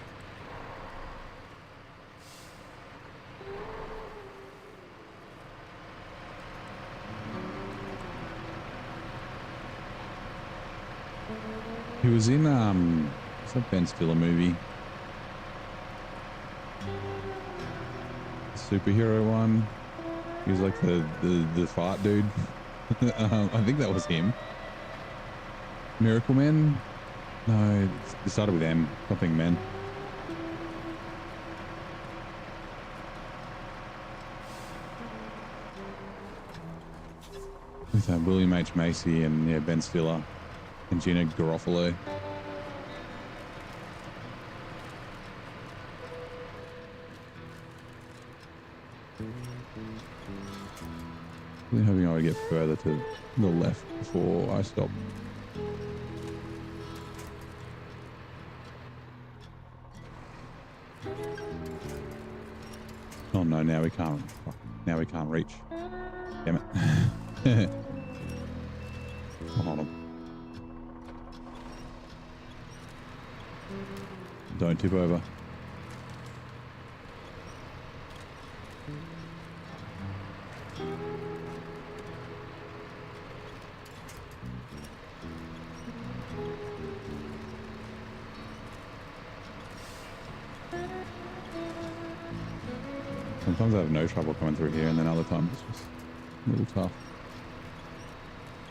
He was in, what's that Ben Stiller movie? The superhero one. He was like the fart dude. I think that was him. Miracle Man? No, it started with M. Something Men. With William H. Macy and yeah, Ben Stiller. And Gina Garofalo. Really hoping I would get further to the left before I stop. Oh no, now we can't. Now we can't reach. Damn it. Hold on. Don't tip over. Sometimes I have no trouble coming through here, and then other times it's just a little tough.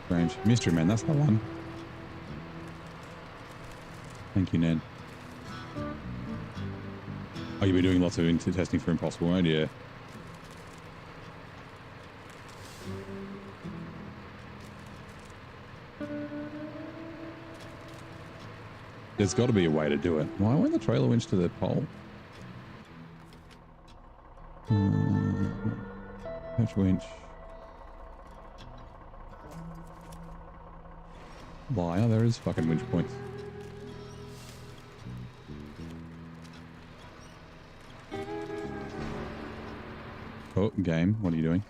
Strange. Mystery Man, that's the one. Thank you, Ned. Oh, you've been doing lots of testing for Impossible Mode, yeah. There's got to be a way to do it. Why went the trailer winch to the pole? Patch winch. Liar, there is fucking winch points. Oh, game, what are you doing?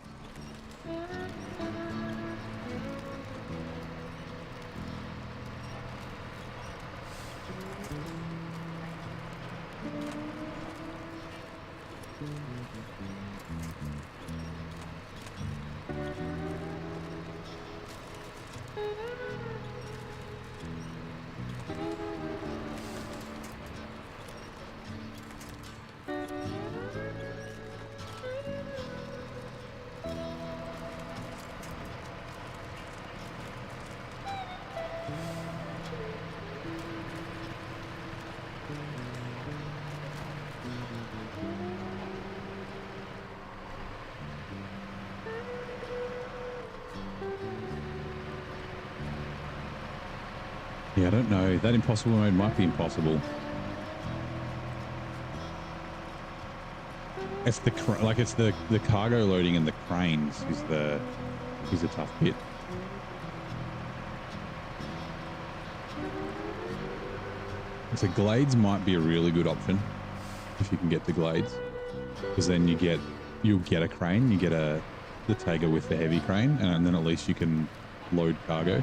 Yeah, I don't know. That impossible mode might be impossible. It's the cargo loading and the cranes is the tough bit. So glades might be a really good option if you can get the glades, because then you'll get a crane, you get the Taiga with the heavy crane, and then at least you can load cargo.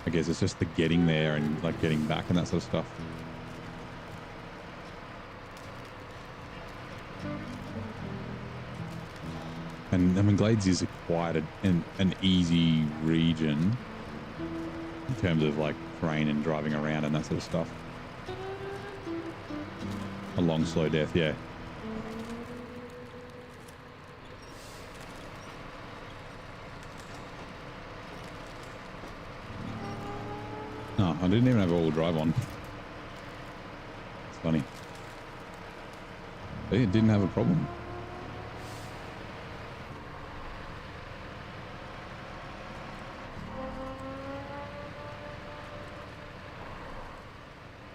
I guess it's just the getting there and like getting back and that sort of stuff. And I mean, Glades is quite an easy region in terms of like terrain and driving around and that sort of stuff. A long, slow death, yeah. Oh, I didn't even have all-wheel drive on. It's funny. It didn't have a problem.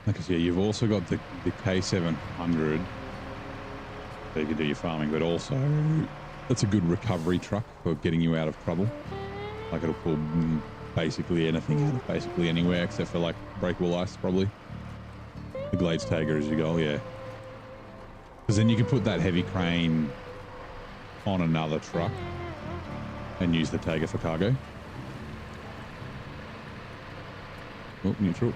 Like I said, you've also got the K700, so you can do your farming, but also that's a good recovery truck for getting you out of trouble. Like it'll pull basically anything out of basically anywhere except for like breakable ice, probably. The Glades Taiga is your goal, yeah. Because then you can put that heavy crane on another truck and use the Taiga for cargo. Oh, neutral.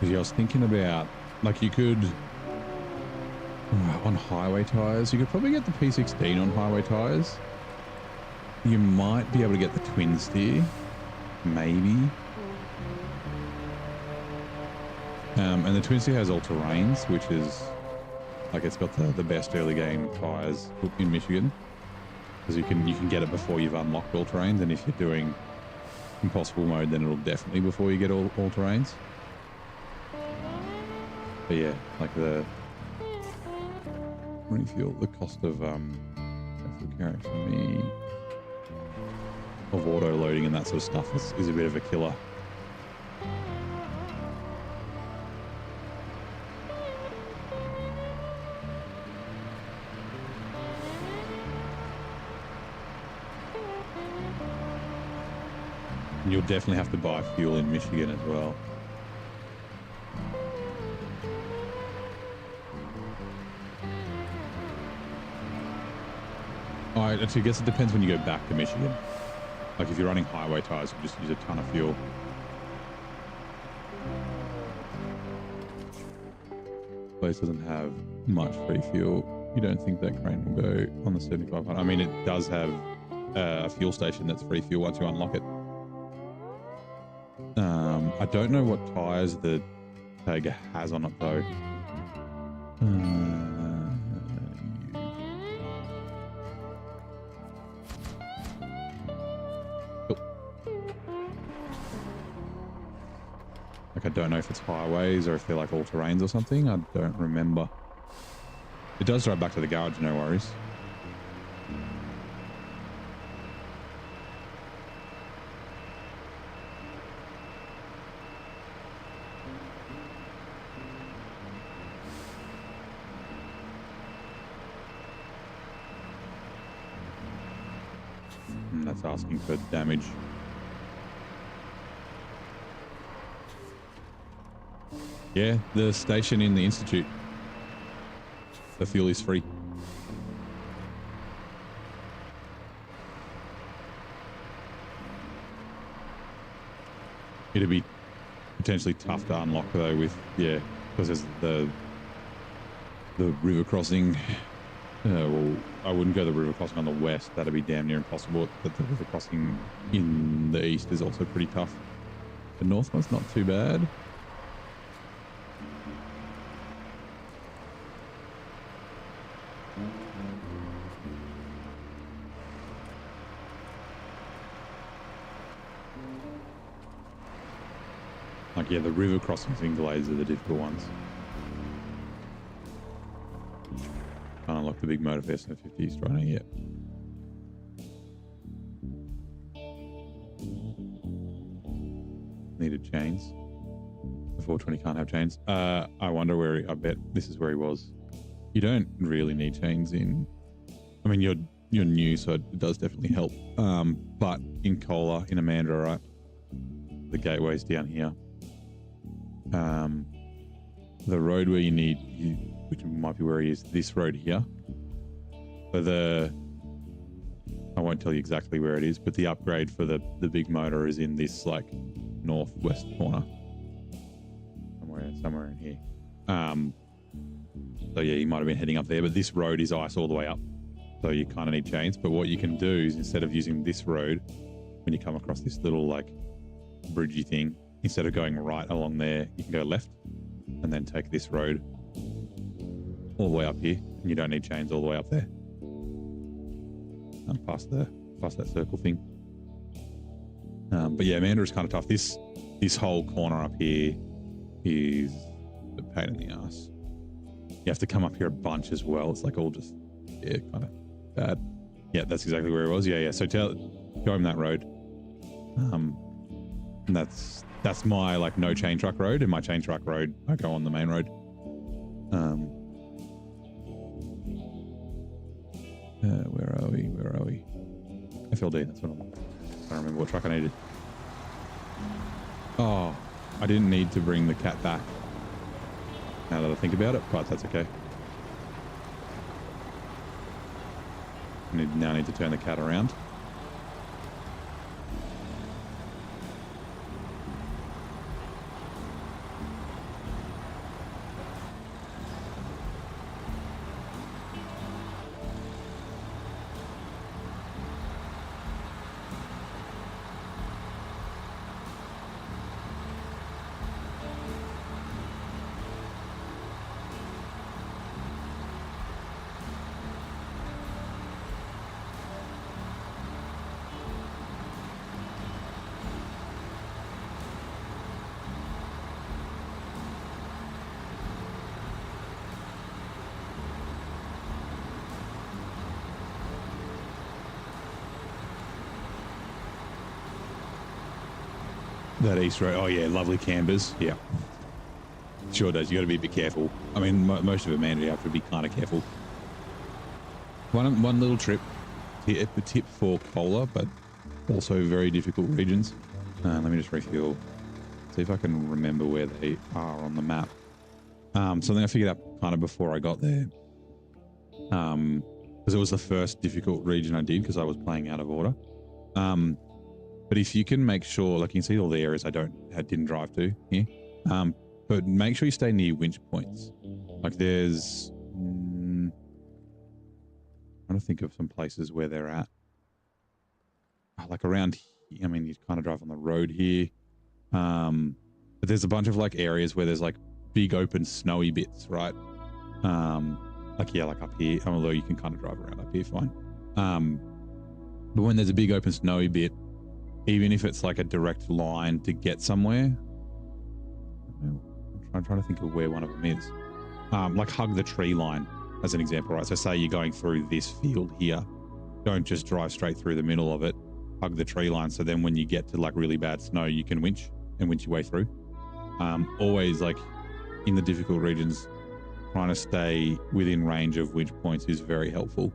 Because I was thinking about, like, you could, on highway tires, you could probably get the P16 on highway tires. You might be able to get the twin steer, maybe. And the twin steer has all terrains, which is, like, it's got the best early game tires in Michigan. Because you can get it before you've unlocked all terrains, and if you're doing impossible mode, then it'll definitely before you get all terrains. But yeah, like the refuel, the cost of character for me of auto loading and that sort of stuff is a bit of a killer. And you'll definitely have to buy fuel in Michigan as well. Actually, I guess it depends when you go back to Michigan. Like if you're running highway tires, you just use a ton of fuel. Place doesn't have much free fuel. You don't think that crane will go on the 7500? I mean, it does have a fuel station that's free fuel once you unlock it. I don't know what tires the Taiga has on it though. Like, I don't know if it's highways or if they're like all terrains or something. I don't remember. It does drive back to the garage, no worries. And that's asking for damage. Yeah, the station in the Institute. The fuel is free. It'd be potentially tough to unlock though with, yeah, because there's the river crossing. Well, I wouldn't go the river crossing on the west. That'd be damn near impossible. But the river crossing in the east is also pretty tough. The north one's not too bad. Like, yeah, the river crossings in Glaze are the difficult ones. Can't unlock the big motor for SN50 SnowRunner yet. Needed chains. The 420 can't have chains. I wonder where I bet this is where he was. You don't really need chains in. I mean, you're new, so it does definitely help. But in Cola, in Amanda, right? The gateway's down here. The road where you need, which might be where he is, this road here. But I won't tell you exactly where it is, but the upgrade for the big motor is in this like northwest corner, somewhere in here. So yeah, you might have been heading up there, but this road is ice all the way up, so you kind of need chains. But what you can do is, instead of using this road, when you come across this little like bridgey thing, instead of going right along there, you can go left and then take this road all the way up here, and you don't need chains all the way up there. Past that circle thing. But yeah, Amanda is kind of tough. This whole corner up here is a pain in the ass. You have to come up here a bunch as well. It's like all just, yeah, kind of bad. Yeah, that's exactly where it was. Yeah. So go him that road. And that's my like no chain truck road, and my chain truck road, I go on the main road. Where are we? FLD, that's what I don't remember what truck I needed. Oh, I didn't need to bring the cat back, now that I think about it, but that's okay. I now need to turn the cat around. That east road. Oh yeah, lovely cambers. Yeah, sure does. You got to be a bit careful. I mean, most of it, man, you have to be kind of careful. One little tip for Cola, but also very difficult regions. Let me just refuel. See if I can remember where they are on the map. Something I figured out kind of before I got there, because it was the first difficult region I did because I was playing out of order. But if you can make sure, like you can see all the areas I didn't drive to here, but make sure you stay near winch points. Like there's, I'm trying to think of some places where they're at. Like around here, I mean, you kind of drive on the road here. But there's a bunch of like areas where there's like big open snowy bits, right? Like, yeah, like up here, although you can kind of drive around up here fine. But when there's a big open snowy bit, even if it's like a direct line to get somewhere, I'm trying to think of where one of them is. Like hug the tree line as an example, right? So say you're going through this field here, don't just drive straight through the middle of it, hug the tree line. So then when you get to like really bad snow, you can winch your way through. Always like in the difficult regions, trying to stay within range of winch points is very helpful.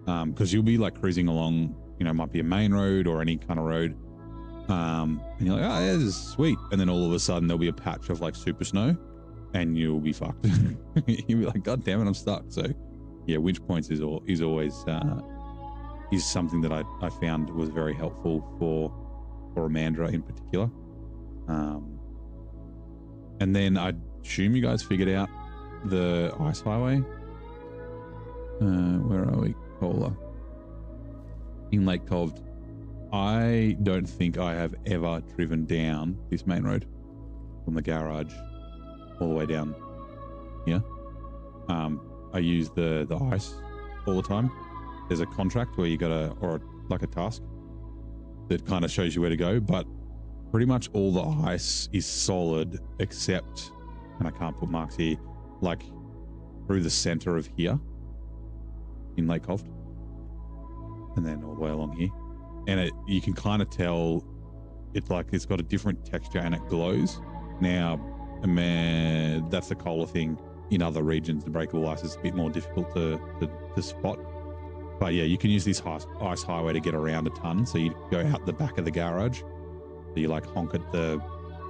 Because you'll be like cruising along, you know, it might be a main road or any kind of road. And you're like, oh, yeah, this is sweet. And then all of a sudden there'll be a patch of like super snow and you'll be fucked. You'll be like, God damn it, I'm stuck. So yeah, winch points is always something that I found was very helpful for Amandra in particular. And then I assume you guys figured out the ice highway. Where are we? Cola. In Lake Cove. I don't think I have ever driven down this main road from the garage all the way down here. I use the ice all the time. There's a contract where you gotta, or like a task that kind of shows you where to go, but pretty much all the ice is solid except, and I can't put marks here, like through the center of here in Lake Cove, and then all the way along here. And you can kind of tell it's like it's got a different texture and it glows. Now, man, that's the Cola thing. In other regions, the breakable ice is a bit more difficult to spot. But yeah, you can use this ice highway to get around a ton. So you go out the back of the garage, so you like honk at the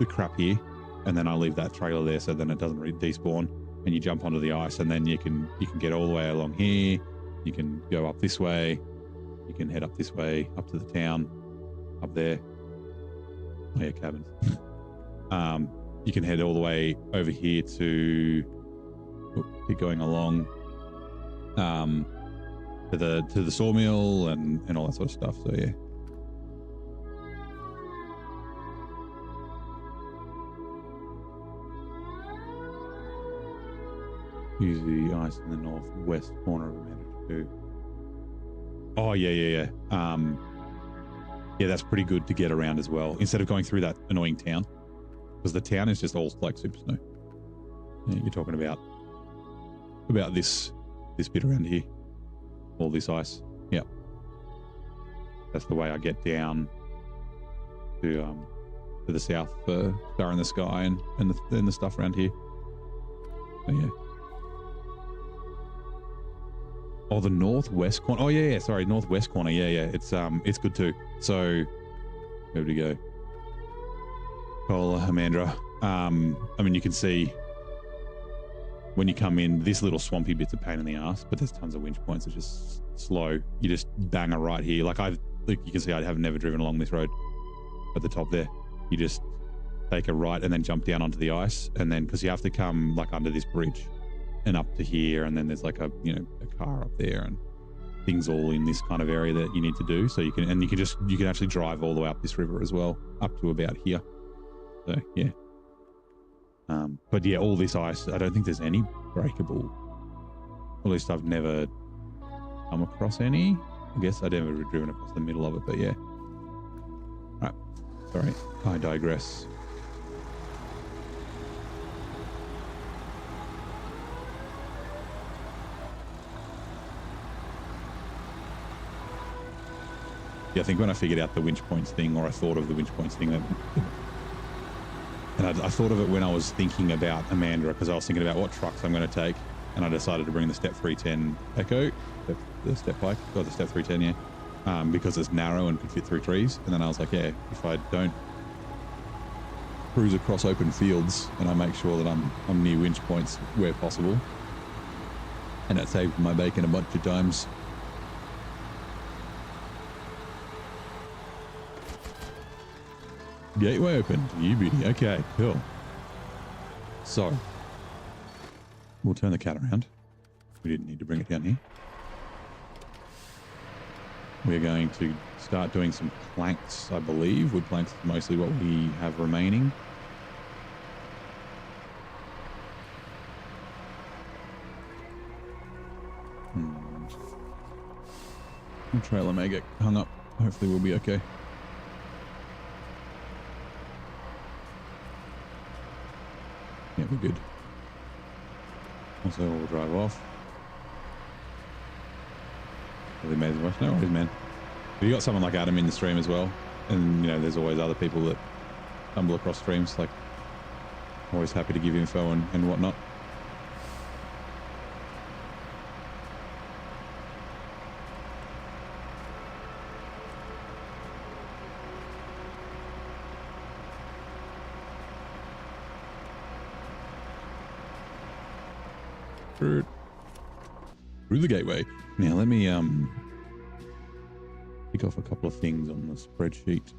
crap here, and then I leave that trailer there so then it doesn't despawn, and you jump onto the ice, and then you can get all the way along here. You can go up this way. You can head up this way, up to the town, up there. Oh yeah, cabins. You can head all the way over here to keep going along to the sawmill and all that sort of stuff. So yeah. Use the ice in the northwest corner of Amanda too. Oh yeah. Yeah, that's pretty good to get around as well. Instead of going through that annoying town, because the town is just all like super snow. Yeah, you're talking about this bit around here, all this ice. Yeah, that's the way I get down to the south for Star in the Sky and the stuff around here. So yeah. Oh, the northwest corner. Oh yeah, sorry, northwest corner. Yeah. It's good too. So where we go? Cola, Amandra. I mean, you can see when you come in, this little swampy bit's a pain in the ass, but there's tons of winch points. It's just slow. You just bang a right here. Like you can see, I have never driven along this road at the top there. You just take a right and then jump down onto the ice, and then because you have to come like under this bridge and up to here, and then there's like a car up there and things all in this kind of area that you need to do. So you can actually drive all the way up this river as well, up to about here. So yeah. But yeah, all this ice, I don't think there's any breakable. At least I've never come across any. I guess I've never driven across the middle of it, but yeah. Right. Sorry, I digress. Yeah, I think when I figured out the winch points thing, or I thought of the winch points thing, and I thought of it when I was thinking about Amandra, because I was thinking about what trucks I'm going to take, and I decided to bring the Step 310 Echo, the Step Bike, or the Step 310, yeah, because it's narrow and could fit through trees. And then I was like, yeah, if I don't cruise across open fields and I make sure that I'm near winch points where possible, and it saved my bacon a bunch of times. Gateway open. You beauty. Okay, cool. So, we'll turn the cat around. We didn't need to bring it down here. We're going to start doing some planks, I believe. Wood planks is mostly what we have remaining. The trailer may get hung up. Hopefully we'll be okay. We're good. Also, we'll drive off. Really made the no worries, man. But you got someone like Adam in the stream as well, and you know, there's always other people that stumble across streams. Like, always happy to give info and whatnot. Through the gateway. Now let me tick off a couple of things on the spreadsheet.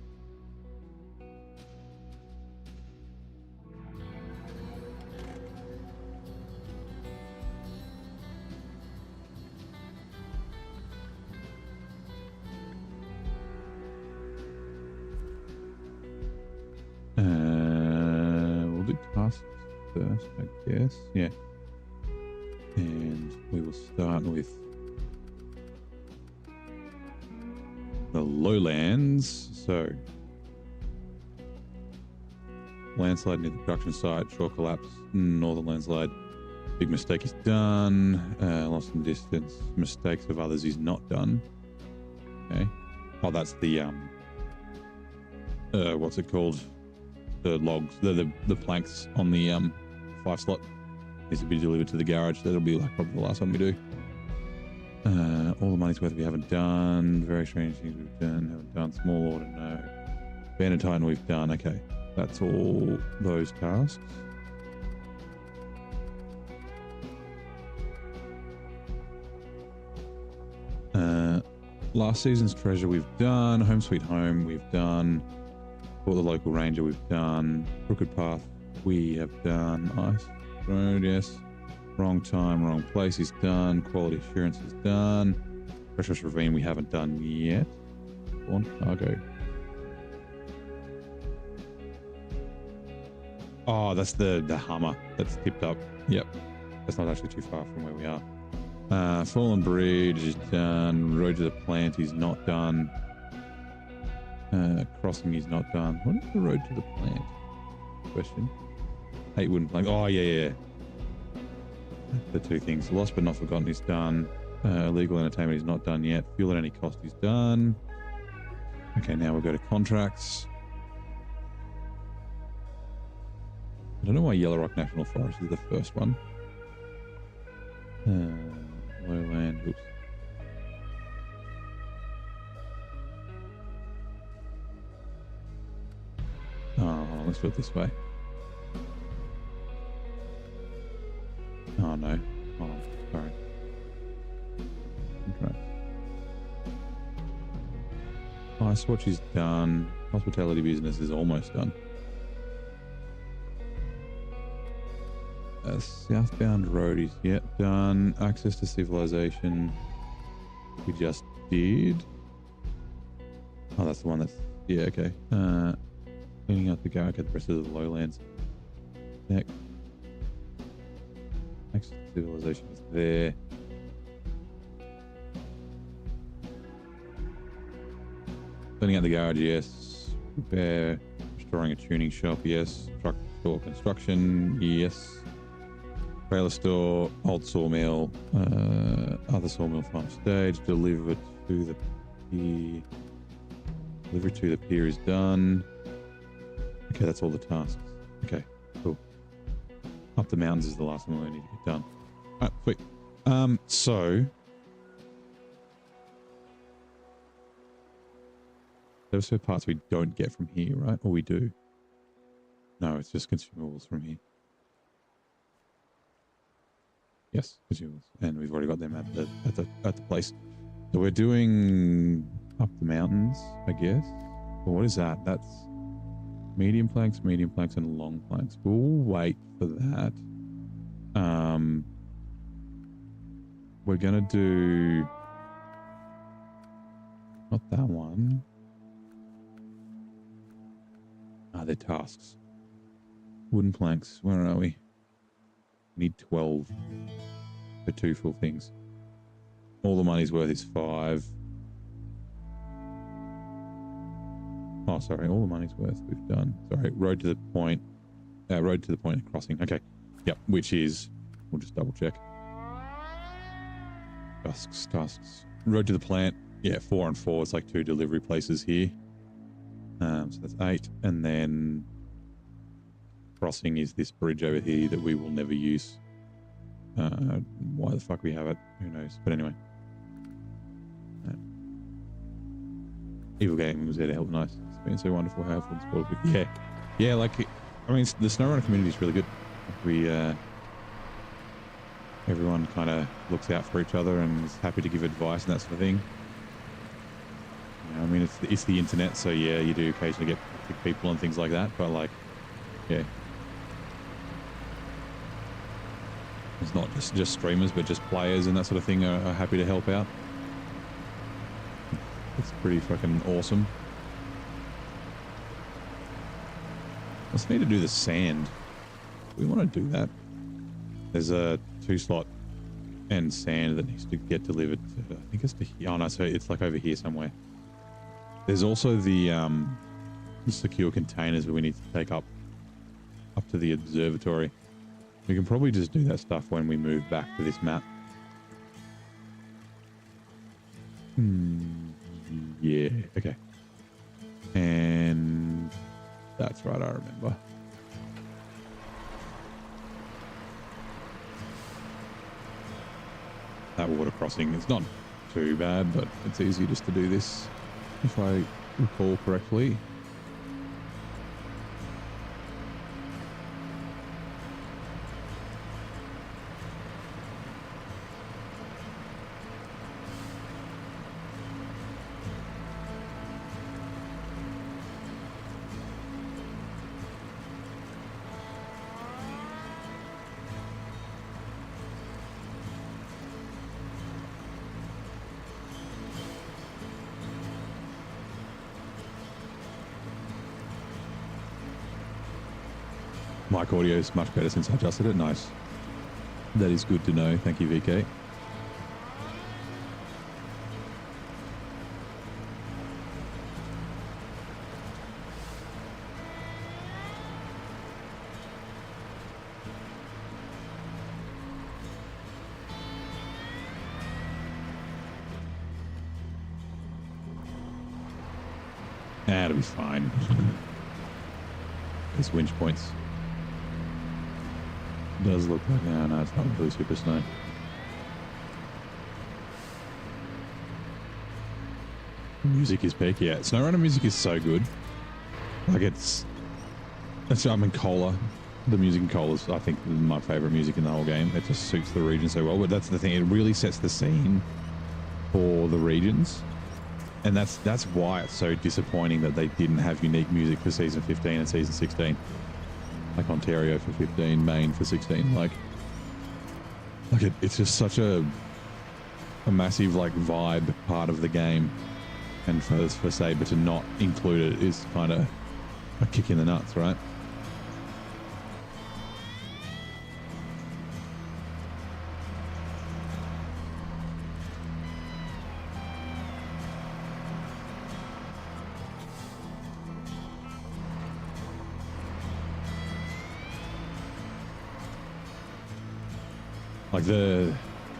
We'll do tasks first, I guess. Yeah. And we will start with the lowlands. So, landslide near the production site, shore collapse, northern landslide. Big mistake is done. Lost in distance. Mistakes of others is not done. Okay. Oh, that's the what's it called? The logs, the planks on the 5 slot. Needs to be delivered to the garage. That'll be like probably the last one we do. All the money's worth we haven't done. Very strange things we've done. Haven't done. Small order, no. Bandit Titan we've done. Okay. That's all those tasks. Last season's treasure we've done. Home Sweet Home we've done. For the local ranger we've done. Crooked Path we have done. Ice Road, yes. Wrong time, wrong place is done. Quality assurance is done. Precious Ravine we haven't done yet. On cargo. Oh, that's the Hummer that's tipped up. Yep. That's not actually too far from where we are. Fallen Bridge is done. Road to the Plant is not done. Crossing is not done. What is the road to the plant? Question. 8 wooden planks. Oh, yeah. The 2 things. Lost but not forgotten is done. Illegal entertainment is not done yet. Fuel at any cost is done. Okay, now we'll go to contracts. I don't know why Yellowrock National Forest is the first one. Lowland. Oops. Oh, let's do it this way. Oh no. Oh, sorry. Contract. Ice Watch is done. Hospitality business is almost done. Southbound road is yet done. Access to civilization we just did. Oh, that's the one that's... Yeah, okay. Cleaning out the garage, okay, the rest of the lowlands. Next civilization is there. Cleaning out the garage, yes. Repair, restoring a tuning shop, yes. Truck store construction, yes. Trailer store, old sawmill, other sawmill farm stage, deliver to the pier. Delivery to the pier is done. Okay, that's all the tasks. Okay, cool. Up the mountains is the last one we need to get done. All right, sweet. So those are parts we don't get from here, right? Or we do? No, it's just consumables from here. Yes, consumables, and we've already got them at the place. So we're doing up the mountains, I guess. Well, what is that? That's medium planks, and long planks. We'll wait for that. We're gonna do not that one. They're tasks. Wooden planks. Where are we? We need 12 for 2 full things. All the money's worth is 5. Oh, sorry. All the money's worth we've done. Sorry. Road to the point and crossing. Okay. Yep, which is, we'll just double check. Tasks. Road to the plant. Yeah, 4 and 4. It's like 2 delivery places here. So that's 8. And then crossing is this bridge over here that we will never use. Why the fuck we have it, who knows? But anyway. Evil Gaming was there to help. Nice. It's been so wonderful, helpful, and supportive. Yeah. Yeah, like, I mean, the SnowRunner community is really good. We, everyone kind of looks out for each other and is happy to give advice and that sort of thing. You know, I mean, it's the internet, so yeah, you do occasionally get toxic people and things like that, but like, yeah. It's not just streamers, but just players and that sort of thing are happy to help out. It's pretty fucking awesome. I just need to do the sand. We want to do that. There's a 2-slot and sand that needs to get delivered to, I think it's to here. Oh no, so it's like over here somewhere. There's also the secure containers that we need to take up to the observatory. We can probably just do that stuff when we move back to this map. Yeah, okay. And that's right, I remember. That water crossing is not too bad, but it's easy just to do this, if I recall correctly. Mic audio is much better since I adjusted it. Nice. That is good to know. Thank you, VK. That'll be fine. There's winch points. Does look like, no, it's not really super snow. Music is peak, yeah. SnowRunner music is so good. Like I mean, Cola. The music in Cola is, I think, my favorite music in the whole game. It just suits the region so well. But that's the thing; it really sets the scene for the regions, and that's why it's so disappointing that they didn't have unique music for season 15 and season 16. Like Ontario for 15, Maine for 16. Like it's just such a massive like vibe part of the game, and for Saber to not include it is kind of a kick in the nuts, right?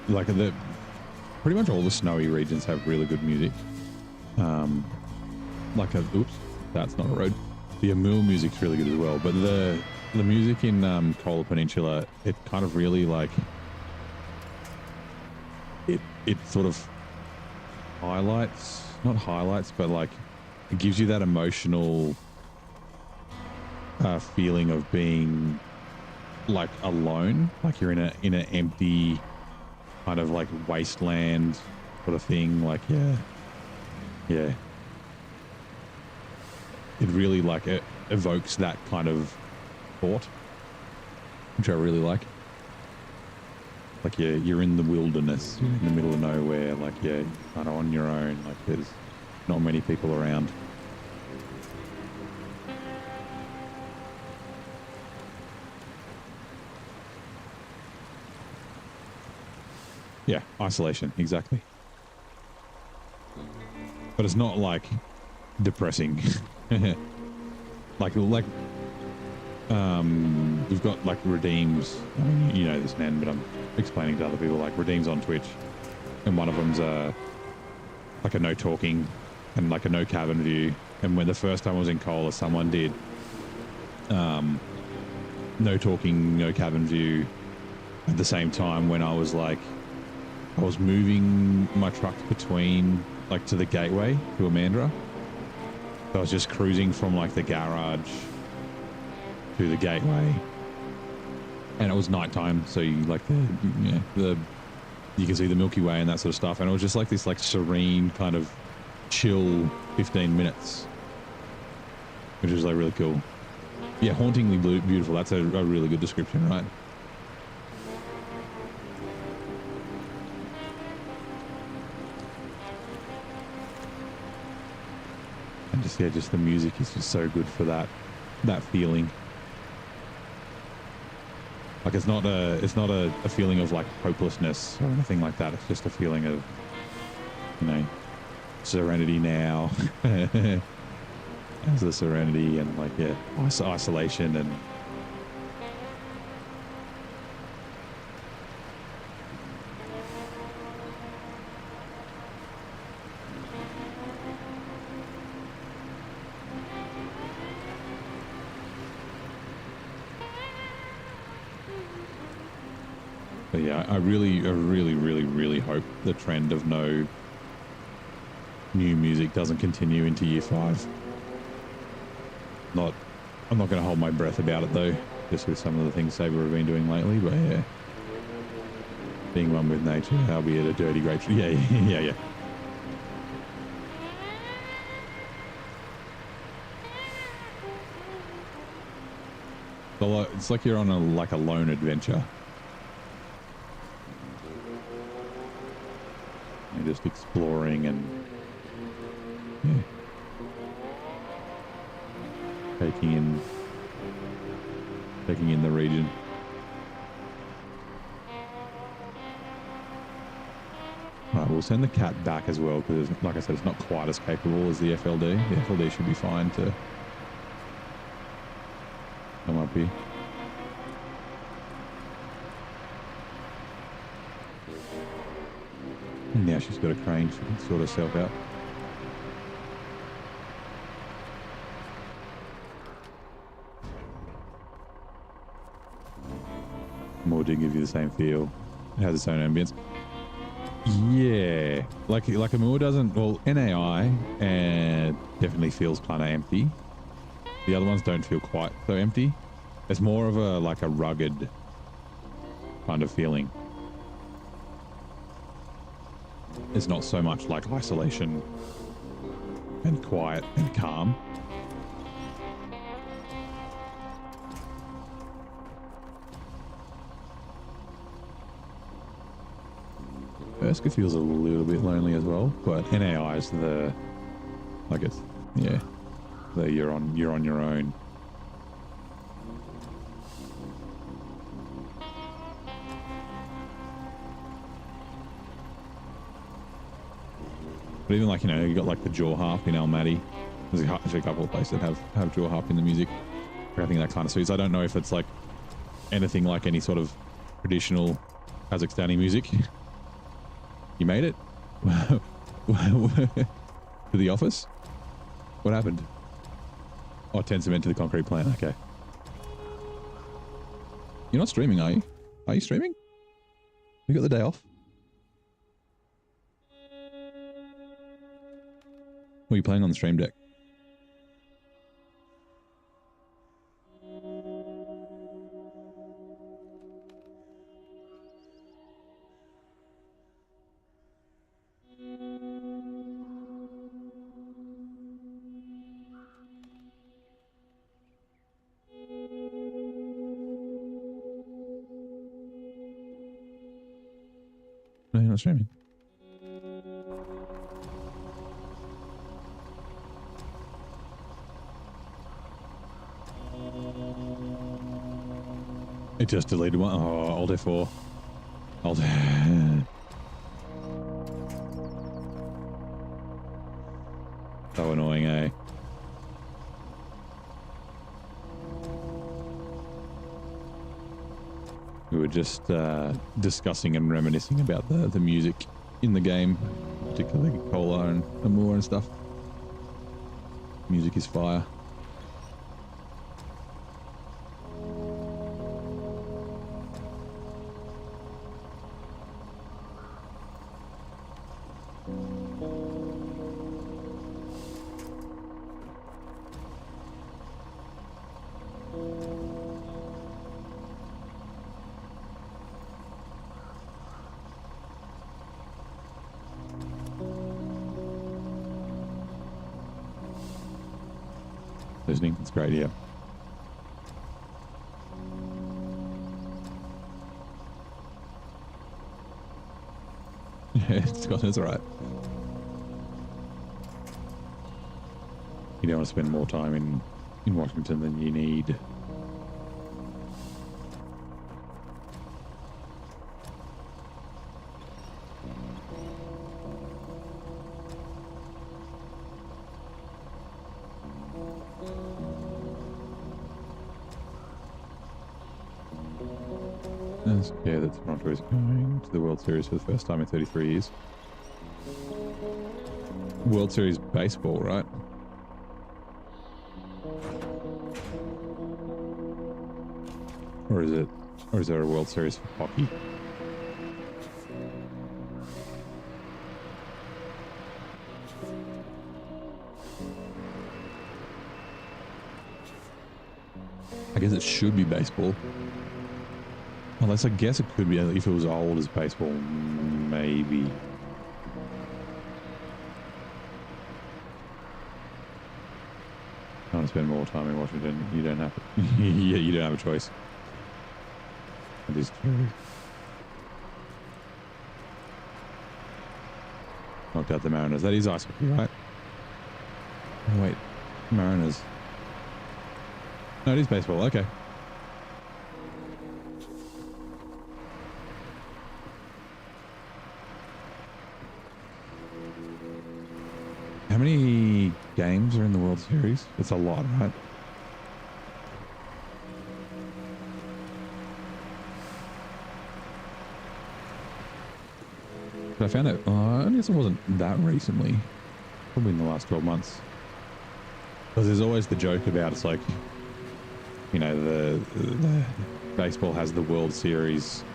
Like the pretty much all the snowy regions have really good music. Oops, that's not a road. The Amul music's really good as well, but the music in Kola Peninsula, it kind of really like it sort of not highlights, but like it gives you that emotional feeling of being like alone, like you're in an empty kind of like wasteland sort of thing. Like yeah, it really like it evokes that kind of thought, which I really like. Like you're in the wilderness, you're in the middle of nowhere, like you're kind of on your own, like there's not many people around. Yeah, isolation, exactly. But it's not like depressing. like we've got like redeems. I mean, you know this, man, but I'm explaining to other people, like redeems on Twitch, and one of them's like a no talking and like a no cabin view. And when the first time I was in Cola, someone did no talking, no cabin view at the same time when I was moving my truck between, like, to the gateway to Amandra. So I was just cruising from like the garage to the gateway, and it was nighttime, so you like you can see the Milky Way and that sort of stuff, and it was just like this like serene kind of chill 15 minutes, which is like really cool. Yeah, hauntingly beautiful. That's a really good description, right? And just the music is just so good for that feeling. Like it's not a feeling of like hopelessness or anything like that. It's just a feeling of, you know, serenity now. As the serenity and like, yeah, isolation and but yeah, I really hope the trend of no new music doesn't continue into year 5. I'm not going to hold my breath about it though, just with some of the things Saber have been doing lately. But yeah, being one with nature, albeit a dirty great. Yeah. It's like you're on a lone adventure. You're just exploring and yeah. Taking in the region. Right, we'll send the cat back as well because, like I said, it's not quite as capable as the FLD. The FLD should be fine to come up here. And now she's got a crane, she can sort herself out. More do give you the same feel. It has its own ambience. Yeah, like a Moor doesn't. Well, NAI definitely feels kind of empty. The other ones don't feel quite so empty. It's more of a like a rugged kind of feeling. It's not so much like isolation and quiet and calm. Erska feels a little bit lonely as well, but NAI is the, like it's, yeah, you're on your own. But even like, you know, you got like the jaw harp in Almaty. There's actually a couple of places that have jaw harp in the music. I think that kind of suits. I don't know if it's like anything like any sort of traditional Kazakhstani music. You made it? To the office? What happened? Oh, 10 cement to the concrete plant. Okay. You're not streaming, are you? Are you streaming? You got the day off? What are you playing on the stream deck? No, you're not streaming. It just deleted one. Oh, Alt F4. Alt. So annoying, eh? were just discussing and reminiscing about the music in the game, particularly Cola and Amor and stuff. Music is fire. Listening, it's great, yeah. Yeah, it's all right. You don't want to spend more time in Washington than you need. That's okay that Toronto is going to the World Series for the first time in 33 years. World Series baseball, right? Or is there a World Series for hockey? I guess it should be baseball. Unless I guess it could be, if it was old as baseball, maybe. I want to spend more time in Washington. You don't have yeah, you don't have a choice. That is true. Knocked out the Mariners. That is ice hockey, right? Oh, wait. Mariners. No, it is baseball. Okay. How many games are in the World Series? It's a lot, right? But I found out, I guess it wasn't that recently. Probably in the last 12 months. Because there's always the joke about, it's like, you know, the baseball has the World Series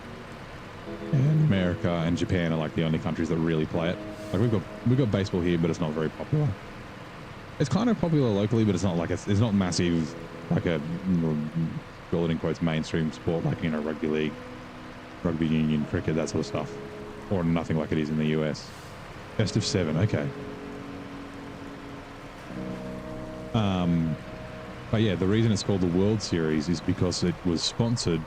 and America and Japan are like the only countries that really play it. Like we've got baseball here, but it's not very popular. It's kind of popular locally, but it's not like it's not massive, like a, call it in quotes, mainstream sport, like, you know, rugby league, rugby union, cricket, that sort of stuff, or nothing like it is in the US. Best of 7, okay. But yeah, the reason it's called the World Series is because it was sponsored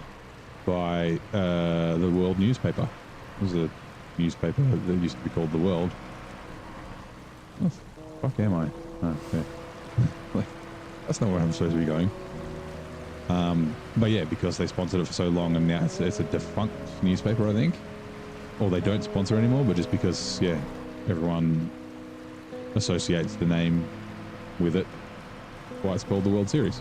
by the World newspaper. It was a newspaper that used to be called The World. What the fuck am I? Oh, yeah. That's not where I'm supposed to be going. But yeah, because they sponsored it for so long, and now it's a defunct newspaper, I think. Or they don't sponsor anymore, but just because, yeah, everyone associates the name with it. Why it's called the World Series.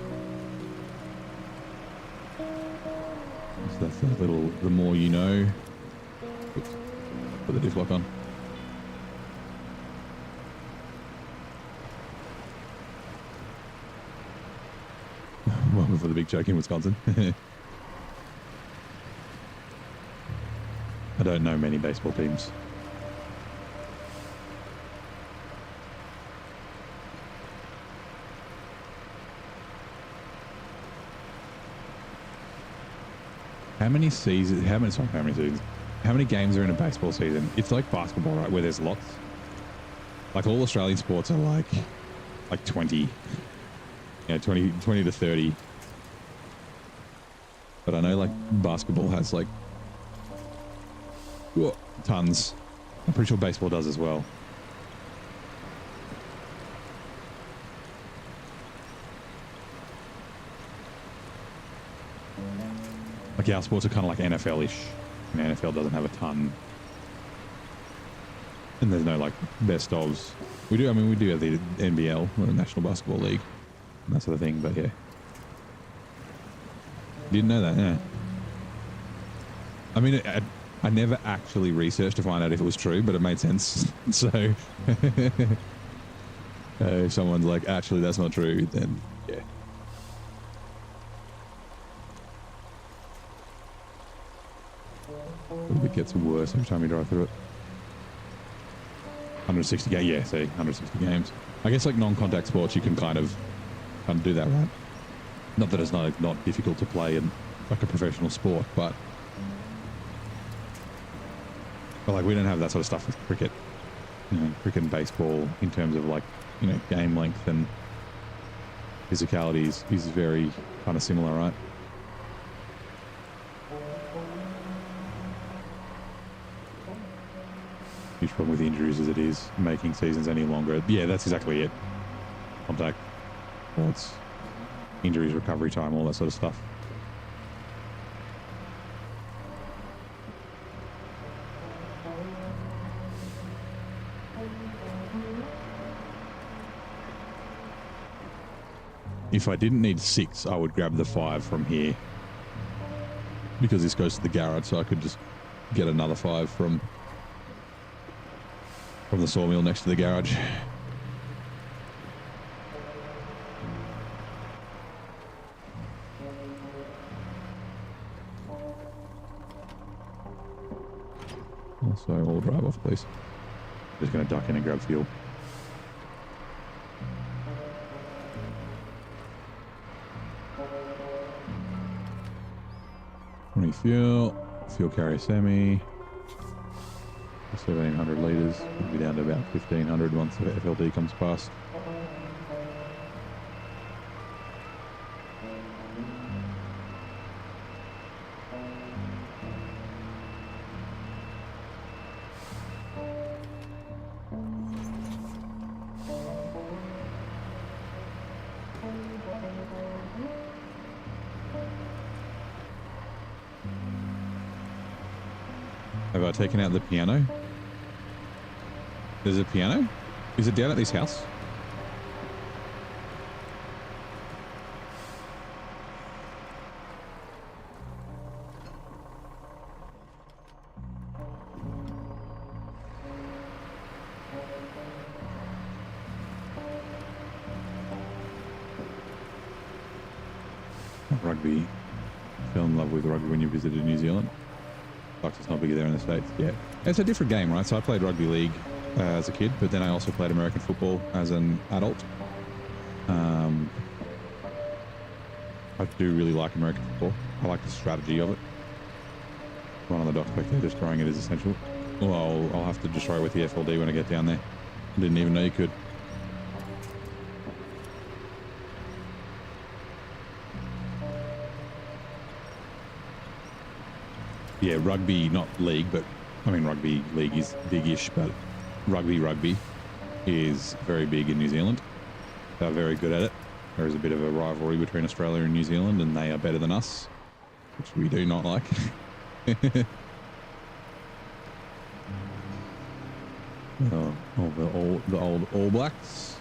So that's a little, the more you know. Oops, put the diff lock on. Welcome for the big joke in Wisconsin. I don't know many baseball teams. How many seasons, how many games are in a baseball season? It's like basketball, right? Where there's lots. Like all Australian sports are like 20. Yeah, 20 to 30. But I know like basketball has like tons. I'm pretty sure baseball does as well. Like our sports are kind of like NFL-ish. You know, NFL doesn't have a ton. And there's no like best ofs. We do have the NBL, or the National Basketball League, and that sort of thing, but yeah. Didn't know that, yeah. I mean, I never actually researched to find out if it was true, but it made sense. So if someone's like, actually, that's not true, then yeah. It gets worse every time you drive through it. 160 games, yeah, see, 160 games. I guess like non-contact sports, you can kind of do that, right? Not that it's not difficult to play in like a professional sport, but like we don't have that sort of stuff with cricket. You know, cricket and baseball in terms of like, you know, game length and physicality is very kind of similar, right? Huge problem with injuries as it is making seasons any longer. Yeah, that's exactly it. Contact sports, injuries, recovery time, all that sort of stuff. If I didn't need 6, I would grab the 5 from here because this goes to the garage, so I could just get another 5 from the sawmill next to the garage. Also, I'll drive off, please. Just going to duck in and grab fuel. Fuel carrier semi, 1700 litres, we'll be down to about 1500 once the FLD comes past. Have I taken out the piano? There's a piano? Is it down at this house? Rugby. Fell in love with rugby when you visited New Zealand. Like it's not bigger there in the States. Yeah. It's a different game, right? So I played rugby league as a kid, but then I also played American football as an adult. I do really like American football. I like the strategy of it. One on the docks back there, destroying it is essential. Well, I'll have to destroy it with the FLD when I get down there. I didn't even know you could. Yeah, rugby, not league, but I mean, rugby league is big-ish, but rugby is very big in New Zealand. They're very good at it. There is a bit of a rivalry between Australia and New Zealand, and they are better than us, which we do not like. The old All Blacks.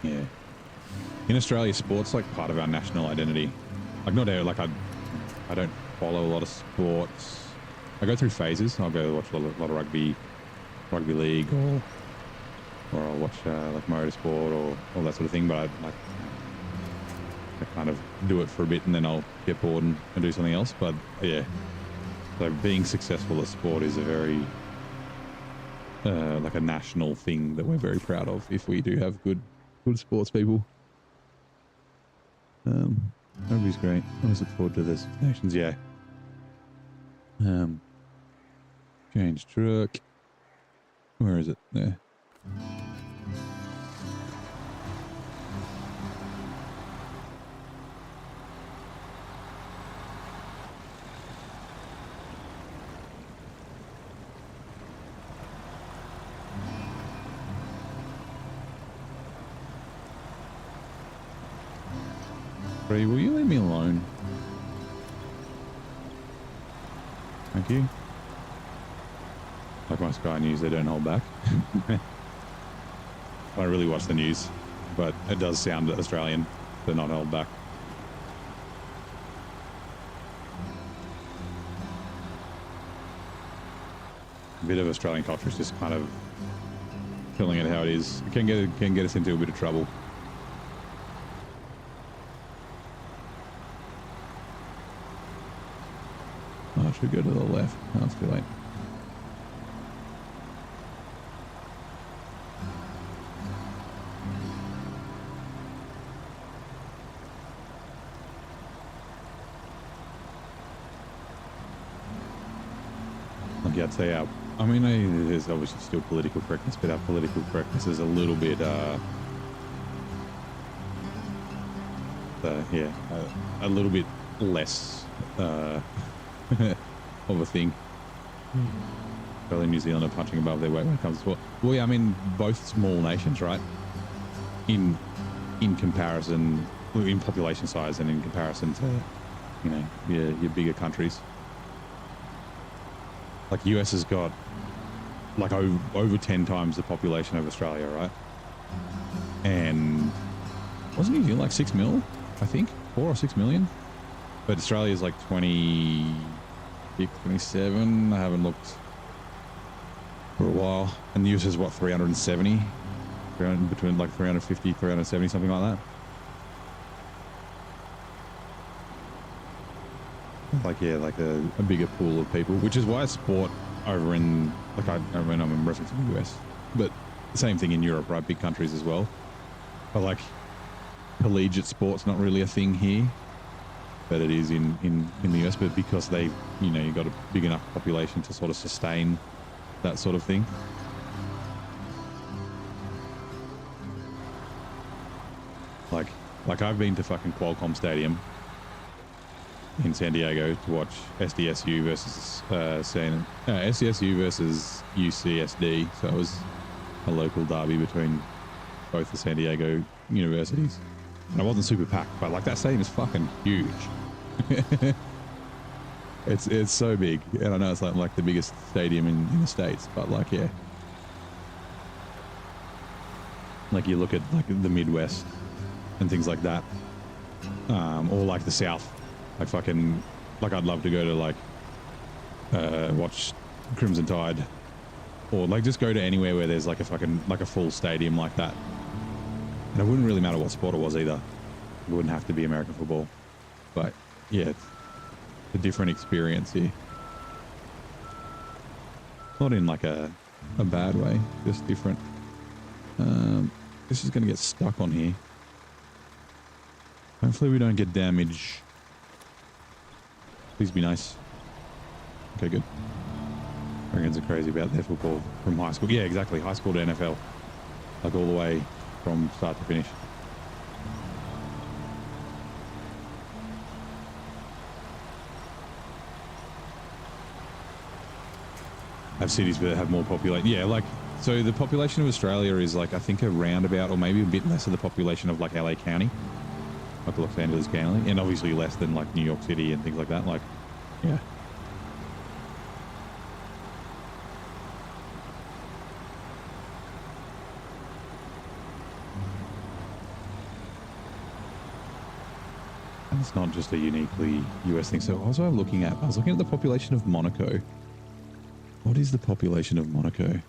Yeah. In Australia, sport's like part of our national identity. Like not like I don't follow a lot of sports. I go through phases. I'll go watch a lot of rugby league, or I'll watch like motorsport or all that sort of thing. But I kind of do it for a bit and then I'll get bored and do something else. But yeah, so being successful at sport is a very like a national thing that we're very proud of. If we do have good sports people. Rugby's great. I always look forward to this. Nations, yeah. Change truck. Where is it? There. Bree, will you leave me alone? Thank you. Like my Sky News, they don't hold back. I don't really watch the news, but it does sound Australian. They're not held back. A bit of Australian culture is just kind of killing it how it is. It can get us into a bit of trouble. Oh, I should go to the left. No, it's too late. Like I'd say I mean, there's obviously still political correctness, but our political correctness is a little bit, a little bit less of a thing. Australia and New Zealand are punching above their weight when it comes to sport. Well, yeah, I mean, both small nations, right? In comparison, in population size and in comparison to, you know, your bigger countries. Like US has got like over 10 times the population of Australia, right? And wasn't New Zealand like 6 mil, I think? 4 or 6 million? But Australia's like 26, 27. I haven't looked for a while. And the US is what, 370? Between like 350, 370, something like that. Like, yeah, like a bigger pool of people, which is why sport over in, like, I mean, I'm referencing the US, but the same thing in Europe, right? Big countries as well. But like collegiate sport's not really a thing here, but it is in the US, but because they, you know, you've got a big enough population to sort of sustain that sort of thing. Like I've been to fucking Qualcomm Stadium in San Diego to watch SDSU versus SDSU versus UCSD. So it was a local derby between both the San Diego universities. And it wasn't super packed, but like that stadium is fucking huge. It's so big, and I know it's like the biggest stadium in the States, but like, yeah, like you look at like the Midwest and things like that, or like the South. Like fucking, like I'd love to go to like watch Crimson Tide, or like just go to anywhere where there's like a fucking, like a full stadium like that. And it wouldn't really matter what sport it was either. It wouldn't have to be American football. But yeah, it's a different experience here. Not in like a bad way, just different. This is gonna get stuck on here. Hopefully we don't get damage. Please be nice. Okay, good. Americans are crazy about their football from high school. Yeah, exactly. High school to NFL. Like all the way from start to finish. Have cities that have more population. Yeah, like, so the population of Australia is like, I think around about, or maybe a bit less of the population of like LA County. Like Los Angeles County, and obviously less than like New York City and things like that. Like, yeah. And it's not just a uniquely US thing. So also I was looking at the population of Monaco. What is the population of Monaco?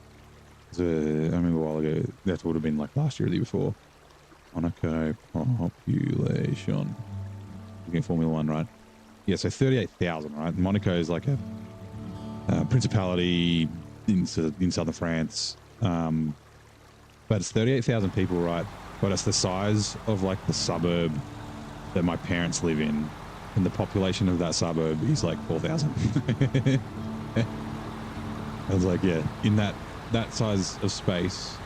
I remember a while ago, that would have been like last year or the year before. Monaco population. Looking at Formula One, right? Yeah, so 38,000, right? Monaco is like a principality in southern France. But it's 38,000 people, right? But it's the size of like the suburb that my parents live in. And the population of that suburb is like 4,000. I was like, yeah, in that size of space,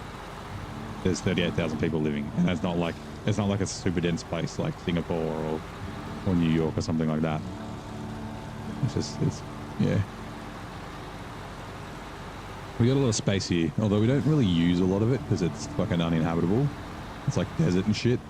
there's 38,000 people living, and it's not like a super dense place like Singapore or New York or something like that. It's yeah. We got a lot of space here, although we don't really use a lot of it because it's fucking uninhabitable. It's like desert and shit.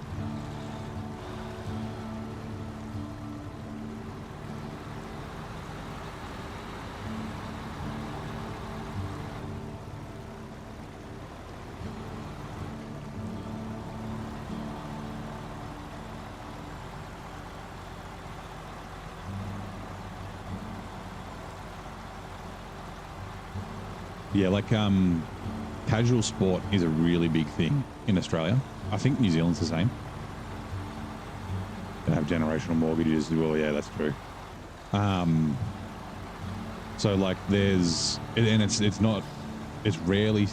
Yeah, like casual sport is a really big thing in Australia. I think New Zealand's the same. They have generational mortgages. Well, yeah, that's true. So like there's, and it's rarely,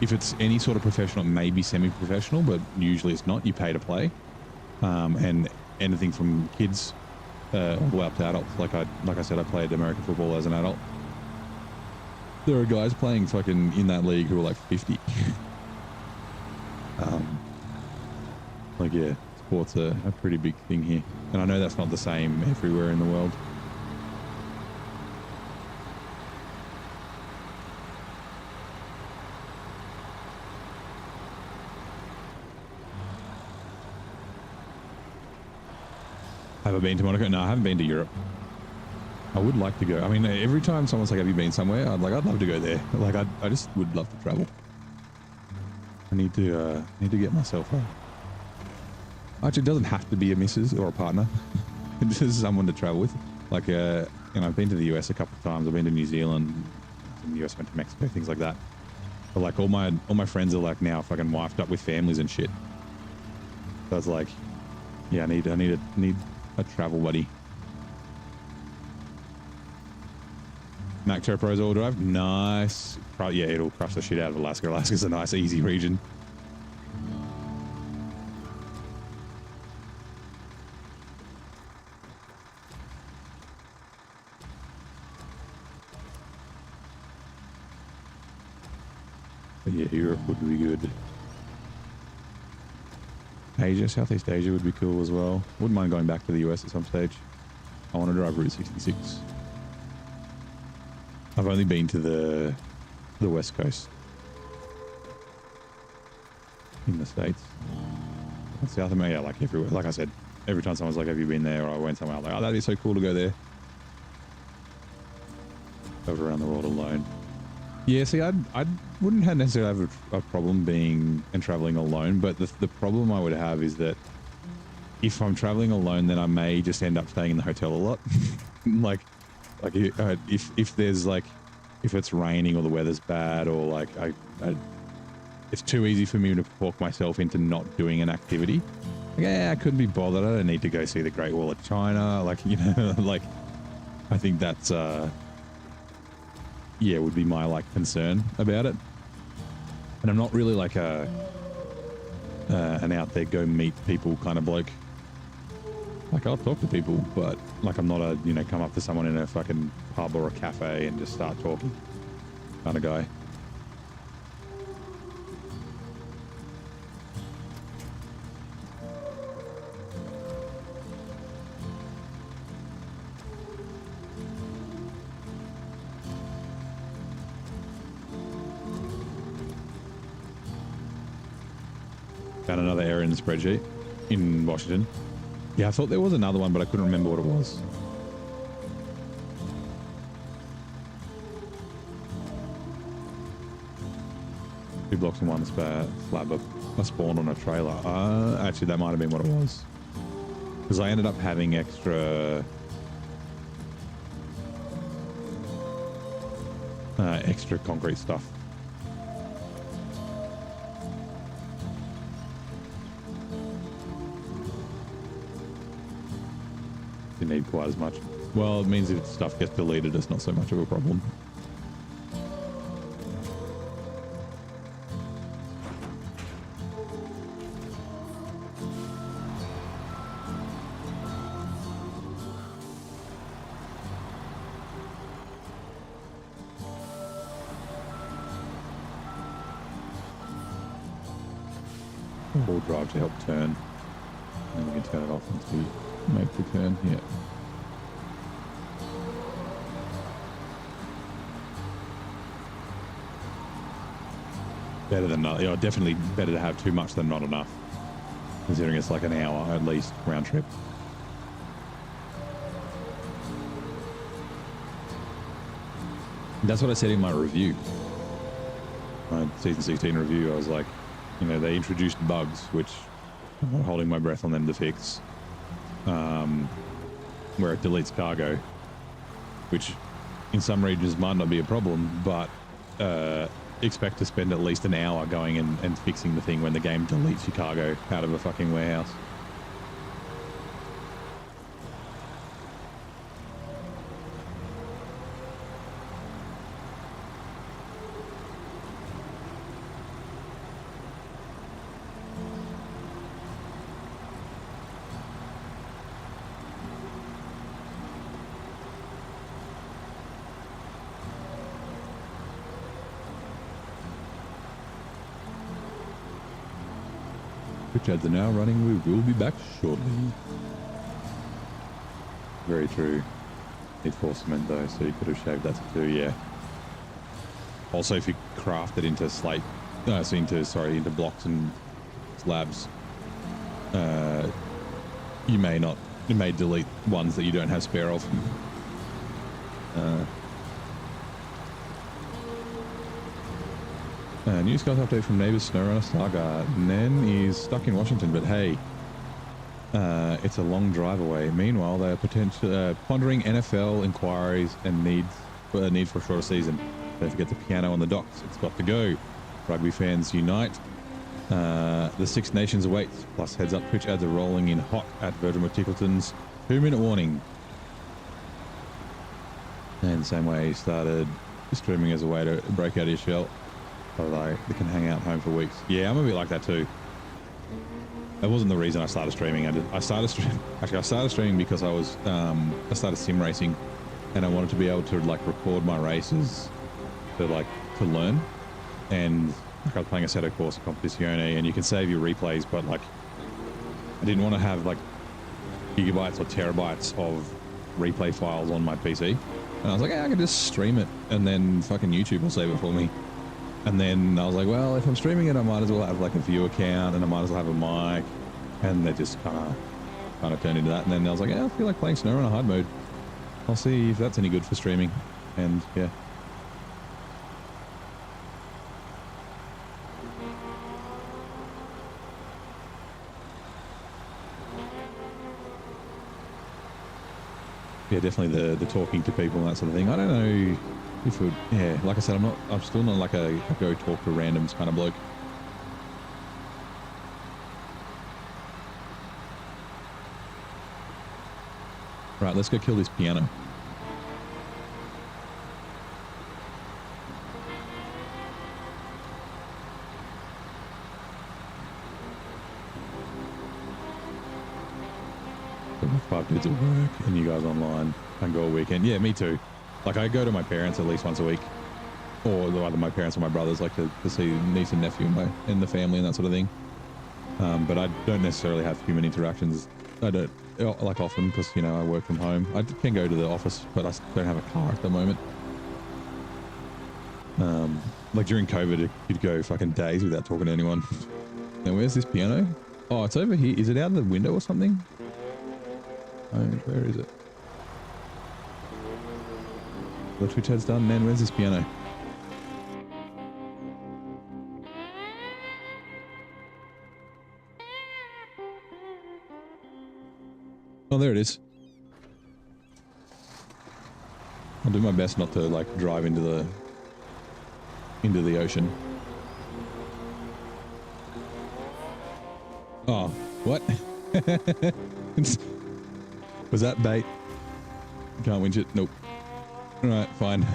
if it's any sort of professional, it may be semi-professional, but usually it's not. You pay to play, and anything from kids all the way up to adults. Like I said, I played American football as an adult. There are guys playing fucking in that league who are like 50. Like, yeah, sport's a pretty big thing here. And I know that's not the same everywhere in the world. Have I been to Monaco? No, I haven't been to Europe. I would like to go. I mean, every time someone's like, have you been somewhere? I'd love to go there. Like, I just would love to travel. I need to get myself actually, it doesn't have to be a missus or a partner. This is someone to travel with. Like, you know, I've been to the US a couple of times. I've been to New Zealand. In the US, went to Mexico, things like that. But like, all my friends are like now fucking wifed up with families and shit. So it's like, yeah, I need a travel buddy. Mac Pro's all drive. Nice. Yeah, it'll crush the shit out of Alaska. Alaska's a nice, easy region. But yeah, Europe would be good. Asia, Southeast Asia would be cool as well. Wouldn't mind going back to the US at some stage. I want to drive Route 66. I've only been to the West Coast in the States. South America, like everywhere. Like I said, every time someone's like, have you been there? Or I went somewhere, I'm like, oh, that'd be so cool to go there. Over around the world alone. Yeah, see, I wouldn't necessarily have a problem being and traveling alone, but the problem I would have is that if I'm traveling alone, then I may just end up staying in the hotel a lot. like if there's like, if it's raining or the weather's bad, or like it's too easy for me to talk myself into not doing an activity. Like, yeah, I couldn't be bothered. I don't need to go see the Great Wall of China. Like, you know, like I think that's yeah, would be my like concern about it. And I'm not really like an out there go meet people kind of bloke. Like, I'll talk to people, but like I'm not a, you know, come up to someone in a fucking pub or a cafe and just start talking kind of guy. Found another error in the spreadsheet in Washington. Yeah, I thought there was another one, but I couldn't remember what it was. Two blocks in one slab. I spawned on a trailer. Actually, that might have been what it was. Because I ended up having extra concrete stuff. Didn't need quite as much. Well, it means if stuff gets deleted, it's not so much of a problem. All drive to help turn. And we can turn it off once we make the turn. Yeah. Better than not. Yeah, definitely better to have too much than not enough. Considering it's like an hour at least round trip. That's what I said in my review. My season 16 review. I was like, you know, they introduced bugs, which I'm not holding my breath on them to fix. Where it deletes cargo, which in some regions might not be a problem, but expect to spend at least an hour going and fixing the thing when the game deletes your cargo out of a fucking warehouse. Which ads are now running. We will be back shortly. Very true. Need 4 cement though, so you could have shaved that to 2, yeah. Also, if you craft it into slate, into blocks and slabs, you may delete ones that you don't have spare of. Newscast update from neighbors SnowRunner Saga. Nen is stuck in Washington, but hey, it's a long drive away. Meanwhile, they are pondering NFL inquiries and need for a shorter season. Don't forget the piano on the docks. It's got to go. Rugby fans unite. The Six Nations awaits. Plus, heads up, Twitch ads are rolling in hot at Virgin Tickleton's 2-minute warning. And the same way he started streaming as a way to break out of your shell. So they can hang out home for weeks. Yeah, I'm a bit like that too. That wasn't the reason I started streaming. I started streaming because I started sim racing, and I wanted to be able to like record my races to learn. And like I was playing Assetto Corsa Competizione, and you can save your replays, but like I didn't want to have like gigabytes or terabytes of replay files on my PC. And I was like, hey, I can just stream it, and then fucking YouTube will save it for me. And then I was like, well, if I'm streaming it, I might as well have like a view account, and I might as well have a mic. And they just kind of turned into that. And then I was like, yeah, I feel like playing SnowRunner hard mode. I'll see if that's any good for streaming. And yeah. Yeah, definitely the talking to people and that sort of thing. I don't know if it would, yeah, like I said, I'm still not like a go talk to randoms kind of bloke. Right, let's go kill this piano. So 5 dudes at work and you guys online and go all weekend. Yeah, me too. Like I go to my parents at least once a week, or either my parents or my brothers, like to see niece and nephew and the family and that sort of thing. But I don't necessarily have human interactions. I don't like often because, you know, I work from home. I can go to the office, but I don't have a car at the moment. Like during COVID, you'd go fucking days without talking to anyone. Now, where's this piano? Oh, it's over here. Is it out of the window or something? Oh, where is it? The Twitch ad's done. Man, where's this piano? Oh, there it is. I'll do my best not to like drive into the ocean. Oh, what? Was that bait? Can't winch it. Nope. All right, fine.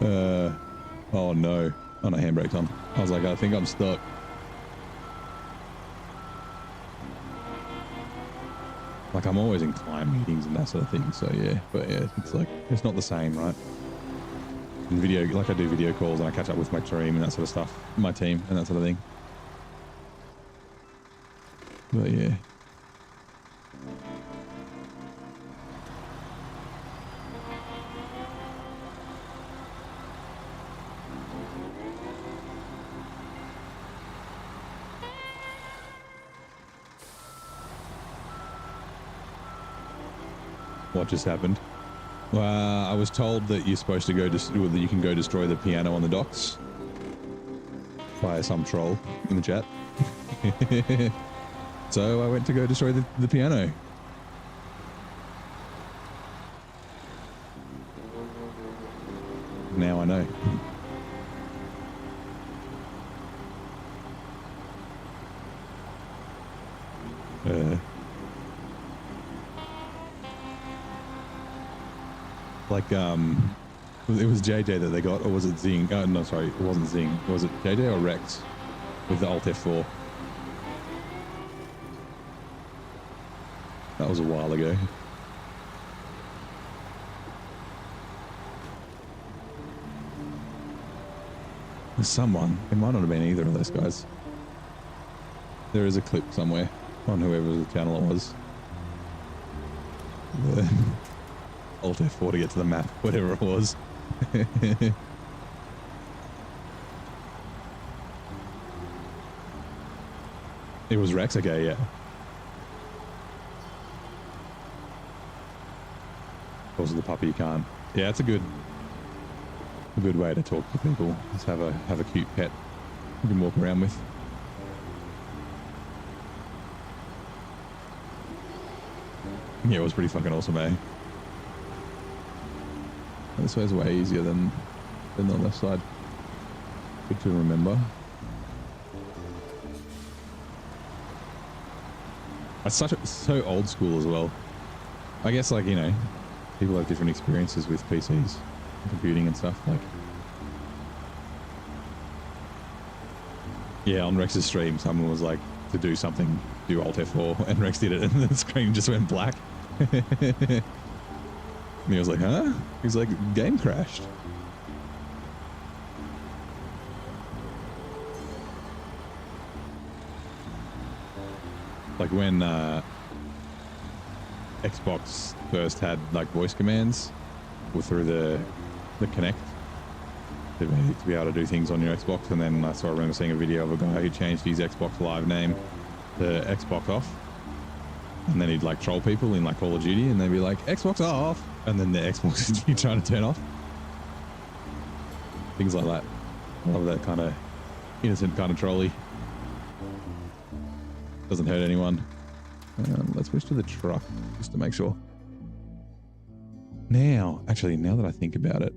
Oh no. Oh no, handbrake's on. I was like, I think I'm stuck. Like I'm always in client meetings and that sort of thing. So yeah, but yeah, it's like, it's not the same, right? In video, like I do video calls and I catch up with my team and that sort of stuff, my team and that sort of thing. But yeah. What just happened? I was told that you're supposed to go that you can go destroy the piano on the docks by some troll in the chat. So I went to go destroy the piano. Now I know. Like, it was JJ that they got, or was it Zing? Oh, no, sorry, it wasn't Zing. Was it JJ or Rex with the Alt F4? That was a while ago. There's someone. It might not have been either of those guys. There is a clip somewhere on whoever the channel it was. The Alt F4 to get to the map, whatever it was. It was Rex? Okay, yeah. Also the puppy you can't. Yeah, it's a good way to talk to people. Just have a cute pet you can walk around with. Yeah, it was pretty fucking awesome, eh? This way's way easier than the left side. Good to remember. It's so old school as well. I guess, like, you know, people have different experiences with PCs and computing and stuff. Like, yeah, on Rex's stream, someone was like, to do something, do Alt F4, and Rex did it, and the screen just went black. And he was like, huh? He's like, game crashed. Like when Xbox first had like voice commands through the Kinect to be able to do things on your Xbox, and then I remember seeing a video of a guy who changed his Xbox Live name to Xbox Off, and then he'd like troll people in like Call of Duty, and they'd be like, Xbox off, and then the Xbox would be trying to turn off. Things like that. I love that kind of innocent kind of trolly. Doesn't hurt anyone. Let's switch to the truck just to make sure. Now, actually, now that I think about it,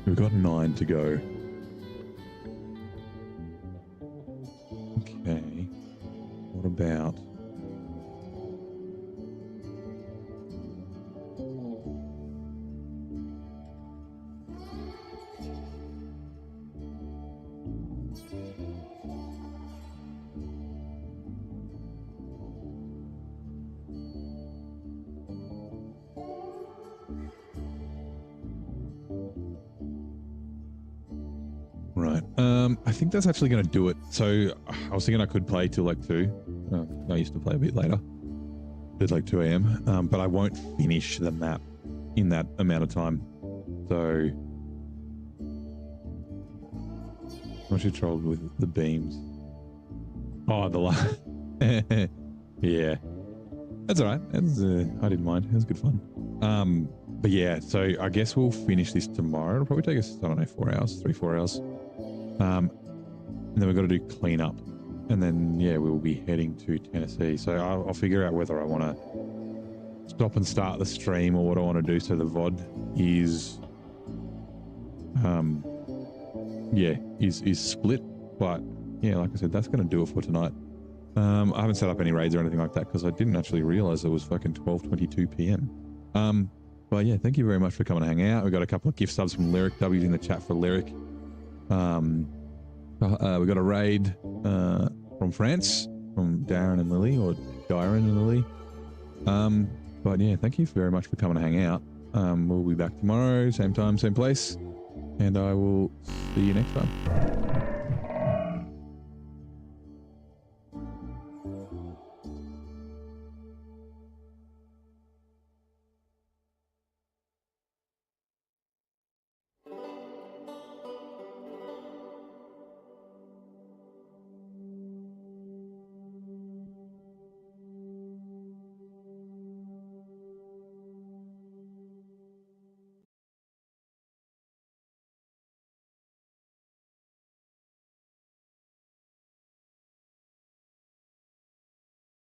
we've got 9 to go. Okay. What about... Right. I think that's actually going to do it. So I was thinking I could play till like 2. I used to play a bit later. Did like 2 a.m. But I won't finish the map in that amount of time. So I should troll with the beams. Oh, the line. Yeah. That's all right. I didn't mind. It was good fun. But yeah, so I guess we'll finish this tomorrow. It'll probably take us, I don't know, 4 hours, 3-4 hours. And then we've got to do cleanup, and then yeah, we'll be heading to Tennessee. So I'll figure out whether I want to stop and start the stream or what I want to do. So the VOD is, is split. But yeah, like I said, that's going to do it for tonight. I haven't set up any raids or anything like that because I didn't actually realize it was fucking 12:22 p.m. But yeah, thank you very much for coming to hang out. We got a couple of gift subs from Lyric. W's in the chat for Lyric. We got a raid from France from Darren and Lily, or Dyron and Lily. But yeah, thank you very much for coming to hang out. We'll be back tomorrow, same time, same place, and I will see you next time.